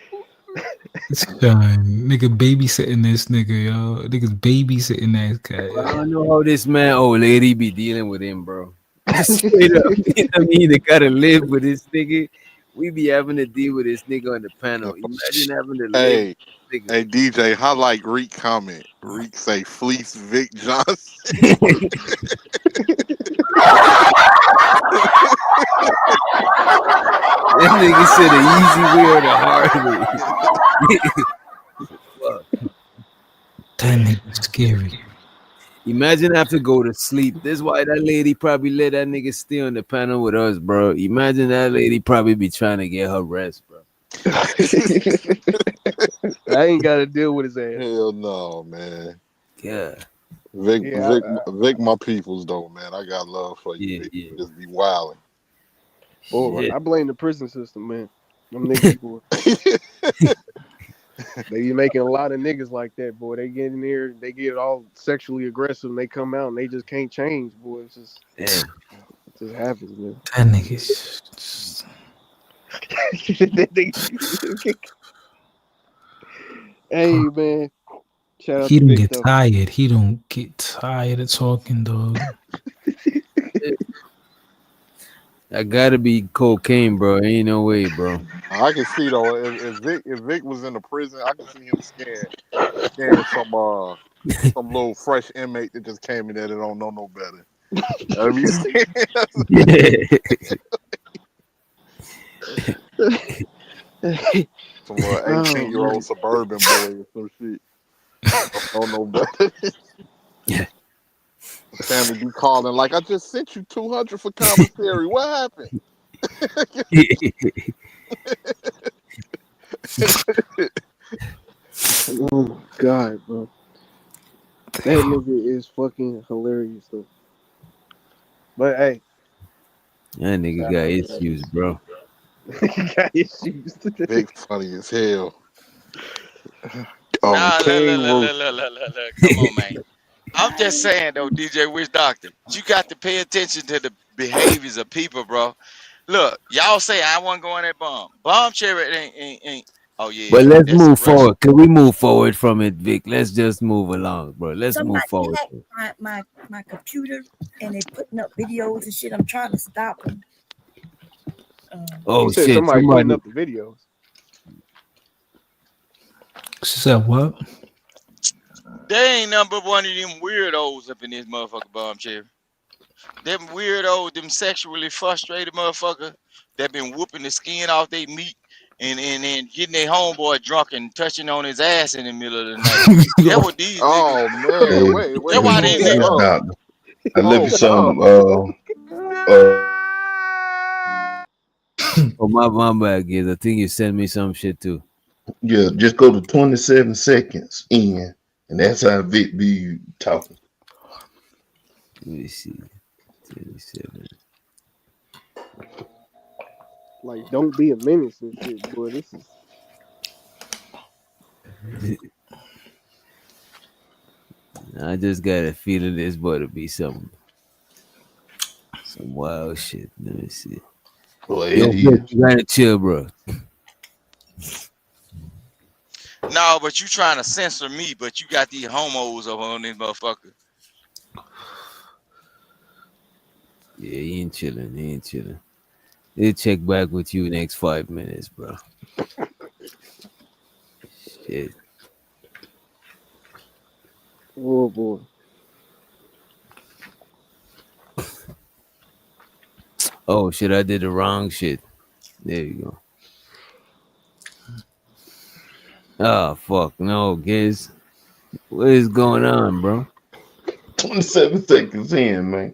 son, nigga babysitting this nigga, yo. Niggas babysitting that guy. I don't know how this man, old lady, be dealing with him, bro. Straight up, you know what I mean? They gotta live with this nigga. We be having to deal with this nigga on the panel. Imagine having to live Hey, with this nigga. hey, DJ, highlight Reek comment. Reek say fleece Vic Johnson. That nigga said the easy way or the hard way. Fuck. That nigga scary. Imagine I have to go to sleep. This why that lady probably let that nigga stay on the panel with us, bro. Imagine that lady probably be trying to get her rest, bro. I ain't gotta deal with his ass. Hell no, man. Yeah. Vic, Yeah, Vic, my peoples though, man. I got love for you. Vic. You just be wilding. Boy, I blame the prison system, man. Them niggas, boy. They be making a lot of niggas like that, boy. They get in there, they get all sexually aggressive, and they come out and they just can't change, boy. It's just, Yeah. it just happens, man. That nigga's Hey, man. Shout out he to don't Vic, get though. tired. He don't get tired of talking, dog. I gotta be cocaine, bro. Ain't no way, bro. I can see though if Vic was in the prison, I can see him scan some little fresh inmate that just came in there that don't know no better. That'd be some little 18-year-old suburban boy or some shit. Don't know better. Family be calling like, I just sent you 200 for commissary. What happened? Oh my god, bro. That nigga is fucking hilarious, though. But hey. That nigga got issues, bro. He got issues. Big funny as hell. Nah, King Roost. come on, man. I'm just saying though, DJ Wish Doctor, you got to pay attention to the behaviors of people, bro. Look, y'all say I wasn't going at bomb cherry ain't. Oh yeah, But let's that's a move Russian. forward. Can we move forward from it, Vic? Let's just move along, bro. Let's move Somebody forward. hacked my computer and they putting up videos and shit. I'm trying to stop them. Oh you said shit! somebody putting up the videos. She said what? They ain't number one of them weirdos up in this motherfucker bomb cherry. Them weirdos, them sexually frustrated motherfucker that been whooping the skin off their meat and getting their homeboy drunk and touching on his ass in the middle of the night. That's what these niggas. Man, wait. That's why these niggas. I left you some. Oh my bad, kids. I think you sent me some shit too. Yeah, just go to 27 seconds in, and that's how Vic be talking. Let me see. 27. Like, don't be a menace and shit, boy. This is. I just got a feeling this boy to be some wild shit. Let me see. Boy, Yo, Vic, you gotta chill, bro. No, but you trying to censor me, but you got these homos over on this motherfucker. Yeah, he ain't chilling. He ain't chilling. He'll check back with you next 5 minutes, bro. Shit. Oh boy. Oh shit! I did the wrong shit. There you go. Oh fuck no, Giz. What is going on, bro? 27 seconds in, man.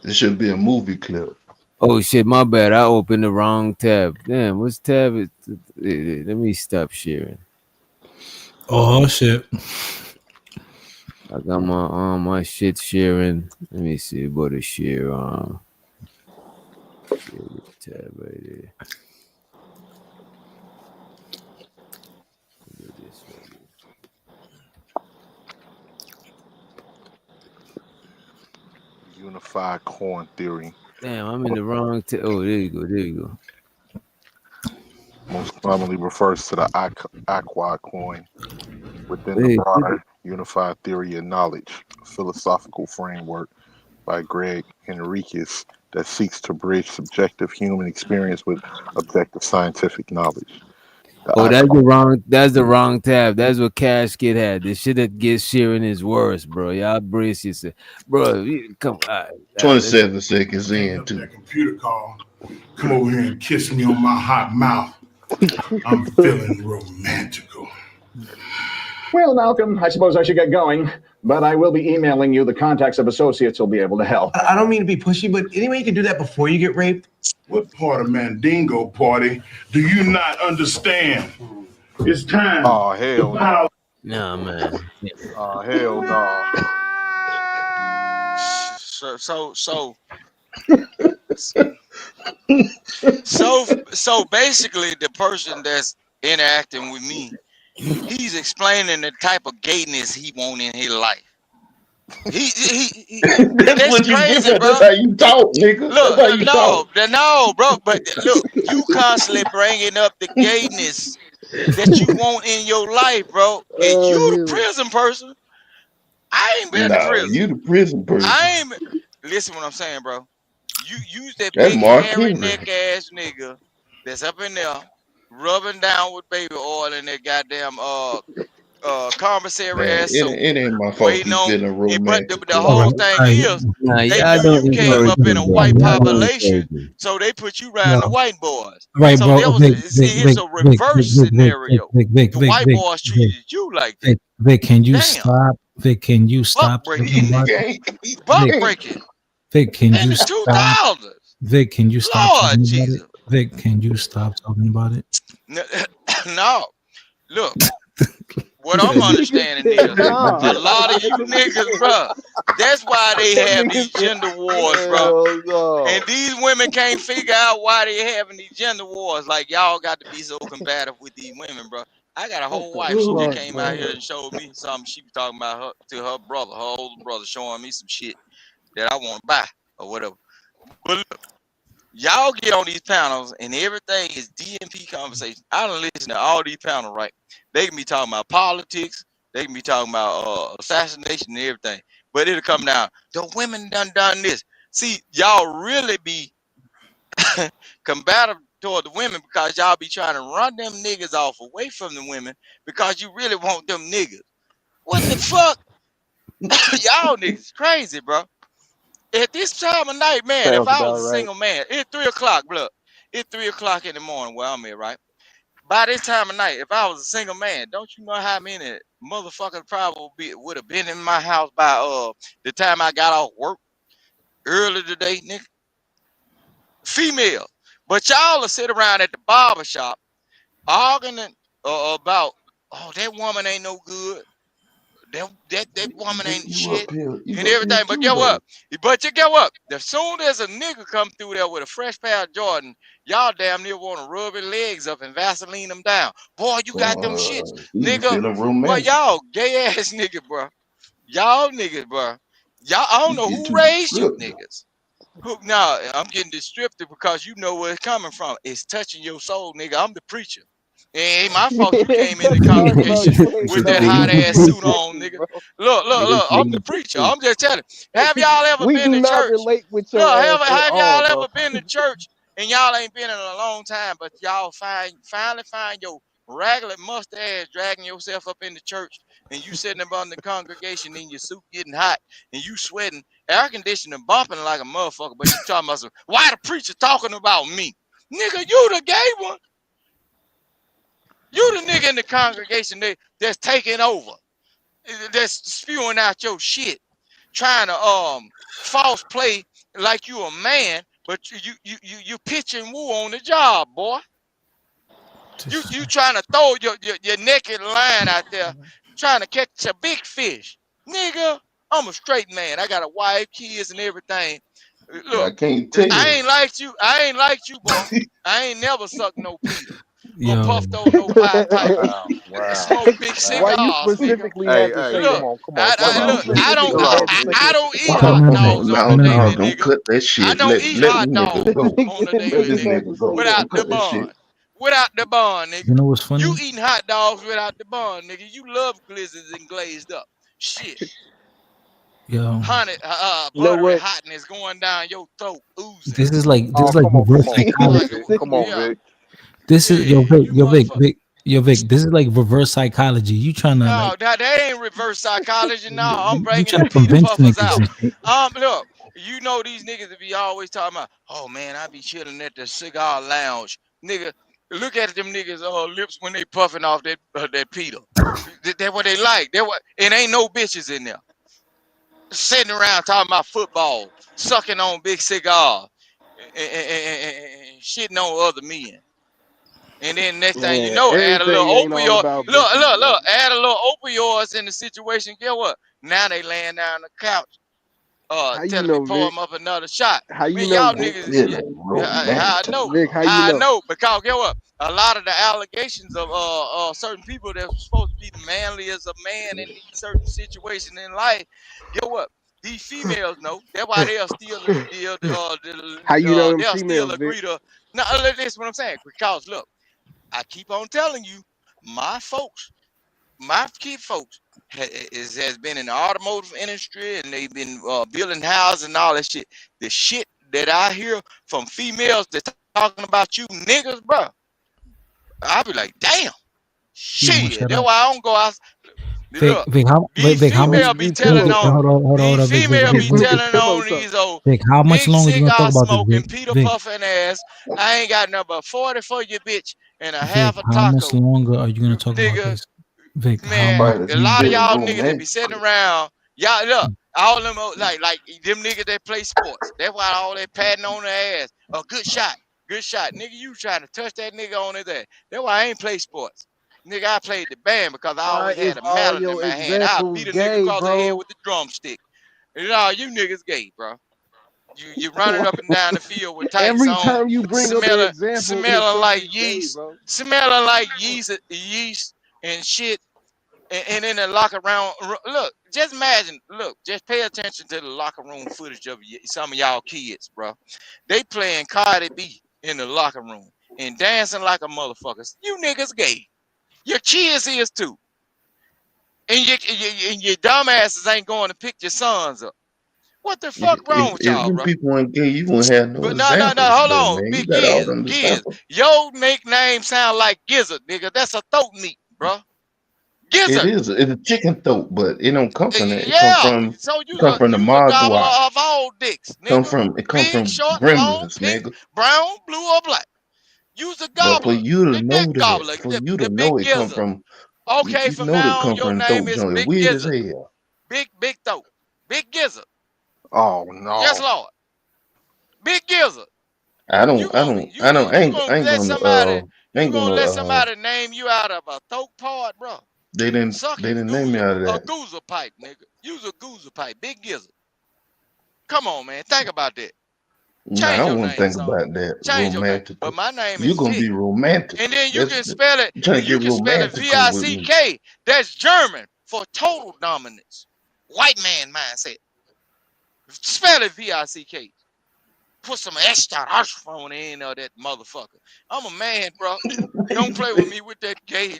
This should be a movie clip. Oh shit, my bad. I opened the wrong tab. Damn, what's tab? Let me stop sharing. Oh shit. I got my shit sharing. Let me see about the share tab right there. This right here. Unified coin theory. Damn, I'm in the wrong tab. Oh, there you go. There you go. Most commonly refers to the Aqua coin within the broader unified theory of knowledge, a philosophical framework by Greg Henriquez that seeks to bridge subjective human experience with objective scientific knowledge. That's the wrong tab. That's what Cash Kid had. The shit that gets sharing is worse, bro. Y'all brace yourself. Bro, come on. 27 seconds in, too. That computer call. Come over here and kiss me on my hot mouth. I'm feeling romantical. Well, Malcolm, I suppose I should get going, but I will be emailing you the contacts of associates who'll be able to help. I don't mean to be pushy, but any way you can do that before you get raped? What part of Mandingo party do you not understand? It's time. Oh, hell no. Nah, man. Oh, hell no. So basically, the person that's interacting with me, he's explaining the type of gayness he want in his life. That's That's what you give crazy, it. That's bro. how you talk, nigga. That's how you talk. No, bro. But look, you constantly bringing up the gayness that you want in your life, bro. And you the prison person. I ain't been to No, prison. you the prison person. I ain't. Listen, what I'm saying, bro. You use that That's big Mark hairy Henry. neck ass nigga that's up in there rubbing down with baby oil in that goddamn commissary Man, ass soap, it ain't my fault waiting you on. feeling But the, romantic, the All cuz. whole right, thing all right. is, Nah, they y'all knew don't you came encourage up in him, a bro. white Y'all don't population, encourage him. so they put you around Yeah. the white boys. Right, So there bro. was Vic, a, Vic, see, it's Vic, a Vic, Vic, reverse Vic, Vic, Vic, scenario. Vic, Vic, The Vic, white Vic, boys Vic, treated you like that. Vic, Vic, can you Damn, stop? Vic, can you buck stop breaking, talking He about nigga, it? can't. He buck Vic, can't. breaking Vic, can in you the stop? 2000s. Vic, can you stop Lord talking about it? Jesus, Vic, can you stop talking about it? no, look. What I'm That nigga understanding said, is nah. a Like, lot of that you nigga niggas, said, bruh. That's why they that have nigga these said, gender wars, bruh. Hell And no. these women can't figure out why they having these gender wars. Like y'all got to be so combative with these women, bruh. I got a what whole the wife. She just fuck, came out bro? here and showed me something. She was talking about her to her brother, her older brother, showing me some shit that I want to buy or whatever. But look, y'all get on these panels and everything is DMP conversation. I don't listen to all these panels, right? They can be talking about politics, they can be talking about assassination and everything, but it'll come down. The women done this. See, y'all really be combative toward the women because y'all be trying to run them niggas off away from the women because you really want them niggas. What the fuck? Y'all niggas crazy, bro. At this time of night, man, if Sounds I about was a right. single man, it's 3 o'clock, look. It's 3 o'clock in the morning where I'm at, right? By this time of night, if I was a single man, don't you know how many motherfuckers probably would have been in my house by the time I got off work early today, nigga? Female. But y'all will sit around at the barber shop arguing about, oh, that woman ain't no good. That woman But ain't you shit up here. and You up here everything. But too, get though. what? But you get what? As soon as a nigga come through there with a fresh pair of Jordan, y'all damn near want to rub his legs up and Vaseline them down. Boy, you got them shits, He be nigga. feeling Boy, romantic. y'all gay ass nigga, bro. Y'all niggas, bro. Y'all, I don't You know get who too raised you descriptive. niggas. Who, nah, I'm getting descriptive because you know where it's coming from. It's touching your soul, nigga. I'm the preacher. It ain't my fault you It ain't came in the touching us, bro. congregation You ain't with Preacher that no hot T. ass preacher. suit Preacher on, Exactly, nigga. bro. Look, I'm the preacher. I'm just telling you. Have y'all ever We been do to not church? relate with Look, your ass at have all, y'all bro. ever been to church and y'all ain't been in a long time, but y'all finally find your ragged mustache dragging yourself up in the church and you sitting up on the congregation in your suit getting hot and you sweating, air conditioning bumping like a motherfucker, but you talking about some, why the preacher talking about me? Nigga, you the gay one. You the nigga in the congregation that's taking over, that's spewing out your shit, trying to false play like you a man, but you pitching woo on the job, boy. You trying to throw your naked line out there, trying to catch a big fish, nigga. I'm a straight man. I got a wife, kids, and everything. I Look, can't I tell. ain't like you. I ain't like you, boy. I ain't never sucked no Peter or Yo, puffed on no pipe pipe Wow. and Wow. smoked big Why Wow. you cigars, nigga. specifically Hey, had to hey, say Look, that? come Why on, you look. Vic. Chill specifically had out, to Vic. say I that? don't eat Wow. hot come Oh, on, dogs on no, the come no, daily, on. don't nigga. cut that I shit. don't Let eat let the hot nigga dogs That go. on nigga, the that Let daily, this nigga nigga. had to nigga say go. that. Without Don't the cut that shit. bun. Without the bun, nigga. You know what's You funny? eating hot dogs without the bun, nigga. You love glizzards and glazed up. Shit. Yo, Honey, You know buttery what? hotness going down your throat, oozing. this Oh, is like come reverse on, Like psychology. Vic. a, Come on, Nigga, yeah. Vic. This is Yeah, you motherfucker. Yo, Vic. This is like reverse psychology. You trying to like No, that ain't reverse psychology. No, I'm you bringing trying the to Peter convince Puffers niggas out. and shit. Look, you know these niggas that be always talking about, oh man, I be chilling at the cigar lounge. Nigga, look at them niggas lips when they puffing off that Peter. That what they like. That what it ain't no bitches in there. Sitting around talking about football, sucking on big cigar, and shitting on other men. And then next thing you man, know, add a little everything ain't all opioid. about Look, bitches, bro. add a little opioids in the situation. Get what? Now they laying down on the couch How you telling me know, pour Vic? him up another shot. How you Man, know, y'all Vic? niggas, Feeling how I romantic. know, Vic, how you how I know? know, because get what? A lot of the allegations of certain people that's supposed to be the manliest of man in these certain situations in life, get what? These females know. That's why they'll still How you know them they'll still females, Vic? agree to. Now, this is what I'm saying. Because look, I keep on telling you, my folks, my kid folks has been in the automotive industry and they've been building houses and all that shit. The shit that I hear from females that talking about you niggas, bro, I be like, damn, He won't shit. shut That's up. why I don't go out. Vic, Look, Vic, how, these Vic, how much? female Put be these Vic, telling pillows Vic, on up. hold these on, Vic, Vic, female Vic, be Put Vic, the telling on pillows up. these old Vic, how much big longer you gonna talk cigar about this, smoking, Vic? Peter Vic, puffing ass. I ain't got nothing but 40 for you, bitch, and a Vic, half a how much taco, longer are you gonna talk about nigga. this? Vic, how Man, much Somebody a lot of longer? feeling y'all niggas that be romantic. sitting around, y'all look, all them like them niggas that play sports. That's why all that patting on the ass. A good shot, good shot, nigga. You trying to touch that nigga on his ass? That's why I ain't play sports, nigga. I played the band because I Why always is had a all mallet in your my hand. I examples beat a nigga gay, across the head bro? with the drumstick. You know, you niggas gay, bro. You running Why- up and down the field with tights Every on, time you bring up an smelling example, it's smelling like something gay, yeast, bro. smelling like yeast and shit and in the locker room, look, just imagine, look, just pay attention to the locker room footage of some of y'all kids, bro. They playing Cardi B in the locker room and dancing like a motherfucker. You niggas gay. Your kids is too. And your dumbasses ain't going to pick your sons up. What the fuck wrong with If y'all, them bro? people ain't gay, you won't have no But no, examples hold though, on. man. You Big got all Giz, them Giz. examples. Your nickname sound like Gizzard, nigga. That's a throat meat, bro. It Gizzard. is. It's a chicken throat, but it don't come from that. Yeah. So It come from the you's a gobbler Mogwai. of all dicks, Come nigga. from it come Big, from short, long, gremlins, pink, nigga. brown, blue, or black. You's a But for gobbler. you to The know big that, gobbler. for you to The know big it come gizzard. from, Okay, you from know that now on, come your from name throat is joint. Big Weird as Gizzard. hell. Big throat. Big gizzard. Oh Yes, no. Lord. Big gizzard. I You don't. I gonna don't. you I gonna don't. you gonna I ain't let gonna. somebody I you ain't gonna gonna. let somebody name you out of a throat part, bro? They didn't. They Sucking didn't name me out of a that. goozer pipe, nigga. Use a goozer pipe. Big gizzard. Come on, man. Think about that. Nah, I Change don't your want to name, think son. about that Change your name. romantical. But my name You is gonna Vic. be romantic. And then you That's can spell it. you trying to You get can spell it romantical with me. VICK. That's German for total dominance. White man mindset. Spell it VICK. Put some extra phone in or that motherfucker. I'm a man, bro. Don't play with me with that gay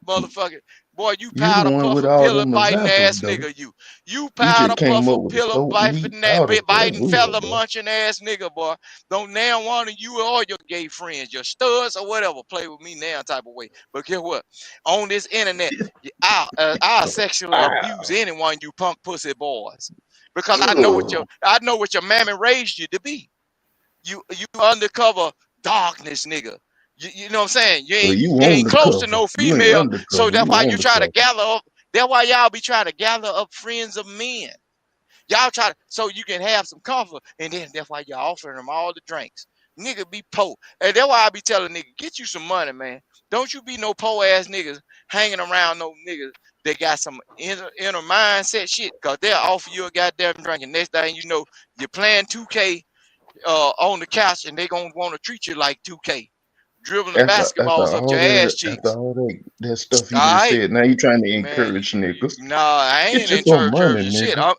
motherfucker. Boy, you You the powder one with puffing, all pillow them biting examples, ass though. nigga, you. You You powder just came puffing, up with the pillow throat meat powder. That's biting weird, feather bro. munching ass nigga, boy. Don't now one of you or your gay friends, your studs or whatever, play with me now type of way. But guess what? On this internet, I'll sexually abuse Wow. anyone you punk pussy boys. Because Ugh. I know what your mammy raised you to be. You undercover darkness, nigga. You know what I'm saying? Well, You on ain't the close to cover. no You ain't female, so undercover. that's You why on you the try to cover. gather up. That's why y'all be trying to gather up friends of men. Y'all try to so you can have some comfort, and then that's why y'all offering them all the drinks. Nigga be poor. And that's why I be telling nigga, get you some money, man. Don't you be no poor ass niggas hanging around no niggas that got some inner mindset shit, cause they'll offer you a goddamn drink, and next thing you know, you're playing 2K on the couch and they gonna want to treat you like 2K, dribbling After basketballs up your all ass after cheeks. all that stuff you All just right, said, now you trying to man. encourage niggas. No, I Get ain't you some money, encouraging shit. nigga. No,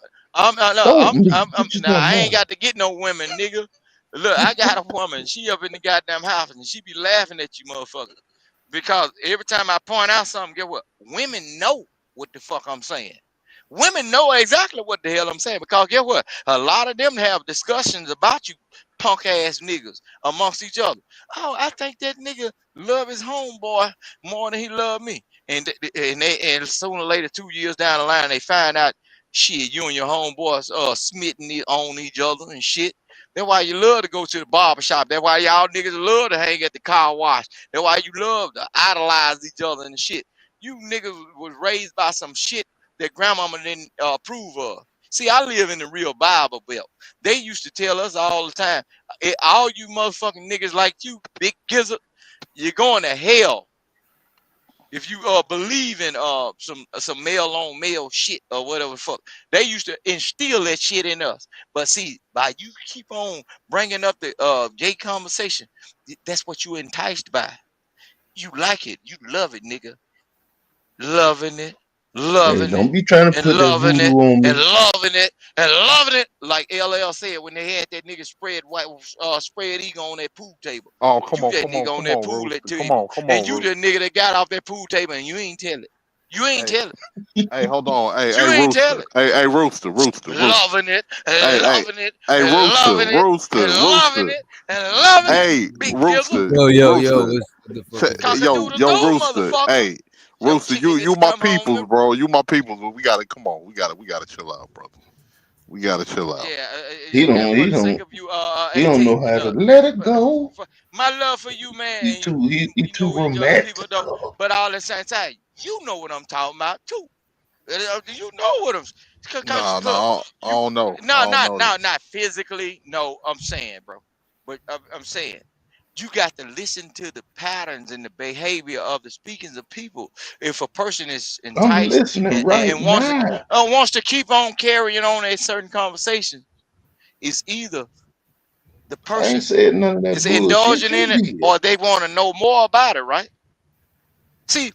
Don't me. Get you nah, some I ain't money. got to get no women, nigga. Look, I got a woman. She up in the goddamn house and she be laughing at you, motherfucker. Because every time I point out something, get what? Women know what the fuck I'm saying. Women know exactly what the hell I'm saying. Because get what? A lot of them have discussions about you punk ass niggas amongst each other. Oh, I think that nigga love his homeboy more than he love me. And sooner or later, 2 years down the line, they find out shit, you and your homeboys smitten on each other and shit. That's why you love to go to the barber shop. That's why y'all niggas love to hang at the car wash. That's why you love to idolize each other and shit. You niggas was raised by some shit that grandmama didn't approve of. See, I live in the real Bible Belt. They used to tell us all the time, all you motherfucking niggas like you, big gizzard, you're going to hell. If you believe in some male on male shit or whatever the fuck, they used to instill that shit in us. But see, by you keep on bringing up the gay conversation, that's what you enticed by. You like it, you love it, nigga, loving it, Hey, loving don't it, be trying to and put that loving voodoo it, on and me. loving it, and loving it. Like LL said when they had that nigga spread eagle on that pool table. Oh, come You on, that come on, nigga on come that on, pool at Rooster. table, Come and on, you the Rooster. nigga that got off that pool table and you ain't tell it. You ain't Hey, tell it. hey, hold on. You Hey, ain't tell Rooster. it. Hey, Rooster, Rooster. Loving it, and Hey, loving it, hey, and Rooster, loving it, and Rooster, loving Rooster. it, and loving it. Hey, Big Gizzle. Rooster, Yo, Rooster. what the fuck is Cock this? a doodle Yo, doo, Rooster. motherfucker. Hey, Your Rooster, chicken you is my come home peoples, to. bro. You my peoples, but we gotta come on. We gotta chill out, brother. We gotta chill out. Yeah, He man. don't. For He the sake don't. of you, He AT, don't know how to look, let it go. my love for you, man. He And too. He we too know each other, people romantic. don't. But all at the same time, you know what I'm talking about too. You know what I'm. Cause No, look, I don't know. I no, don't know this. not physically. No, I'm saying, bro. But I'm saying you got to listen to the patterns and the behavior of the speakings of people. If a person is I'm enticed listening right and now. wants to keep on carrying on a certain conversation, it's either the I ain't person said none of that is bullshit. indulging You in it did. or they want to know more about it, right? See,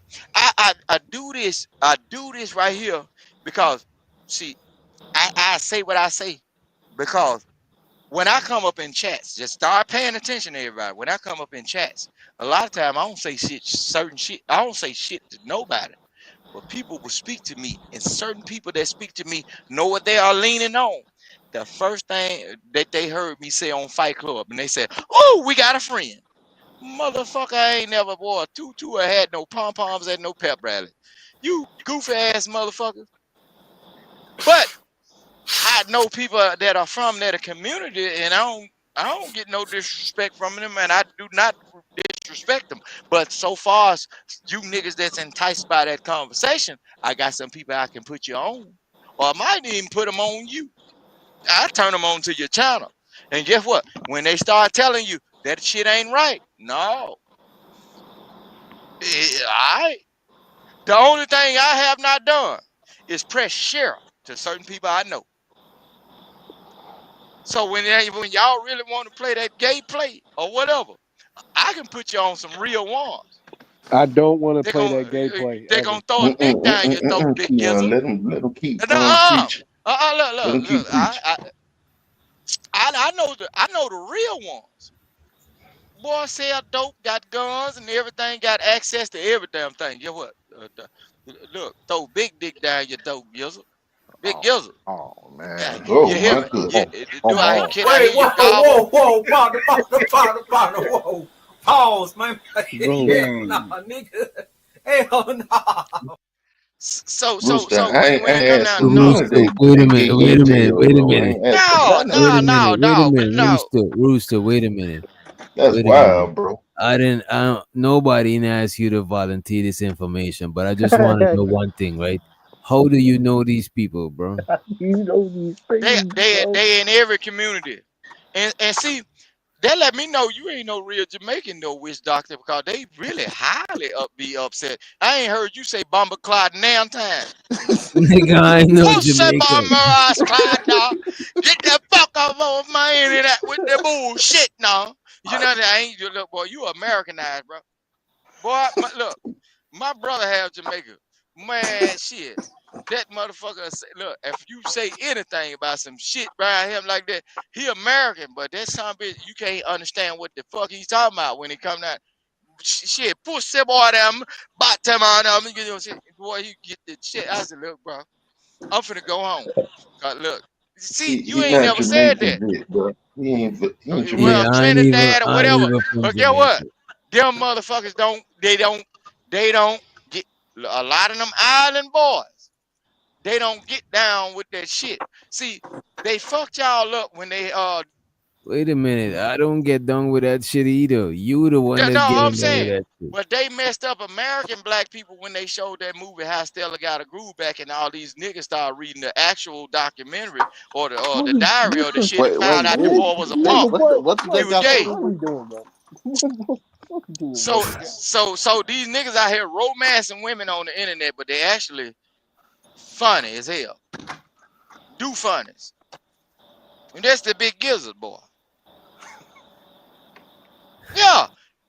I do this. I do this right here because see, I say what I say because when I come up in chats, just start paying attention to everybody. When I come up in chats, a lot of time I don't say certain shit. I don't say shit to nobody. But people will speak to me, and certain people that speak to me know what they are leaning on. The first thing that they heard me say on Fight Club, and they said, "Oh, we got a friend." Motherfucker, I ain't never wore a tutu or had no pom poms at no pep rally. You goofy ass motherfucker. But I know people that are from that community, and I don't get no disrespect from them, and I do not disrespect them. But so far as you niggas that's enticed by that conversation, I got some people I can put you on, or I might even put them on you. I turn them on to your channel, and guess what? When they start telling you that shit ain't right, no, I the only thing I have not done is press share to certain people I know. So when y'all really want to play that gay play or whatever, I can put you on some real ones. I don't want to They play gon' that gay play they ever. gonna throw a dick down your throat, big Keon, gizzle. let him keep No, preaching. Let him look. keep preaching. I know the real ones. Boy, sell dope, got guns and everything, got access to every damn thing. Get what? Look, throw big dick down your throat, gizzle. Big gizzle. Oh Yeah, man. Oh you hear my me? goodness. Do Come I? on. Can I Wait, hear you whoa, gobble? whoa, partner, whoa. Pause, man. Bro, Hell no, Ooh. nigga. Hell no. Rooster, So I when it ain't come down, asking no, none of Rooster, that, wait a that minute, gay wait a minute, intel, wait a though. I minute, ain't asking none of wait a that. minute, wait a minute, no. Rooster, wait a minute, That's wait a minute. wild, bro. Nobody didn't ask you to volunteer this information, but I just want to know one thing, right? How do you know these people, bro? you know these They things, they bro. they in every community, and see that let me know you ain't no real Jamaican no witch doctor because they really highly be upset. I ain't heard you say Bomber Clyde now time. Nigga, I ain't no Pussy Jamaican. Bomber ass Clyde now. Get the fuck off of my internet with the bullshit now. You know that ain't you look boy. You Americanized, bro. Boy, look, my brother have Jamaica. Man, shit. That motherfucker say, look, if you say anything about some shit around him like that, he American, but that son of a bitch, you can't understand what the fuck he's talking about when he come down. Shit, pussy boy them, bottom on them, you know, shit, boy, you get the shit. I said, look, bro, I'm finna go home. 'Cause look, see, you He ain't not never said Jamaican, that. bit, bro. He ain't Yeah, Well, Jamaican. Trinidad or I ain't whatever. even from But get what? Jamaica. Them motherfuckers they don't get a lot of them island boys. They don't get down with that shit. See, they fucked y'all up when they Wait a minute, I don't get done with that shit either. You the one no, that's I'm getting done with saying, that shit. but they messed up American black people when they showed that movie How Stella Got a Groove back, and all these niggas started reading the actual documentary or the diary of the shit and Wait, found wait, out the wait. boy was a Hey, punk. what What? what did He they was got to gay. What are do we with? doing, bro? So these niggas out here romancing women on the internet, but they actually funny as hell. Do funnies. And that's the big gizzard, boy. Yeah.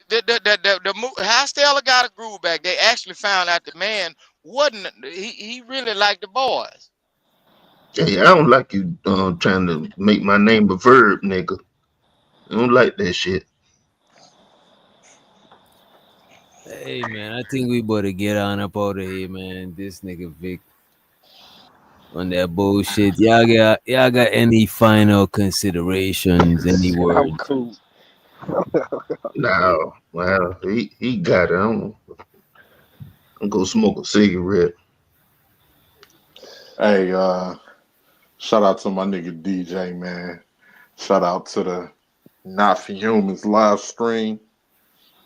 How Stella got a groove back, they actually found out the man wasn't, he really liked the boys. Hey, I don't like you trying to make my name a verb, nigga. I don't like that shit. Hey man, I think we better get on up out of here, man. This nigga Vic on that bullshit. Y'all got any final considerations? Any I'm words? cool. No, well, he got it. I'm go smoke a cigarette. Hey, shout out to my nigga DJ, man. Shout out to the Not for Humans live stream.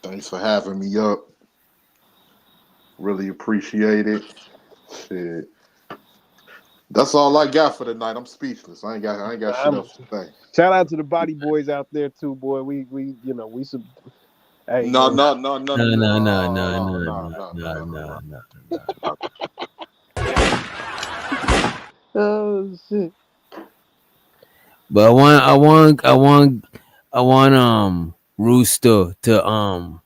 Thanks for having me up. Really appreciate it. Shit. That's all I got for tonight. I'm speechless. I ain't got shit else to say. Shout out to the body boys out there too, boy. We some. Hey, No. Oh shit. But I want Rooster to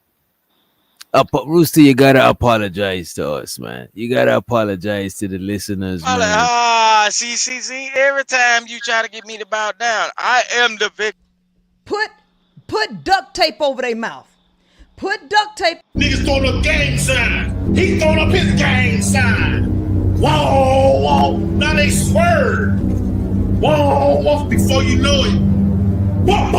Rooster, you gotta apologize to us, man. You gotta apologize to the listeners, man. See, every time you try to get me to bow down, I am the victim. Put duct tape over their mouth. Put duct tape. Niggas throwing up gang sign. He throwing up his gang sign. Whoa. Now they swerve. Whoa. Before you know it. Whoa.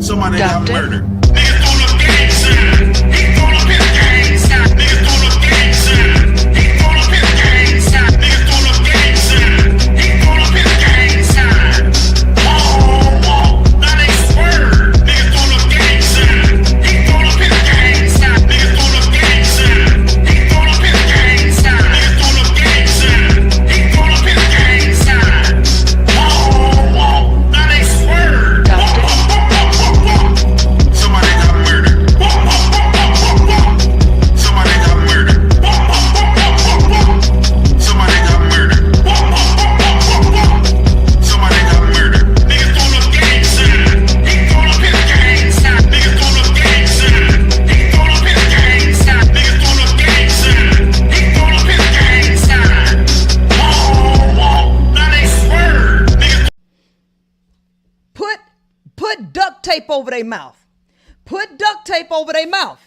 Somebody got murdered. Niggas throwing up gang sign. He throwing up his gang sign. Niggas throwing up gang sign. He throwing up his gang sign. Niggas throwing up gang sign. He throwing up his gang sign. Whoa. Now they swerve. Niggas throwing up gang sign. He throwing up his gang sign. Niggas throwing up gang sign. He throwing up his gang sign. Niggas throwing up gang sign. He throwing up his gang sign. Whoa. Now they swerve. Somebody got murdered. Somebody got murdered. Somebody got murdered. Somebody got murdered. Niggas throwing up gang sign. He throwing up his gang sign. Niggas throwing up gang sign. He throwing up his gang sign. Niggas throwing up gang sign. He throwing up his gang sign. Whoa. Now they swerve. Niggas. Put duct tape over their mouth. Put duct tape over their mouth.